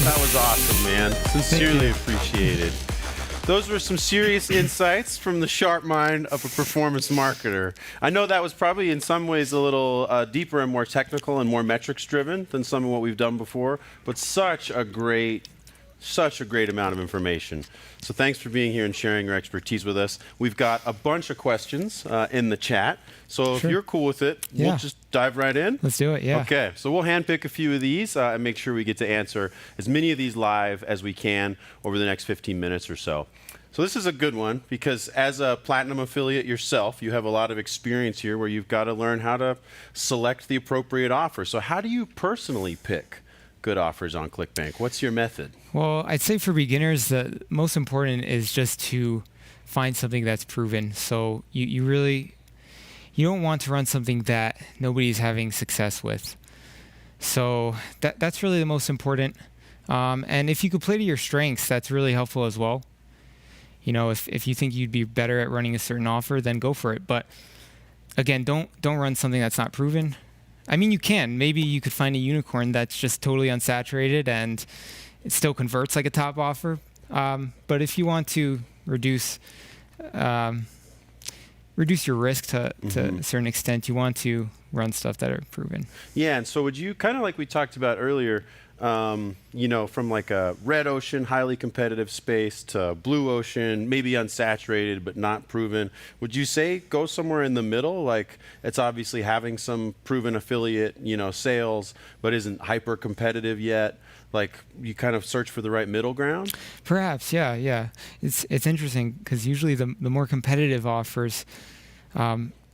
S2: That was awesome, man. Sincerely appreciated. Those were some serious insights from the sharp mind of a performance marketer. I know that was probably in some ways a little deeper and more technical and more metrics driven than some of what we've done before, but such a great amount of information. So thanks for being here and sharing your expertise with us. We've got a bunch of questions in the chat. So if you're cool with it, we'll just dive right in.
S9: Let's do it, yeah.
S2: Okay, so we'll handpick a few of these and make sure we get to answer as many of these live as we can over the next 15 minutes or so. So this is a good one because as a Platinum affiliate yourself, you have a lot of experience here where you've got to learn how to select the appropriate offer. So how do you personally pick good offers on ClickBank? What's your method?
S9: Well, I'd say for beginners, the most important is just to find something that's proven. So you don't want to run something that nobody's having success with. So that's really the most important. And if you could play to your strengths, that's really helpful as well. You know, if you think you'd be better at running a certain offer, then go for it. But again, don't run something that's not proven. I mean, you can. Maybe you could find a unicorn that's just totally unsaturated and it still converts like a top offer. But if you want to reduce your risk to a certain extent, you want to run stuff that are proven.
S2: Yeah, and so would you, kind of like we talked about earlier, you know, from like a red ocean, highly competitive space to blue ocean, maybe unsaturated but not proven, would you say go somewhere in the middle? Like, it's obviously having some proven affiliate, you know, sales, but isn't hyper competitive yet. Like, you kind of search for the right middle ground?
S9: Perhaps, yeah. It's interesting because usually the more competitive offers,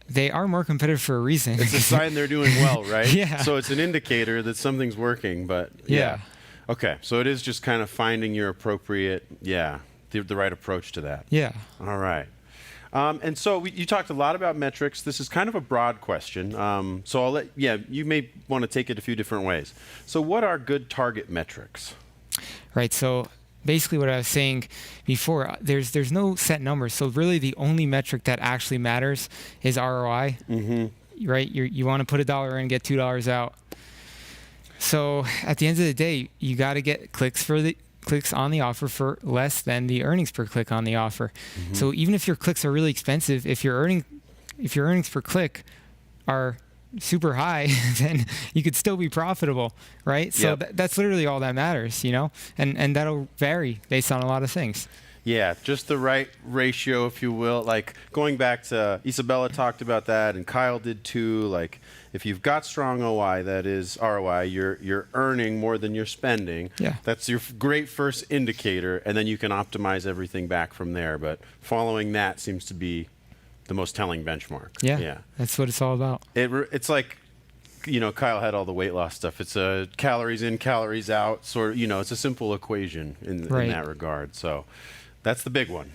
S9: they are more competitive for a reason.
S2: It's a sign they're doing well, right?
S9: Yeah.
S2: So it's an indicator that something's working, but yeah. Okay, so it is just kind of finding your appropriate, the right approach to that.
S9: Yeah.
S2: All right. And so you talked a lot about metrics. This is kind of a broad question. So you may want to take it a few different ways. So what are good target metrics?
S9: Right. So basically what I was saying before, there's no set number. So really the only metric that actually matters is ROI. Right? You want to put $1 in, get $2 out. So at the end of the day, you got to get clicks on the offer for less than the earnings per click on the offer. So even if your clicks are really expensive, if your earnings per click are super high, then you could still be profitable, right? So that's literally all that matters, you know, and that'll vary based on a lot of things.
S2: Yeah, just the right ratio, if you will. Like, going back to Izabela talked about that, and Kyle did too. Like, if you've got strong OI, that is ROI, you're earning more than you're spending.
S9: Yeah.
S2: That's your great first indicator, and then you can optimize everything back from there. But following that seems to be the most telling benchmark.
S9: Yeah. That's what it's all about.
S2: It's like, you know, Kyle had all the weight loss stuff. It's a calories in, calories out sort of, you know, it's a simple equation in that regard. So that's the big one.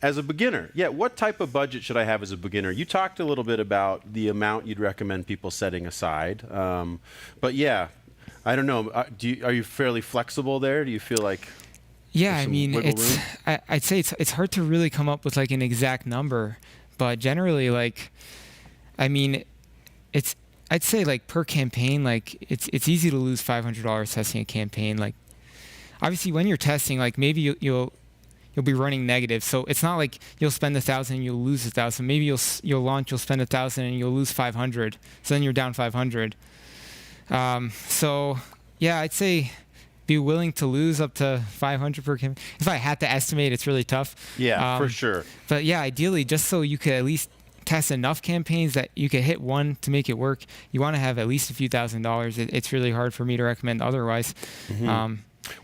S2: As a beginner, what type of budget should I have as a beginner? You talked a little bit about the amount you'd recommend people setting aside. But I don't know. Are you fairly flexible there? Do you feel like
S9: I mean, I'd say it's hard to really come up with like an exact number, but generally, like, I mean, I'd say like per campaign, like it's easy to lose $500 testing a campaign. Like, obviously when you're testing, like maybe you'll be running negative. So it's not like you'll spend $1,000 and you'll lose $1,000. Maybe you'll spend $1,000 and you'll lose 500. So then you're down 500. So yeah, I'd say be willing to lose up to 500 per campaign. If I had to estimate, it's really tough.
S2: Yeah, for sure.
S9: But yeah, ideally, just so you could at least test enough campaigns that you could hit one to make it work, you want to have at least a few $1,000s. It's really hard for me to recommend otherwise.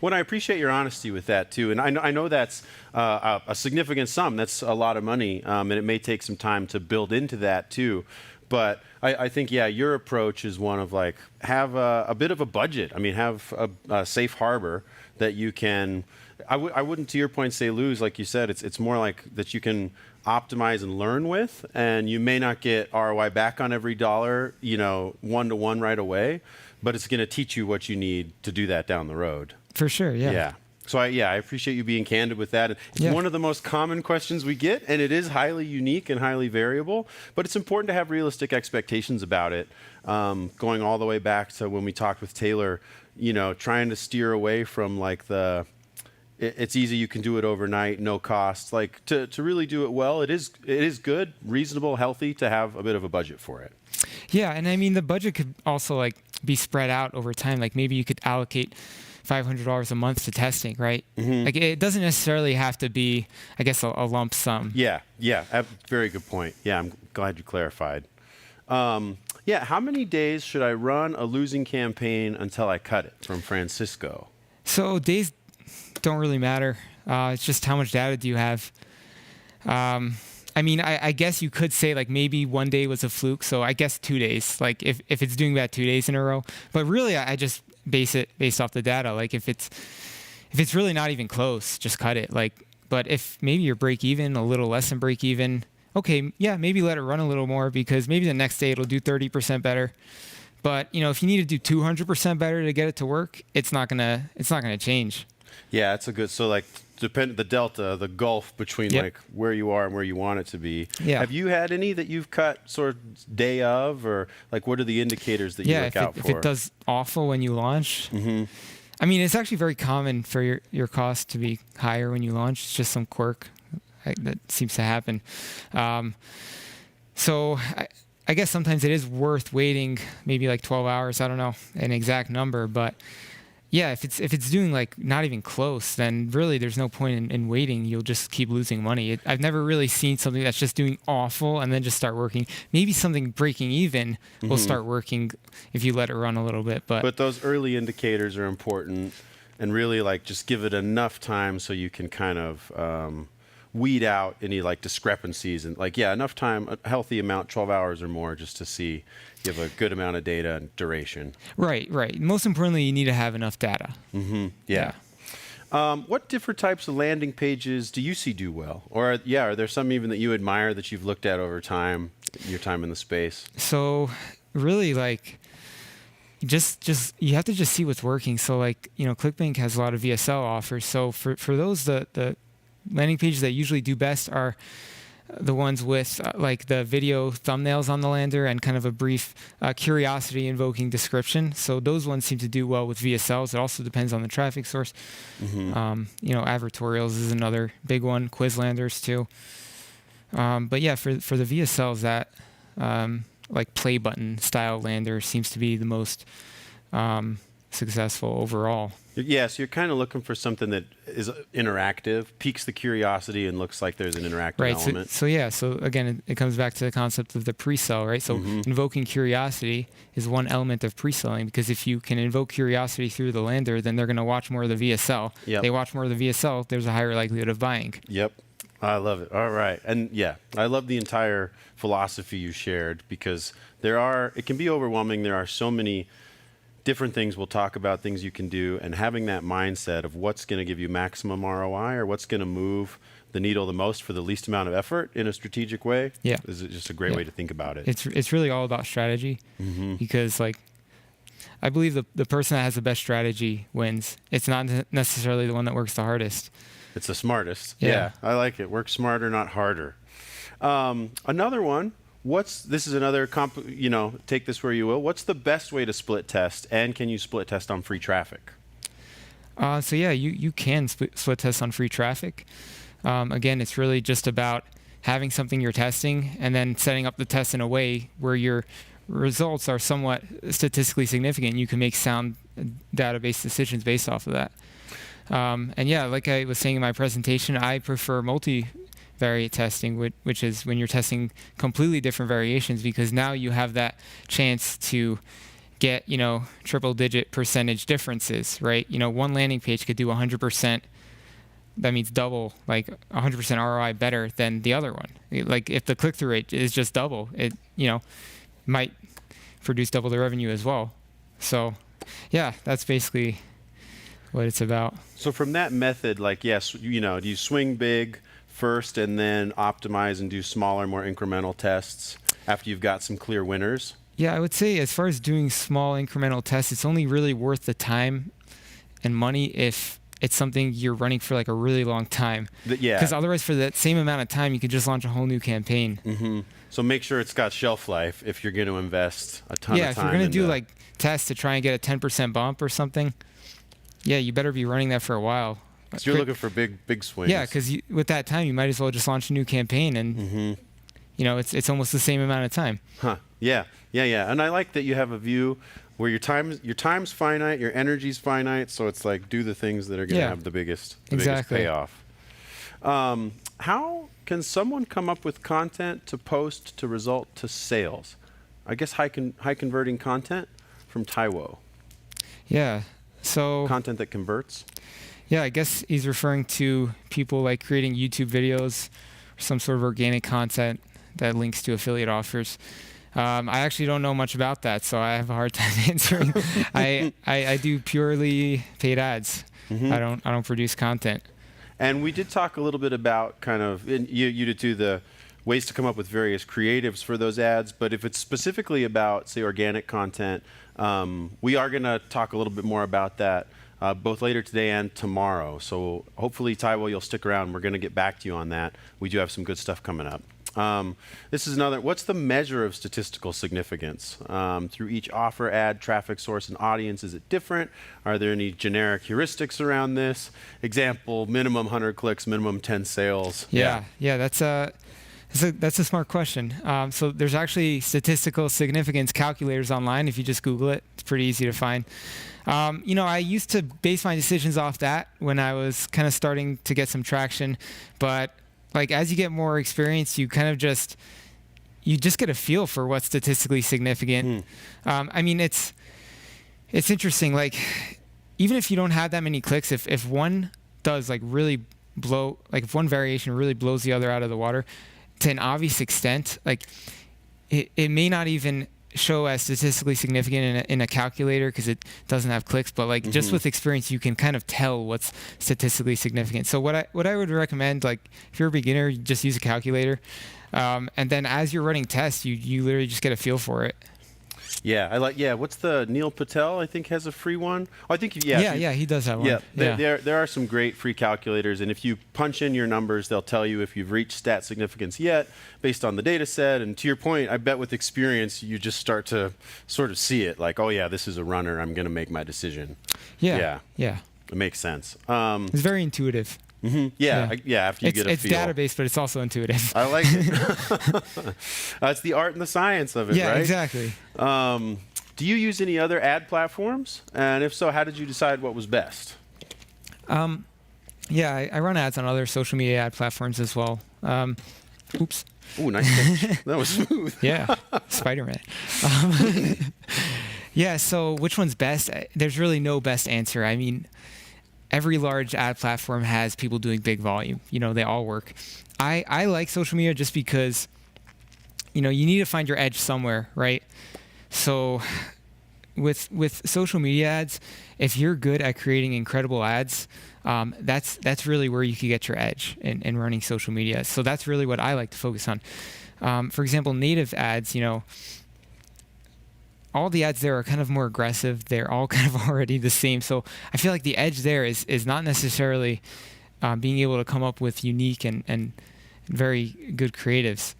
S2: Well, I appreciate your honesty with that too, and I know that's a significant sum. That's a lot of money, and it may take some time to build into that too. But I think your approach is one of like have a bit of a budget. I mean, have a safe harbor that you can. I wouldn't, to your point, say lose. Like you said, it's more like that you can optimize and learn with, and you may not get ROI back on every dollar, you know, 1-to-1 right away, but it's going to teach you what you need to do that down the road.
S9: For sure, yeah.
S2: Yeah. So I appreciate you being candid with that. It's one of the most common questions we get, and it is highly unique and highly variable, but it's important to have realistic expectations about it. Going all the way back to when we talked with Taylor, you know, trying to steer away from like it's easy, you can do it overnight, no cost. Like to really do it well, it is good, reasonable, healthy to have a bit of a budget for it.
S9: Yeah, and I mean the budget could also like be spread out over time. Like maybe you could allocate $500 a month to testing, right? Like it doesn't necessarily have to be, I guess, a lump sum.
S2: Yeah, very good point. Yeah, I'm glad you clarified. How many days should I run a losing campaign until I cut it? From Francisco.
S9: So days don't really matter. It's just how much data do you have. I mean, I guess you could say like maybe one day was a fluke, so I guess 2 days. Like if it's doing that 2 days in a row, but really I just base it based off the data. Like if it's really not even close, just cut it. Like But if maybe you're break even, a little less than break even, okay, yeah, maybe let it run a little more because maybe the next day it'll do 30% better. But if you need to do 200% better to get it to work, it's not gonna change.
S2: Yeah, it's a good. So like, the delta, the gulf between
S9: Yep.
S2: like where you are and where you want it to be.
S9: Yeah.
S2: Have you had any that you've cut sort of day of, or like what are the indicators that you
S9: Yeah,
S2: look out
S9: if
S2: for?
S9: it does awful when you launch,
S2: Mm-hmm.
S9: I mean, it's actually very common for your cost to be higher when you launch. It's just some quirk that seems to happen. So I guess sometimes it is worth waiting maybe like 12 hours. I don't know an exact number, but yeah, if it's doing like not even close, then really there's no point in waiting. You'll just keep losing money. I've never really seen something that's just doing awful and then just start working. Maybe something breaking even will start working if you let it run a little bit.
S2: But those early indicators are important, and really like just give it enough time so you can kind of weed out any like discrepancies, and like enough time, a healthy amount, 12 hours or more, just to see you have a good amount of data and duration.
S9: Right. Most importantly, you need to have enough data.
S2: Yeah. What different types of landing pages do you see do well? Or are there some even that you admire that you've looked at over time, your time in the space?
S9: So really like just you have to just see what's working. So like, ClickBank has a lot of VSL offers. So for those, the landing pages that usually do best are the ones with like the video thumbnails on the lander and kind of a brief curiosity invoking description. So those ones seem to do well with VSLs. It also depends on the traffic source. Advertorials is another big one. Quizlanders too. But yeah, for the VSLs, that like play button style lander seems to be the most successful overall.
S2: Yeah, so you're kind of looking for something that is interactive, piques the curiosity, and looks like there's an interactive element.
S9: So again, it comes back to the concept of the pre-sell, right? So invoking curiosity is one element of pre-selling, because if you can invoke curiosity through the lander, then they're going to watch more of the VSL.
S2: Yep.
S9: They watch more of the VSL, there's a higher likelihood of buying.
S2: Yep. I love it. All right. And yeah, I love the entire philosophy you shared, because it can be overwhelming. There are so many different things we'll talk about, things you can do, and having that mindset of what's going to give you maximum ROI or what's going to move the needle the most for the least amount of effort in a strategic way is just a great way to think about it.
S9: It's really all about strategy, because like I believe the person that has the best strategy wins. It's not necessarily the one that works the hardest.
S2: It's the smartest.
S9: Yeah.
S2: I like it. Work smarter, not harder. Another one. This is another take this where you will. What's the best way to split test, and can you split test on free traffic?
S9: So yeah, you can split test on free traffic. Again, it's really just about having something you're testing and then setting up the test in a way where your results are somewhat statistically significant. You can make sound database decisions based off of that. And yeah, like I was saying in my presentation, I prefer multivariate testing, which is when you're testing completely different variations, because now you have that chance to get, triple-digit percentage differences, right? One landing page could do 100%. That means double, like 100% ROI better than the other one. Like if the click-through rate is just double, it, might produce double the revenue as well. So, yeah, that's basically what it's about.
S2: So from that method, like, yes, do you swing big first and then optimize and do smaller, more incremental tests after you've got some clear winners?
S9: Yeah, I would say as far as doing small incremental tests, it's only really worth the time and money if it's something you're running for like a really long time. Because otherwise, for that same amount of time, you could just launch a whole new campaign.
S2: So make sure it's got shelf life if you're going to invest a ton of time.
S9: Yeah, if you're going to do like tests to try and get a 10% bump or something, yeah, you better be running that for a while.
S2: So you're looking for big swings.
S9: Yeah, because with that time, you might as well just launch a new campaign, and it's almost the same amount of time.
S2: Yeah. And I like that you have a view where your time's finite, your energy's finite, so it's like do the things that are going to have the biggest payoff. How can someone come up with content to post to result to sales? I guess high converting content from Taiwo.
S9: Yeah. So
S2: content that converts.
S9: Yeah, I guess he's referring to people like creating YouTube videos or some sort of organic content that links to affiliate offers. I actually don't know much about that, so I have a hard time answering. I do purely paid ads. I don't produce content.
S2: And we did talk a little bit about kind of, you did too, the ways to come up with various creatives for those ads. But if it's specifically about, say, organic content, we are going to talk a little bit more about that both later today and tomorrow. So hopefully, Taiwo, you'll stick around. We're going to get back to you on that. We do have some good stuff coming up. This is another, what's the measure of statistical significance? Through each offer, ad, traffic source, and audience, is it different? Are there any generic heuristics around this? Example, minimum 100 clicks, minimum 10 sales.
S9: Yeah, that's a smart question. So there's actually statistical significance calculators online. If you just Google it, it's pretty easy to find. I used to base my decisions off that when I was kind of starting to get some traction, but like as you get more experience, you kind of just get a feel for what's statistically significant. I mean, it's interesting. Like even if you don't have that many clicks, if one does like really blow, like if one variation really blows the other out of the water to an obvious extent, like it may not even show as statistically significant in a calculator because it doesn't have clicks, but like just with experience you can kind of tell what's statistically significant. So what I would recommend, like if you're a beginner, you just use a calculator, and then as you're running tests, you literally just get a feel for it.
S2: What's the Neil Patel, I think, has a free one. Oh, I think he
S9: does have one.
S2: There are some great free calculators, and if you punch in your numbers, they'll tell you if you've reached stat significance yet based on the data set. And to your point, I bet with experience you just start to sort of see it, like, oh yeah, this is a runner, I'm going to make my decision.
S9: Yeah.
S2: It makes sense.
S9: It's very intuitive.
S2: After you get a
S9: it's
S2: feel.
S9: database, but it's also intuitive.
S2: I like it. It's the art and the science of it, right?
S9: Yeah, exactly.
S2: Do you use any other ad platforms? And if so, how did you decide what was best?
S9: I run ads on other social media ad platforms as well. Oops.
S2: Ooh, nice catch. That was smooth.
S9: Yeah, Spider-Man. So which one's best? There's really no best answer. I mean, every large ad platform has people doing big volume. They all work. I like social media just because, you need to find your edge somewhere, right? So with social media ads, if you're good at creating incredible ads, that's really where you could get your edge in running social media. So that's really what I like to focus on. For example, native ads, all the ads there are kind of more aggressive. They're all kind of already the same. So I feel like the edge there is not necessarily being able to come up with unique and very good creatives.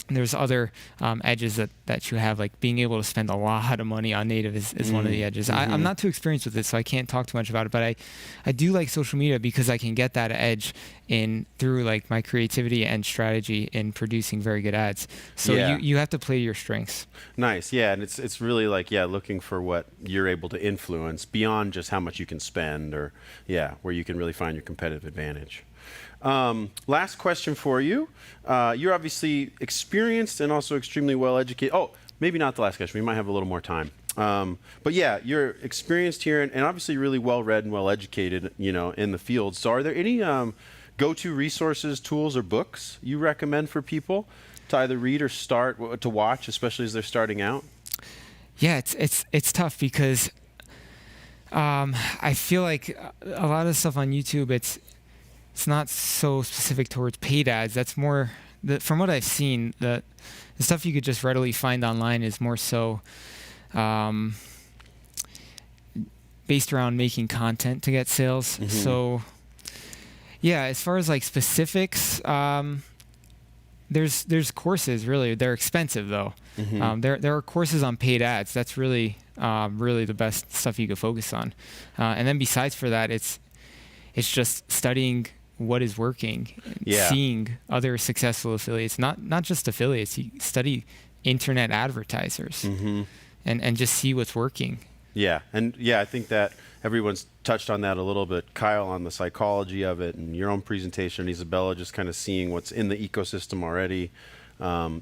S9: And there's other edges that you have, like being able to spend a lot of money on native is one of the edges. I'm not too experienced with it, so I can't talk too much about it, but I do like social media because I can get that edge through like my creativity and strategy in producing very good ads. So you have to play your strengths.
S2: Nice, yeah, and it's really like, looking for what you're able to influence beyond just how much you can spend, or where you can really find your competitive advantage. Last question for you. You're obviously experienced and also extremely well educated. Oh, maybe not the last question. We might have a little more time. But you're experienced here and obviously really well read and well educated, in the field. So are there any go-to resources, tools, or books you recommend for people to either read or start to watch, especially as they're starting out?
S9: Yeah, it's tough because I feel like a lot of stuff on YouTube, it's not so specific towards paid ads. That's more, from what I've seen, the stuff you could just readily find online is more so based around making content to get sales. So, as far as like specifics, there's courses. Really, they're expensive though. There are courses on paid ads. That's really the best stuff you could focus on. And then besides for that, it's just studying what is working, seeing other successful affiliates, not just affiliates. You study internet advertisers and just see what's working.
S2: I think that everyone's touched on that a little bit. Kyle on the psychology of it, and your own presentation, Izabela, just kind of seeing what's in the ecosystem already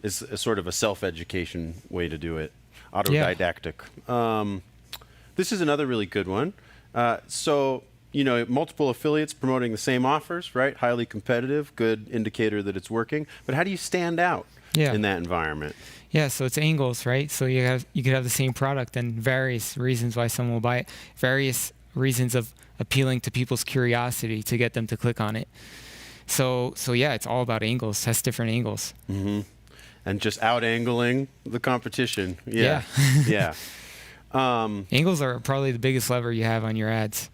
S2: is a sort of a self-education way to do it, autodidactic. This is another really good one. Multiple affiliates promoting the same offers, right? Highly competitive, good indicator that it's working. But how do you stand out in that environment?
S9: Yeah, so it's angles, right? So you could have the same product and various reasons why someone will buy it, various reasons of appealing to people's curiosity to get them to click on it. So yeah, it's all about angles. Test different angles.
S2: And just out-angling the competition. Yeah. Yeah.
S9: Angles are probably the biggest lever you have on your ads.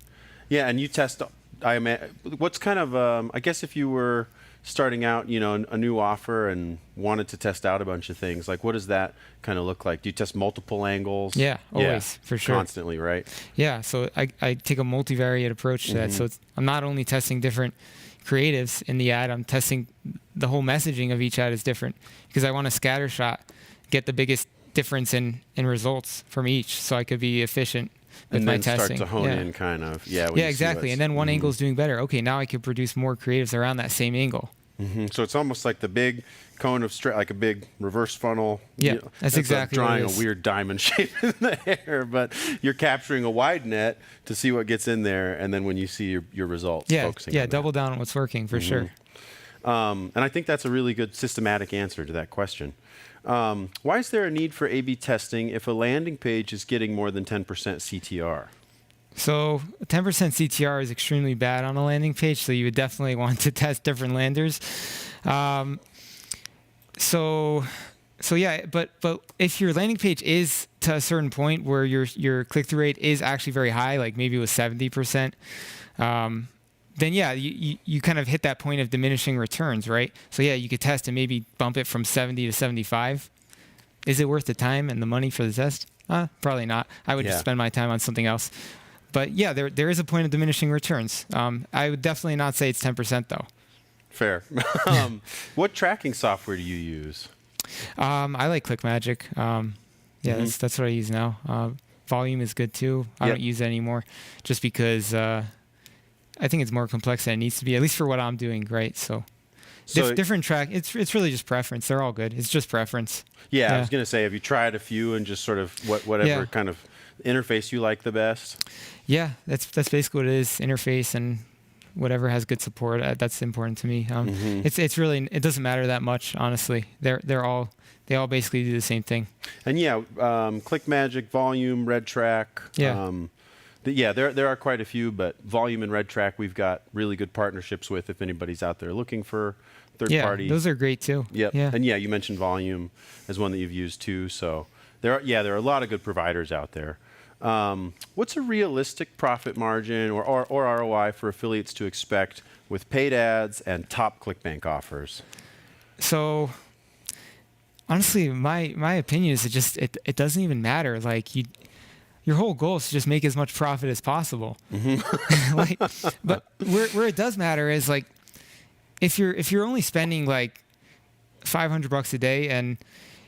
S2: Yeah, and you test. What's kind of? I guess if you were starting out, a new offer and wanted to test out a bunch of things, like what does that kind of look like? Do you test multiple angles?
S9: Yeah, always, for sure.
S2: Constantly, right?
S9: Yeah, so I take a multivariate approach to that. So I'm not only testing different creatives in the ad, I'm testing the whole messaging of each ad is different because I want to scattershot, get the biggest difference in results from each, so I could be efficient with my testing.
S2: And then start to hone in kind of. Yeah,
S9: exactly. And then one angle is doing better. Okay, now I can produce more creatives around that same angle.
S2: So it's almost like the big cone of like a big reverse funnel.
S9: Yeah, that's exactly
S2: drawing
S9: what it is.
S2: a weird diamond shape in the air, but you're capturing a wide net to see what gets in there, and then when you see your results, focusing on
S9: double down on what's working for sure.
S2: And I think that's a really good systematic answer to that question. Why is there a need for A/B testing if a landing page is getting more than 10% CTR?
S9: So 10% CTR is extremely bad on a landing page, so you would definitely want to test different landers. So yeah, but if your landing page is to a certain point where your click-through rate is actually very high, like maybe it was 70%, then yeah, you kind of hit that point of diminishing returns, right? So yeah, you could test and maybe bump it from 70 to 75. Is it worth the time and the money for the test? Probably not. I would just spend my time on something else. But yeah, there is a point of diminishing returns. I would definitely not say it's 10% though.
S2: Fair. What tracking software do you use?
S9: I like ClickMagic. That's what I use now. Volume is good too. I don't use it anymore just because I think it's more complex than it needs to be, at least for what I'm doing, right? So different track. It's really just preference. They're all good. It's just preference.
S2: Yeah, I was going to say, have you tried a few and just sort of whatever kind of interface you like the best?
S9: Yeah, that's basically what it is. Interface and whatever has good support. That's important to me. It's really, it doesn't matter that much, honestly. They all basically do the same thing. And
S2: ClickMagic, Volume, RedTrack. There are quite a few, but Volume and RedTrack we've got really good partnerships with if anybody's out there looking for third party.
S9: Yeah, those are great too.
S2: Yep. Yeah. And you mentioned Volume as one that you've used too. So there are a lot of good providers out there. What's a realistic profit margin or ROI for affiliates to expect with paid ads and top ClickBank offers?
S9: So honestly, my opinion is it doesn't even matter. Like your whole goal is to just make as much profit as possible. But where it does matter is like if you're only spending like $500 a day and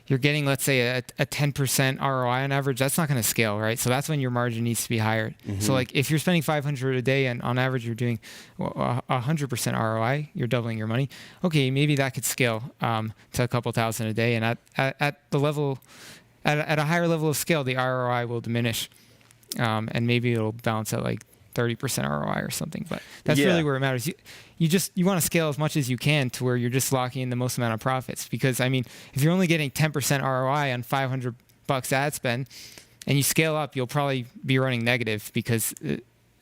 S9: you're getting, let's say, a 10% ROI on average, that's not going to scale, right? So that's when your margin needs to be higher. So like if you're spending $500 a day and on average you're doing 100% ROI, you're doubling your money. Okay, maybe that could scale to a couple thousand a day, and at the level. At a higher level of scale, the ROI will diminish, and maybe it'll balance at like 30% ROI or something. But that's really where it matters. You want to scale as much as you can to where you're just locking in the most amount of profits. Because I mean, if you're only getting 10% ROI on $500 ad spend, and you scale up, you'll probably be running negative because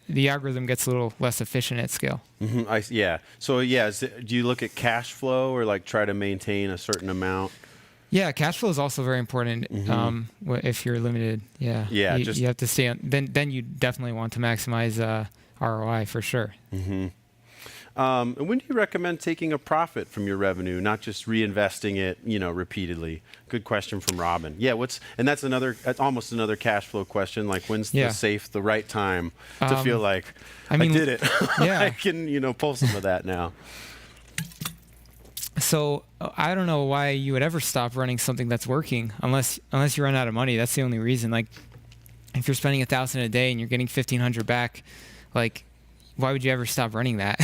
S9: the algorithm gets a little less efficient at scale.
S2: So do you look at cash flow or like try to maintain a certain amount?
S9: Yeah, cash flow is also very important if you're limited. You have to stay on. Then you definitely want to maximize ROI for sure.
S2: And when do you recommend taking a profit from your revenue, not just reinvesting it, repeatedly? Good question from Robin. And that's almost another cash flow question. Like when's the right time to feel like I did it? I can pull some of that now.
S9: So I don't know why you would ever stop running something that's working unless you run out of money. That's the only reason. Like if you're spending $1,000 a day and you're getting $1,500 back, like why would you ever stop running that?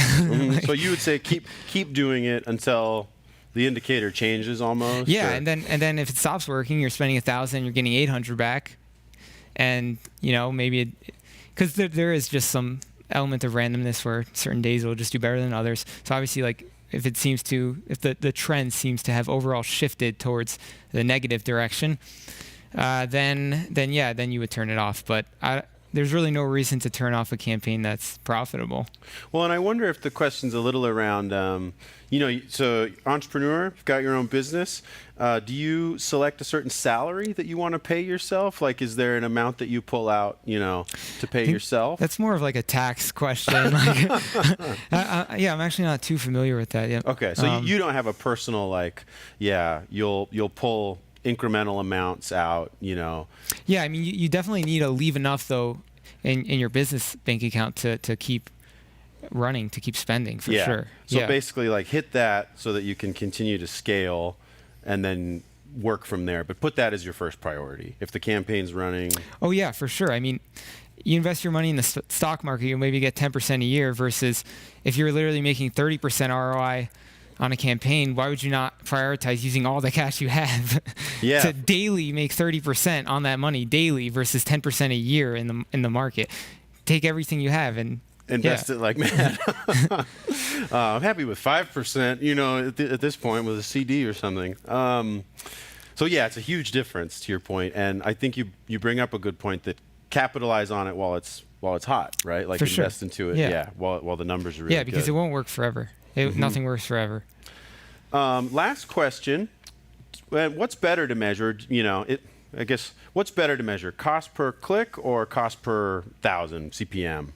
S2: So you would say keep doing it until the indicator changes almost.
S9: Yeah, and then if it stops working, you're spending $1,000, you're getting $800 back, and maybe because there is just some element of randomness where certain days will just do better than others. So obviously like. If the trend seems to have overall shifted towards the negative direction, then you would turn it off. But there's really no reason to turn off a campaign that's profitable.
S2: Well, and I wonder if the question's a little around, so entrepreneur, you've got your own business. Do you select a certain salary that you want to pay yourself? Like, is there an amount that you pull out, to pay yourself?
S9: That's more of like a tax question. Like, I'm actually not too familiar with that yet.
S2: Okay, so you don't have a personal, you'll pull incremental amounts out,
S9: Yeah, I mean, you definitely need to leave enough, though, in your business bank account to keep running, to keep spending, for sure.
S2: So basically, hit that so that you can continue to scale and then work from there. But put that as your first priority. If the campaign's running.
S9: Oh, yeah, for sure. I mean, you invest your money in the stock market, you'll maybe get 10% a year, versus if you're literally making 30% ROI on a campaign, why would you not prioritize using all the cash you have to daily make 30% on that money daily versus 10% a year in the market? Take everything you have and
S2: invest it like mad. I'm happy with 5%, at this point with a CD or something. So yeah, it's a huge difference to your point, and I think you bring up a good point that capitalize on it while it's hot, right? Like invest into it, while the numbers are really good.
S9: Yeah, because it won't work forever. Nothing works forever.
S2: Last question. What's better to measure? I guess what's better to measure? Cost per click or cost per 1,000 CPM?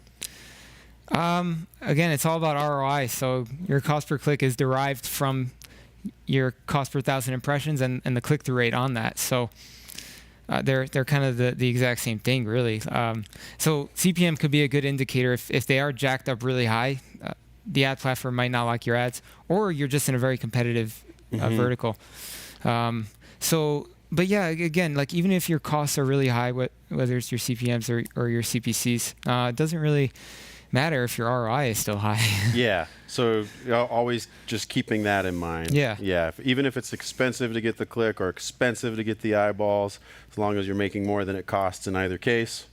S9: Again, it's all about ROI. So your cost per click is derived from your cost per 1,000 impressions and the click-through rate on that. So they're kind of the exact same thing, really. So CPM could be a good indicator if they are jacked up really high. The ad platform might not like your ads, or you're just in a very competitive vertical. But yeah, again, even if your costs are really high, whether it's your CPMs or your CPCs, it doesn't really matter if your ROI is still high.
S2: Yeah, so always just keeping that in mind.
S9: Yeah.
S2: Even if it's expensive to get the click or expensive to get the eyeballs, as long as you're making more than it costs in either case,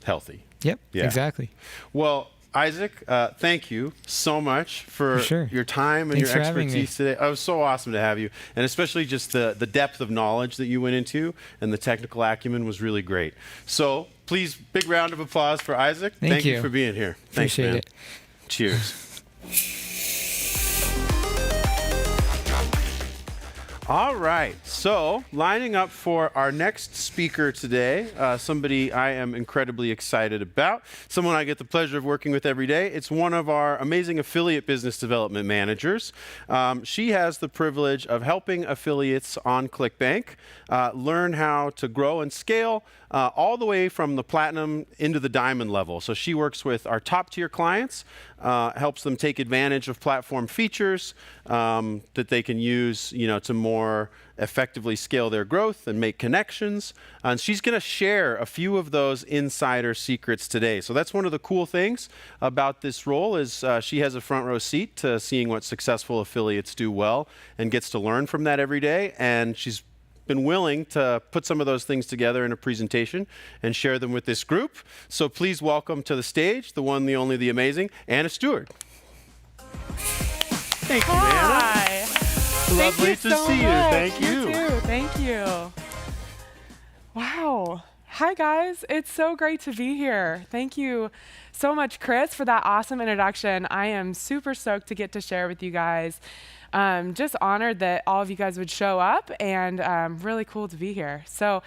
S2: healthy.
S9: Yep, exactly.
S2: Well, Isaac, thank you so much for your time and
S9: Thanks
S2: your expertise today. It was so awesome to have you, and especially just the depth of knowledge that you went into and the technical acumen was really great. So please, big round of applause for Isaac.
S9: Thank you
S2: for being here. Thanks,
S9: Appreciate
S2: man.
S9: it.
S2: Cheers. All right, so lining up for our next speaker today, somebody I am incredibly excited about, someone I get the pleasure of working with every day. It's one of our amazing affiliate business development managers. She has the privilege of helping affiliates on ClickBank learn how to grow and scale all the way from the platinum into the diamond level. So she works with our top tier clients, helps them take advantage of platform features that they can use, to more effectively scale their growth and make connections. And she's going to share a few of those insider secrets today. So that's one of the cool things about this role is she has a front row seat to seeing what successful affiliates do well and gets to learn from that every day. And she's been willing to put some of those things together in a presentation and share them with this group. So please welcome to the stage the one, the only, the amazing Anna Steward. Thank you,
S10: Hi.
S2: Anna. Lovely to see you. Thank you.
S10: You too. Thank you. Wow. Hi, guys. It's so great to be here. Thank you so much, Chris, for that awesome introduction. I am super stoked to get to share with you guys. Just honored that all of you guys would show up, and really cool to be here. So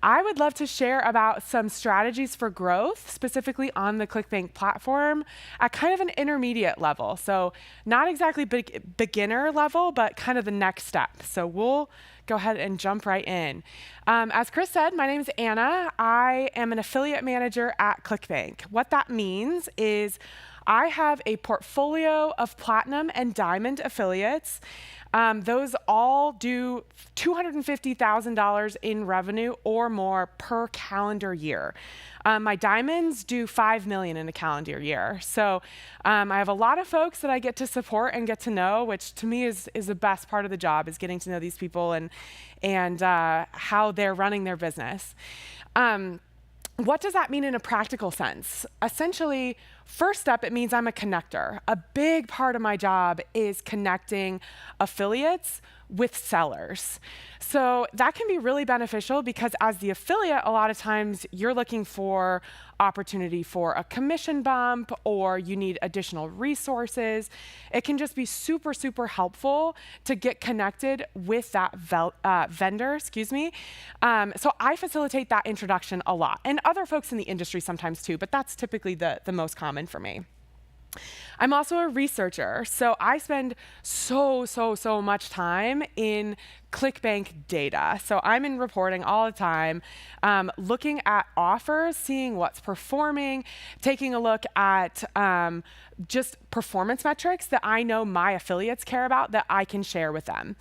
S10: I would love to share about some strategies for growth, specifically on the ClickBank platform at kind of an intermediate level. So not exactly beginner level, but kind of the next step. So we'll go ahead and jump right in. As Chris said, my name is Anna. I am an affiliate manager at ClickBank. What that means is I have a portfolio of platinum and diamond affiliates. Those all do $250,000 in revenue or more per calendar year. My diamonds do $5 million in a calendar year. So I have a lot of folks that I get to support and get to know, which to me is the best part of the job, is getting to know these people and how they're running their business. What does that mean in a practical sense? Essentially, first step, it means I'm a connector. A big part of my job is connecting affiliates with sellers. So that can be really beneficial because as the affiliate, a lot of times you're looking for opportunity for a commission bump or you need additional resources. It can just be super, super helpful to get connected with that vendor, So I facilitate that introduction a lot, and other folks in the industry sometimes too, but that's typically the most common for me. I'm also a researcher, so I spend so much time in ClickBank data. So I'm in reporting all the time, looking at offers, seeing what's performing, taking a look at just performance metrics that I know my affiliates care about that I can share with them.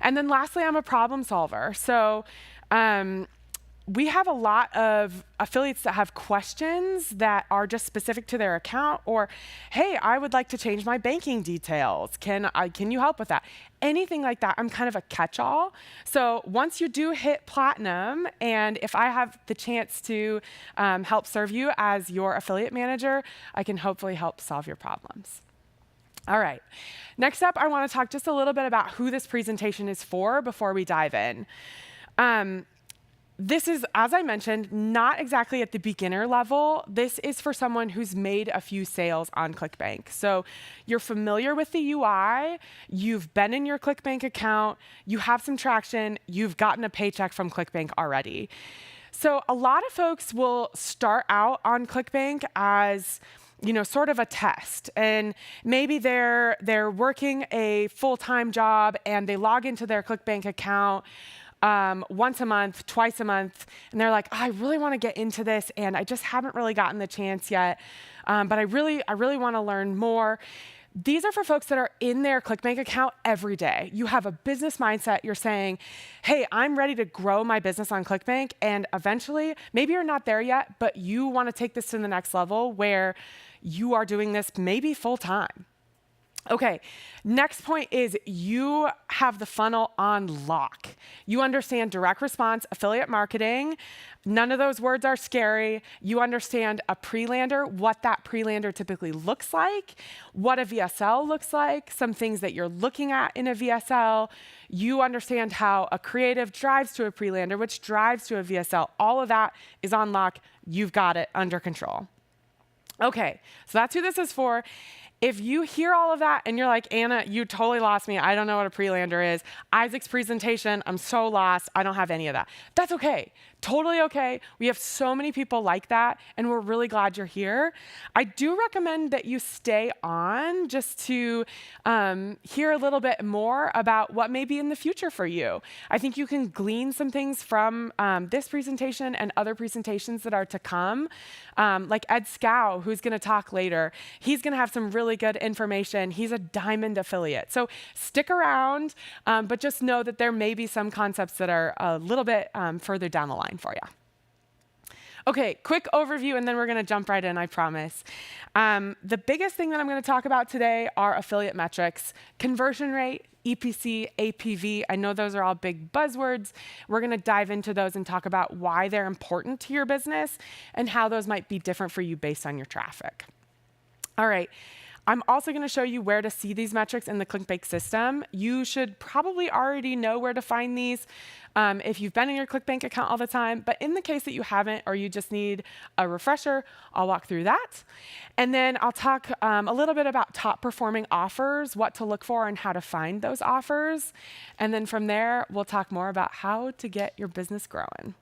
S10: And then lastly, I'm a problem solver. So we have a lot of affiliates that have questions that are just specific to their account, or, hey, I would like to change my banking details. Can you help with that? Anything like that. I'm kind of a catch-all. So once you do hit platinum, and if I have the chance to help serve you as your affiliate manager, I can hopefully help solve your problems. All right. Next up, I want to talk just a little bit about who this presentation is for before we dive in. This is, as I mentioned, not exactly at the beginner level. This is for someone who's made a few sales on ClickBank. So you're familiar with the UI, you've been in your ClickBank account, you have some traction, you've gotten a paycheck from ClickBank already. So a lot of folks will start out on ClickBank as sort of a test. And maybe they're working a full-time job and they log into their ClickBank account once a month, twice a month, and they're like, I really want to get into this, and I just haven't really gotten the chance yet, but I really want to learn more. These are for folks that are in their ClickBank account every day. You have a business mindset. You're saying, hey, I'm ready to grow my business on ClickBank, and eventually, maybe you're not there yet, but you want to take this to the next level where you are doing this maybe full time. Okay, next point is you have the funnel on lock. You understand direct response, affiliate marketing. None of those words are scary. You understand a pre-lander, what that pre-lander typically looks like, what a VSL looks like, some things that you're looking at in a VSL. You understand how a creative drives to a pre-lander, which drives to a VSL. All of that is on lock. You've got it under control. Okay, so that's who this is for. If you hear all of that and you're like, Anna, you totally lost me. I don't know what a pre-lander is. Isaac's presentation, I'm so lost. I don't have any of that. That's okay. Totally okay. We have so many people like that, and we're really glad you're here. I do recommend that you stay on just to hear a little bit more about what may be in the future for you. I think you can glean some things from this presentation and other presentations that are to come, like Ed Scow, who's going to talk later. He's going to have some really good information. He's a diamond affiliate. So stick around, but just know that there may be some concepts that are a little bit further down the line for you. Okay, quick overview, and then we're going to jump right in, I promise. The biggest thing that I'm going to talk about today are affiliate metrics, conversion rate, EPC, APV. I know those are all big buzzwords. We're going to dive into those and talk about why they're important to your business and how those might be different for you based on your traffic. All right. I'm also going to show you where to see these metrics in the ClickBank system. You should probably already know where to find these if you've been in your ClickBank account all the time. But in the case that you haven't, or you just need a refresher, I'll walk through that. And then I'll talk a little bit about top performing offers, what to look for and how to find those offers. And then from there, we'll talk more about how to get your business growing.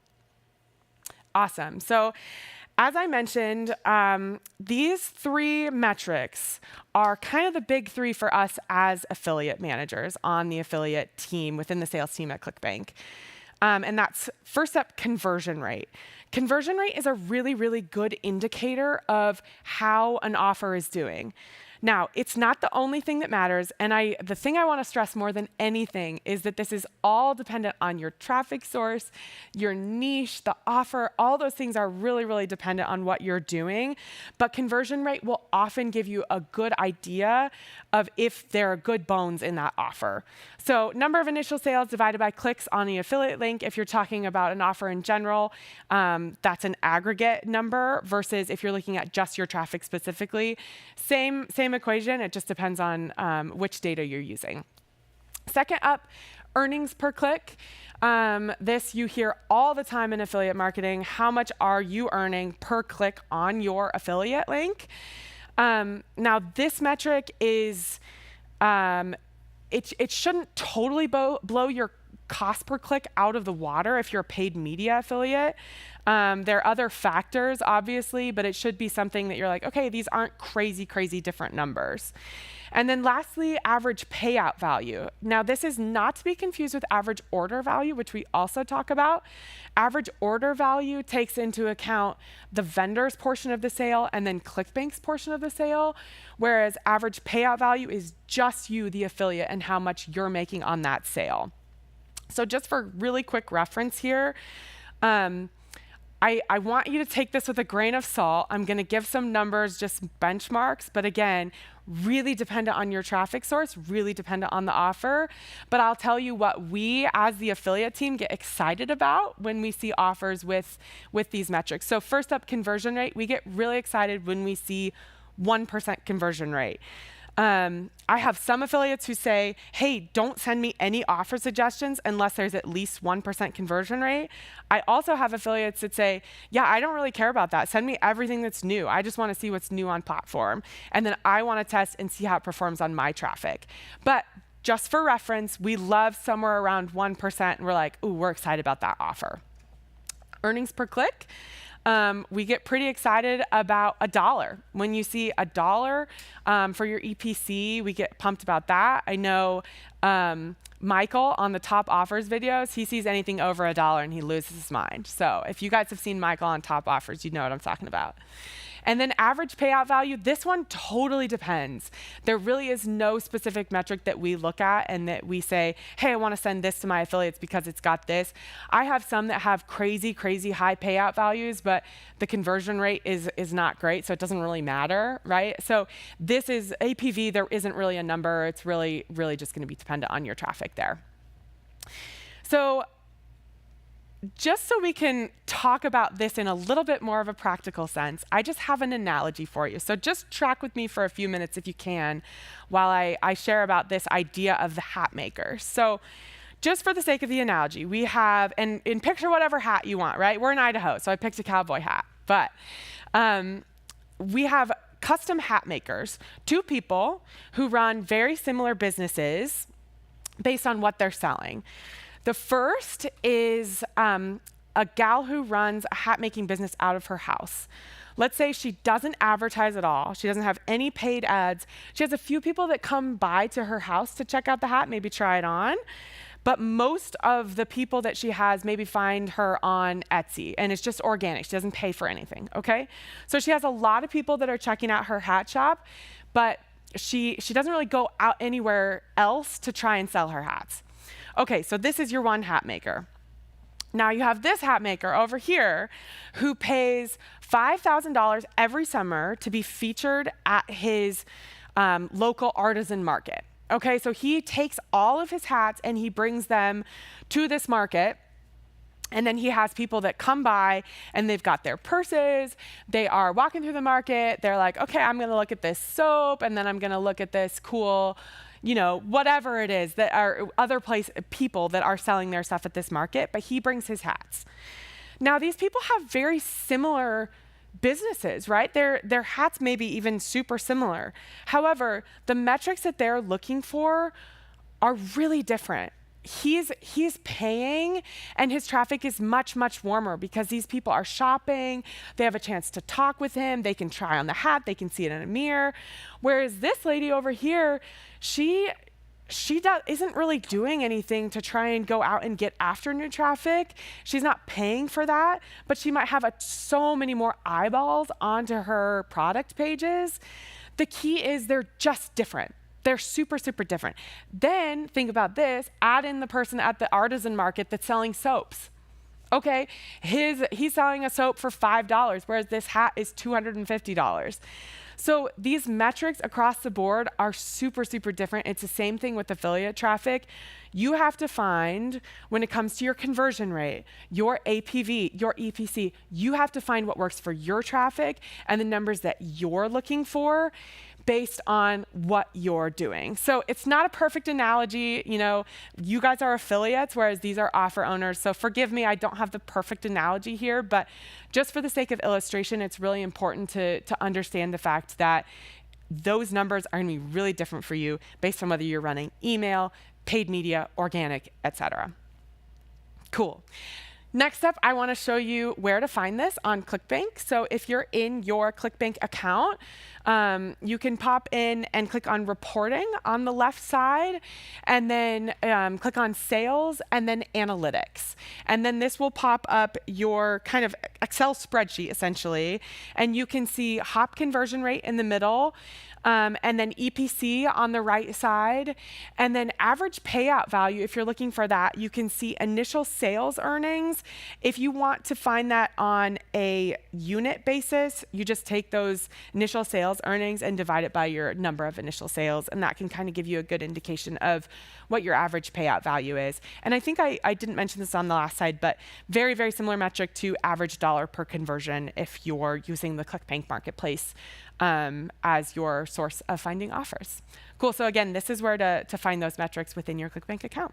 S10: Awesome. So as I mentioned, these three metrics are kind of the big three for us as affiliate managers on the affiliate team within the sales team at ClickBank. And that's first up, conversion rate. Conversion rate is a really, really good indicator of how an offer is doing. Now, it's not the only thing that matters, and the thing I want to stress more than anything is that this is all dependent on your traffic source, your niche, the offer. All those things are really, really dependent on what you're doing, but conversion rate will often give you a good idea of if there are good bones in that offer. So number of initial sales divided by clicks on the affiliate link. If you're talking about an offer in general, that's an aggregate number versus if you're looking at just your traffic specifically. Same equation, it just depends on which data you're using. Second up, earnings per click. This you hear all the time in affiliate marketing. How much are you earning per click on your affiliate link? Now this metric is, it shouldn't totally blow your cost per click out of the water if you're a paid media affiliate. There are other factors, obviously, but it should be something that you're like, okay, these aren't crazy, crazy different numbers. And then lastly, average payout value. Now, this is not to be confused with average order value, which we also talk about. Average order value takes into account the vendor's portion of the sale and then ClickBank's portion of the sale, whereas average payout value is just you, the affiliate, and how much you're making on that sale. So just for really quick reference here, I want you to take this with a grain of salt. I'm going to give some numbers, just benchmarks, but again, really dependent on your traffic source, really dependent on the offer. But I'll tell you what we, as the affiliate team, get excited about when we see offers with these metrics. So first up, conversion rate. We get really excited when we see 1% conversion rate. I have some affiliates who say, hey, don't send me any offer suggestions unless there's at least 1% conversion rate. I also have affiliates that say, yeah, I don't really care about that. Send me everything that's new. I just want to see what's new on platform. And then I want to test and see how it performs on my traffic. But just for reference, we love somewhere around 1%, and we're like, ooh, we're excited about that offer. Earnings per click. We get pretty excited about $1. When you see $1 for your EPC, we get pumped about that. I know Michael on the top offers videos, he sees anything over $1 and he loses his mind. So if you guys have seen Michael on top offers, you know what I'm talking about. And then average payout value, this one totally depends. There really is no specific metric that we look at and that we say, hey, I want to send this to my affiliates because it's got this. I have some that have crazy, crazy high payout values, but the conversion rate is not great, so it doesn't really matter, right? So this is APV, there isn't really a number. It's really, really just going to be dependent on your traffic there. So just so we can talk about this in a little bit more of a practical sense, I just have an analogy for you. So just track with me for a few minutes if you can while I share about this idea of the hat maker. So just for the sake of the analogy, we have, and picture whatever hat you want, right? We're in Idaho, so I picked a cowboy hat. But we have custom hat makers, two people who run very similar businesses based on what they're selling. The first is a gal who runs a hat making business out of her house. Let's say she doesn't advertise at all. She doesn't have any paid ads. She has a few people that come by to her house to check out the hat, maybe try it on. But most of the people that she has maybe find her on Etsy, and it's just organic. She doesn't pay for anything, okay? So she has a lot of people that are checking out her hat shop, but she doesn't really go out anywhere else to try and sell her hats. Okay, so this is your one hat maker. Now you have this hat maker over here who pays $5,000 every summer to be featured at his local artisan market. Okay, so he takes all of his hats and he brings them to this market. And then he has people that come by and they've got their purses. They are walking through the market. They're like, okay, I'm going to look at this soap, and then I'm going to look at this cool, you know, whatever it is that are other people that are selling their stuff at this market, but he brings his hats. Now, these people have very similar businesses, right? Their hats may be even super similar. However, the metrics that they're looking for are really different. He's paying, and his traffic is much, much warmer because these people are shopping. They have a chance to talk with him. They can try on the hat. They can see it in a mirror. Whereas this lady over here, she isn't really doing anything to try and go out and get after new traffic. She's not paying for that, but she might have so many more eyeballs onto her product pages the key is they're just different. They're super, super different. Then think about this, add in the person at the artisan market that's selling soaps. Okay, he's selling a soap for $5, whereas this hat is $250. So these metrics across the board are super, super different. It's the same thing with affiliate traffic. You have to find, when it comes to your conversion rate, your APV, your EPC, you have to find what works for your traffic and the numbers that you're looking for based on what you're doing. So it's not a perfect analogy. You know, you guys are affiliates, whereas these are offer owners. So forgive me, I don't have the perfect analogy here, but just for the sake of illustration, it's really important to understand the fact that those numbers are gonna be really different for you based on whether you're running email, paid media, organic, etc. Cool. Next up, I want to show you where to find this on ClickBank. So if you're in your ClickBank account, you can pop in and click on reporting on the left side, and then click on sales, and then analytics. And then this will pop up your kind of Excel spreadsheet, essentially. And you can see hop conversion rate in the middle, and then EPC on the right side, and then average payout value. If you're looking for that, you can see initial sales earnings. If you want to find that on a unit basis, you just take those initial sales earnings and divide it by your number of initial sales, and that can kind of give you a good indication of what your average payout value is. And I think I didn't mention this on the last slide, but very, very similar metric to average dollar per conversion if you're using the ClickBank Marketplace as your source of finding offers. Cool, so again, this is where to find those metrics within your ClickBank account.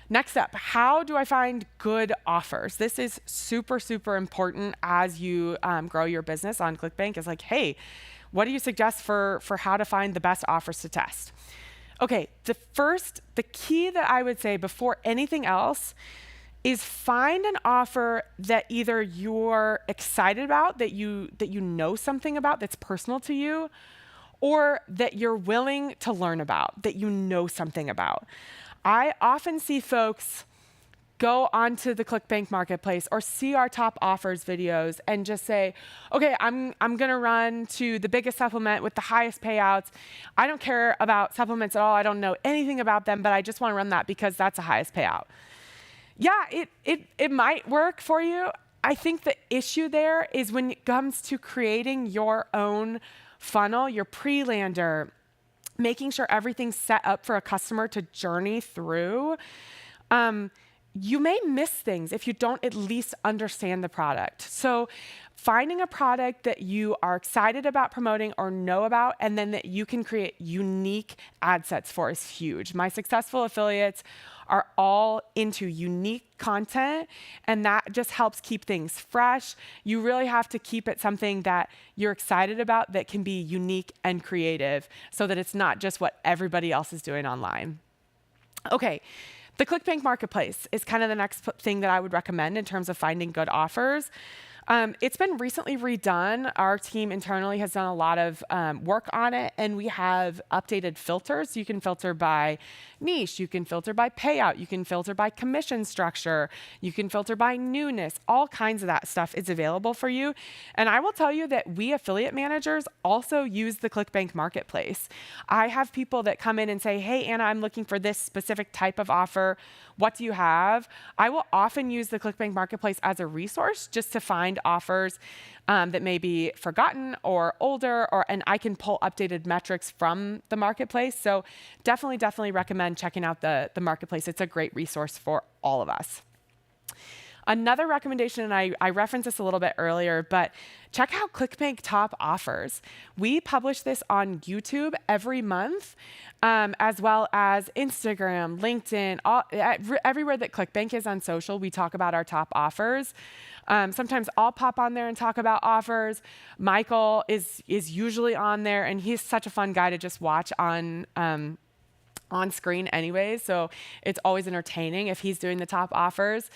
S10: Next up, how do I find good offers? This is super, super important as you grow your business on ClickBank. Is like, hey, what do you suggest for how to find the best offers to test? Okay, the key that I would say before anything else is find an offer that either you're excited about, that you know something about that's personal to you, or that you're willing to learn about, that you know something about. I often see folks go onto the ClickBank Marketplace or see our top offers videos and just say, okay, I'm gonna run to the biggest supplement with the highest payouts. I don't care about supplements at all. I don't know anything about them, but I just wanna run that because that's the highest payout. Yeah, it might work for you. I think the issue there is when it comes to creating your own funnel, your pre-lander, making sure everything's set up for a customer to journey through, you may miss things if you don't at least understand the product. So finding a product that you are excited about promoting or know about, and then that you can create unique ad sets for is huge. My successful affiliates are all into unique content, and that just helps keep things fresh. You really have to keep it something that you're excited about that can be unique and creative so that it's not just what everybody else is doing online. Okay. The ClickBank Marketplace is kind of the next thing that I would recommend in terms of finding good offers. It's been recently redone. Our team internally has done a lot of work on it, and we have updated filters. You can filter by niche, you can filter by payout, you can filter by commission structure, you can filter by newness. All kinds of that stuff is available for you. And I will tell you that we affiliate managers also use the ClickBank Marketplace. I have people that come in and say, hey, Anna, I'm looking for this specific type of offer. What do you have? I will often use the ClickBank Marketplace as a resource just to find offers that may be forgotten or older, and I can pull updated metrics from the marketplace. So definitely recommend checking out the marketplace. It's a great resource for all of us. Another recommendation, and I referenced this a little bit earlier, but check out ClickBank Top Offers. We publish this on YouTube every month, as well as Instagram, LinkedIn, everywhere that ClickBank is on social, we talk about our top offers. Sometimes I'll pop on there and talk about offers. Michael is usually on there, and he's such a fun guy to just watch on screen anyways, so it's always entertaining if he's doing the top offers.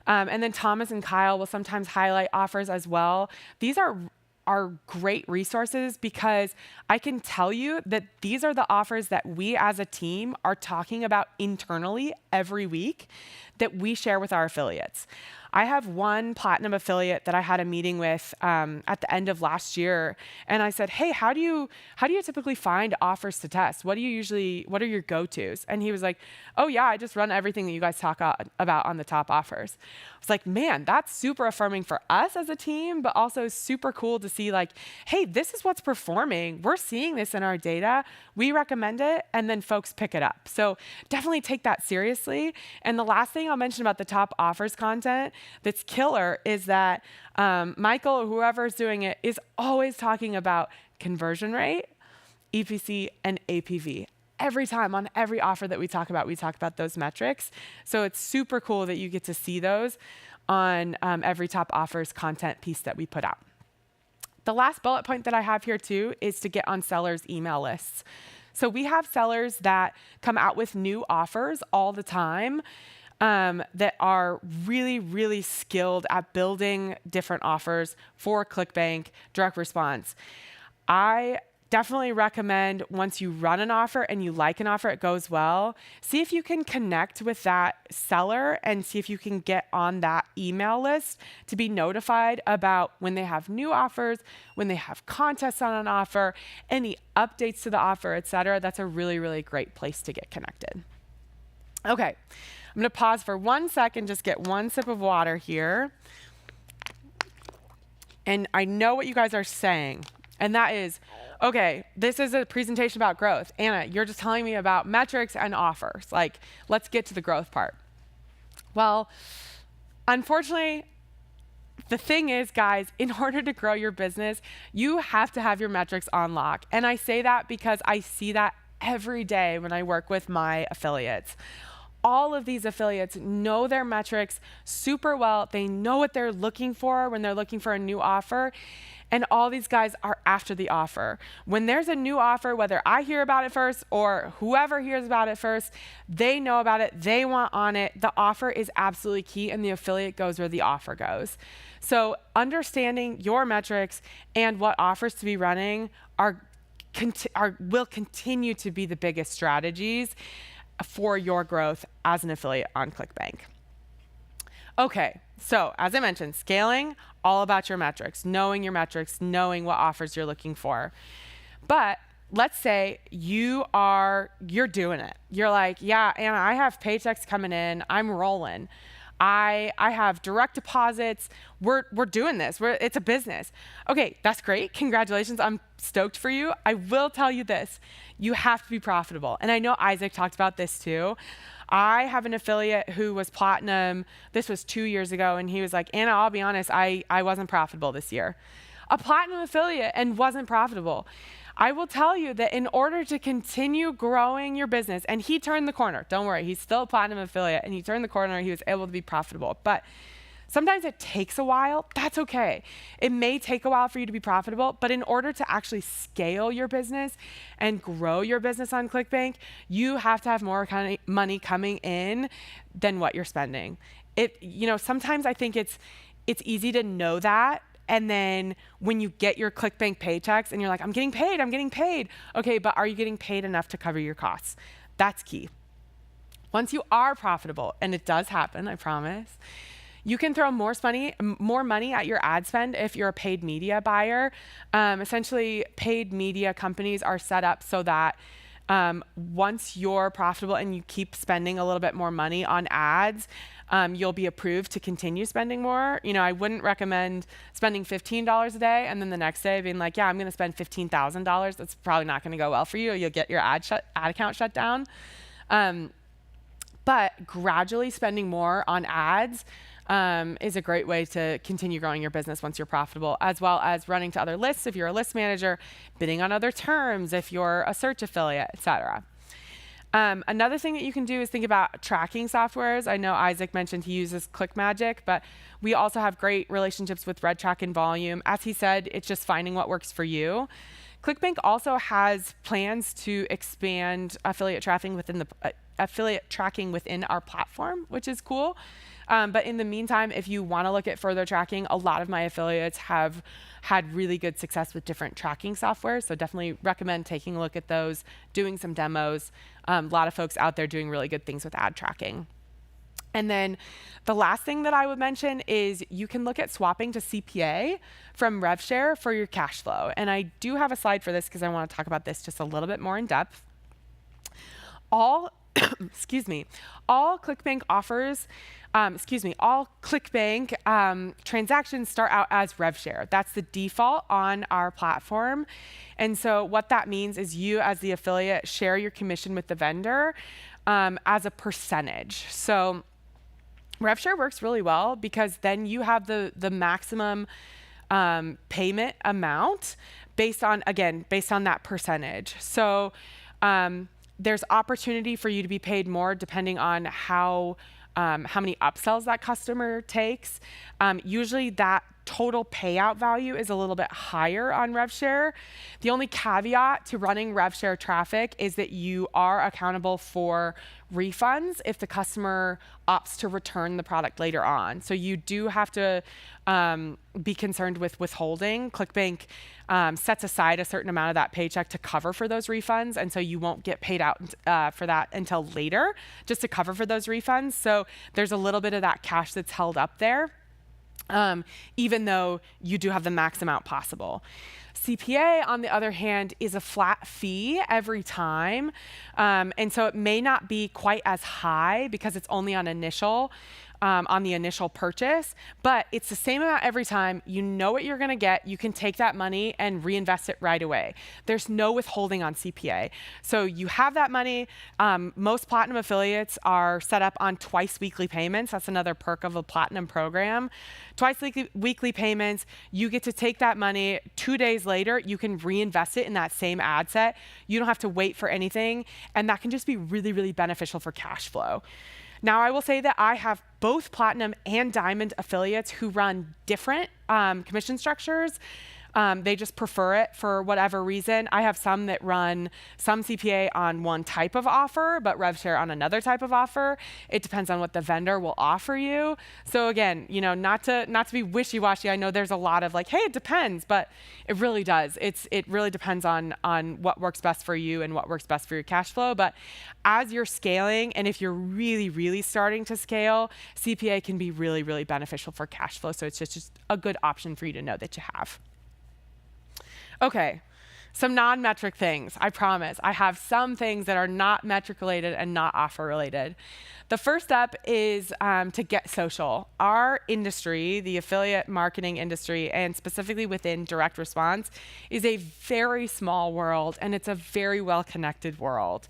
S10: And then Thomas and Kyle will sometimes highlight offers as well. These are great resources because I can tell you that these are the offers that we as a team are talking about internally every week. that we share with our affiliates. I have one platinum affiliate that I had a meeting with at the end of last year, and I said, "Hey, how do you typically find offers to test? What are your go-tos?" And he was like, "Oh yeah, I just run everything that you guys talk about on the top offers." I was like, "Man, that's super affirming for us as a team, but also super cool to see like, hey, this is what's performing. We're seeing this in our data. We recommend it, and then folks pick it up." So definitely take that seriously. And the last thing I'll mention about the top offers content that's killer is that Michael or whoever's doing it is always talking about conversion rate, EPC, and APV. Every time on every offer that we talk about those metrics. So it's super cool that you get to see those on every top offers content piece that we put out. The last bullet point that I have here too is to get on sellers' email lists. So we have sellers that come out with new offers all the time that are really, really skilled at building different offers for ClickBank direct response. I definitely recommend once you run an offer and you like an offer, it goes well, see if you can connect with that seller and see if you can get on that email list to be notified about when they have new offers, when they have contests on an offer, any updates to the offer, etc. That's a really, really great place to get connected. Okay, I'm gonna pause for 1 second, just get one sip of water here. And I know what you guys are saying, and that is, okay, this is a presentation about growth. Anna, you're just telling me about metrics and offers. Like, let's get to the growth part. Well, unfortunately, the thing is, guys, in order to grow your business, you have to have your metrics on lock. And I say that because I see that every day when I work with my affiliates. All of these affiliates know their metrics super well. They know what they're looking for when they're looking for a new offer. And all these guys are after the offer. When there's a new offer, whether I hear about it first or whoever hears about it first, they know about it, they want on it. The offer is absolutely key, and the affiliate goes where the offer goes. So understanding your metrics and what offers to be running will continue to be the biggest strategies for your growth as an affiliate on ClickBank. Okay, so as I mentioned, scaling, all about your metrics, knowing what offers you're looking for. But let's say you're doing it. You're like, yeah, Anna, I have paychecks coming in, I'm rolling. I have direct deposits. We're doing this. It's a business. Okay, that's great. Congratulations. I'm stoked for you. I will tell you this. You have to be profitable. And I know Isaac talked about this too. I have an affiliate who was platinum. This was 2 years ago. And he was like, Anna, I'll be honest, I wasn't profitable this year. A platinum affiliate and wasn't profitable. I will tell you that in order to continue growing your business, and he turned the corner, don't worry, he's still a platinum affiliate, and he turned the corner, he was able to be profitable. But sometimes it takes a while. That's okay. It may take a while for you to be profitable, but in order to actually scale your business and grow your business on ClickBank, you have to have more kind of money coming in than what you're spending. Sometimes I think it's easy to know that. And then when you get your ClickBank paychecks and you're like, I'm getting paid. Okay, but are you getting paid enough to cover your costs? That's key. Once you are profitable, and it does happen, I promise, you can throw more money at your ad spend if you're a paid media buyer. Essentially, paid media companies are set up so that once you're profitable and you keep spending a little bit more money on ads, you'll be approved to continue spending more. I wouldn't recommend spending $15 a day and then the next day being like, yeah, I'm going to spend $15,000. That's probably not going to go well for you. You'll get your ad account shut down. But gradually spending more on ads is a great way to continue growing your business once you're profitable, as well as running to other lists if you're a list manager, bidding on other terms if you're a search affiliate, etc. Another thing that you can do is think about tracking softwares. I know Isaac mentioned he uses ClickMagic, but we also have great relationships with RedTrack and Volume. As he said, it's just finding what works for you. ClickBank also has plans to expand affiliate tracking within our platform, which is cool. But in the meantime, if you want to look at further tracking, a lot of my affiliates have had really good success with different tracking software. So definitely recommend taking a look at those, doing some demos. A lot of folks out there doing really good things with ad tracking. And then the last thing that I would mention is you can look at swapping to CPA from RevShare for your cash flow. And I do have a slide for this because I want to talk about this just a little bit more in depth. All ClickBank offers, all ClickBank transactions start out as RevShare. That's the default on our platform. And so what that means is you, as the affiliate, share your commission with the vendor as a percentage. So RevShare works really well because then you have the maximum payment amount based on that percentage. So there's opportunity for you to be paid more depending on how many upsells that customer takes. Usually that total payout value is a little bit higher on RevShare. The only caveat to running RevShare traffic is that you are accountable for refunds if the customer opts to return the product later on. So you do have to be concerned with withholding. ClickBank sets aside a certain amount of that paycheck to cover for those refunds, and so you won't get paid out for that until later, just to cover for those refunds. So there's a little bit of that cash that's held up there. Even though you do have the max amount possible. CPA, on the other hand, is a flat fee every time. And so it may not be quite as high because it's only on the initial purchase, but it's the same amount every time. You know what you're going to get. You can take that money and reinvest it right away. There's no withholding on CPA. So you have that money. Most Platinum affiliates are set up on twice weekly payments. That's another perk of a Platinum program. Twice weekly payments. You get to take that money 2 days later. You can reinvest it in that same ad set. You don't have to wait for anything. And that can just be really, really beneficial for cash flow. Now, I will say that I have both Platinum and Diamond affiliates who run different commission structures. They just prefer it for whatever reason. I have some that run some CPA on one type of offer, but RevShare on another type of offer. It depends on what the vendor will offer you. So again, not to be wishy-washy. I know there's a lot of like, hey, it depends, but it really does. It really depends on what works best for you and what works best for your cash flow. But as you're scaling, and if you're really, really starting to scale, CPA can be really, really beneficial for cash flow. So it's just a good option for you to know that you have. Okay, some non-metric things, I promise. I have some things that are not metric related and not offer related. The first step is to get social. Our industry, the affiliate marketing industry, and specifically within direct response, is a very small world, and it's a very well-connected world.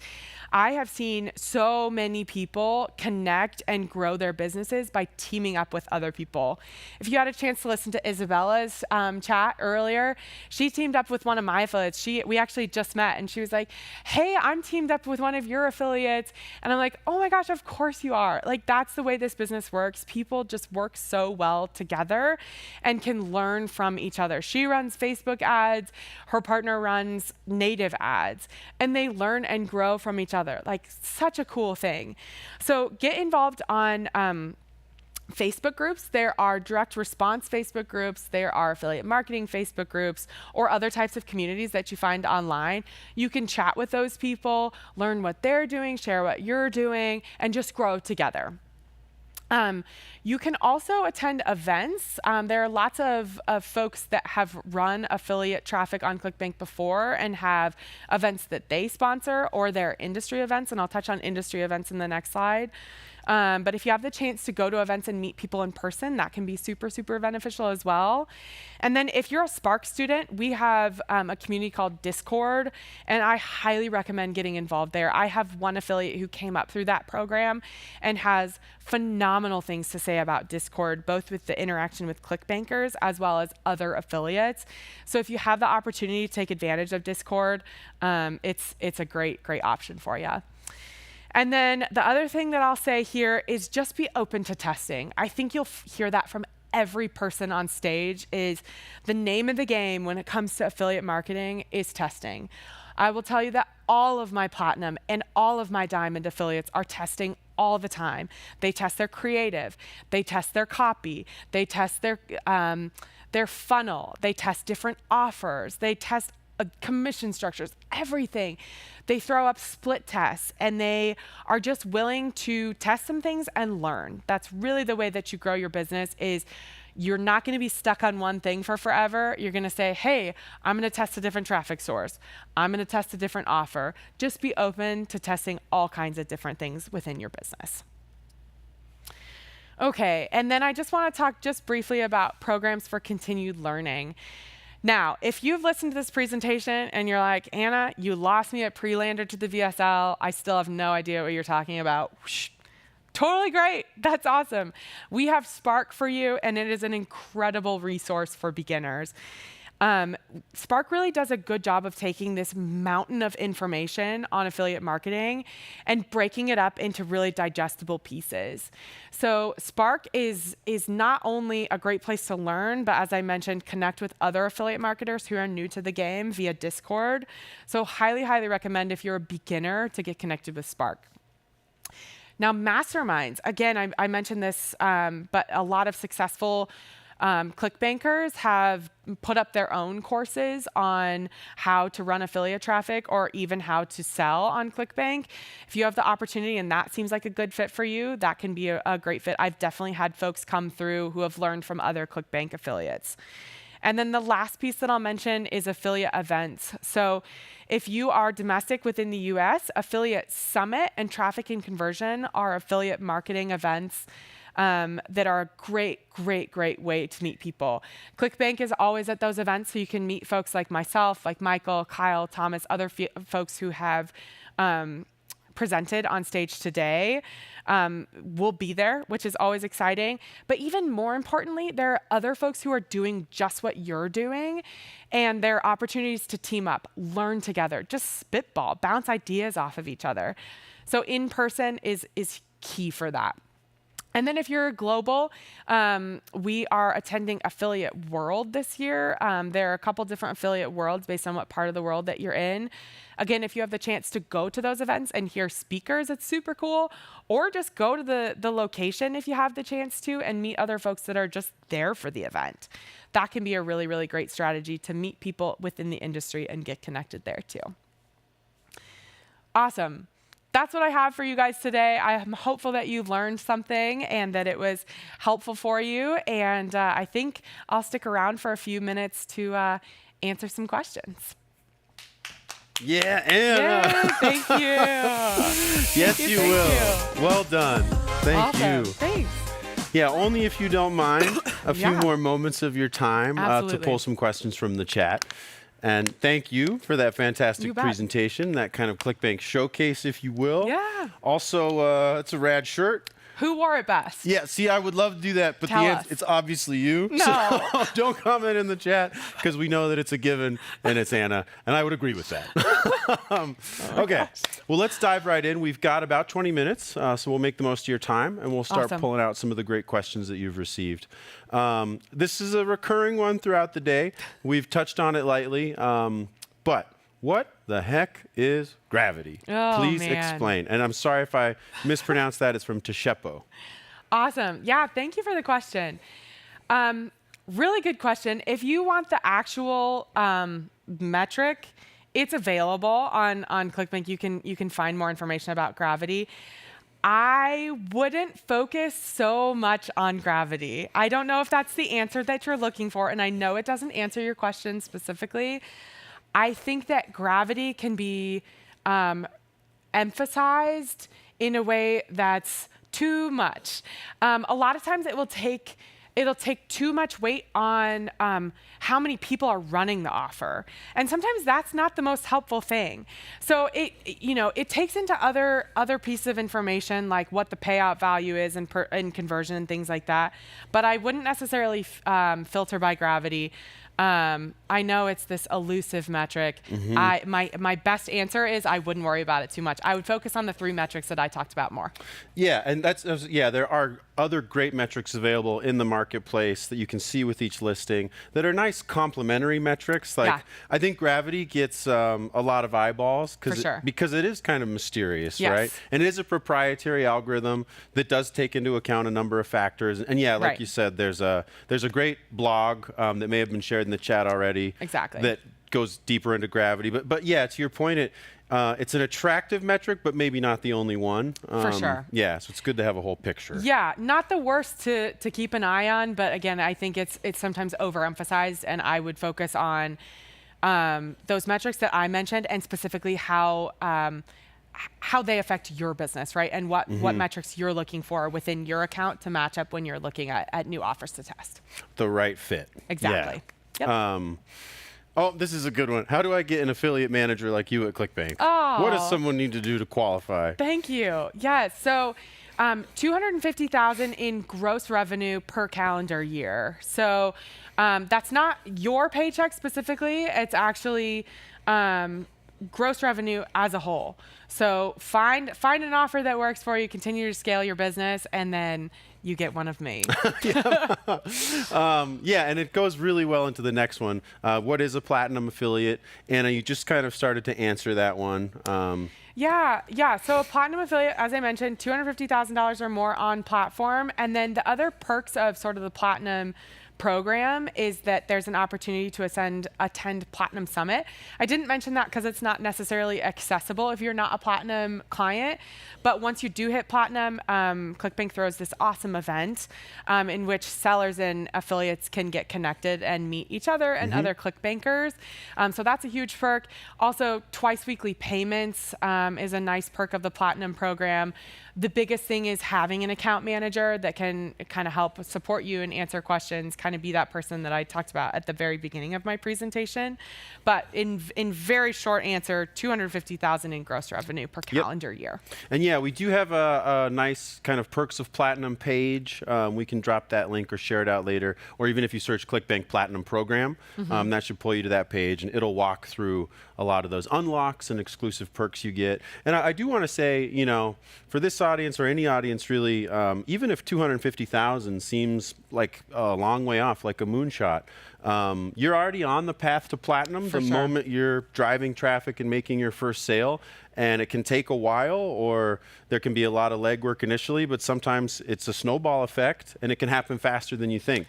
S10: I have seen so many people connect and grow their businesses by teaming up with other people. If you had a chance to listen to Izabela's chat earlier, she teamed up with one of my affiliates. We actually just met, and she was like, hey, I'm teamed up with one of your affiliates. And I'm like, oh my gosh, of course you are. Like, that's the way this business works. People just work so well together and can learn from each other. She runs Facebook ads. Her partner runs native ads, and they learn and grow from each other. Like, such a cool thing. So get involved on Facebook groups. There are direct response Facebook groups. There are affiliate marketing Facebook groups or other types of communities that you find online. You can chat with those people, learn what they're doing, share what you're doing, and just grow together. You can also attend events. There are lots of folks that have run affiliate traffic on ClickBank before and have events that they sponsor or their industry events, and I'll touch on industry events in the next slide. But if you have the chance to go to events and meet people in person, that can be super, super beneficial as well. And then if you're a Spark student, we have a community called Discord, and I highly recommend getting involved there. I have one affiliate who came up through that program and has phenomenal things to say about Discord, both with the interaction with ClickBankers as well as other affiliates. So if you have the opportunity to take advantage of Discord, it's a great, great option for you. And then the other thing that I'll say here is just be open to testing. I think you'll hear that from every person on stage. Is the name of the game when it comes to affiliate marketing is testing. I will tell you that all of my Platinum and all of my Diamond affiliates are testing all the time. They test their creative, they test their copy, they test their funnel, they test different offers, they test commission structures, everything. They throw up split tests, and they are just willing to test some things and learn. That's really the way that you grow your business. Is you're not going to be stuck on one thing for forever. You're going to say, hey, I'm going to test a different traffic source. I'm going to test a different offer. Just be open to testing all kinds of different things within your business. Okay, and then I just want to talk just briefly about programs for continued learning. Now, if you've listened to this presentation and you're like, Anna, you lost me at pre-lander to the VSL, I still have no idea what you're talking about. Whoosh. Totally great. That's awesome. We have Spark for you, and it is an incredible resource for beginners. Spark really does a good job of taking this mountain of information on affiliate marketing and breaking it up into really digestible pieces. So Spark is not only a great place to learn, but as I mentioned, connect with other affiliate marketers who are new to the game via Discord. So highly, highly recommend if you're a beginner to get connected with Spark. Now, masterminds, again, I mentioned this, but a lot of successful ClickBankers have put up their own courses on how to run affiliate traffic or even how to sell on ClickBank. If you have the opportunity and that seems like a good fit for you, that can be a great fit. I've definitely had folks come through who have learned from other ClickBank affiliates. And then the last piece that I'll mention is affiliate events. So if you are domestic within the US, Affiliate Summit and Traffic and Conversion are affiliate marketing events that are a great way to meet people. ClickBank is always at those events, so you can meet folks like myself, like Michael, Kyle, Thomas, other folks who have presented on stage today. Will be there, which is always exciting. But even more importantly, there are other folks who are doing just what you're doing, and there are opportunities to team up, learn together, just spitball, bounce ideas off of each other. So in person is key for that. And then if you're global, we are attending Affiliate World this year. There are a couple different Affiliate Worlds based on what part of the world that you're in. Again, if you have the chance to go to those events and hear speakers, it's super cool. Or just go to the location if you have the chance to and meet other folks that are just there for the event. That can be a really, really great strategy to meet people within the industry and get connected there too. Awesome. That's what I have for you guys today. I am hopeful that you learned something and that it was helpful for you. And I think I'll stick around for a few minutes to answer some questions.
S2: Yeah, Anna.
S10: Yay, thank you.
S2: Yes, you will. Well done. Thank you.
S10: Thanks.
S2: Yeah, only if you don't mind a few
S10: Yeah.
S2: more moments of your time to
S10: Absolutely.
S2: pull some questions from the chat. And thank you for that fantastic
S10: You bet.
S2: presentation, that kind of ClickBank showcase, if you will.
S10: Yeah.
S2: Also, it's a rad shirt.
S10: Who wore it best?
S2: Yeah, see, I would love to do that, but
S10: Tell us.
S2: it's obviously you.
S10: No.
S2: So don't comment in the chat because we know that it's a given and it's Anna, and I would agree with that. Okay, well, let's dive right in. We've got about 20 minutes, so we'll make the most of your time, and we'll start
S10: Awesome.
S2: pulling out some of the great questions that you've received. This is a recurring one throughout the day. We've touched on it lightly, but what the heck is gravity?
S10: Oh,
S2: Please
S10: man.
S2: explain. And I'm sorry if I mispronounced that. It's from Teshepo.
S10: Awesome. Yeah, thank you for the question. Really good question. If you want the actual metric, it's available on ClickBank. You can find more information about gravity. I wouldn't focus so much on gravity. I don't know if that's the answer that you're looking for, and I know it doesn't answer your question specifically. I think that gravity can be emphasized in a way that's too much. A lot of times it'll take too much weight on how many people are running the offer, and sometimes that's not the most helpful thing. So it takes into other pieces of information like what the payout value is and conversion and things like that. But I wouldn't necessarily filter by gravity. I know it's this elusive metric. My best answer is I wouldn't worry about it too much. I would focus on the 3 metrics that I talked about more.
S2: Yeah, and there are other great metrics available in the marketplace that you can see with each listing that are nice complementary metrics. Like,
S10: Yeah.
S2: I think gravity gets a lot of eyeballs because it is kind of mysterious,
S10: Yes.
S2: right? And it is a proprietary algorithm that does take into account a number of factors. And yeah, like
S10: Right.
S2: you said, there's a great blog that may have been shared in the chat already.
S10: Exactly.
S2: That goes deeper into gravity. But yeah, to your point, it's an attractive metric, but maybe not the only one.
S10: For sure.
S2: Yeah, so it's good to have a whole picture.
S10: Yeah, not the worst to keep an eye on, but again, I think it's sometimes overemphasized, and I would focus on those metrics that I mentioned, and specifically how they affect your business, right? And what metrics you're looking for within your account to match up when you're looking at new offers to test.
S2: The right fit.
S10: Exactly.
S2: Yeah.
S10: Yep.
S2: Oh, this is a good one. How do I get an affiliate manager like you at ClickBank?
S10: Oh.
S2: What does someone need to do to qualify?
S10: Thank you. Yes. So, $250,000 in gross revenue per calendar year. So, that's not your paycheck specifically. It's actually gross revenue as a whole. So find an offer that works for you, continue to scale your business, and then you get one of me.
S2: Yeah, and it goes really well into the next one. What is a platinum affiliate? Anna, you just kind of started to answer that one.
S10: Yeah. So a platinum affiliate, as I mentioned, $250,000 or more on platform. And then the other perks of sort of the platinum program is that there's an opportunity to attend Platinum Summit. I didn't mention that because it's not necessarily accessible if you're not a Platinum client, but once you do hit Platinum, ClickBank throws this awesome event in which sellers and affiliates can get connected and meet each other and other ClickBankers. So that's a huge perk. Also, twice weekly payments is a nice perk of the Platinum program. The biggest thing is having an account manager that can kind of help support you and answer questions, kind of be that person that I talked about at the very beginning of my presentation. But in very short answer, $250,000 in gross revenue per calendar year. And
S2: yeah, we do have a nice kind of perks of Platinum page. We can drop that link or share it out later. Or even if you search ClickBank Platinum Program, that should pull you to that page, and it'll walk through a lot of those unlocks and exclusive perks you get. And I do want to say, you know, for this audience or any audience really, even if 250,000 seems like a long way off, like a moonshot, you're already on the path to platinum the moment you're driving traffic and making your first sale. And it can take a while, or there can be a lot of legwork initially, but sometimes it's a snowball effect and it can happen faster than you think.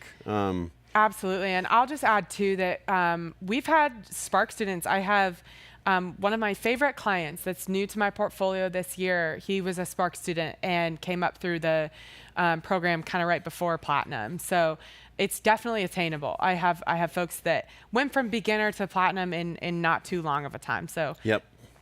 S10: Absolutely. And I'll just add too that we've had Spark students. I have one of my favorite clients that's new to my portfolio this year. He was a Spark student and came up through the program kind of right before Platinum. So it's definitely attainable. I have folks that went from beginner to Platinum in not too long of a time. So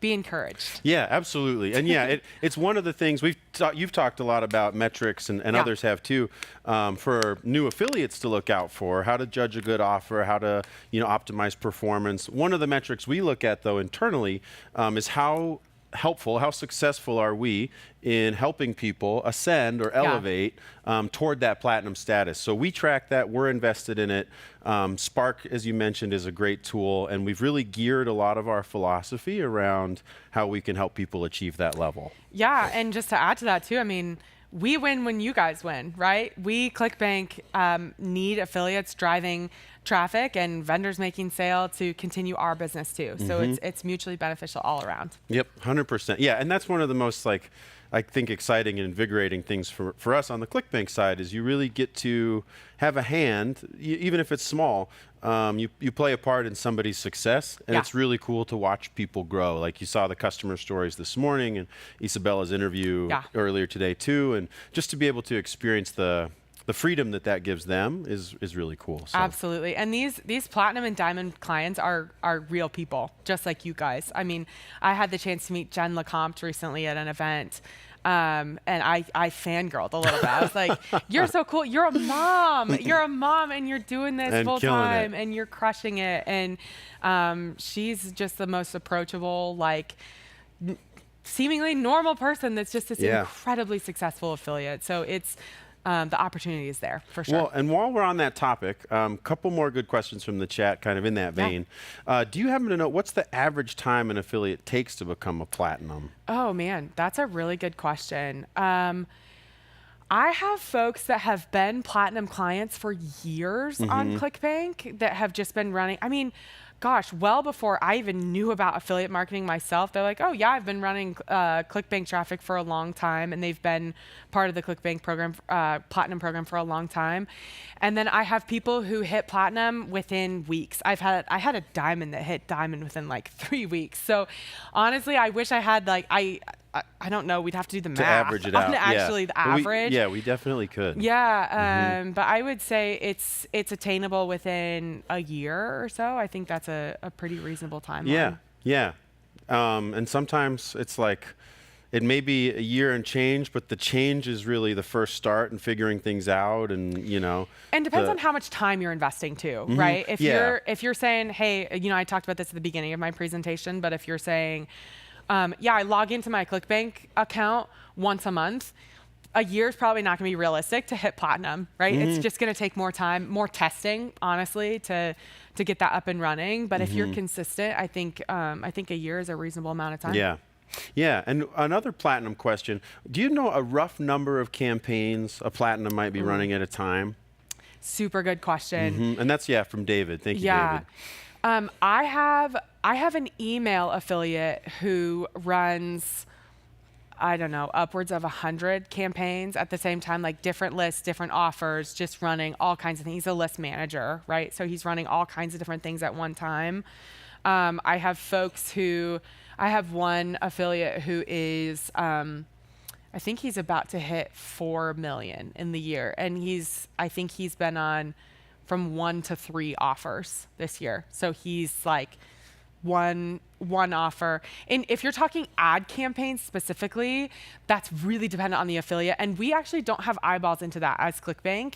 S10: be encouraged.
S2: Yeah, absolutely. And yeah, it's one of the things you've talked a lot about metrics, and others have too, for new affiliates to look out for, how to judge a good offer, how to optimize performance. One of the metrics we look at though internally is how successful are we in helping people ascend or elevate toward that platinum status. So we track that, we're invested in it. Spark, as you mentioned, is a great tool, and we've really geared a lot of our philosophy around how we can help people achieve that level.
S10: Yeah, and just to add to that too, I mean, we win when you guys win, right? We, ClickBank, need affiliates driving traffic and vendors making sale to continue our business too. So it's mutually beneficial all around.
S2: Yep, 100%. Yeah, and that's one of the most I think exciting and invigorating things for us on the ClickBank side is you really get to have a hand, even if it's small. You play a part in somebody's success, and it's really cool to watch people grow. Like you saw the customer stories this morning and Izabela's interview earlier today too, and just to be able to experience the freedom that gives them is really cool. So.
S10: Absolutely. And these platinum and diamond clients are real people, just like you guys. I mean, I had the chance to meet Jen LeCompte recently at an event. And I fangirled a little bit. I was like, you're so cool. You're a mom. You're a mom and you're doing this full time and you're crushing it. And she's just the most approachable, seemingly normal person that's just this incredibly successful affiliate. So it's the opportunity is there for sure.
S2: Well, and while we're on that topic, a couple more good questions from the chat, kind of in that vein. Do you happen to know what's the average time an affiliate takes to become a platinum?
S10: Oh man, that's a really good question. I have folks that have been platinum clients for years on ClickBank that have just been running. I mean, gosh, well before I even knew about affiliate marketing myself. They're like, oh yeah, I've been running ClickBank traffic for a long time, and they've been part of the ClickBank program, Platinum program for a long time. And then I have people who hit Platinum within weeks. I had a Diamond that hit Diamond within like 3 weeks. So honestly, I wish I had like, I don't know. We'd have to do the math
S2: to average it out.
S10: on actually the average.
S2: We definitely could.
S10: Yeah, but I would say it's attainable within a year or so. I think that's a pretty reasonable timeline.
S2: Yeah. And sometimes it's like, it may be a year and change, but the change is really the first start in figuring things out, and
S10: And depends on how much time you're investing too, right? If you're saying, hey, I talked about this at the beginning of my presentation, but if you're saying, I log into my ClickBank account once a month, a year is probably not going to be realistic to hit Platinum, right? It's just going to take more time, more testing, honestly, to get that up and running. But if you're consistent, I think a year is a reasonable amount of time.
S2: Yeah. And another Platinum question: do you know a rough number of campaigns a Platinum might be running at a time?
S10: Super good question.
S2: And that's from David. Thank you, David.
S10: I have an email affiliate who runs, I don't know, upwards of 100 campaigns at the same time, like different lists, different offers, just running all kinds of things. He's a list manager, right? So he's running all kinds of different things at one time. I have one affiliate who is, I think he's about to hit 4 million in the year. And I think he's been on from 1 to 3 offers this year. So he's like one offer. And if you're talking ad campaigns specifically, that's really dependent on the affiliate. And we actually don't have eyeballs into that as ClickBank.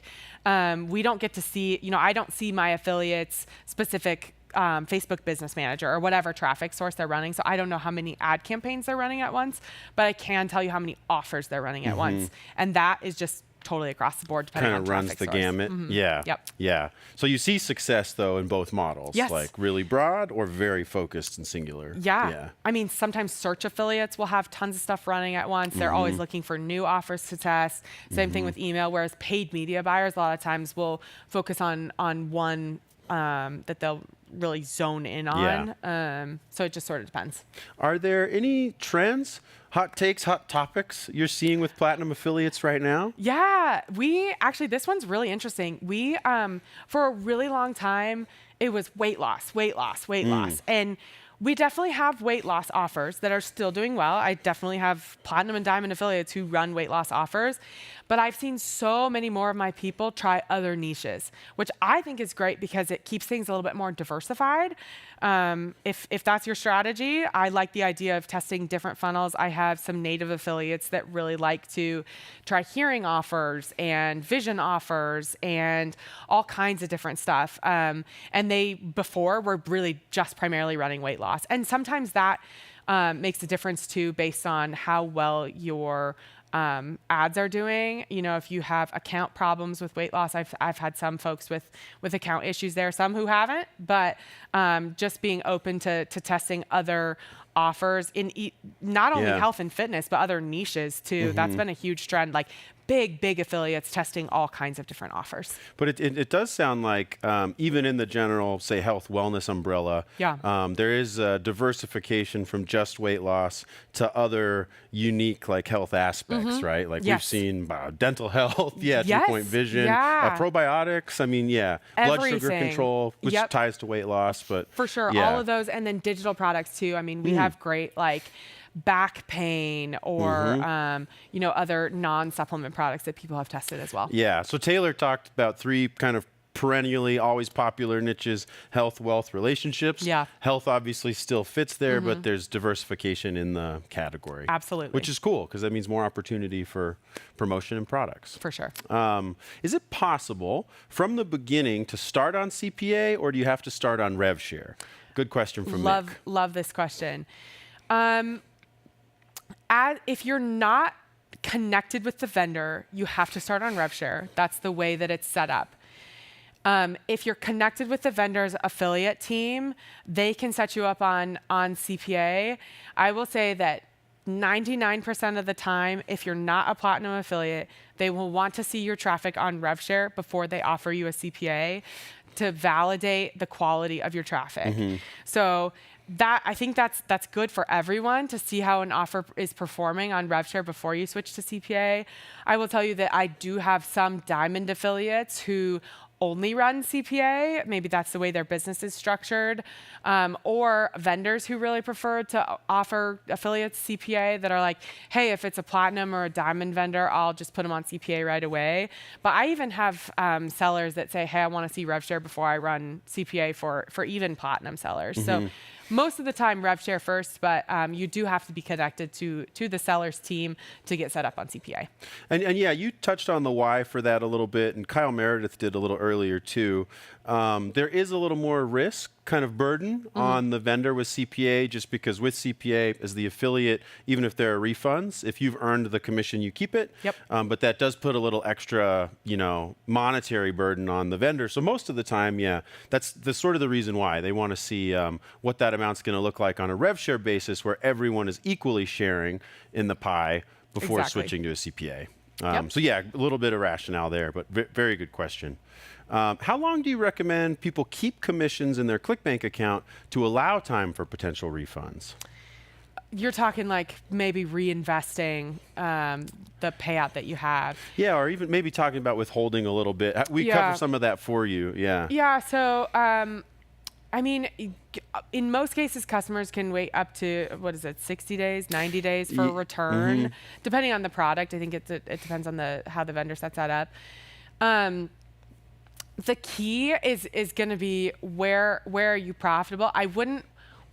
S10: We don't get to see, I don't see my affiliates specific Facebook business manager or whatever traffic source they're running. So I don't know how many ad campaigns they're running at once, but I can tell you how many offers they're running at once. And that is just totally across the board, depending on traffic source.
S2: Kind of runs the gamut. Yeah. So you see success though in both models,
S10: yes.
S2: Like really broad or very focused and singular.
S10: Yeah. I mean, sometimes search affiliates will have tons of stuff running at once. They're always looking for new offers to test. Same thing with email, whereas paid media buyers a lot of times will focus on one that they'll really zone in on. So it just sort of depends.
S2: Are there any trends, hot takes, hot topics you're seeing with Platinum affiliates right now?
S10: Yeah, this one's really interesting. We, for a really long time, it was weight loss. And we definitely have weight loss offers that are still doing well. I definitely have Platinum and Diamond affiliates who run weight loss offers, but I've seen so many more of my people try other niches, which I think is great because it keeps things a little bit more diversified. If that's your strategy, I like the idea of testing different funnels. I have some native affiliates that really like to try hearing offers and vision offers and all kinds of different stuff. And they before were really just primarily running weight loss. And sometimes that makes a difference too, based on how well your ads are doing. If you have account problems with weight loss, I've had some folks with account issues there, some who haven't, but just being open to testing other offers in not only health and fitness, but other niches too. That's been a huge trend. Like big affiliates testing all kinds of different offers.
S2: But it does sound like even in the general, say, health wellness umbrella, there is a diversification from just weight loss to other unique like health aspects, right? Like we've seen dental health, 2-point vision, probiotics. I mean, blood sugar control, which ties to weight loss, but
S10: for sure, all of those, and then digital products too. I mean, we have great like back pain or other non-supplement products that people have tested as well.
S2: Yeah. So Taylor talked about 3 kind of perennially always popular niches: health, wealth, relationships.
S10: Yeah.
S2: Health obviously still fits there, but there's diversification in the category.
S10: Absolutely.
S2: Which is cool because that means more opportunity for promotion and products.
S10: For sure.
S2: Is it possible from the beginning to start on CPA, or do you have to start on rev share? Good question from Mick.
S10: Love this question. If you're not connected with the vendor, you have to start on rev share. That's the way that it's set up. If you're connected with the vendor's affiliate team, they can set you up on CPA. I will say that 99% of the time, if you're not a Platinum affiliate, they will want to see your traffic on rev share before they offer you a CPA. to validate the quality of your traffic. So that I think that's good for everyone to see how an offer is performing on RevShare before you switch to CPA. I will tell you that I do have some diamond affiliates who only run CPA. Maybe that's the way their business is structured, or vendors who really prefer to offer affiliates CPA that are like, hey, if it's a platinum or a diamond vendor, I'll just put them on CPA right away. But I even have sellers that say, hey, I want to see RevShare before I run CPA for even platinum sellers. So most of the time RevShare first, but you do have to be connected to the seller's team to get set up on CPA.
S2: And yeah, you touched on the why for that a little bit, and Kyle Meredith did a little earlier too. There is a little more risk kind of burden on the vendor with CPA, just because with CPA as the affiliate, even if there are refunds, if you've earned the commission, you keep it.
S10: Yep.
S2: But that does put a little extra, monetary burden on the vendor. So most of the time, yeah, that's the sort of the reason why they want to see what that amount's going to look like on a rev share basis, where everyone is equally sharing in the pie before switching to a CPA. So yeah, a little bit of rationale there, but very good question. How long do you recommend people keep commissions in their ClickBank account to allow time for potential refunds?
S10: You're talking like maybe reinvesting the payout that you have.
S2: Yeah, or even maybe talking about withholding a little bit. We cover some of that for you. Yeah.
S10: Yeah. So, I mean, in most cases, customers can wait up to, 60 days, 90 days for a return, depending on the product. I think it depends on how the vendor sets that up. The key is going to be where are you profitable? I wouldn't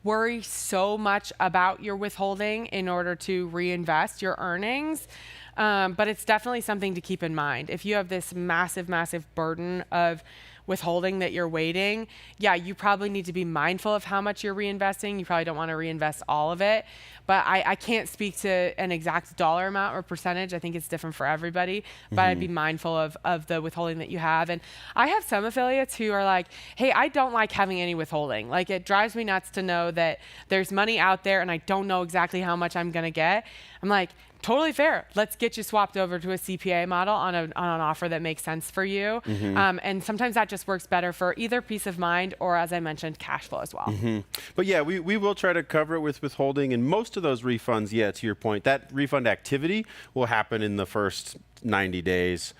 S10: worry so much about your withholding in order to reinvest your earnings. But it's definitely something to keep in mind. If you have this massive, massive burden of withholding that you're waiting, you probably need to be mindful of how much you're reinvesting. You probably don't want to reinvest all of it. But I can't speak to an exact dollar amount or percentage. I think it's different for everybody. But I'd be mindful of the withholding that you have. And I have some affiliates who are like, hey, I don't like having any withholding. Like, it drives me nuts to know that there's money out there and I don't know exactly how much I'm going to get. I'm like, totally fair. Let's get you swapped over to a CPA model on an offer that makes sense for you. And sometimes that just works better for either peace of mind or, as I mentioned, cash flow as well.
S2: But yeah, we will try to cover it with withholding. And most of those refunds, to your point, that refund activity will happen in the first 90 days,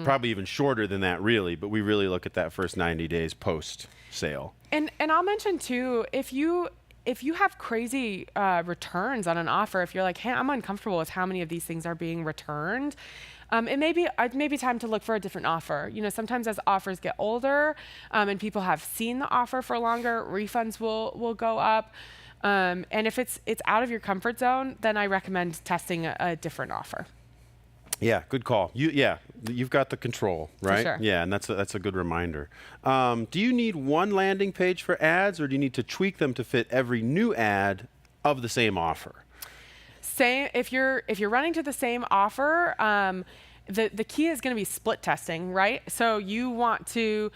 S2: probably even shorter than that, really. But we really look at that first 90 days post-sale.
S10: And I'll mention, too, if you have crazy returns on an offer, if you're like, hey, I'm uncomfortable with how many of these things are being returned, it may be time to look for a different offer. Sometimes as offers get older and people have seen the offer for longer, refunds will go up. And if it's out of your comfort zone, then I recommend testing a different offer.
S2: Yeah, good call. You've got the control, right?
S10: For sure.
S2: Yeah, and that's a good reminder. Do you need one landing page for ads, or do you need to tweak them to fit every new ad of the same offer?
S10: If you're running to the same offer, the key is going to be split testing, right? So you want to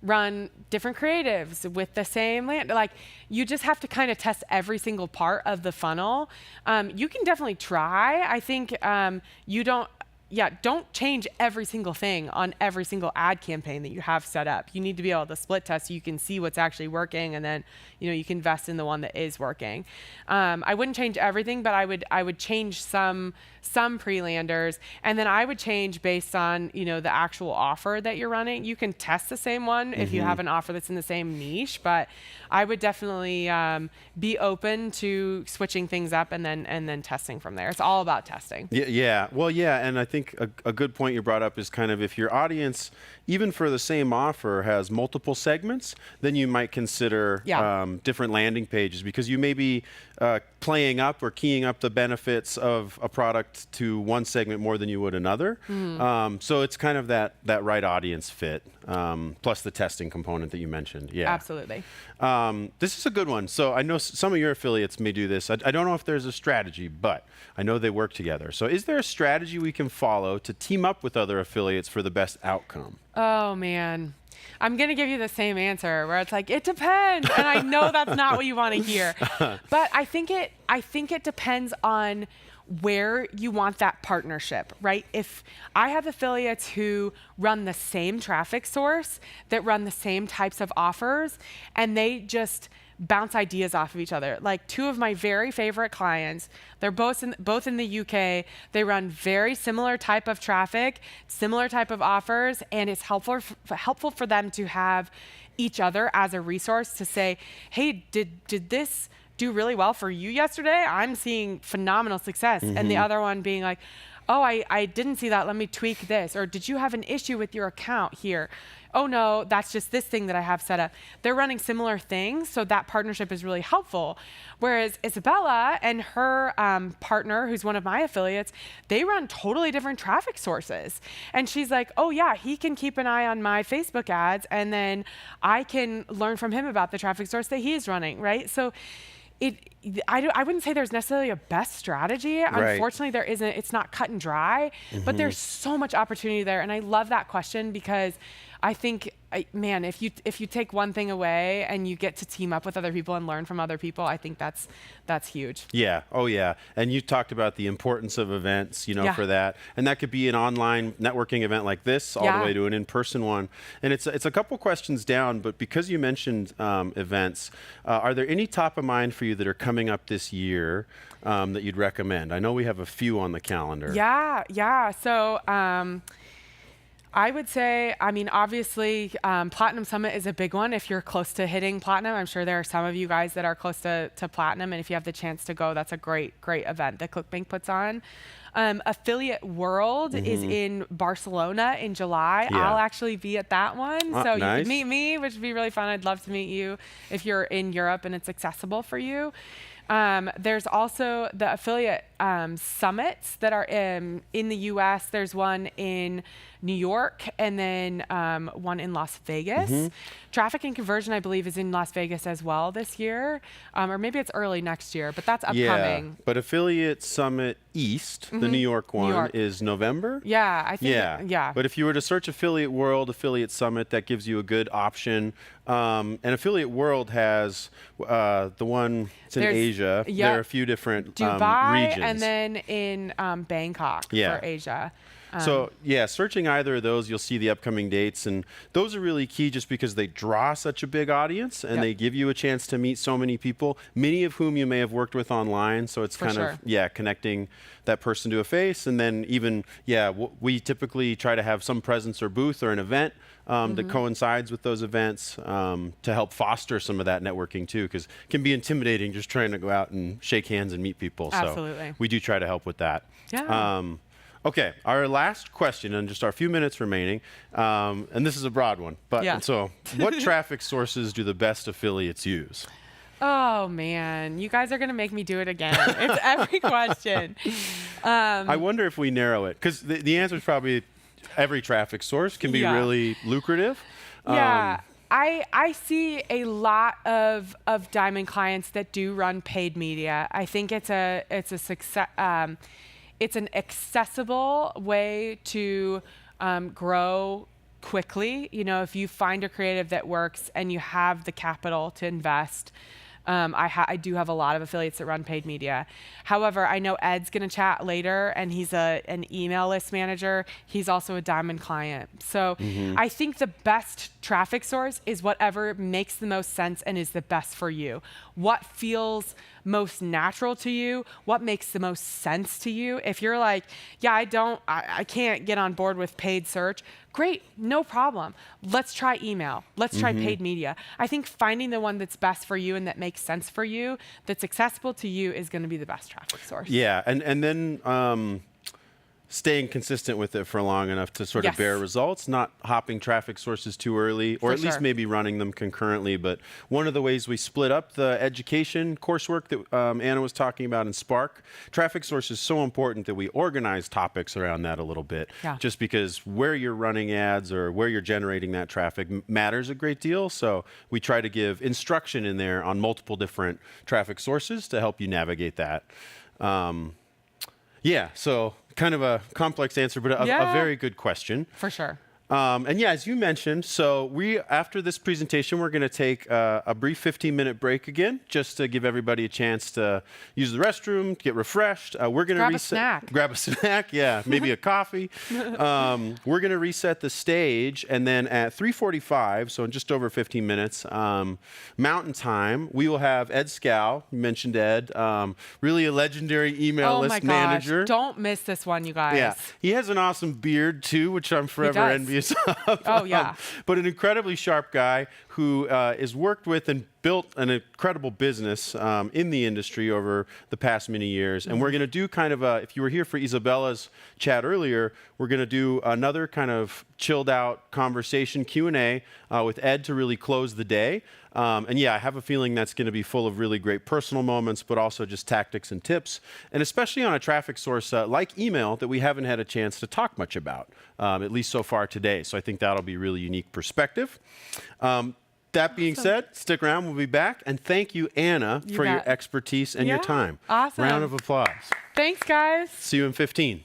S10: run different creatives with the same land. Like, you just have to kind of test every single part of the funnel. You can definitely try. I think don't change every single thing on every single ad campaign that you have set up. You need to be able to split test so you can see what's actually working, and then you can invest in the one that is working. I wouldn't change everything, but I would change some pre-landers, and then I would change based on the actual offer that you're running. You can test the same one if you have an offer that's in the same niche, but I would definitely be open to switching things up and then testing from there. It's all about testing.
S2: Yeah. Well, yeah, and I think a good point you brought up is kind of, if your audience, even for the same offer, has multiple segments, then you might consider different landing pages, because you may be playing up or keying up the benefits of a product to one segment more than you would another. So it's kind of that right audience fit, plus the testing component that you mentioned. Yeah,
S10: absolutely.
S2: This is a good one. So I know some of your affiliates may do this. I don't know if there's a strategy, but I know they work together. So is there a strategy we can follow to team up with other affiliates for the best outcome?
S10: Oh, man. I'm going to give you the same answer, where it's like, it depends. And I know that's not what you want to hear. But I think it depends on where you want that partnership, right? If I have affiliates who run the same traffic source, that run the same types of offers, and they just bounce ideas off of each other. Like two of my very favorite clients, they're both in the UK. They run very similar type of traffic, similar type of offers, and it's helpful for them to have each other as a resource to say, hey, did this do really well for you yesterday? I'm seeing phenomenal success. And the other one being like, oh, I didn't see that. Let me tweak this. Or did you have an issue with your account here? Oh no, that's just this thing that I have set up. They're running similar things, so that partnership is really helpful. Whereas Izabela and her partner, who's one of my affiliates, they run totally different traffic sources. And she's like, oh yeah, he can keep an eye on my Facebook ads, and then I can learn from him about the traffic source that he's running, right? So I wouldn't say there's necessarily a best strategy.
S2: Right.
S10: Unfortunately, there isn't. It's not cut and dry, but there's so much opportunity there. And I love that question because I think, man, if you take one thing away and you get to team up with other people and learn from other people, I think that's huge.
S2: Yeah. Oh, yeah. And you talked about the importance of events, for that. And that could be an online networking event like this all the way to an in-person one. And it's a couple questions down, but because you mentioned events, are there any top of mind for you that are coming up this year that you'd recommend? I know we have a few on the calendar.
S10: Yeah. So I would say, obviously, Platinum Summit is a big one. If you're close to hitting Platinum, I'm sure there are some of you guys that are close to Platinum. And if you have the chance to go, that's a great event that ClickBank puts on. Affiliate World is in Barcelona in July.
S2: Yeah.
S10: I'll actually be at that one. So you
S2: nice.
S10: can meet me, which would be really fun. I'd love to meet you if you're in Europe and it's accessible for you. There's also the affiliate summits that are in the US. There's one in New York and then one in Las Vegas. Traffic and conversion, I believe, is in Las Vegas as well this year. Or maybe it's early next year, but that's upcoming.
S2: Yeah, but Affiliate Summit East, the New York one, is November?
S10: Yeah, I think. Yeah.
S2: But if you were to search Affiliate World, Affiliate Summit, that gives you a good option. And Affiliate World has the one that's in Asia. There are a few different
S10: Dubai
S2: regions.
S10: and then in Bangkok for Asia.
S2: So searching either of those, you'll see the upcoming dates, and those are really key just because they draw such a big audience and they give you a chance to meet so many people, many of whom you may have worked with online. So it's kind of connecting that person to a face, and then even we typically try to have some presence or booth or an event that coincides with those events to help foster some of that networking too, because it can be intimidating just trying to go out and shake hands and meet people.
S10: Absolutely.
S2: So we do try to help with that.
S10: Yeah.
S2: Okay, our last question, and just our few minutes remaining, and this is a broad one, but so what traffic sources do the best affiliates use?
S10: Oh man, you guys are gonna make me do it again. It's every question.
S2: I wonder if we narrow it, because the answer is probably every traffic source can be really lucrative.
S10: Yeah. I see a lot of Diamond clients that do run paid media. I think it's a success. It's an accessible way to grow quickly. If you find a creative that works and you have the capital to invest. I do have a lot of affiliates that run paid media. However, I know Ed's going to chat later, and he's an email list manager. He's also a Diamond client. So I think the best traffic source is whatever makes the most sense and is the best for you. What feels most natural to you, what makes the most sense to you. If you're like, I can't get on board with paid search, great, no problem. Let's try email. Let's try paid media. I think finding the one that's best for you and that makes sense for you, that's accessible to you, is going to be the best traffic source.
S2: Yeah, and then staying consistent with it for long enough to sort of bear results, not hopping traffic sources too early, or at least maybe running them concurrently. But one of the ways we split up the education coursework that Anna was talking about in Spark, traffic source is so important that we organize topics around that a little bit, just because where you're running ads or where you're generating that traffic matters a great deal. So we try to give instruction in there on multiple different traffic sources to help you navigate that. So kind of a complex answer, but a very good question.
S10: For sure.
S2: And yeah, as you mentioned, so after this presentation, we're going to take a brief 15-minute break again, just to give everybody a chance to use the restroom, get refreshed. We're going to grab a snack, yeah, maybe a coffee. We're going to reset the stage, and then at 3:45, so in just over 15 minutes, Mountain Time, we will have Ed Scow. You mentioned Ed, really a legendary email list manager.
S10: Don't miss this one, you guys.
S2: Yeah, he has an awesome beard too, which I'm forever envious of.
S10: Oh, yeah.
S2: But an incredibly sharp guy who has worked with and built an incredible business in the industry over the past many years. And we're going to do kind of if you were here for Izabela's chat earlier, we're going to do another kind of chilled out conversation Q&A with Ed to really close the day. And yeah, I have a feeling that's going to be full of really great personal moments, but also just tactics and tips, and especially on a traffic source like email that we haven't had a chance to talk much about, at least so far today. So I think that'll be a really unique perspective. That being said, stick around. We'll be back. And thank you, Anna, for your expertise and your time.
S10: Awesome.
S2: Round of applause.
S10: Thanks, guys.
S2: See you in 15.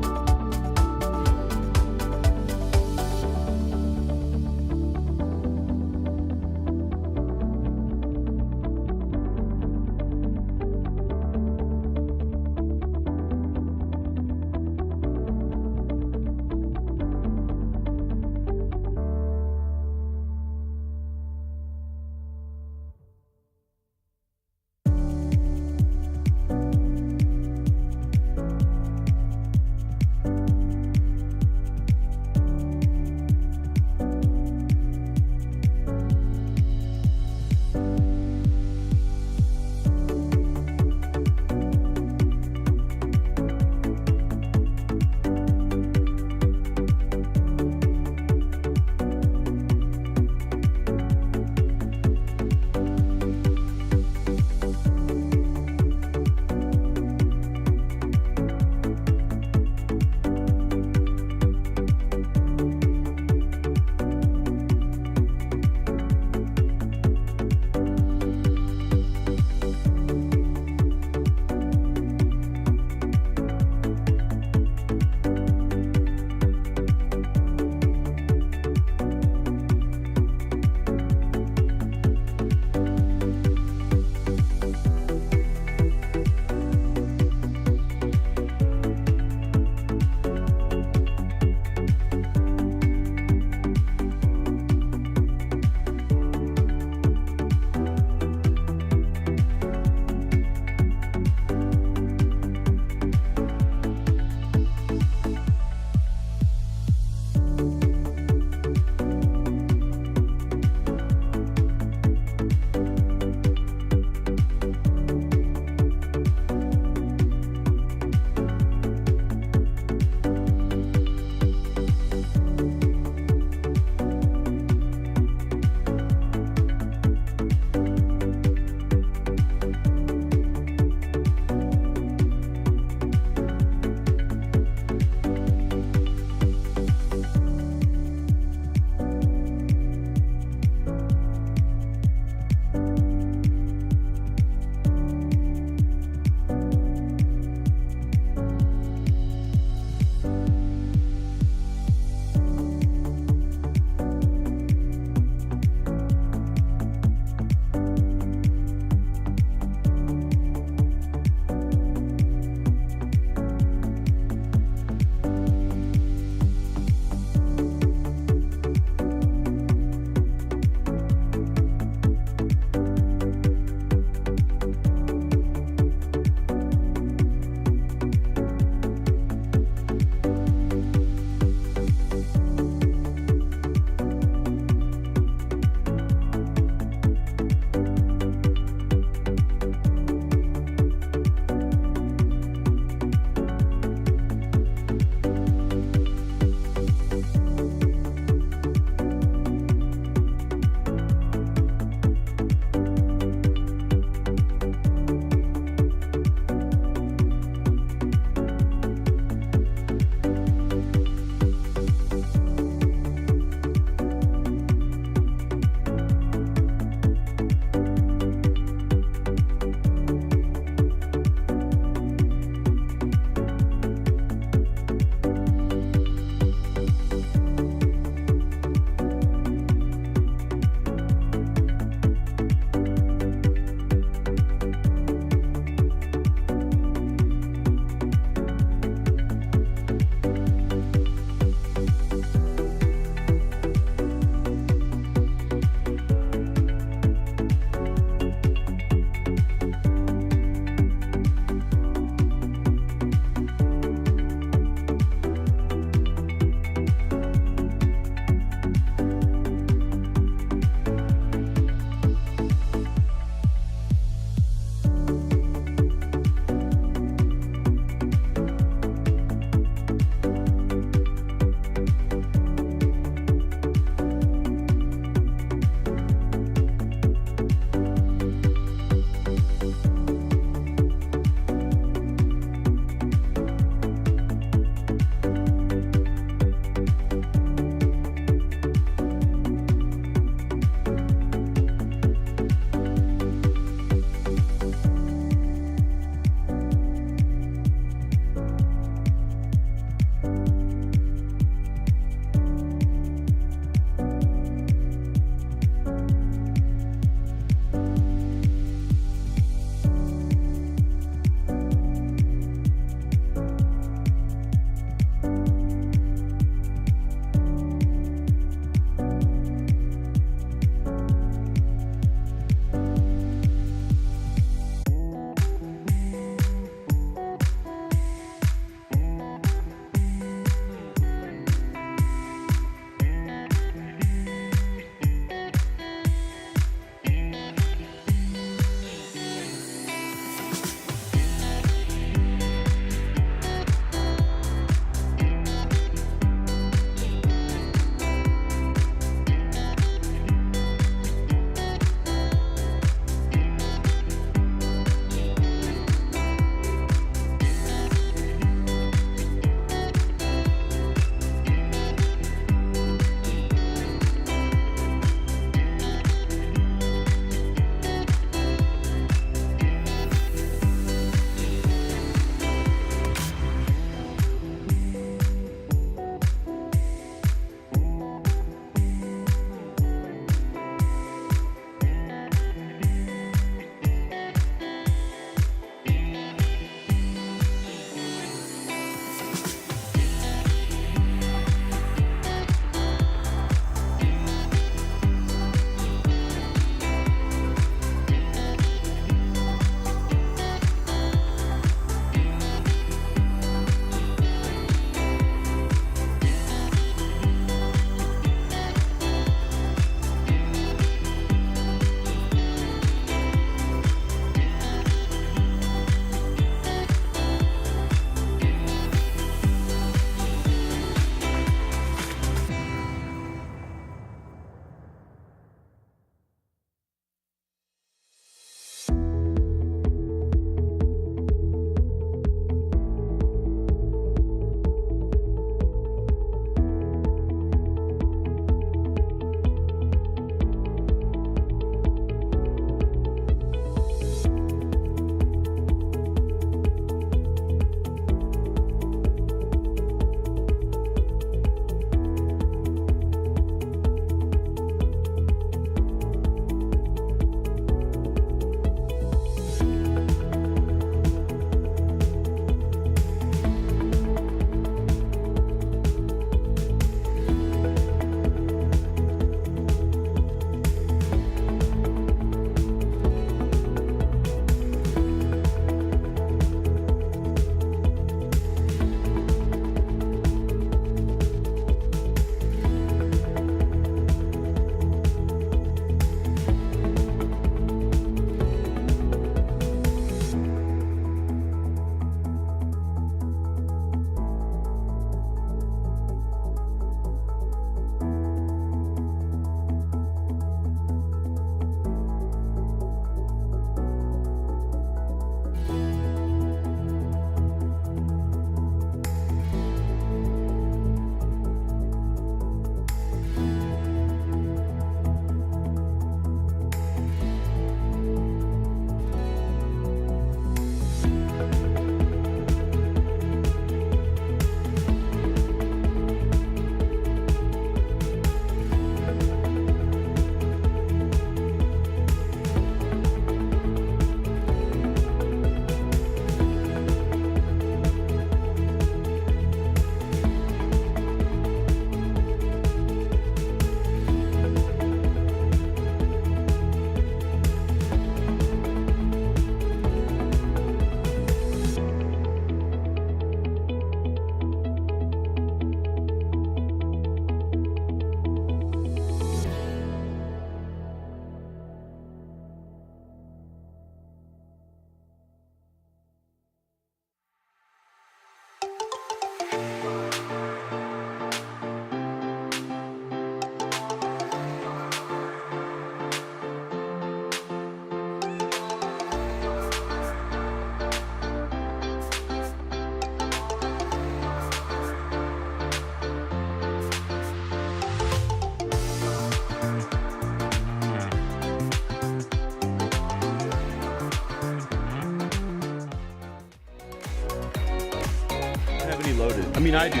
S2: already loaded. I mean, I do.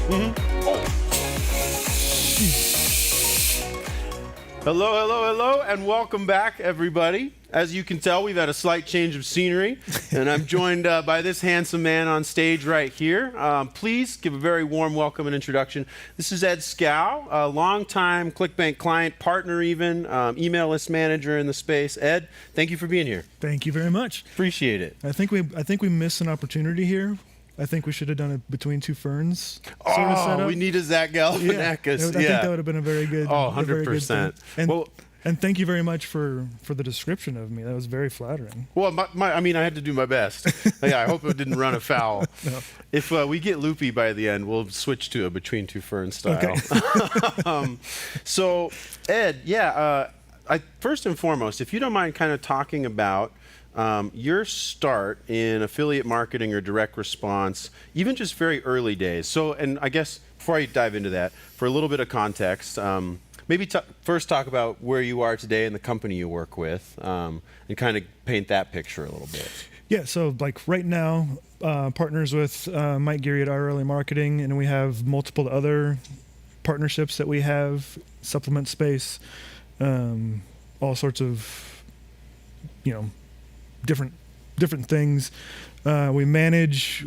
S2: Well, Hello, and welcome back, everybody. As you can tell, we've had a slight change of scenery, and I'm joined by this handsome man on stage right here. Please give a very warm welcome and introduction. This is Ed Scow, a longtime ClickBank client, partner even, email list manager in the space. Ed, thank you for being here.
S11: Thank you very much.
S2: Appreciate it.
S11: I think we missed an opportunity here. I think we should have done it between two ferns sort of setup.
S2: We need a Zach Galifianakis.
S11: I think that would have been a very good.
S2: Oh, 100%.
S11: And thank you very much for the description of me. That was very flattering.
S2: Well, I mean, I had to do my best. Yeah, I hope it didn't run afoul.
S11: No.
S2: If we get loopy by the end, we'll switch to a between two ferns style.
S11: Okay.
S2: So, Ed, first and foremost, if you don't mind kind of talking about your start in affiliate marketing or direct response, even just very early days. So, and I guess before I dive into that, for a little bit of context, maybe first talk about where you are today and the company you work with, and kind of paint that picture a little bit.
S11: Yeah, so like right now, partners with Mike Geary at Our Early Marketing, and we have multiple other partnerships that we have, supplement space, all sorts of, different things. We manage,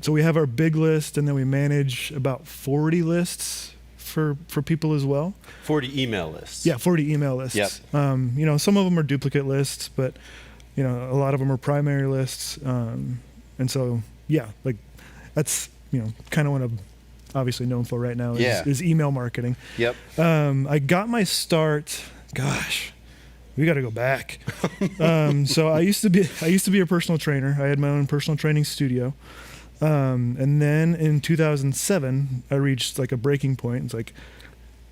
S11: so we have our big list, and then we manage about 40 lists for people as well.
S2: 40 email lists.
S11: Yeah, 40 email lists.
S2: Yep.
S11: Some of them are duplicate lists, but a lot of them are primary lists. And so, yeah, like that's kind of what I'm obviously known for right now is email marketing.
S2: Yep.
S11: I got my start. Gosh. We got to go back. So I used to be a personal trainer. I had my own personal training studio. And then in 2007, I reached like a breaking point. It's like,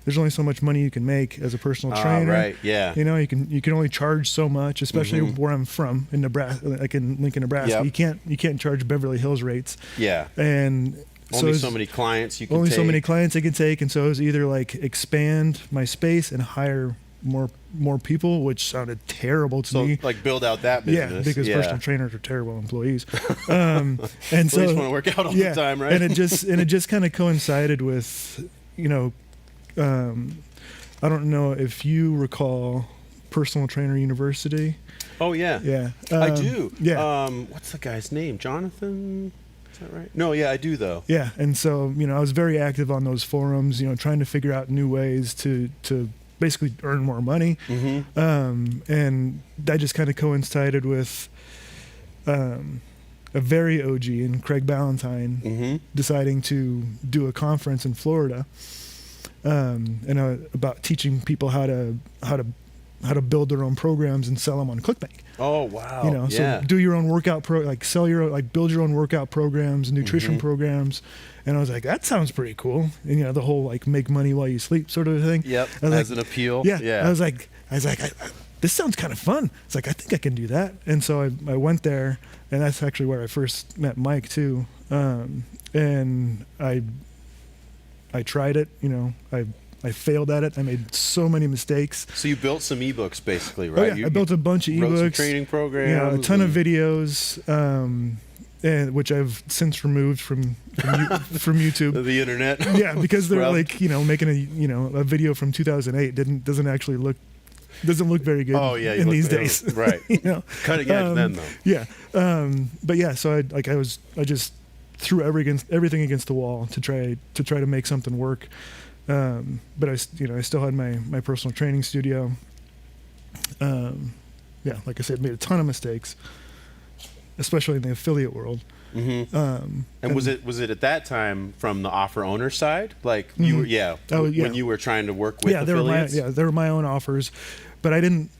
S11: there's only so much money you can make as a personal trainer.
S2: Right. Yeah.
S11: You can only charge so much, especially where I'm from in Nebraska, like in Lincoln, Nebraska.
S2: Yep.
S11: You can't charge Beverly Hills rates.
S2: Yeah.
S11: And
S2: only so many clients you can
S11: only
S2: take.
S11: so many clients I can take. And so it was either like expand my space and hire more people, which sounded terrible to me.
S2: So like build out that business.
S11: Yeah, because personal trainers are terrible employees.
S2: At
S11: And so
S2: least want to work out all the time, right?
S11: And it just kind of coincided with, I don't know if you recall Personal Trainer University.
S2: Oh yeah.
S11: Yeah.
S2: I do.
S11: Yeah.
S2: What's the guy's name? Jonathan? Is that right? No, yeah, I do though.
S11: Yeah. And so, I was very active on those forums, trying to figure out new ways to basically earn more money. And that just kind of coincided with a very OG and Craig Ballantyne deciding to do a conference in Florida and about teaching people how to build their own programs and sell them on ClickBank.
S2: Oh wow!
S11: So do your own workout build your own workout programs, nutrition programs, and I was like, that sounds pretty cool. And the whole like make money while you sleep sort of thing.
S2: Yep, as an appeal.
S11: Yeah. I was like, this sounds kind of fun. It's like I think I can do that. And so I went there, and that's actually where I first met Mike too. And I tried it. I failed at it. I made so many mistakes.
S2: So you built some ebooks, basically, right?
S11: Oh, yeah. I built a bunch of ebooks,
S2: wrote some training programs,
S11: a ton of videos, and which I've since removed from YouTube,
S2: the internet.
S11: Yeah, because they're like making a video from 2008 doesn't actually look very good.
S2: Oh yeah,
S11: in these days,
S2: right? Cutting edge then though.
S11: Yeah, but yeah, so I just threw everything against the wall to try to make something work. But I still had my personal training studio. Like I said, made a ton of mistakes, especially in the affiliate world.
S2: And was it at that time from the offer owner side? Like you were, when you were trying to work with affiliates?
S11: They were my own offers, but I didn't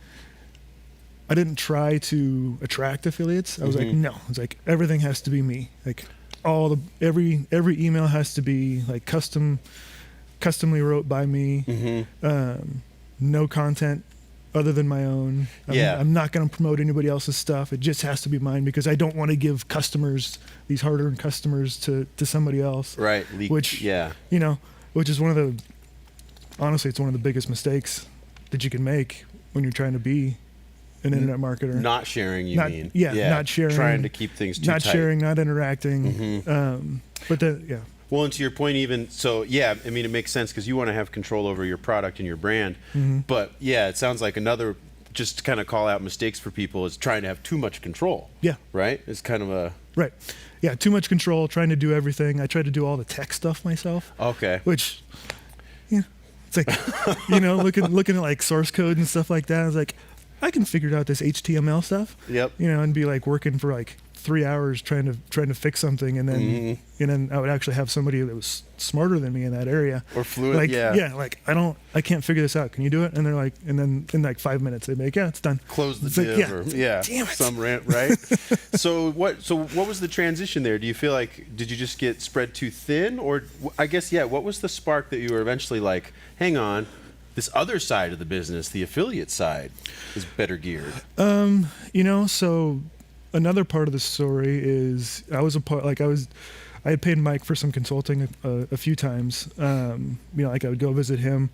S11: try to attract affiliates. I was like, no, it's like everything has to be me. Like every email has to be like customly wrote by me. No content other than my own. I'm not going to promote anybody else's stuff. It just has to be mine because I don't want to give these hard-earned customers to somebody else.
S2: Right.
S11: Which is honestly, it's one of the biggest mistakes that you can make when you're trying to be an internet marketer.
S2: Not sharing, you mean?
S11: Yeah, not sharing.
S2: Trying to keep things too
S11: not
S2: tight.
S11: sharing, not interacting. But yeah.
S2: Well, and to your point, even so, yeah, I mean, it makes sense because you want to have control over your product and your brand. But yeah, it sounds like another, just to kind of call out mistakes for people, is trying to have too much control. Yeah. Right? It's kind of a.
S11: Right. Yeah, too much control, trying to do everything. I tried to do all the tech stuff myself.
S2: Okay.
S11: Which, yeah, it's like, you know, looking at like source code and stuff like that. I was like, I can figure out this HTML stuff.
S2: Yep.
S11: You know, and be like working for like 3 hours trying to fix something, and then I would actually have somebody that was smarter than me in that area,
S2: or fluent.
S11: Like, like I can't figure this out. Can you do it? And they're like, and then in like 5 minutes they make, yeah, it's done.
S2: Close the
S11: it's
S2: div.
S11: like,
S2: or,
S11: damn it.
S2: Some rant, right? So what was the transition there? Do you feel like, did you just get spread too thin, or I guess what was the spark that you were eventually like, hang on, this other side of the business, the affiliate side, is better geared?
S11: You know, so another part of the story is I had paid Mike for some consulting a few times. You know, like I would go visit him,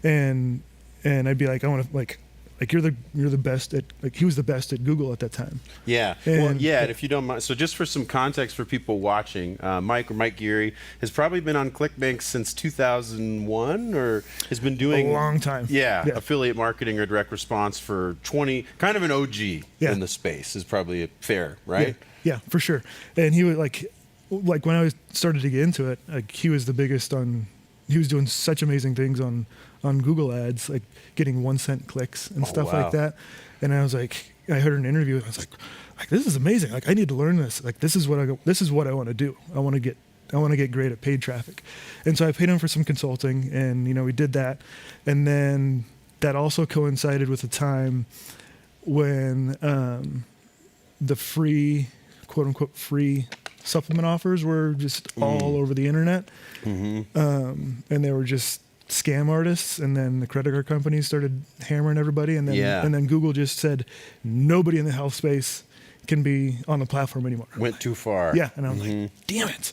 S11: and I'd be like, I want to like you're the best at, like, he was the best at Google at that time. Yeah.
S2: And if you don't mind, so just for some context for people watching, Mike Geary has probably been on ClickBank since 2001, or has been doing
S11: a long time.
S2: Yeah, affiliate marketing or direct response for 20, kind of an OG in the space is probably fair, right?
S11: Yeah, for sure. And he was like when I started to get into it, like he was the biggest he was doing such amazing things on Google ads, like getting 1 cent clicks and stuff like that. And I was like, I heard an interview and I was like, this is amazing. Like I need to learn this. Like this is what I want to do. I want to get great at paid traffic. And so I paid him for some consulting, and, you know, we did that. And then that also coincided with the time when the free, quote unquote, free supplement offers were just all over the internet. And they were just scam artists, and then the credit card companies started hammering everybody, and then Google just said nobody in the health space can be on the platform anymore.
S2: Went too far.
S11: Yeah, and I was like, damn it.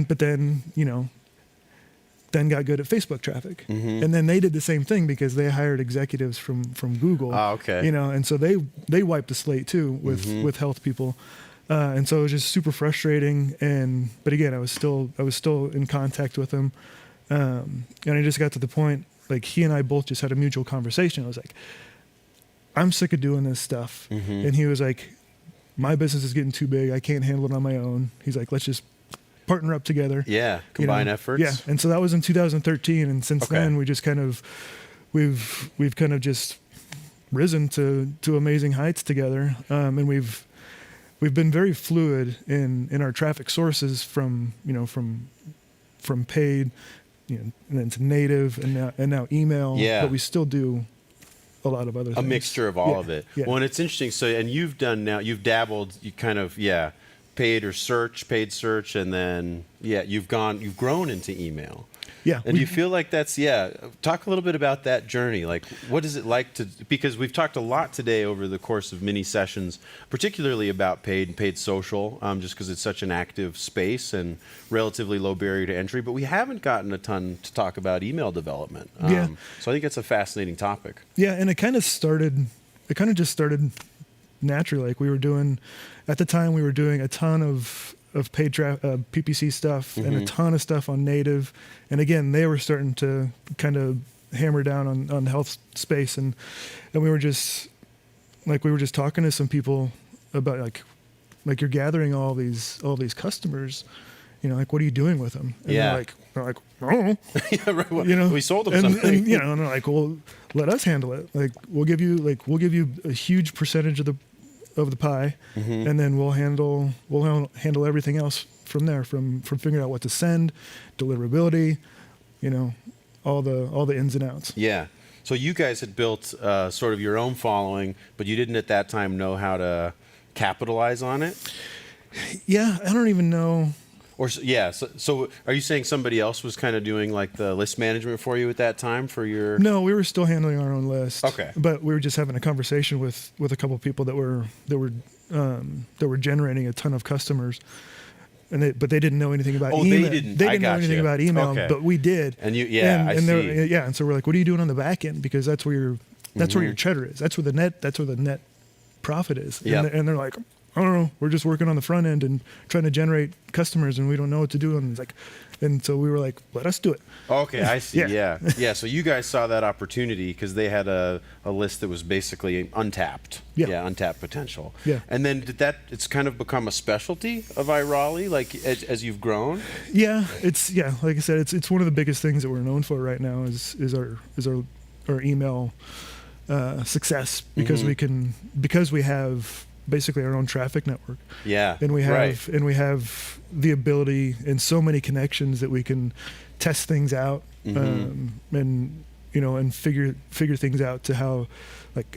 S11: But then, you know, then got good at Facebook traffic, and then they did the same thing because they hired executives from Google.
S2: Oh, okay.
S11: You know, and so they wiped the slate too with health people. And so it was just super frustrating. But again, I was still in contact with him. And I just got to the point, like he and I both just had a mutual conversation. I was like, I'm sick of doing this stuff. And he was like, my business is getting too big. I can't handle it on my own. He's like, let's just partner up together.
S2: Yeah. Combine efforts.
S11: Yeah. And so that was in 2013. And since then we just we've kind of just risen to amazing heights together. And we've been very fluid in our traffic sources from paid, you know, and then to native, and now email. Yeah. But we still do a lot of other things.
S2: A mixture of all of it.
S11: Yeah.
S2: Well, and it's interesting. So, and you've dabbled, you kind of, paid search, and then, you've grown into email.
S11: Yeah.
S2: And do you feel like that's, talk a little bit about that journey. Like, what is it like because we've talked a lot today over the course of mini sessions, particularly about paid social, just because it's such an active space and relatively low barrier to entry, but we haven't gotten a ton to talk about email development. So I think it's a fascinating topic.
S11: Yeah. And it kind of just started naturally. Like at the time we were doing a ton of paid PPC stuff and a ton of stuff on native. And again, they were starting to kind of hammer down on the health space. And we were just talking to some people about like you're gathering all these customers, you know, like, what are you doing with them? And they're like, I don't know.
S2: Yeah, right. Well,
S11: you know,
S2: we sold them something.
S11: And, you know, and they're like, well, let us handle it. Like, we'll give you a huge percentage of the pie, and then we'll handle everything else from there, from figuring out what to send, deliverability, you know, all the ins and outs.
S2: Yeah. So you guys had built sort of your own following, but you didn't at that time know how to capitalize on it?
S11: Yeah, I don't even know.
S2: So are you saying somebody else was kind of doing like the list management for you at that time for your?
S11: No, we were still handling our own list.
S2: Okay.
S11: But we were just having a conversation with a couple of people that were generating a ton of customers, but they didn't know anything about email.
S2: They didn't.
S11: They didn't know anything about email, but we did.
S2: And I see.
S11: And so we're like, what are you doing on the back end? Because that's where That's where your cheddar is. That's where the net profit is.
S2: Yep.
S11: And they're like, I don't know, we're just working on the front end and trying to generate customers and we don't know what to do. And it's like, and so we were like, let us do it.
S2: Okay, I see.
S11: Yeah.
S2: Yeah. So you guys saw that opportunity because they had a list that was basically untapped.
S11: Yeah.
S2: Untapped potential.
S11: Yeah.
S2: And then it's kind of become a specialty of iRaleigh, like as you've grown?
S11: Yeah. Like I said, it's one of the biggest things that we're known for right now is our email success because we have basically our own traffic network.
S2: Yeah.
S11: And we have the ability and so many connections that we can test things out and figure things out to how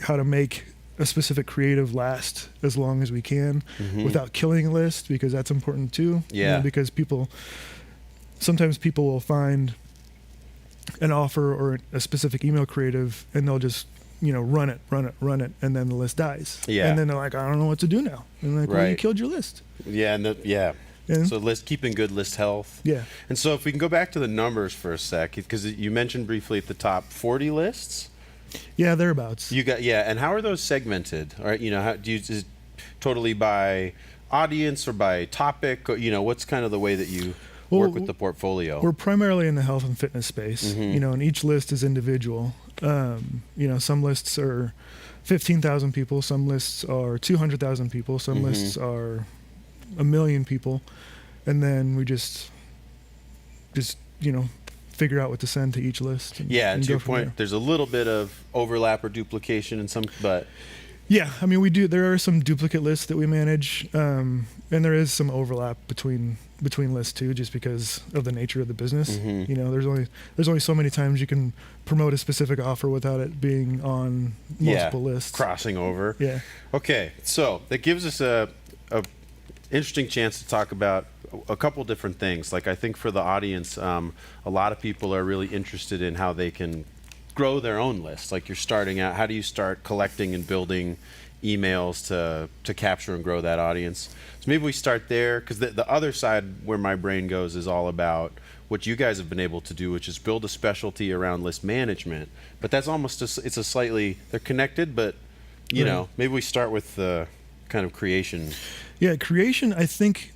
S11: to make a specific creative last as long as we can without killing a list, because that's important too.
S2: Yeah.
S11: Because sometimes people will find an offer or a specific email creative and they'll just run it, and then the list dies.
S2: Yeah.
S11: And then they're like, I don't know what to do now. And like, well, you killed your list.
S2: Yeah, So keeping good list health.
S11: Yeah.
S2: And so if we can go back to the numbers for a sec, because you mentioned briefly at the top 40 lists.
S11: Yeah, thereabouts.
S2: And how are those segmented? All right, how do you is it totally by audience or by topic? Or, what's kind of the way that you work with the portfolio?
S11: We're primarily in the health and fitness space, and each list is individual. Some lists are 15,000 people, some lists are 200,000 people, some lists are 1 million people, and then we just figure out what to send to each list.
S2: And to your point, there's a little bit of overlap or duplication in some, but
S11: yeah, I mean, there are some duplicate lists that we manage, and there is some overlap between lists too, just because of the nature of the business. There's only so many times you can promote a specific offer without it being on multiple lists.
S2: Crossing over.
S11: Yeah.
S2: Okay, so that gives us a interesting chance to talk about a couple different things. Like, I think for the audience, a lot of people are really interested in how they can grow their own list. Like, you're starting out, how do you start collecting and building emails to capture and grow that audience? So maybe we start there, because the other side where my brain goes is all about what you guys have been able to do, which is build a specialty around list management. But that's almost it's a slightly, they're connected, but maybe we start with the kind of creation.
S11: Yeah, creation, I think,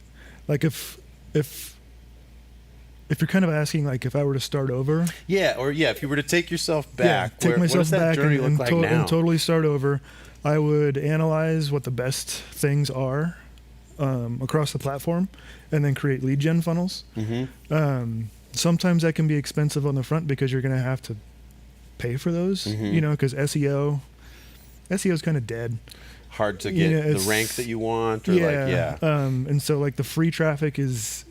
S11: like if you're kind of asking, like, if I were to start over.
S2: If you were to take yourself back, what does that
S11: back
S2: journey look like now?
S11: And totally start over, I would analyze what the best things are across the platform, and then create lead gen funnels. Sometimes that can be expensive on the front because you're going to have to pay for those, because SEO is kind of dead.
S2: Hard to get the rank that you want, or
S11: and so like the free traffic is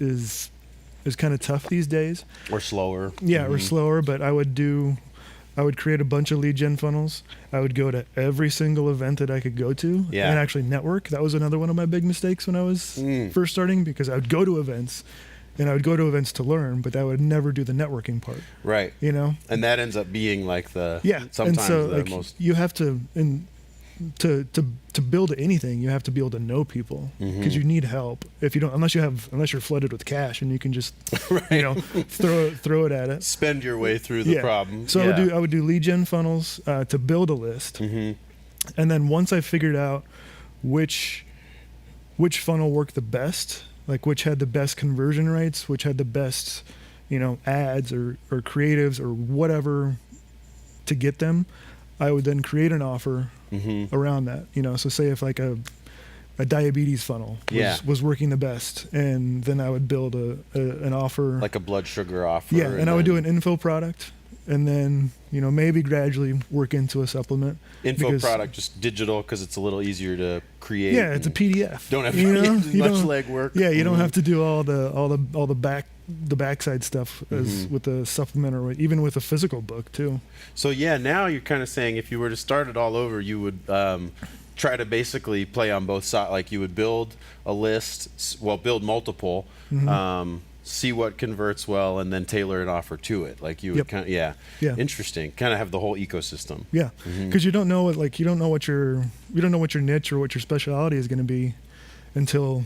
S11: kind of tough these days,
S2: or slower.
S11: Or slower. But I would create a bunch of lead gen funnels. I would go to every single event that I could go to, and actually network. That was another one of my big mistakes when I was first starting, because I would go to events, and I would go to events to learn, but I would never do the networking part.
S2: Right. And that ends up being like sometimes
S11: and so,
S2: the
S11: like,
S2: most.
S11: You have to to build anything, you have to be able to know people, because you need help. If you don't, unless you're flooded with cash and you can just throw it at it,
S2: spend your way through the problem.
S11: So I would do lead gen funnels to build a list, and then once I figured out which funnel worked the best, like which had the best conversion rates, which had the best ads or creatives or whatever to get them, I would then create an offer around that. So say if like a diabetes funnel was working the best, and then I would build an offer,
S2: like a blood sugar offer.
S11: Yeah, and I would do an info product, and then maybe gradually work into a supplement.
S2: Info product, just digital, because it's a little easiar to create.
S11: Yeah, it's a PDF.
S2: Don't have to do much legwork.
S11: Yeah, you don't have to do all the backside stuff as with the supplement, or even with a physical book too.
S2: So now you're kind of saying, if you were to start it all over, you would try to basically play on both sides. Like, you would build a list, build multiple, see what converts well, and then tailor an offer to it. Like, you would interesting, kind of have the whole ecosystem.
S11: Yeah, because you don't know what your niche or what your specialty is going to be until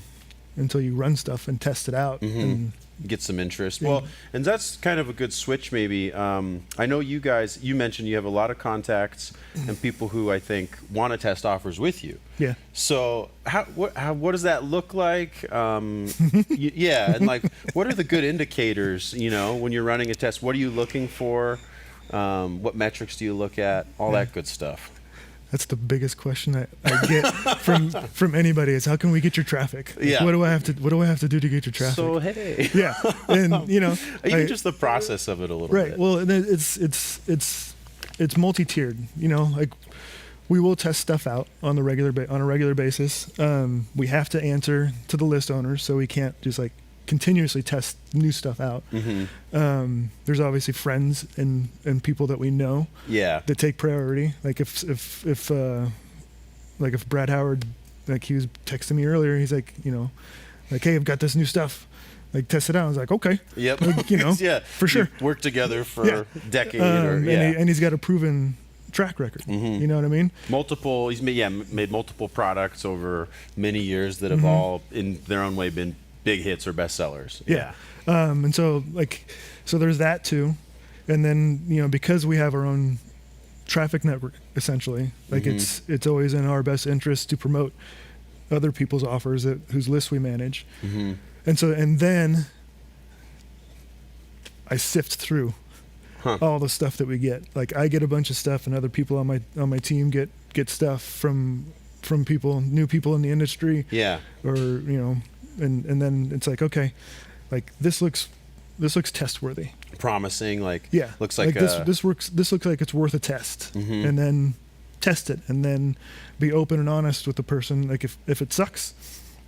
S11: you run stuff and test it out. And
S2: get some interest. Well, and that's kind of a good switch maybe. I know you guys, you mentioned you have a lot of contacts and people who I think want to test offers with you.
S11: Yeah.
S2: So what does that look like? Yeah, and like what are the good indicators, when you're running a test? What are you looking for? What metrics do you look at? All that good stuff.
S11: That's the biggest question I get from anybody is how can we get your traffic? Like,
S2: Yeah.
S11: What do I have to do to get your traffic?
S2: So hey.
S11: Yeah. And
S2: even just the process of it a little bit.
S11: Right. Well, and it's multi-tiered, like we will test stuff out on a regular basis. We have to answer to the list owners, so we can't just like continuously test new stuff out. There's obviously friends and people that we know that take priority. Like if Brad Howard, like he was texting me earlier, he's like, like, hey, I've got this new stuff, like test it out. I was like, okay.
S2: Yep.
S11: Like, for sure.
S2: You worked together for a decade.
S11: And he's got a proven track record. You know what I mean?
S2: He's made multiple products over many years that have all in their own way been big hits or bestsellers.
S11: Yeah. And so there's that too. And then, because we have our own traffic network, essentially, like it's always in our best interest to promote other people's offers whose lists we manage. And then I sift through all the stuff that we get. Like I get a bunch of stuff and other people on my team get stuff from people, new people in the industry.
S2: Yeah.
S11: Or, and then it's like, okay, like this looks test-worthy,
S2: promising. Like looks
S11: like this works. This looks like it's worth a test, and then test it, and then be open and honest with the person. Like if it sucks,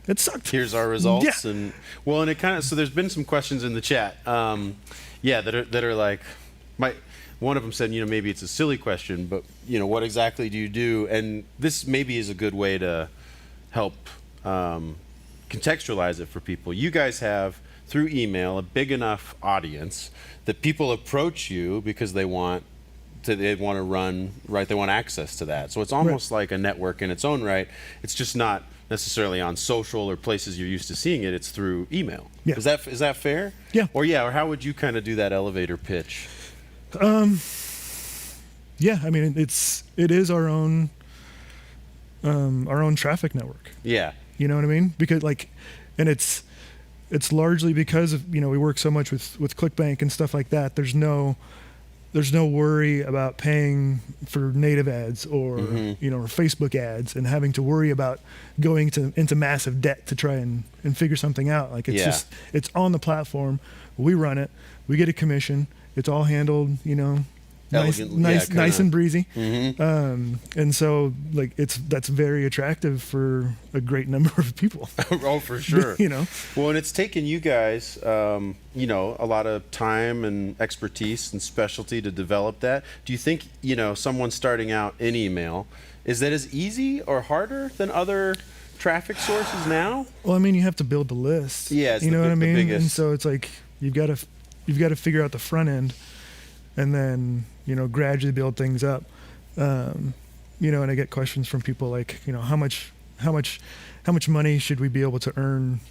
S11: it sucked.
S2: Here's our results,
S11: Yeah.
S2: and it kind of. So there's been some questions in the chat, that are like, one of them said, maybe it's a silly question, but what exactly do you do? And this maybe is a good way to help contextualize it for people. You guys have, through email, a big enough audience that people approach you because they want to run, right? They want access to that. So it's almost like a network in its own right. It's just not necessarily on social or places you're used to seeing it. It's through email.
S11: Yeah.
S2: Is that fair?
S11: Yeah.
S2: Or how would you kind of do that elevator pitch?
S11: Yeah, I mean it is our own traffic network.
S2: Yeah.
S11: You know what I mean? Because and it's largely because of, we work so much with ClickBank and stuff like that. There's no worry about paying for native ads or or Facebook ads and having to worry about going into massive debt to try and figure something out. Like it's just it's on the platform. We run it. We get a commission. It's all handled, nice and breezy. And so that's very attractive for a great number of people.
S2: Oh, for sure. Well, and it's taken you guys, a lot of time and expertise and specialty to develop that. Do you think, someone starting out in email, is that as easy or harder than other traffic sources now?
S11: Well, I mean, you have to build the list.
S2: Yeah, it's
S11: you know what I mean?
S2: biggest.
S11: And so it's like you've got to figure out the front end, and then gradually build things up. And I get questions from people like, how much money should we be able to earn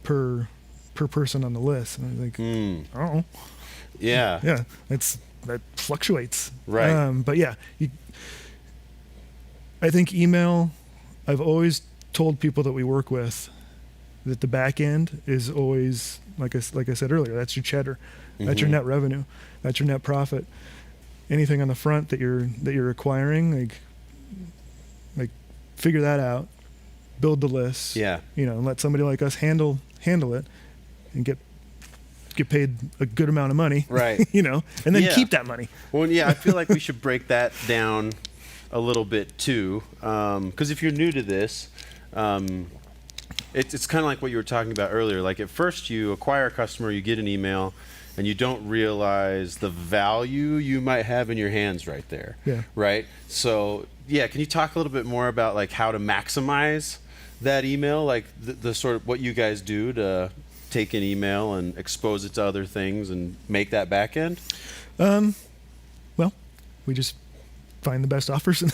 S11: per person on the list? And I'm like, I don't know.
S2: Yeah.
S11: That fluctuates.
S2: Right.
S11: But yeah, I think email. I've always told people that we work with that the back end is always like I said earlier. That's your cheddar. That's your net revenue. That's your net profit. Anything on the front that you're acquiring, like figure that out, build the list.
S2: Yeah.
S11: And let somebody like us handle it, and get paid a good amount of money.
S2: Right.
S11: And then keep that money.
S2: Well, yeah, I feel like we should break that down a little bit too, because if you're new to this, it's kind of like what you were talking about earlier. Like at first, you acquire a customer, you get an email, and you don't realize the value you might have in your hands right there.
S11: Yeah.
S2: Right? So, can you talk a little bit more about like how to maximize that email, like the sort of what you guys do to take an email and expose it to other things and make that back end?
S11: Well, we just find the best offers and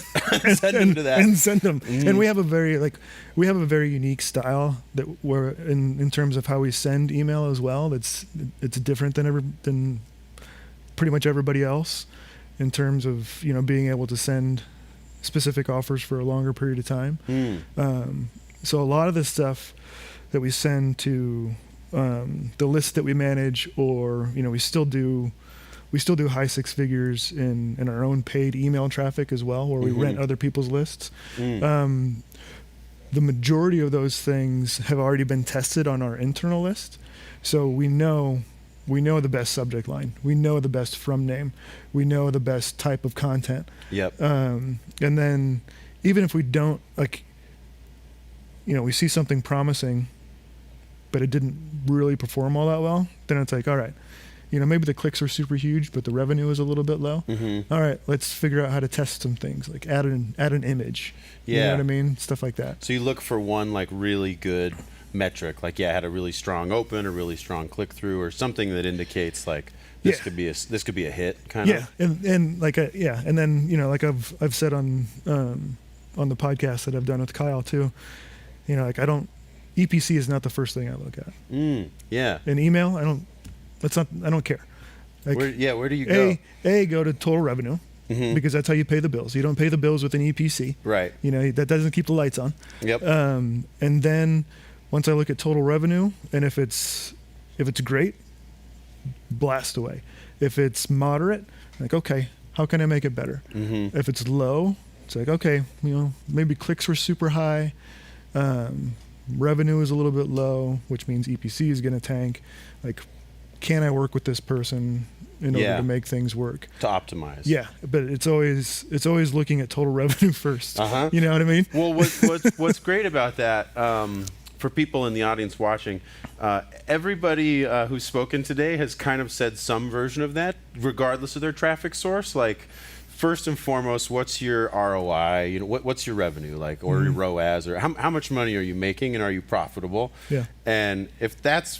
S2: Send them to that.
S11: and send them.
S2: Mm-hmm.
S11: And we have a very unique style that we're in terms of how we send email as well. It's different than pretty much everybody else in terms of, you know, being able to send specific offers for a longer period of time. So a lot of the stuff that we send to the list that we manage, or, you know, we still do high six figures in our own paid email traffic as well, where we rent other people's lists. The majority of those things have already been tested on our internal list, so we know the best subject line, we know the best from name, we know the best type of content.
S2: Yep.
S11: And then even if we don't, like, you know, we see something promising, but it didn't really perform all that well, then it's like, all right, you know, maybe the clicks are super huge, but the revenue is a little bit low. All right, let's figure out how to test some things, like add an image.
S2: Yeah.
S11: You know what I mean? Stuff like that.
S2: So you look for one like really good metric, like had a really strong open, a really strong click through, or something that indicates like this could be a hit kind of.
S11: Yeah, and like and then, you know, like I've said on the podcast that I've done with Kyle too, you know, like EPC is not the first thing I look at.
S2: Yeah.
S11: In email, I don't care. Like,
S2: where do you go?
S11: Go to total revenue, because that's how you pay the bills. You don't pay the bills with an EPC.
S2: Right.
S11: You know, that doesn't keep the lights on.
S2: Yep.
S11: And then once I look at total revenue, and if it's great, blast away. If it's moderate, like, okay, how can I make it better? If it's low, it's like, okay, you know, maybe clicks were super high, revenue is a little bit low, which means EPC is going to tank. Like, can I work with this person in order to make things work?
S2: To optimize.
S11: Yeah, but it's always looking at total revenue first. You know what I mean?
S2: Well, what's great about that, for people in the audience watching, everybody who's spoken today has kind of said some version of that, regardless of their traffic source. Like, first and foremost, what's your ROI? You know, what's your revenue, like, or your ROAS, or how much money are you making, and are you profitable?
S11: Yeah.
S2: And if that's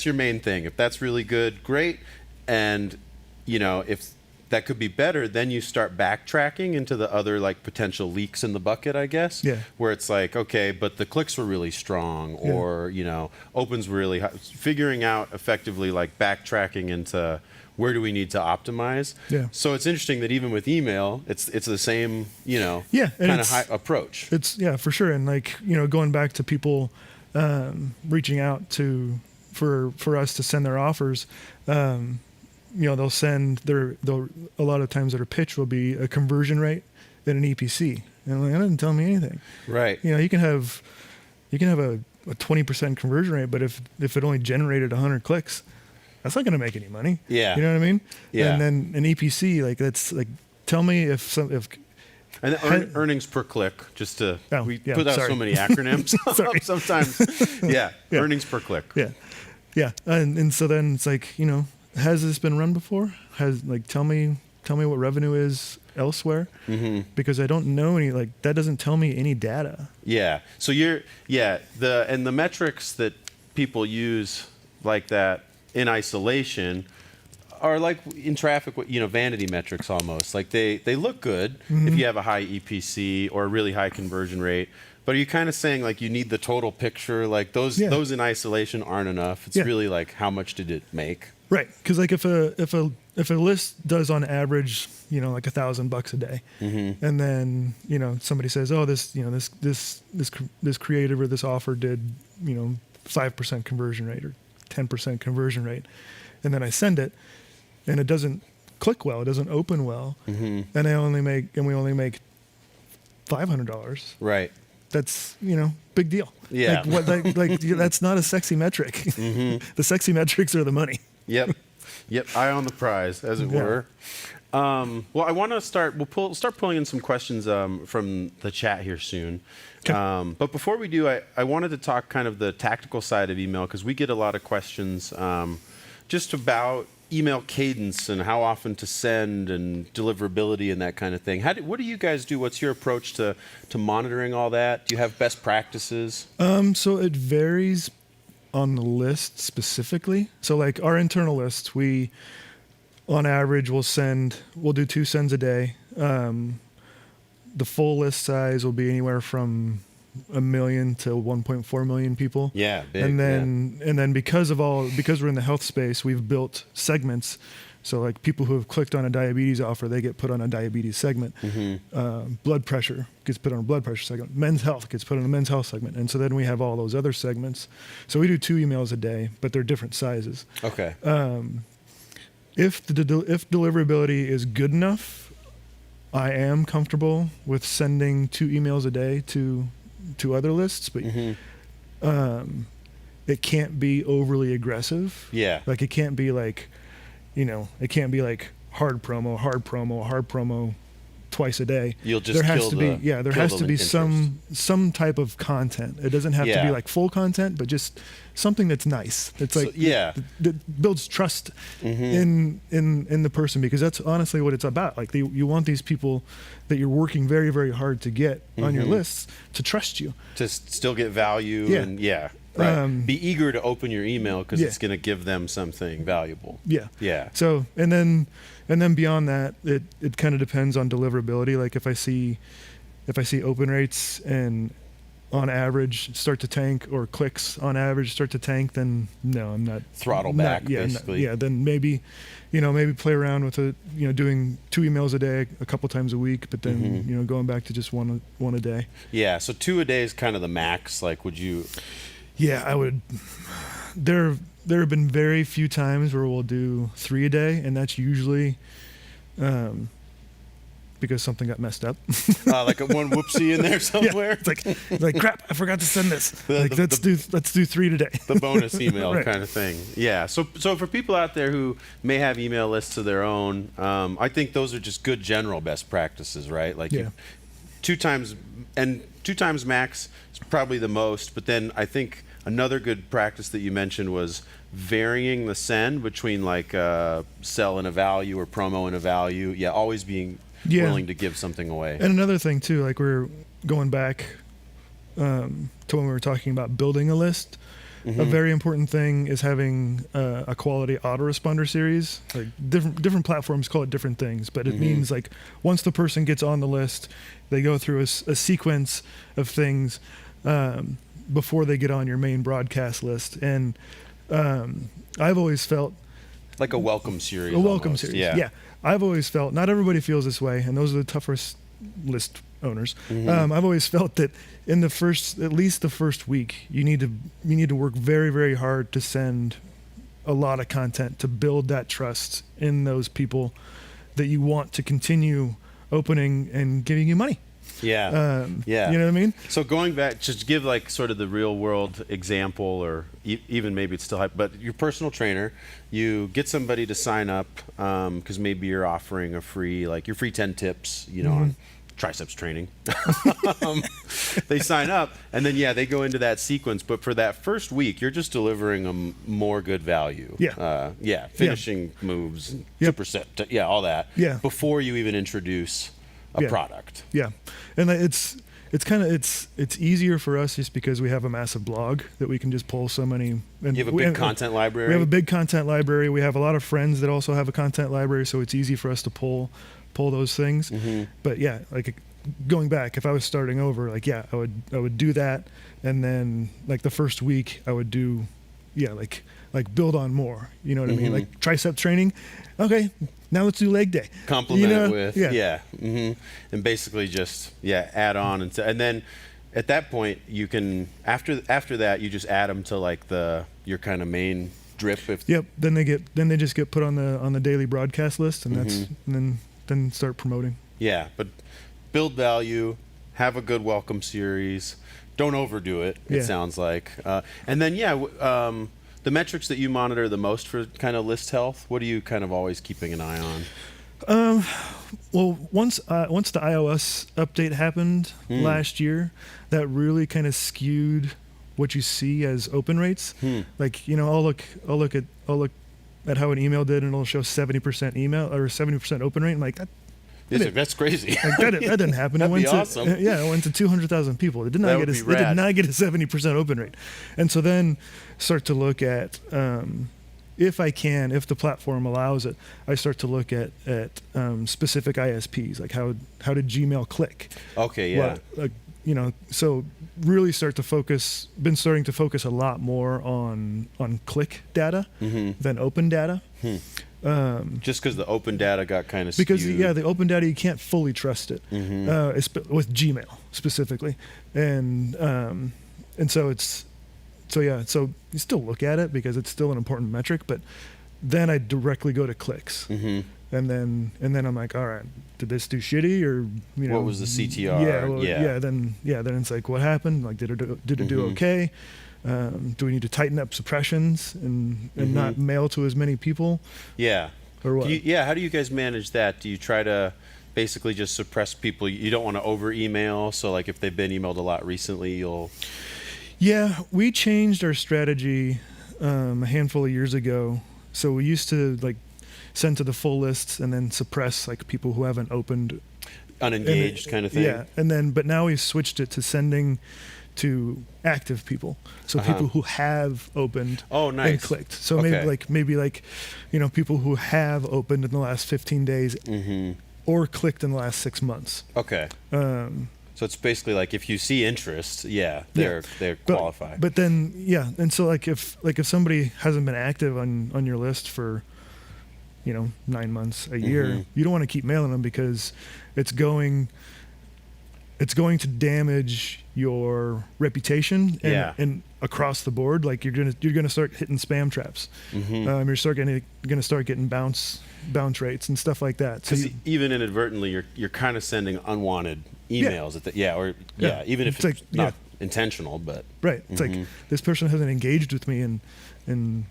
S2: your main thing, if that's really good, great. And, you know, if that could be better, then you start backtracking into the other, like, potential leaks in the bucket, I guess.
S11: Yeah.
S2: Where it's like, okay, but the clicks were really strong, or, you know, opens were really high. Figuring out effectively, like, backtracking into where do we need to optimize.
S11: Yeah.
S2: So it's interesting that even with email, it's the same, you know,
S11: kind
S2: of high approach.
S11: It's for sure. And, like, you know, going back to people reaching out for us to send their offers, you know, they'll send a lot of times their pitch will be a conversion rate and an EPC, and like, that doesn't tell me anything.
S2: Right.
S11: You know, you can have a 20% conversion rate, but if it only generated 100 clicks, that's not going to make any money.
S2: Yeah.
S11: You know what I mean?
S2: Yeah.
S11: And then an EPC, like, that's like, tell me if
S2: and the earnings per click, just to put out so many acronyms sometimes. Earnings per click.
S11: Yeah. And so then it's like, you know, has this been run before? Tell me what revenue is elsewhere, because I don't know any, like, that doesn't tell me any data.
S2: Yeah. So the metrics that people use like that in isolation are like in traffic, you know, vanity metrics almost. Like they look good if you have a high EPC or a really high conversion rate. But are you kind of saying, like, you need the total picture? Like those in isolation aren't enough. It's really like, how much did it make?
S11: Right. Because, like, if a list does on average, you know, like $1,000 a day, and then, you know, somebody says, oh, this creative or this offer did, you know, 5% conversion rate or 10% conversion rate, and then I send it, and it doesn't click well, it doesn't open well, and we only make $500.
S2: Right.
S11: That's, you know, big deal.
S2: Yeah.
S11: Like that's not a sexy metric. The sexy metrics are the money.
S2: Yep. Eye on the prize, as it were. Well, I want to start. We'll start pulling in some questions from the chat here soon. Okay. But before we do, I wanted to talk kind of the tactical side of email, because we get a lot of questions just about email cadence and how often to send and deliverability and that kind of thing. What do you guys do? What's your approach to monitoring all that? Do you have best practices?
S11: So it varies on the list specifically. So, like, our internal list, we on average we'll do 2 sends a day. the full list size will be anywhere from 1 million to 1.4 million people.
S2: Yeah, big,
S11: and then because we're in the health space, we've built segments. So like people who have clicked on a diabetes offer, they get put on a diabetes segment. Blood pressure gets put on a blood pressure segment. Men's health gets put on a men's health segment. And so then we have all those other segments. So we do 2 emails a day, but they're different sizes.
S2: Okay.
S11: If deliverability is good enough, I am comfortable with sending 2 emails a day to other lists, but it can't be overly aggressive.
S2: Yeah.
S11: Like it can't be like, it can't be like hard promo twice a day.
S2: You'll just
S11: there has
S2: kill
S11: to
S2: the-
S11: be there
S2: kill
S11: has
S2: the
S11: to be
S2: interest.
S11: some type of content. It doesn't have to be
S2: Yeah.
S11: like full content, but just something that's nice. That's like that builds trust in the person, because that's honestly what it's about. Like you want these people that you're working very, very hard to get on your lists to trust you,
S2: to still get value.
S11: Yeah.
S2: And right. Be eager to open your email because it's going to give them something valuable. Yeah.
S11: So and then beyond that, it kind of depends on deliverability. Like if I see open rates and on average start to tank, or clicks on average start to tank, then no, I'm not
S2: Throttle back, basically.
S11: Then maybe play around with doing 2 emails a day a couple times a week, but then going back to just one a day.
S2: Yeah. So 2 a day is kind of the max. Like, would you?
S11: Yeah, I would. There have been very few times where we'll do 3 a day, and that's usually because something got messed up.
S2: Like a one whoopsie in there somewhere.
S11: Yeah, it's like crap, I forgot to send this. Let's do 3 today.
S2: The bonus email
S11: Right.
S2: kind of thing. Yeah. So for people out there who may have email lists of their own, I think those are just good general best practices, right? Like 2 times max is probably the most. But then I think another good practice that you mentioned was varying the send between like sell and a value or promo and a value. Yeah, always being willing to give something away.
S11: And another thing too, like we're going back to when we were talking about building a list. A very important thing is having a quality autoresponder series. Like different platforms call it different things, but it means like once the person gets on the list, they go through a sequence of things before they get on your main broadcast list. And I've always felt
S2: like a welcome series.
S11: A welcome
S2: almost.
S11: series.
S2: Yeah.
S11: I've always felt, not everybody feels this way, and those are the toughest list owners. I've always felt that in at least the first week, you need to work very, very hard to send a lot of content to build that trust in those people that you want to continue opening and giving you money.
S2: Yeah. Yeah.
S11: You know what I mean?
S2: So going back, just give like sort of the real world example, or even maybe it's still hype, but your personal trainer, you get somebody to sign up because maybe you're offering a free, like your free 10 tips, on triceps training. They sign up and then, they go into that sequence. But for that first week, you're just delivering them more good value. Finishing moves, and superset, all that.
S11: Yeah.
S2: Before you even introduce a product.
S11: Yeah. And it's easier for us just because we have a massive blog that we can just pull so many. And
S2: you have a big content library?
S11: We have a big content library. We have a lot of friends that also have a content library, so it's easy for us to pull those things. But like going back, if I was starting over, like I would do that, and then like the first week I would do like build on more. You know what I mean? Like tricep training. Okay, now let's do leg day.
S2: Complement it with and basically just add on, and then at that point you can after that you just add them to like your kind of main drip.
S11: Then they just get put on the daily broadcast list, and that's and then start promoting.
S2: Yeah, but build value, have a good welcome series, don't overdo it. It sounds like, and then the metrics that you monitor the most for kind of list health, what are you kind of always keeping an eye on?
S11: Well, once the iOS update happened last year, that really kind of skewed what you see as open rates. Like I'll look at how an email did, and it'll show 70% email or 70% open rate. I'm like
S2: that's crazy.
S11: Like that didn't happen.
S2: That'd be awesome.
S11: It went to 200,000 people. It did not get a 70% open rate. And so then start to look at if the platform allows it, I start to look at specific ISPs, like how did Gmail click?
S2: Okay, yeah.
S11: So really been starting to focus a lot more on click data than open data.
S2: Just because the open data got kind of skewed.
S11: Because the open data, you can't fully trust it, with Gmail specifically, and so you still look at it because it's still an important metric, but then I directly go to clicks, and then I'm like, all right, did this do shitty, or
S2: what was the CTR?
S11: Then it's like, what happened? Like, did it do okay? Do we need to tighten up suppressions and not mail to as many people?
S2: Yeah.
S11: Or what?
S2: How do you guys manage that? Do you try to basically just suppress people? You don't want to over email, so like if they've been emailed a lot recently, you'll...
S11: Yeah, we changed our strategy a handful of years ago. So we used to like send to the full lists and then suppress like people who haven't opened,
S2: unengaged kind of thing.
S11: Yeah, but now we've switched it to sending to active people, so people who have opened and clicked. So maybe people who have opened in the last 15 days or clicked in the last 6 months.
S2: Okay. So it's basically like if you see interest, they're qualified.
S11: But then and so like if somebody hasn't been active on your list for 9 months, a year, you don't want to keep mailing them because it's going to damage your reputation and across the board. Like you're gonna start hitting spam traps. You're gonna start getting bounce rates and stuff like that.
S2: Because even inadvertently, you're kind of sending unwanted emails even if it's not intentional, but
S11: right. It's like this person hasn't engaged with me in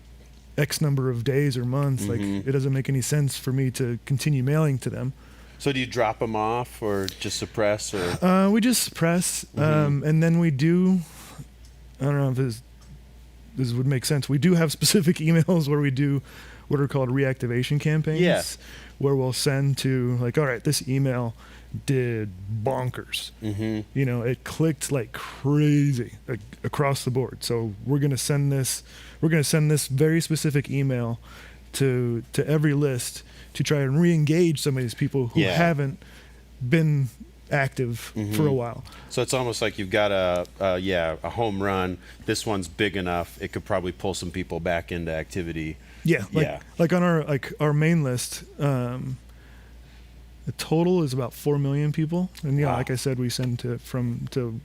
S11: X number of days or months. Like it doesn't make any sense for me to continue mailing to them.
S2: So do you drop them off or just suppress? Or
S11: we just suppress, and then we do. I don't know if this would make sense. We do have specific emails where we do what are called reactivation campaigns, where we'll send to like, all right, this email did bonkers. It clicked like crazy, like across the board. So we're gonna send this very specific email to every list to try and re-engage some of these people who haven't been active for a while.
S2: So it's almost like you've got a home run. This one's big enough; it could probably pull some people back into activity.
S11: Like on our main list, the total is about 4 million people, and like I said, we send to 1 to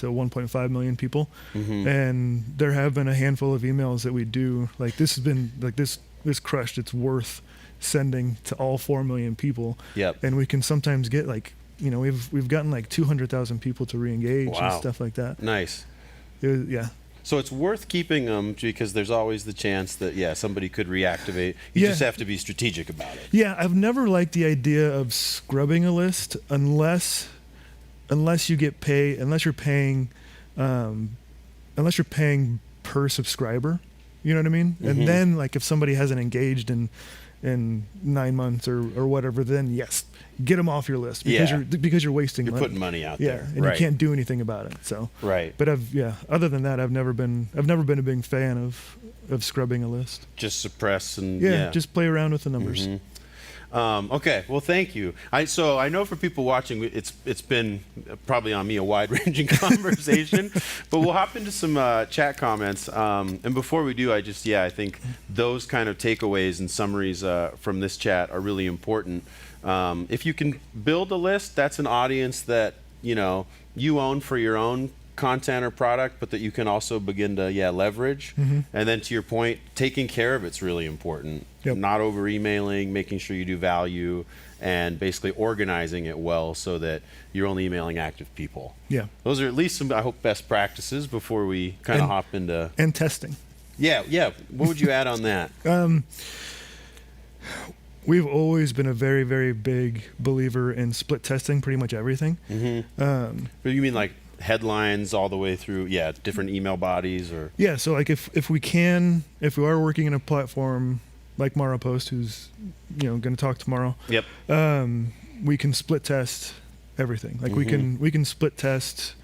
S11: 1.5 million people, and there have been a handful of emails that we do. Like this has been like this crushed. It's worth sending to all 4 million people. And we can sometimes get like we've gotten like 200,000 people to re-engage and stuff like that.
S2: Nice. So it's worth keeping them because there's always the chance that somebody could reactivate. You just have to be strategic about it. I've never liked the idea of scrubbing a list unless you get paid, unless you're paying per subscriber. You know what I mean? And then like if somebody hasn't engaged in 9 months or whatever, then yes, get them off your list because you're wasting money. You're putting money out there.
S11: And you can't do anything about it. So But other than that, I've never been a big fan of scrubbing a list.
S2: Just suppress and
S11: just play around with the numbers.
S2: Okay, well, thank you. So I know for people watching, it's been probably on me a wide-ranging conversation, but we'll hop into some chat comments. And before we do, I think those kind of takeaways and summaries from this chat are really important. If you can build a list, that's an audience that you own for your own content or product, but that you can also begin to leverage. And then to your point, taking care of it's really important. Not over emailing, making sure you do value, and basically organizing it well so that you're only emailing active people. Those are at least some, I hope, best practices before we kind of hop into
S11: and testing.
S2: What would you add on that?
S11: We've always been a very, very big believer in split testing pretty much everything.
S2: But you mean like headlines all the way through different email bodies? Or
S11: so like if we are working in a platform like MaraPost, who's going to talk tomorrow, we can split test everything. Like we can split test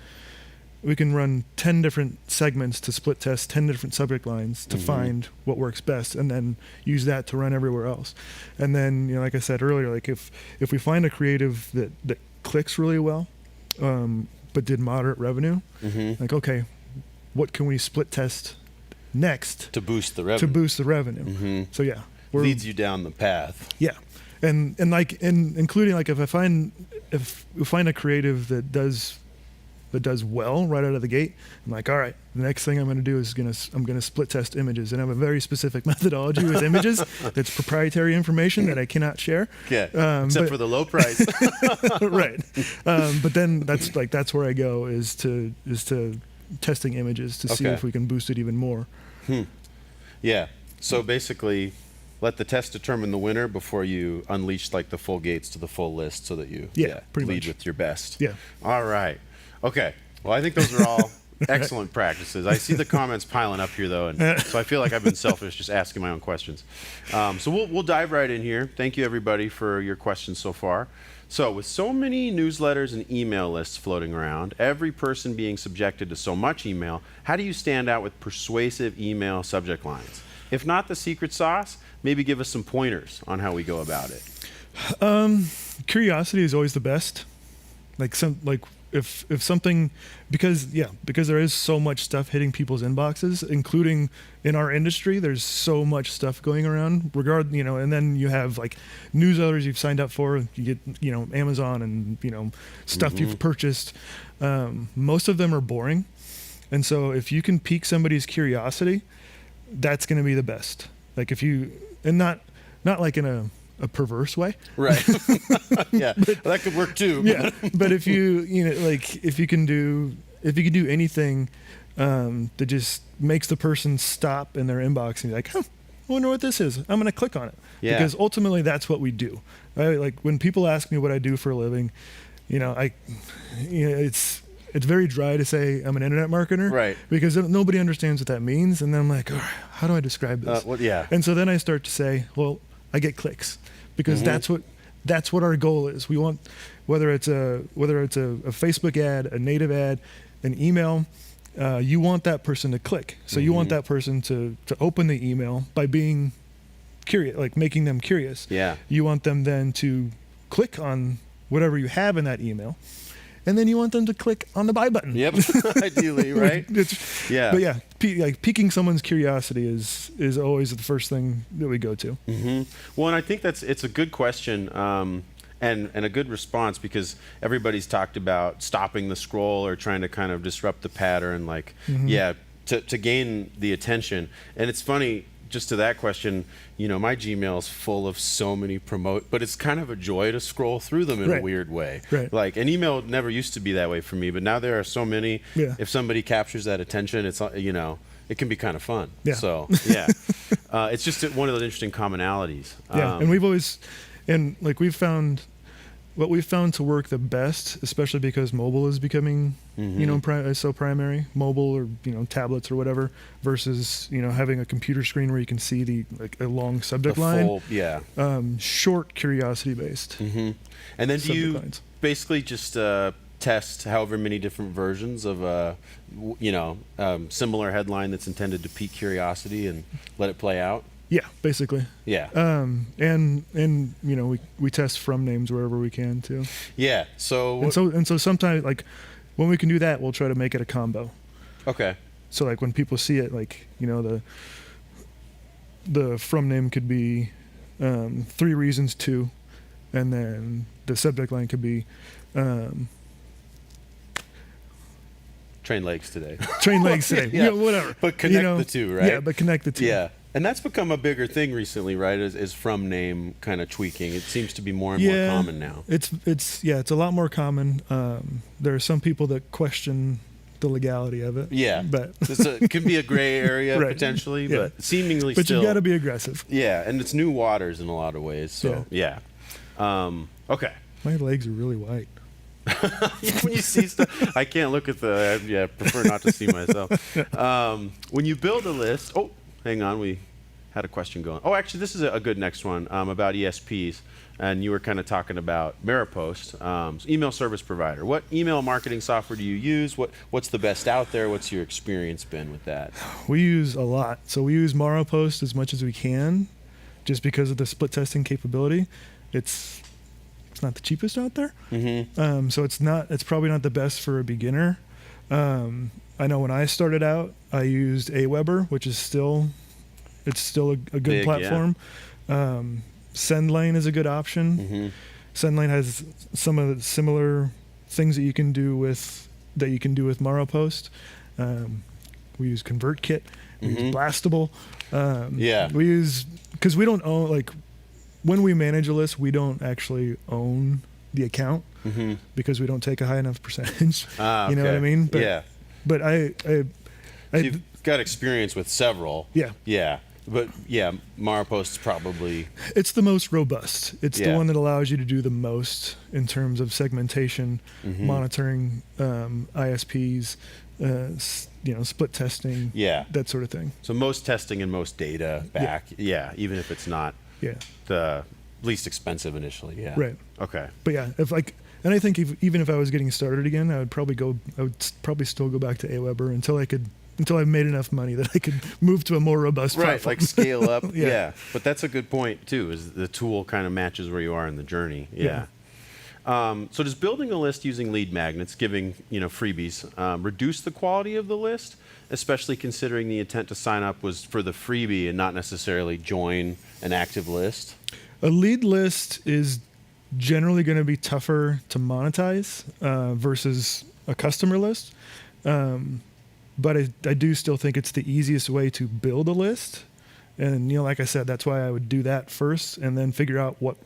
S11: run 10 different segments to split test 10 different subject lines to find what works best, and then use that to run everywhere else. And then, you know, like I said earlier, like if we find a creative that clicks really well, but did moderate revenue, like, okay, what can we split test next
S2: to boost the revenue?
S11: So yeah,
S2: leads you down the path.
S11: Yeah, and including like if we find a creative that does well right out of the gate, I'm like, all right, the next thing I'm going to do is I'm going to split test images, and I have a very specific methodology with images that's proprietary information that I cannot share.
S2: Yeah, except for the low price.
S11: Right. But then that's where I go is to testing images to see if we can boost it even more.
S2: Yeah. So basically, let the test determine the winner before you unleash like the full gates to the full list, so that you
S11: pretty
S2: lead
S11: much
S2: with your best.
S11: Yeah.
S2: All right. Okay. Well, I think those are all excellent practices. I see the comments piling up here, though, and so I feel like I've been selfish just asking my own questions. So we'll dive right in here. Thank you, everybody, for your questions so far. So with so many newsletters and email lists floating around, every person being subjected to so much email, how do you stand out with persuasive email subject lines? If not the secret sauce, maybe give us some pointers on how we go about it.
S11: Curiosity is always the best. If something, because there is so much stuff hitting people's inboxes, including in our industry, there's so much stuff going around and then you have like newsletters you've signed up for, you get, Amazon and, stuff you've purchased. Most of them are boring. And so if you can pique somebody's curiosity, that's going to be the best. Like not like in a perverse way,
S2: right? Yeah, that could work too.
S11: Yeah, but if you can do anything that just makes the person stop in their inbox and be like, I wonder what this is. I'm going to click on it.
S2: Yeah.
S11: Because ultimately that's what we do. Right? Like when people ask me what I do for a living, it's very dry to say I'm an internet marketer,
S2: right? Because
S11: nobody understands what that means, and then I'm like, all right, how do I describe this? And so then I start to say, well, I get clicks, because that's what our goal is. We want, whether it's a Facebook ad, a native ad, an email, you want that person to click. So you want that person to open the email by being curious, like making them curious.
S2: Yeah.
S11: You want them then to click on whatever you have in that email, and then you want them to click on the buy button.
S2: Yep, ideally, right?
S11: But yeah, piquing someone's curiosity is always the first thing that we go to.
S2: Well, and I think it's a good question and a good response, because everybody's talked about stopping the scroll or trying to kind of disrupt the pattern, like, to gain the attention. And it's funny, just to that question, my Gmail's full of so many but it's kind of a joy to scroll through them in a weird way.
S11: Right.
S2: Like an email never used to be that way for me, but now there are so many.
S11: Yeah.
S2: If somebody captures that attention, it's, it can be kind of fun.
S11: Yeah.
S2: So, yeah. It's just one of those interesting commonalities.
S11: Yeah. And we've found what we've found to work the best, especially because mobile is becoming, so primary, mobile or, tablets or whatever, versus, having a computer screen where you can see a long subject line. Short curiosity based.
S2: And then do you
S11: lines.
S2: Basically just test however many different versions of similar headline that's intended to pique curiosity and let it play out?
S11: Yeah, basically.
S2: Yeah.
S11: And we test from names wherever we can too.
S2: Yeah. So
S11: sometimes, like, when we can do that, we'll try to make it a combo.
S2: Okay.
S11: So like when people see it, like, the from name could be 3 reasons to, and then the subject line could be
S2: train legs today.
S11: Train legs today.
S2: Yeah.
S11: Whatever.
S2: But connect the two, right?
S11: Yeah, but connect the two.
S2: Yeah. And that's become a bigger thing recently, right? Is from name kind of tweaking. It seems to be more and more common now.
S11: It's a lot more common. There are some people that question the legality of it.
S2: Yeah,
S11: but
S2: it can be a gray area
S11: right.
S2: potentially,
S11: yeah.
S2: but seemingly
S11: but
S2: still.
S11: But you got to be aggressive.
S2: Yeah, and it's new waters in a lot of ways. So yeah. Okay.
S11: My legs are really white.
S2: When you see stuff, I can't look at I prefer not to see myself. When you build a list, hang on, we had a question going. Oh, actually, this is a good next one about ESPs. And you were kind of talking about Maripost, email service provider. What email marketing software do you use? What's the best out there? What's your experience been with that?
S11: We use a lot. So we use Maripost as much as we can, just because of the split testing capability. It's not the cheapest out there. So it's probably not the best for a beginner. I know when I started out, I used Aweber, which is still a good
S2: Big,
S11: platform.
S2: Yeah.
S11: SendLane is a good option. SendLane has some of the similar things that you can do with Maripost. We use ConvertKit. We use Blastable. We use, because we don't own, like, when we manage a list, we don't actually own the account because we don't take a high enough percentage. You know what I mean? But, But
S2: so you've got experience with several. Yeah. But yeah, Maripost is probably...
S11: It's the most robust. It's the one that allows you to do the most in terms of segmentation, monitoring, ISPs, split testing, that sort of thing.
S2: So most testing and most data back, even if it's not the least expensive initially,
S11: Right.
S2: Okay.
S11: But yeah, and I think even if I was getting started again, I would probably still go back to Aweber until I made enough money that I could move to a more robust platform.
S2: Like scale up. But that's a good point too, is the tool kind of matches where you are in the journey. So does building a list using lead magnets, giving freebies, reduce the quality of the list, especially considering the intent to sign up was for the freebie and not necessarily join an active list?
S11: A lead list is generally going to be tougher to monetize versus a customer list. But I do still think it's the easiest way to build a list. And, like I said, that's why I would do that first and then figure out what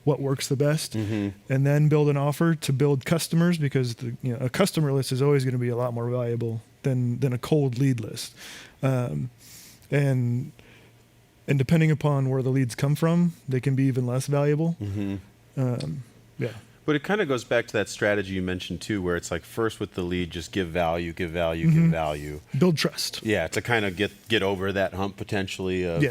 S11: works the best and then build an offer to build customers, because a customer list is always going to be a lot more valuable than a cold lead list. And depending upon where the leads come from, they can be even less valuable.
S2: But it kind of goes back to that strategy you mentioned too, where it's like first with the lead, just give value, give value.
S11: Build trust.
S2: Yeah, to kind of get over that hump potentially of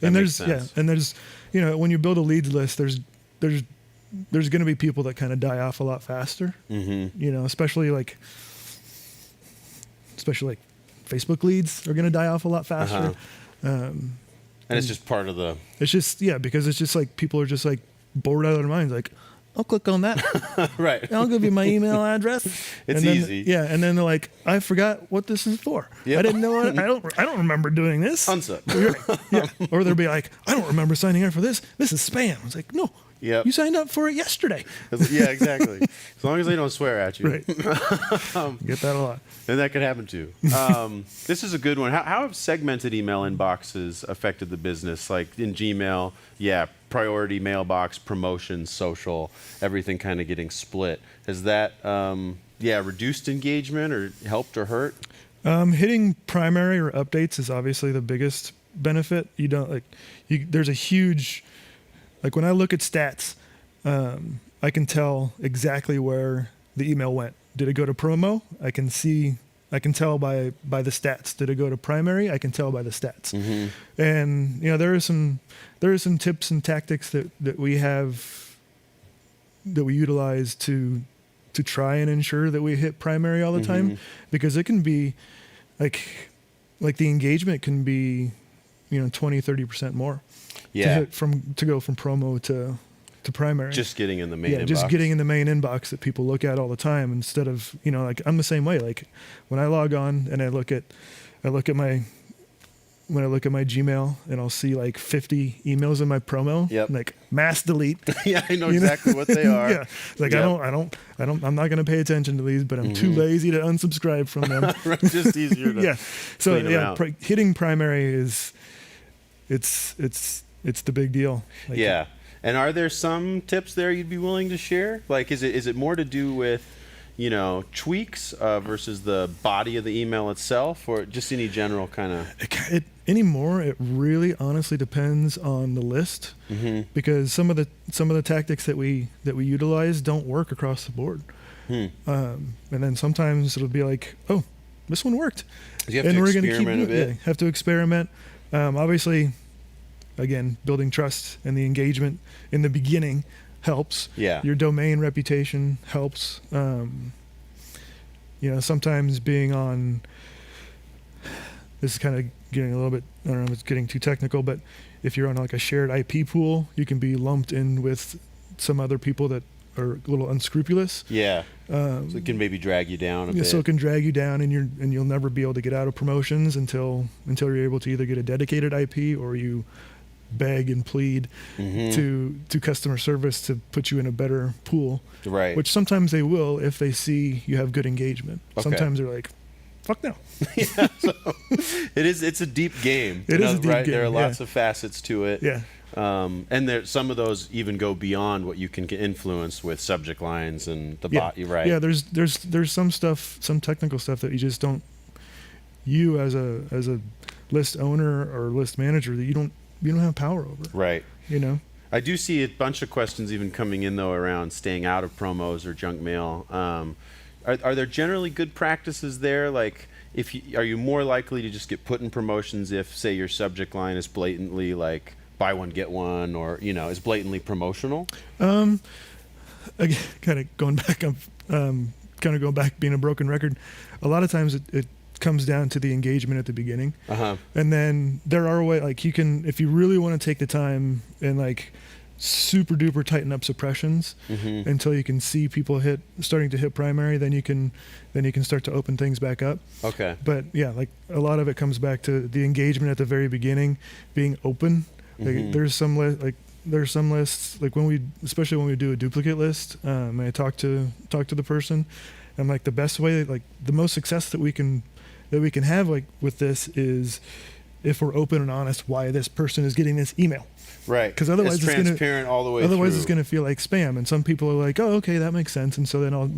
S11: and there's when you build a leads list, there's going to be people that kind of die off a lot faster. Especially like Facebook leads are going to die off a lot faster.
S2: And it's just part of the...
S11: It's just, because it's just like people are just like bored out of their minds. Like, I'll click on that.
S2: Right.
S11: I'll give you my email address.
S2: It's easy.
S11: Yeah, and then they're like, I forgot what this is for. I didn't know it. I don't remember doing this.
S2: Unsub.
S11: Or they'll be like, I don't remember signing up for this. This is spam. It's like, no. You signed up for it yesterday.
S2: Yeah, exactly. As long as they don't swear at you.
S11: Right. Get that a lot.
S2: And that could happen too. This is a good one. How have segmented email inboxes affected the business? Like in Gmail, priority mailbox, promotions, social, everything kind of getting split. Has that, reduced engagement or helped or hurt?
S11: Hitting primary or updates is obviously the biggest benefit. There's a huge... Like when I look at stats, I can tell exactly where the email went. Did it go to promo? I can tell by the stats. Did it go to primary? I can tell by the stats. And there are some tips and tactics that we utilize to try and ensure that we hit primary all the time, because it can be like the engagement can be 20-30% more. To go from promo to primary.
S2: Just getting in the main inbox.
S11: Just getting in the main inbox that people look at all the time, instead of, I'm the same way. Like when I log on and I look at my Gmail and I'll see like 50 emails in my promo, like mass delete.
S2: I know exactly what they are.
S11: I'm not going to pay attention to these, but I'm too lazy to unsubscribe from them.
S2: Right, just easier to clean them out.
S11: Hitting primary it's the big deal.
S2: And are there some tips there you'd be willing to share? Like, is it more to do with, tweaks versus the body of the email itself, or just any general kind of?
S11: Anymore, it really honestly depends on the list, because some of the tactics that we utilize don't work across the board. And then sometimes it'll be like, oh, this one worked.
S2: You have to experiment a bit.
S11: Have to experiment. Obviously, again, building trust and the engagement in the beginning helps.
S2: Yeah.
S11: Your domain reputation helps. Sometimes being on, this is kind of getting a little bit, I don't know if it's getting too technical, but if you're on like a shared IP pool, you can be lumped in with some other people that are a little unscrupulous.
S2: Yeah. So it can maybe drag you down a bit.
S11: So it can drag you down, and you'll never be able to get out of promotions until you're able to either get a dedicated IP or you beg and plead to customer service to put you in a better pool.
S2: Right.
S11: Which sometimes they will if they see you have good engagement.
S2: Okay.
S11: Sometimes they're like, fuck no.
S2: Yeah, so it's a deep game.
S11: It is a deep
S2: right?
S11: game.
S2: There are
S11: yeah.
S2: lots of facets to it.
S11: Yeah.
S2: And some of those even go beyond what you can get influenced with subject lines and the bot. You're right.
S11: Yeah, there's some stuff, some technical stuff that you just don't. You as a list owner or list manager, that you don't have power over.
S2: Right.
S11: I
S2: do see a bunch of questions even coming in though around staying out of promos or junk mail. Are there generally good practices there? Like, are you more likely to just get put in promotions if, say, your subject line is blatantly like buy one get one, or is blatantly promotional?
S11: Again, kind of going back, being a broken record. A lot of times it comes down to the engagement at the beginning, and then there are ways like you can, if you really want to take the time and like super duper tighten up suppressions until you can see people starting to hit primary, then you can start to open things back up.
S2: Okay.
S11: But yeah, like a lot of it comes back to the engagement at the very beginning, being open. Like there's some lists like especially when we do a duplicate list, and I talk to the person, and like the best way, like the most success that we can have like with this is if we're open and honest why this person is getting this email.
S2: Right.
S11: Because otherwise
S2: it's transparent all the way
S11: Otherwise
S2: through.
S11: it's going to feel like spam, and some people are like, oh, okay, that makes sense, and so then I'll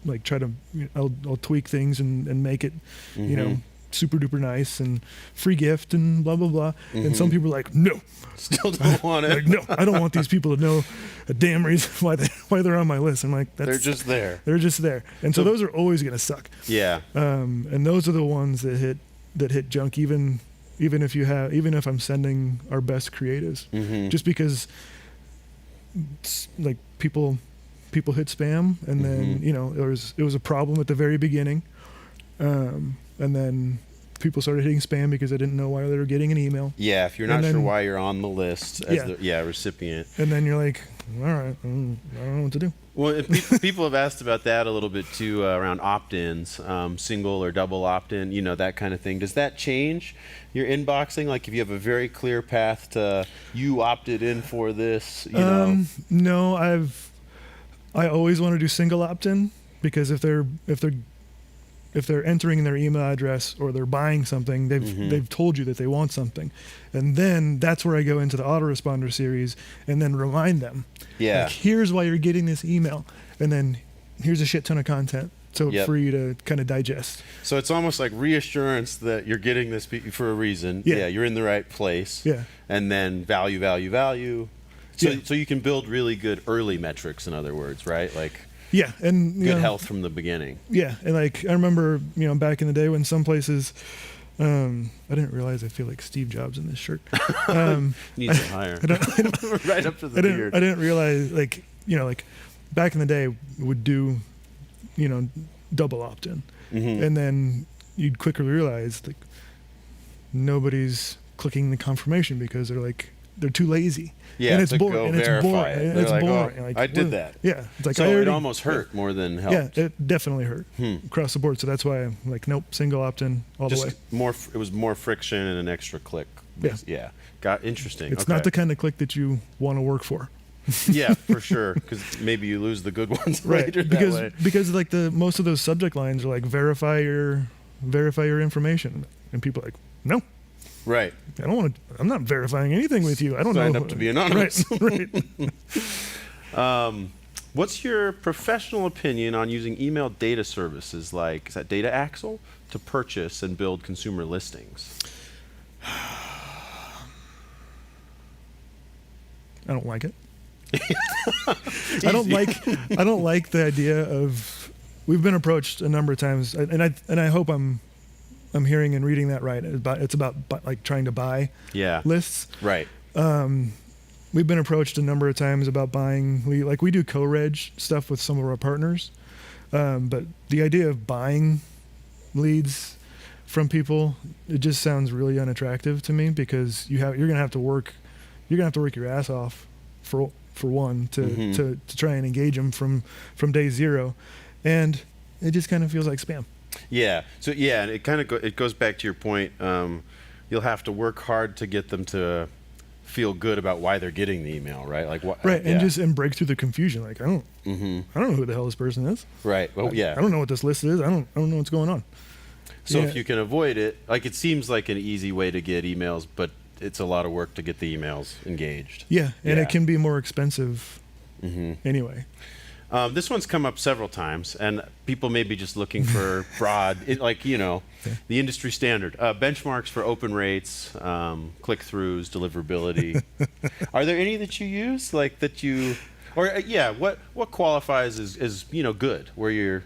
S11: like try to I'll tweak things and make it super duper nice and free gift and blah blah blah. And some people are like, no,
S2: still don't want it.
S11: Like, no, I don't want these people to know a damn reason why they're on my list. I'm like,
S2: they're just there.
S11: They're just there, and so those are always going to suck.
S2: Yeah.
S11: And those are the ones that hit junk, even if I'm sending our best creatives, just because like people hit spam, and then it was a problem at the very beginning, and then people started hitting spam because they didn't know why they were getting an email.
S2: Yeah, if you're not sure why you're on the list as the recipient.
S11: And then you're like, all right, I don't know what to do.
S2: Well, people have asked about that a little bit too, around opt-ins, single or double opt-in, that kind of thing. Does that change your inboxing? Like if you have a very clear path to you opted in for this,
S11: No, I always want to do single opt-in, because if they're entering their email address or they're buying something, they've told you that they want something, and then that's where I go into the autoresponder series and then remind them.
S2: Yeah.
S11: Like, here's why you're getting this email, and then here's a shit ton of content for you to kind of digest.
S2: So it's almost like reassurance that you're getting this for a reason.
S11: Yeah.
S2: You're in the right place.
S11: Yeah.
S2: And then value. So you can build really good early metrics, in other words, right? Like.
S11: Yeah, and
S2: good health from the beginning.
S11: Yeah, and like I remember, back in the day when some places, I didn't realize I feel like Steve Jobs in this shirt.
S2: Needs it higher. Right up to the beard.
S11: I didn't realize, like back in the day, would do, double opt-in, and then you'd quickly realize like nobody's clicking the confirmation because they're too lazy.
S2: Yeah,
S11: and it's
S2: to
S11: boring.
S2: go
S11: And it's
S2: verify
S11: boring.
S2: it.
S11: And
S2: They're
S11: it's
S2: like,
S11: boring.
S2: oh,
S11: Like,
S2: I did that.
S11: Yeah, it's like
S2: so it almost hurt more than helped.
S11: Yeah, it definitely hurt across the board. So that's why I'm like, nope, single opt-in all the way.
S2: It was more friction and an extra click. Yeah. Got interesting.
S11: It's not the kind of click that you want to work for.
S2: Yeah, for sure, because maybe you lose the good ones later
S11: because like most of those subject lines are like verify your information, and people are like, no.
S2: Right.
S11: I don't want to. I'm not verifying anything with you. I don't
S2: Signed
S11: know.
S2: up to be anonymous.
S11: Right.
S2: What's your professional opinion on using email data services like, is that Data Axle, to purchase and build consumer listings?
S11: I don't like it. I don't like the idea of. We've been approached a number of times, and I hope I'm I'm hearing and reading that right, it's about like trying to buy lists.
S2: Right.
S11: We've been approached a number of times about buying. We do co-reg stuff with some of our partners, but the idea of buying leads from people, it just sounds really unattractive to me, because you're gonna have to work your ass off for one to try and engage them from day zero, and it just kind of feels like spam.
S2: Yeah. So yeah, and it kind of it goes back to your point. You'll have to work hard to get them to feel good about why they're getting the email, right? Like what?
S11: Right, and break through the confusion. Like I don't know who the hell this person is.
S2: Right. Well, yeah.
S11: I don't know what this list is. I don't know what's going on.
S2: So if you can avoid it, like it seems like an easy way to get emails, but it's a lot of work to get the emails engaged.
S11: Yeah, and it can be more expensive anyway.
S2: This one's come up several times, and people may be just looking for broad, the industry standard. Benchmarks for open rates, click-throughs, deliverability. Are there any that you use, what qualifies as good, where you're...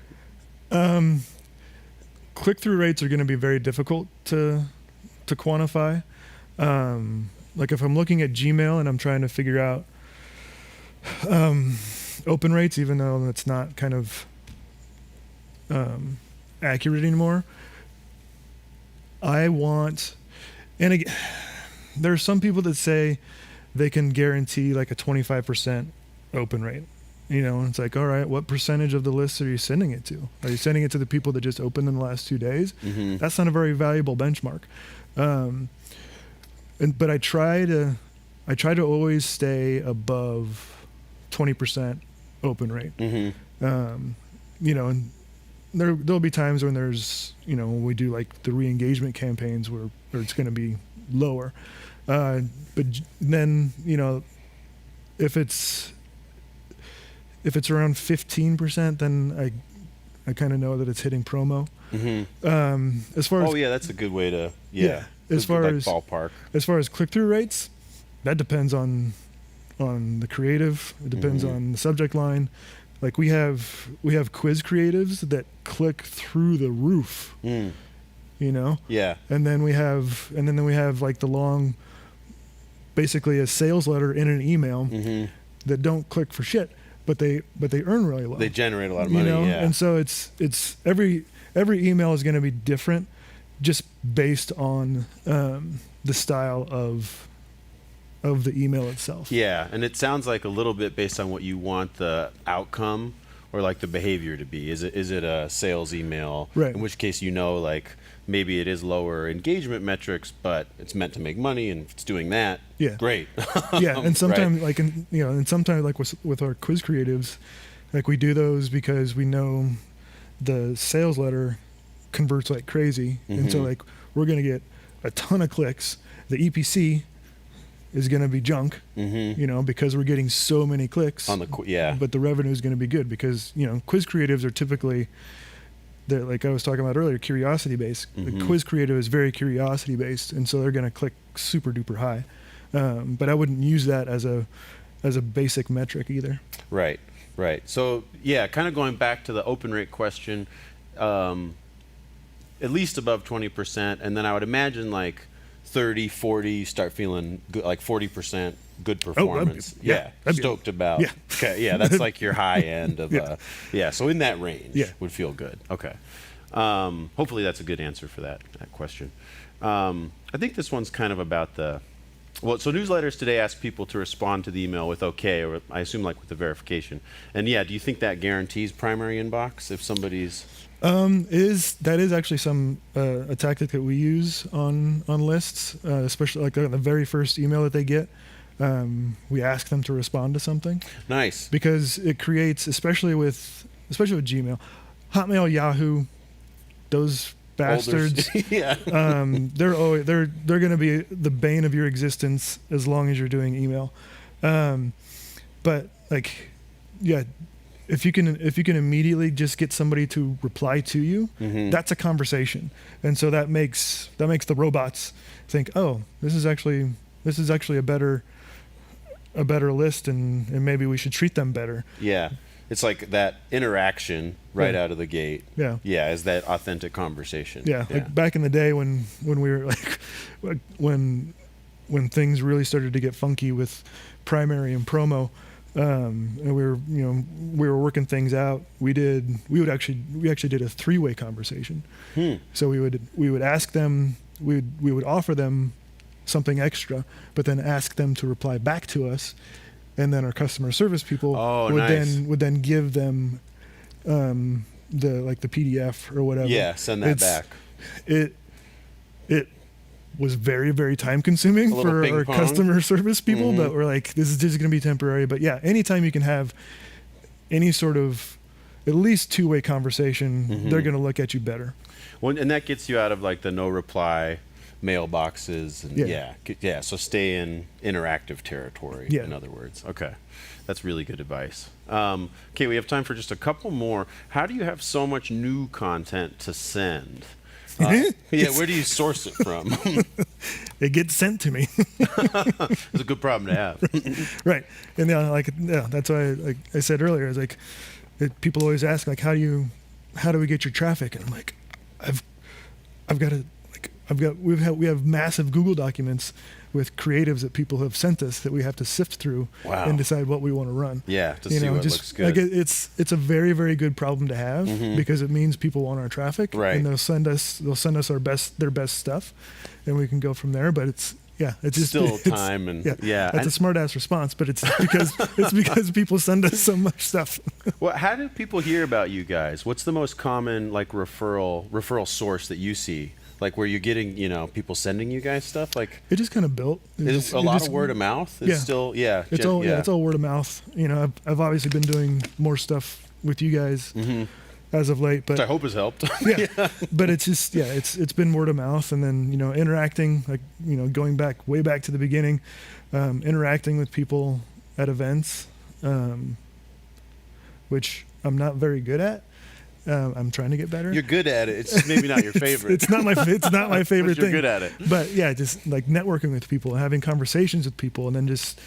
S11: Click-through rates are going to be very difficult to quantify. Like if I'm looking at Gmail and I'm trying to figure out open rates, even though it's not kind of accurate anymore, and again, there are some people that say they can guarantee like a 25% open rate. And it's like, all right, what percentage of the list are you sending it to? Are you sending it to the people that just opened in the last 2 days? That's not a very valuable benchmark. But I try to always stay above 20% open rate. And there'll be times when there's, when we do like the re-engagement campaigns where it's going to be lower. But then, if it's around 15%, then I kind of know that it's hitting promo. As far as
S2: that's a good way to
S11: as far as
S2: ballpark.
S11: As far as click-through rates, that depends on the creative. It depends on the subject line. Like we have quiz creatives that click through the roof.
S2: Yeah.
S11: And then we have like the long, basically a sales letter in an email that don't click for shit. But they earn really well.
S2: They generate a lot of money,
S11: And so it's every email is going to be different, just based on the style of the email itself.
S2: Yeah, and it sounds like a little bit based on what you want the outcome or like the behavior to be. Is it a sales email?
S11: Right.
S2: In which case like maybe it is lower engagement metrics, but it's meant to make money, and if it's doing that, great.
S11: Yeah, and sometimes sometimes like with our quiz creatives, like we do those because we know the sales letter converts like crazy, and so like we're gonna get a ton of clicks. The EPC is gonna be junk, because we're getting so many clicks
S2: on the
S11: but the revenue is gonna be good because quiz creatives are typically, they're, like I was talking about earlier, curiosity based. The quiz creative is very curiosity based, and so they're going to click super duper high. But I wouldn't use that as a basic metric either.
S2: Right. So kind of going back to the open rate question, at least above 20%, and then I would imagine like 30, 40, you start feeling good, like 40% good performance. Stoked about. Yeah. Okay. Yeah, that's like your high end of. So in that range, would feel good. Okay. Hopefully that's a good answer for that question. I think this one's kind of about so newsletters today ask people to respond to the email with okay, or I assume like with the verification. And do you think that guarantees primary inbox if somebody's?
S11: That is actually a tactic that we use on lists, especially like on the very first email that they get. We ask them to respond to something.
S2: Nice.
S11: Because it creates, especially with Gmail, Hotmail, Yahoo, those bastards.
S2: Yeah.
S11: They're going to be the bane of your existence as long as you're doing email. But like, if you can immediately just get somebody to reply to you, that's a conversation, and so that makes the robots think, oh, this is actually a better list, and maybe we should treat them better.
S2: Yeah. It's like that interaction right
S11: Yeah.
S2: out of the gate.
S11: Yeah.
S2: Yeah, is that authentic conversation.
S11: Yeah, like back in the day when we were like when things really started to get funky with primary and promo, and we were working things out. We actually did a 3-way conversation. So we would ask them, we would offer them something extra, but then ask them to reply back to us, and then our customer service people would then give them the PDF or whatever.
S2: Yeah, send that back.
S11: It was very, very time consuming
S2: A little
S11: for
S2: ping
S11: our
S2: pong.
S11: customer service people, but we're like, this is just going to be temporary. But yeah, anytime you can have any sort of at least 2-way conversation, they're going to look at you better.
S2: Well, and that gets you out of like the no reply mailboxes. And yeah. So stay in interactive territory, in other words. Okay. That's really good advice. Okay, we have time for just a couple more. How do you have so much new content to send? Where do you source it from?
S11: It gets sent to me.
S2: It's a good problem to have.
S11: Right. And that's why, like I said earlier, is like people always ask, like, how do we get your traffic? And I'm like, we have massive Google documents with creatives that people have sent us that we have to sift through and decide what we want to run.
S2: Yeah, to see what looks good.
S11: Like it's a very, very good problem to have because it means people want our traffic, and they'll send us their best stuff, and we can go from there. But it's just
S2: still time and
S11: that's a smart ass response, but it's because people send us so much stuff.
S2: Well, how do people hear about you guys? What's the most common like referral source that you see? Like where you're getting, people sending you guys stuff? Like
S11: it just kind of built.
S2: Is a lot of word of mouth? It's
S11: all word of mouth. I've obviously been doing more stuff with you guys as of late, but
S2: which I hope has helped.
S11: But it's just it's been word of mouth, and then interacting, like going way back to the beginning, interacting with people at events, which I'm not very good at. I'm trying to get better.
S2: You're good at it. It's maybe not your favorite.
S11: It's not my favorite
S2: you're
S11: thing.
S2: You're good at it.
S11: But yeah, just like networking with people, having conversations with people, and then just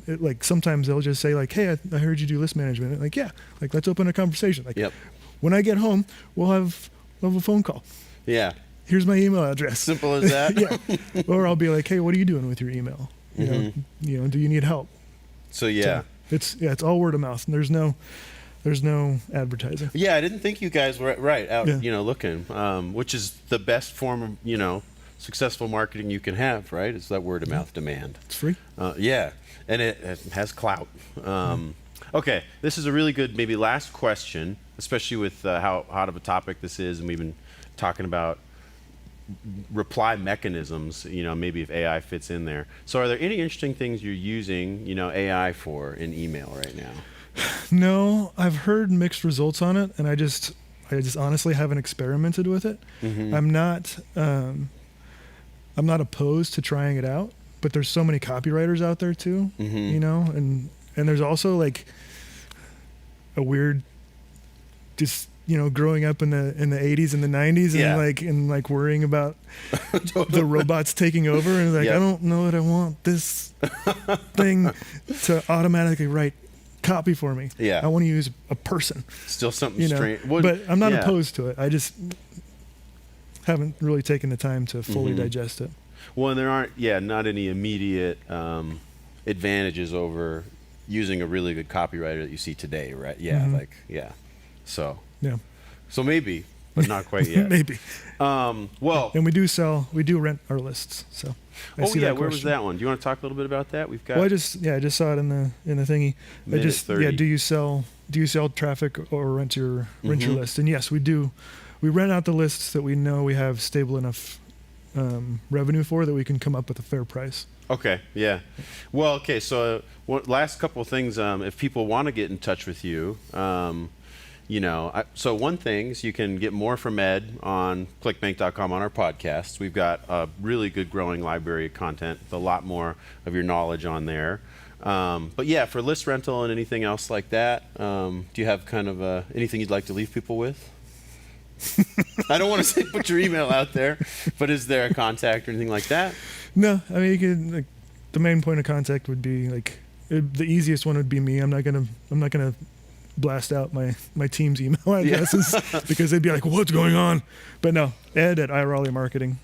S11: like sometimes they'll just say like, "Hey, I heard you do list management." And like, yeah, like let's open a conversation. Like, when I get home, we'll have a phone call.
S2: Yeah.
S11: Here's my email address.
S2: Simple as that.
S11: Yeah. Or I'll be like, "Hey, what are you doing with your email? Do you need help?"
S2: So yeah.
S11: So it's all word of mouth, and there's no advertising.
S2: Yeah, I didn't think you guys were out, looking, which is the best form of, successful marketing you can have, right? It's that word of mouth demand.
S11: It's free.
S2: And it has clout. Okay, this is a really good maybe last question, especially with how hot of a topic this is, and we've been talking about reply mechanisms, maybe if AI fits in there. So are there any interesting things you're using, AI for in email right now?
S11: No, I've heard mixed results on it, and I just honestly haven't experimented with it. I'm not opposed to trying it out, but there's so many copywriters out there too, and there's also like a weird, just growing up in the 80s and the 90s and like worrying about the robots taking over, and like I don't know that I want this thing to automatically write copy for me. I want to use a person.
S2: Still something strange.
S11: But I'm not opposed to it. I just haven't really taken the time to fully digest it.
S2: Well, and there aren't not any immediate advantages over using a really good copywriter that you see today, right? So maybe, but not quite yet.
S11: Maybe.
S2: Well,
S11: and we do rent our lists. So
S2: where was that one? Do you want to talk a little bit about that? We've got.
S11: Well, I just saw it in the thingy. Do you sell traffic or rent your list? And yes, we do. We rent out the lists that we know we have stable enough revenue for that we can come up with a fair price.
S2: Okay. Yeah. Well. Okay. So last couple of things. If people want to get in touch with you. So one thing is you can get more from Ed on clickbank.com on our podcasts. We've got a really good growing library of content with a lot more of your knowledge on there. But yeah, for list rental and anything else like that, do you have kind of anything you'd like to leave people with? I don't want to say put your email out there, but is there a contact or anything like that?
S11: No, I mean, you can, the main point of contact would be the easiest one would be me. I'm not gonna blast out my team's email addresses because they'd be like, what's going on? But no, Ed at iRaleigh Marketing.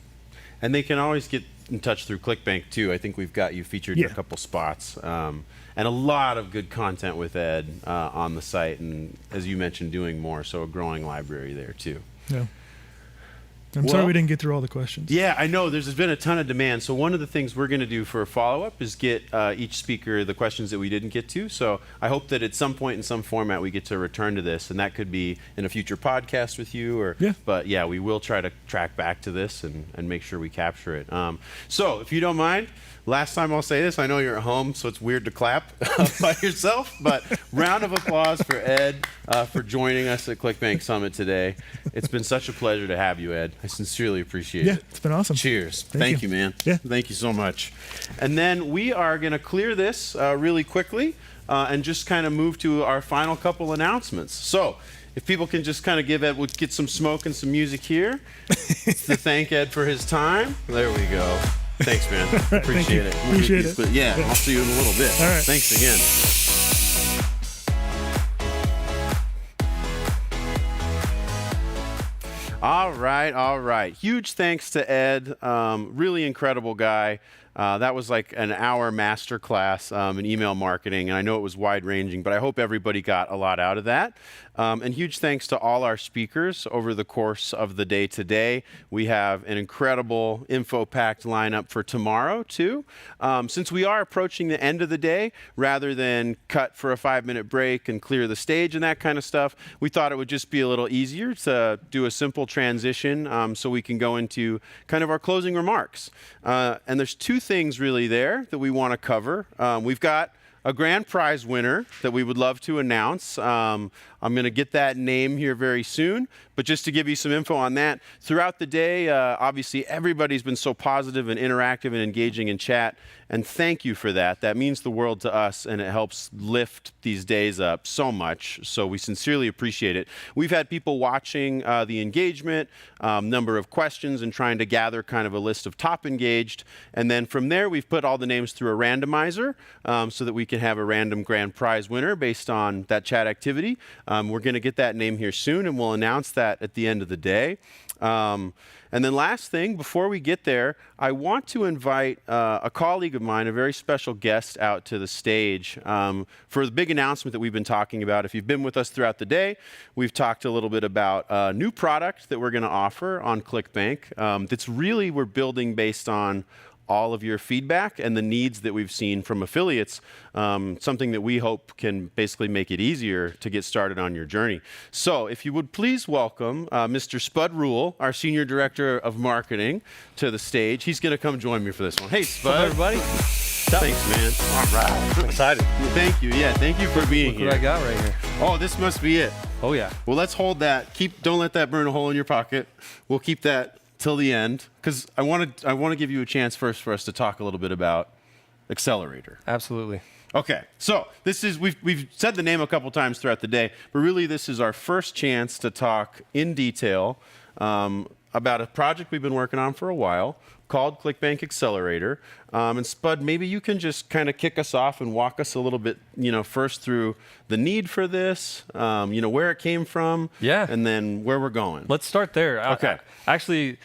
S2: And they can always get in touch through ClickBank too. I think we've got you featured in a couple spots. And a lot of good content with Ed on the site. And as you mentioned, doing more. So a growing library there too.
S11: Yeah. I'm sorry we didn't get through all the questions.
S2: Yeah, I know. There's been a ton of demand. So one of the things we're going to do for a follow-up is get each speaker the questions that we didn't get to. So I hope that at some point in some format we get to return to this, and that could be in a future podcast with you. But yeah, we will try to track back to this and make sure we capture it. So if you don't mind, last time I'll say this. I know you're at home, so it's weird to clap by yourself, but round of applause for Ed for joining us at ClickBank Summit today. It's been such a pleasure to have you, Ed. I sincerely appreciate it.
S11: Yeah, it's been awesome.
S2: Cheers. Thank you, man.
S11: Yeah.
S2: Thank you so much. And then we are going to clear this really quickly and just kind of move to our final couple announcements. So if people can just kind of give Ed, we'll get some smoke and some music here to thank Ed for his time. There we go. Thanks, man. Appreciate it.
S11: Appreciate it.
S2: Yeah, I'll see you in a little bit.
S11: All right.
S2: Thanks again. All right. Huge thanks to Ed. Really incredible guy. That was like an hour masterclass in email marketing, and I know it was wide-ranging, but I hope everybody got a lot out of that. And huge thanks to all our speakers over the course of the day today. We have an incredible info-packed lineup for tomorrow, too. Since we are approaching the end of the day, rather than cut for a 5-minute break and clear the stage and that kind of stuff, we thought it would just be a little easier to do a simple transition so we can go into kind of our closing remarks. And there's two things really there that we want to cover. We've got a grand prize winner that we would love to announce. I'm going to get that name here very soon, but just to give you some info on that, throughout the day, obviously everybody's been so positive and interactive and engaging in chat, and thank you for that. That means the world to us, and it helps lift these days up so much, so we sincerely appreciate it. We've had people watching the engagement, number of questions, and trying to gather kind of a list of top engaged, and then from there we've put all the names through a randomizer so that we can have a random grand prize winner based on that chat activity. We're going to get that name here soon, and we'll announce that at the end of the day. And then last thing, before we get there, I want to invite a colleague of mine, a very special guest, out to the stage for the big announcement that we've been talking about. If you've been with us throughout the day, we've talked a little bit about a new product that we're going to offer on ClickBank that's really we're building based on all of your feedback and the needs that we've seen from affiliates, something that we hope can basically make it easier to get started on your journey. So if you would please welcome Mr. Spud Rule, our Senior Director of Marketing, to the stage. He's going to come join me for this one. Hey, Spud.
S1: Hello, everybody.
S2: Thanks, man. All right.
S12: I'm excited.
S2: Thank you. Yeah, thank you for being here.
S1: What I got right here.
S2: Oh, this must be it.
S1: Oh, yeah.
S2: Well, let's hold that. Don't let that burn a hole in your pocket. We'll keep that till the end, because I want to give you a chance first for us to talk a little bit about Accelerator.
S1: Absolutely.
S2: Okay, so this is we've said the name a couple times throughout the day, but really this is our first chance to talk in detail about a project we've been working on for a while called ClickBank Accelerator. And Spud, maybe you can just kind of kick us off and walk us a little bit, first through the need for this, where it came from, and then where we're going.
S12: Let's start there.
S2: Okay.
S12: Actually,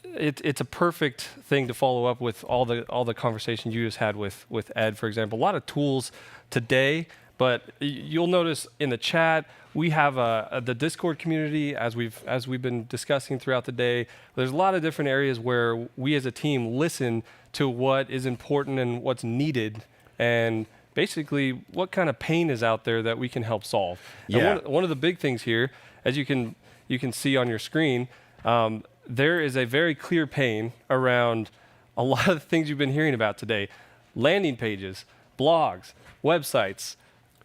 S12: it's a perfect thing to follow up with all the conversations you just had with Ed, for example. A lot of tools today, but you'll notice in the chat we have the Discord community as we've been discussing throughout the day. There's a lot of different areas where we as a team listen to what is important and what's needed, and basically what kind of pain is out there that we can help solve.
S2: Yeah.
S12: And one of the big things here, as you can see on your screen, there is a very clear pain around a lot of the things you've been hearing about today. Landing pages, blogs, websites.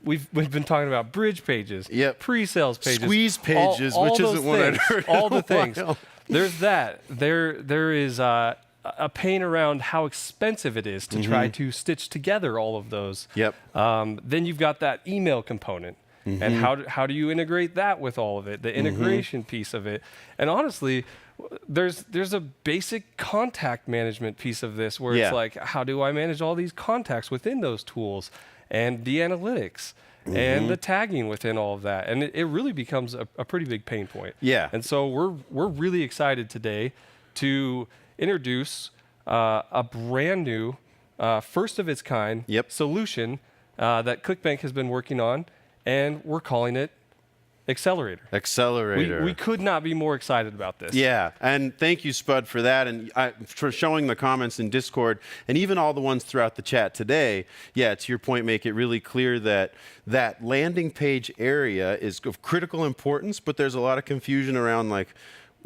S12: We've been talking about bridge pages, pre-sales pages,
S2: squeeze pages,
S12: all
S2: which isn't what I'd heard.
S12: All the things. There's that. There is a pain around how expensive it is to try to stitch together all of those. Then you've got that email component. And how do you integrate that with all of it, the integration piece of it. And honestly, there's a basic contact management piece of this where it's like, how do I manage all these contacts within those tools and the analytics? and the tagging within all of that. And it really becomes a pretty big pain point.
S2: Yeah.
S12: And so we're really excited today to introduce a brand new, first of its kind solution that ClickBank has been working on, and we're calling it Accelerator.
S2: Accelerator.
S12: We could not be more excited about this.
S2: Yeah, and thank you, Spud, for that, and for showing the comments in Discord, and even all the ones throughout the chat today. Yeah, to your point, make it really clear that that landing page area is of critical importance, but there's a lot of confusion around, like,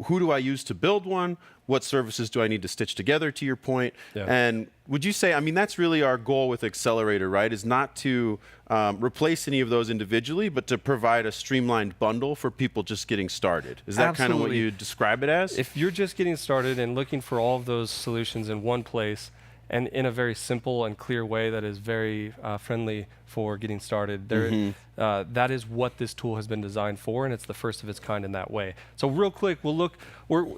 S2: who do I use to build one? What services do I need to stitch together, to your point?
S12: Yeah.
S2: And would you say, I mean, that's really our goal with Accelerator, right? Is not to replace any of those individually, but to provide a streamlined bundle for people just getting started. Is that kind of what you describe it as?
S12: If you're just getting started and looking for all of those solutions in one place, and in a very simple and clear way that is very friendly for getting started, that is what this tool has been designed for, and it's the first of its kind in that way. So real quick, we'll look.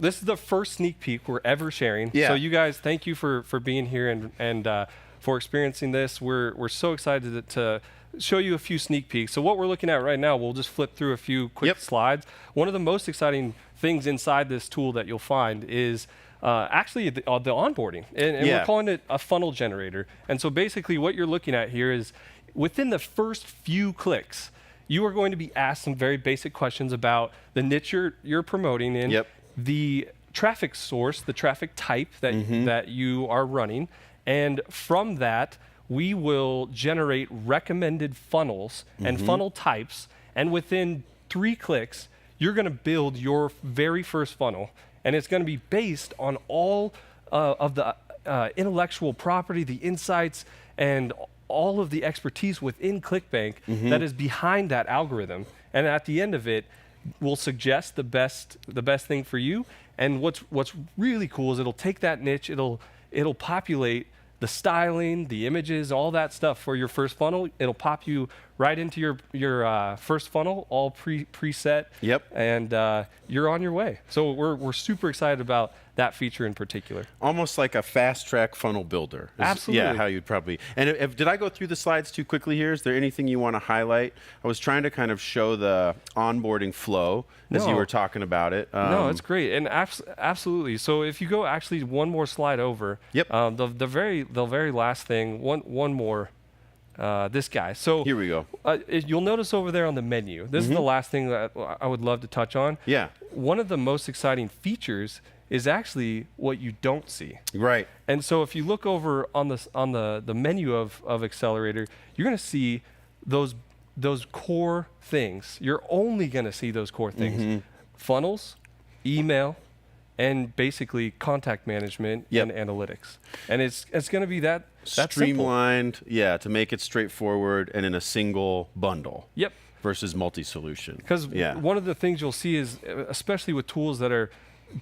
S12: This is the first sneak peek we're ever sharing.
S2: Yeah.
S12: So you guys, thank you for being here and for experiencing this. We're so excited to show you a few sneak peeks. So what we're looking at right now, we'll just flip through a few quick slides. One of the most exciting things inside this tool that you'll find is actually the onboarding, and we're calling it a funnel generator. And so basically what you're looking at here is within the first few clicks, you are going to be asked some very basic questions about the niche you're promoting in, the traffic source, the traffic type that you are running, and from that, we will generate recommended funnels and funnel types, and within 3 clicks, you're going to build your very first funnel, and it's going to be based on all of the intellectual property, the insights, and all of the expertise within ClickBank that is behind that algorithm. And at the end of it, we'll suggest the best thing for you. And what's really cool is it'll take that niche, it'll populate the styling, the images, all that stuff for your first funnel. It'll pop you right into your first funnel, all preset. And you're on your way. So we're super excited about that feature in particular.
S2: Almost like a fast track funnel builder.
S12: Absolutely.
S2: Yeah, how you'd probably. And did I go through the slides too quickly here? Is there anything you want to highlight? I was trying to kind of show the onboarding flow as you were talking about it.
S12: No, it's great. And absolutely. So if you go actually one more slide over, the very last thing, one more. This guy. So
S2: here we go.
S12: You'll notice over there on the menu, this is the last thing that I would love to touch on.
S2: Yeah.
S12: One of the most exciting features is actually what you don't see.
S2: Right.
S12: And so if you look over on the menu of Accelerator, you're going to see those core things. You're only going to see those core things. Funnels, email, and basically contact management and analytics. And it's going to be that
S2: streamlined, to make it straightforward and in a single bundle.
S12: Yep.
S2: Versus multi-solution.
S12: Because one of the things you'll see is, especially with tools that are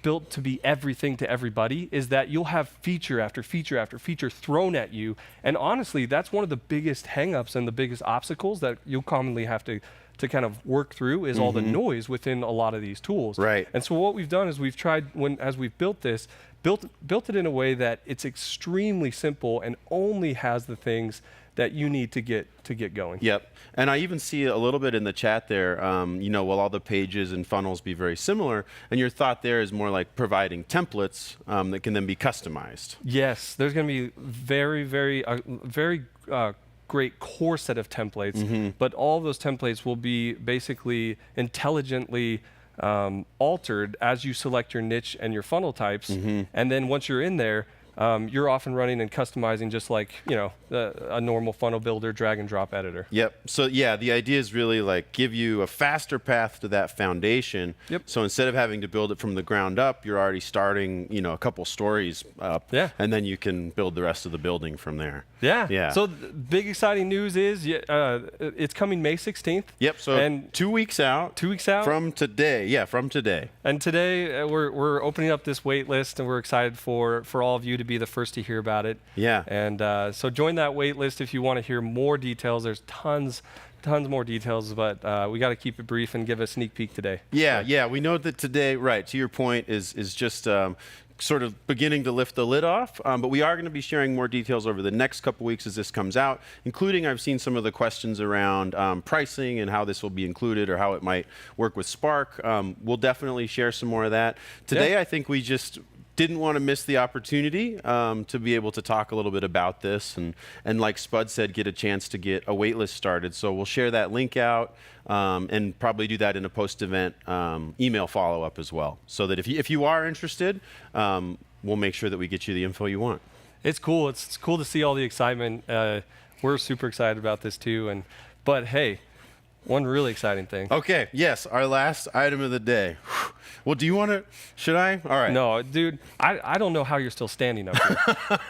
S12: built to be everything to everybody, is that you'll have feature after feature after feature thrown at you. And honestly, that's one of the biggest hangups and the biggest obstacles that you'll commonly have to kind of work through is all the noise within a lot of these tools.
S2: Right.
S12: And so what we've done is we've tried, as we've built this, built it in a way that it's extremely simple and only has the things that you need to get going.
S2: Yep. And I even see a little bit in the chat there, will all the pages and funnels be very similar? And your thought there is more like providing templates that can then be customized.
S12: Yes. There's going to be very great core set of templates, but all of those templates will be basically intelligently altered as you select your niche and your funnel types. And then once you're in there, you're off and running and customizing just like, a normal funnel builder, drag and drop editor.
S2: Yep. So the idea is really like give you a faster path to that foundation.
S12: Yep.
S2: So instead of having to build it from the ground up, you're already starting, a couple stories up.
S12: Yeah.
S2: And then you can build the rest of the building from there.
S12: Yeah.
S2: Yeah.
S12: So the big exciting news is it's coming May 16th.
S2: Yep. So
S12: and
S2: 2 weeks out.
S12: 2 weeks out.
S2: From today. Yeah, from today.
S12: And today we're opening up this wait list, and we're excited for all of you to be the first to hear about it.
S2: Yeah.
S12: And so join that wait list if you want to hear more details. There's tons more details, but we got to keep it brief and give a sneak peek today.
S2: Yeah. We know that today, right, to your point, is just sort of beginning to lift the lid off, but we are going to be sharing more details over the next couple weeks as this comes out, including I've seen some of the questions around pricing and how this will be included or how it might work with Spark. We'll definitely share some more of that. Today, I think we just didn't want to miss the opportunity to be able to talk a little bit about this and like Spud said, get a chance to get a waitlist started. So we'll share that link out and probably do that in a post-event email follow-up as well. So that if you are interested, we'll make sure that we get you the info you want.
S12: It's cool. It's cool to see all the excitement. We're super excited about this too. But hey, one really exciting thing.
S2: Okay, yes, our last item of the day. Well, do you want to, should I? All right.
S12: No, dude, I don't know how you're still standing up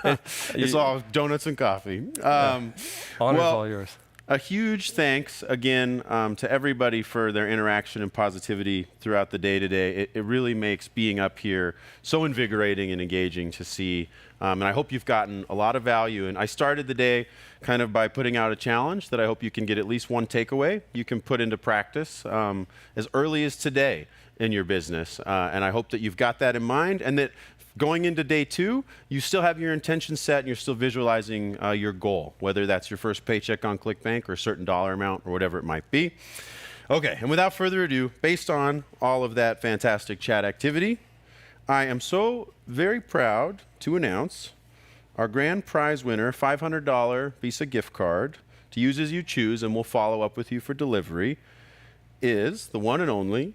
S12: here.
S2: It's all donuts and coffee.
S12: Honor's all yours.
S2: A huge thanks again to everybody for their interaction and positivity throughout the day today. It really makes being up here so invigorating and engaging to see. And I hope you've gotten a lot of value. And I started the day kind of by putting out a challenge that I hope you can get at least one takeaway you can put into practice as early as today in your business. And I hope that you've got that in mind and that going into day 2, you still have your intention set and you're still visualizing your goal, whether that's your first paycheck on ClickBank or a certain dollar amount or whatever it might be. Okay, and without further ado, based on all of that fantastic chat activity, I am so very proud to announce our grand prize winner, $500 Visa gift card to use as you choose, and we'll follow up with you for delivery, is the one and only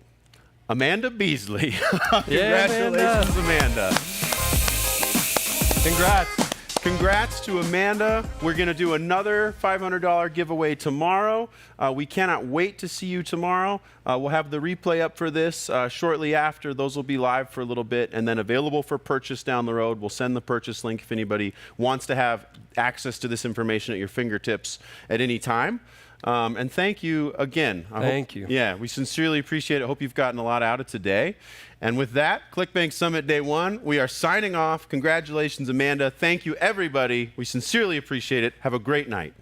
S2: Amanda Beasley. Congratulations, Amanda. Congrats to Amanda. We're going to do another $500 giveaway tomorrow. We cannot wait to see you tomorrow. We'll have the replay up for this shortly after. Those will be live for a little bit and then available for purchase down the road. We'll send the purchase link if anybody wants to have access to this information at your fingertips at any time. And thank you again.
S12: Thank you.
S2: Yeah, we sincerely appreciate it. Hope you've gotten a lot out of today. And with that, ClickBank Summit Day 1, we are signing off. Congratulations, Amanda. Thank you, everybody. We sincerely appreciate it. Have a great night.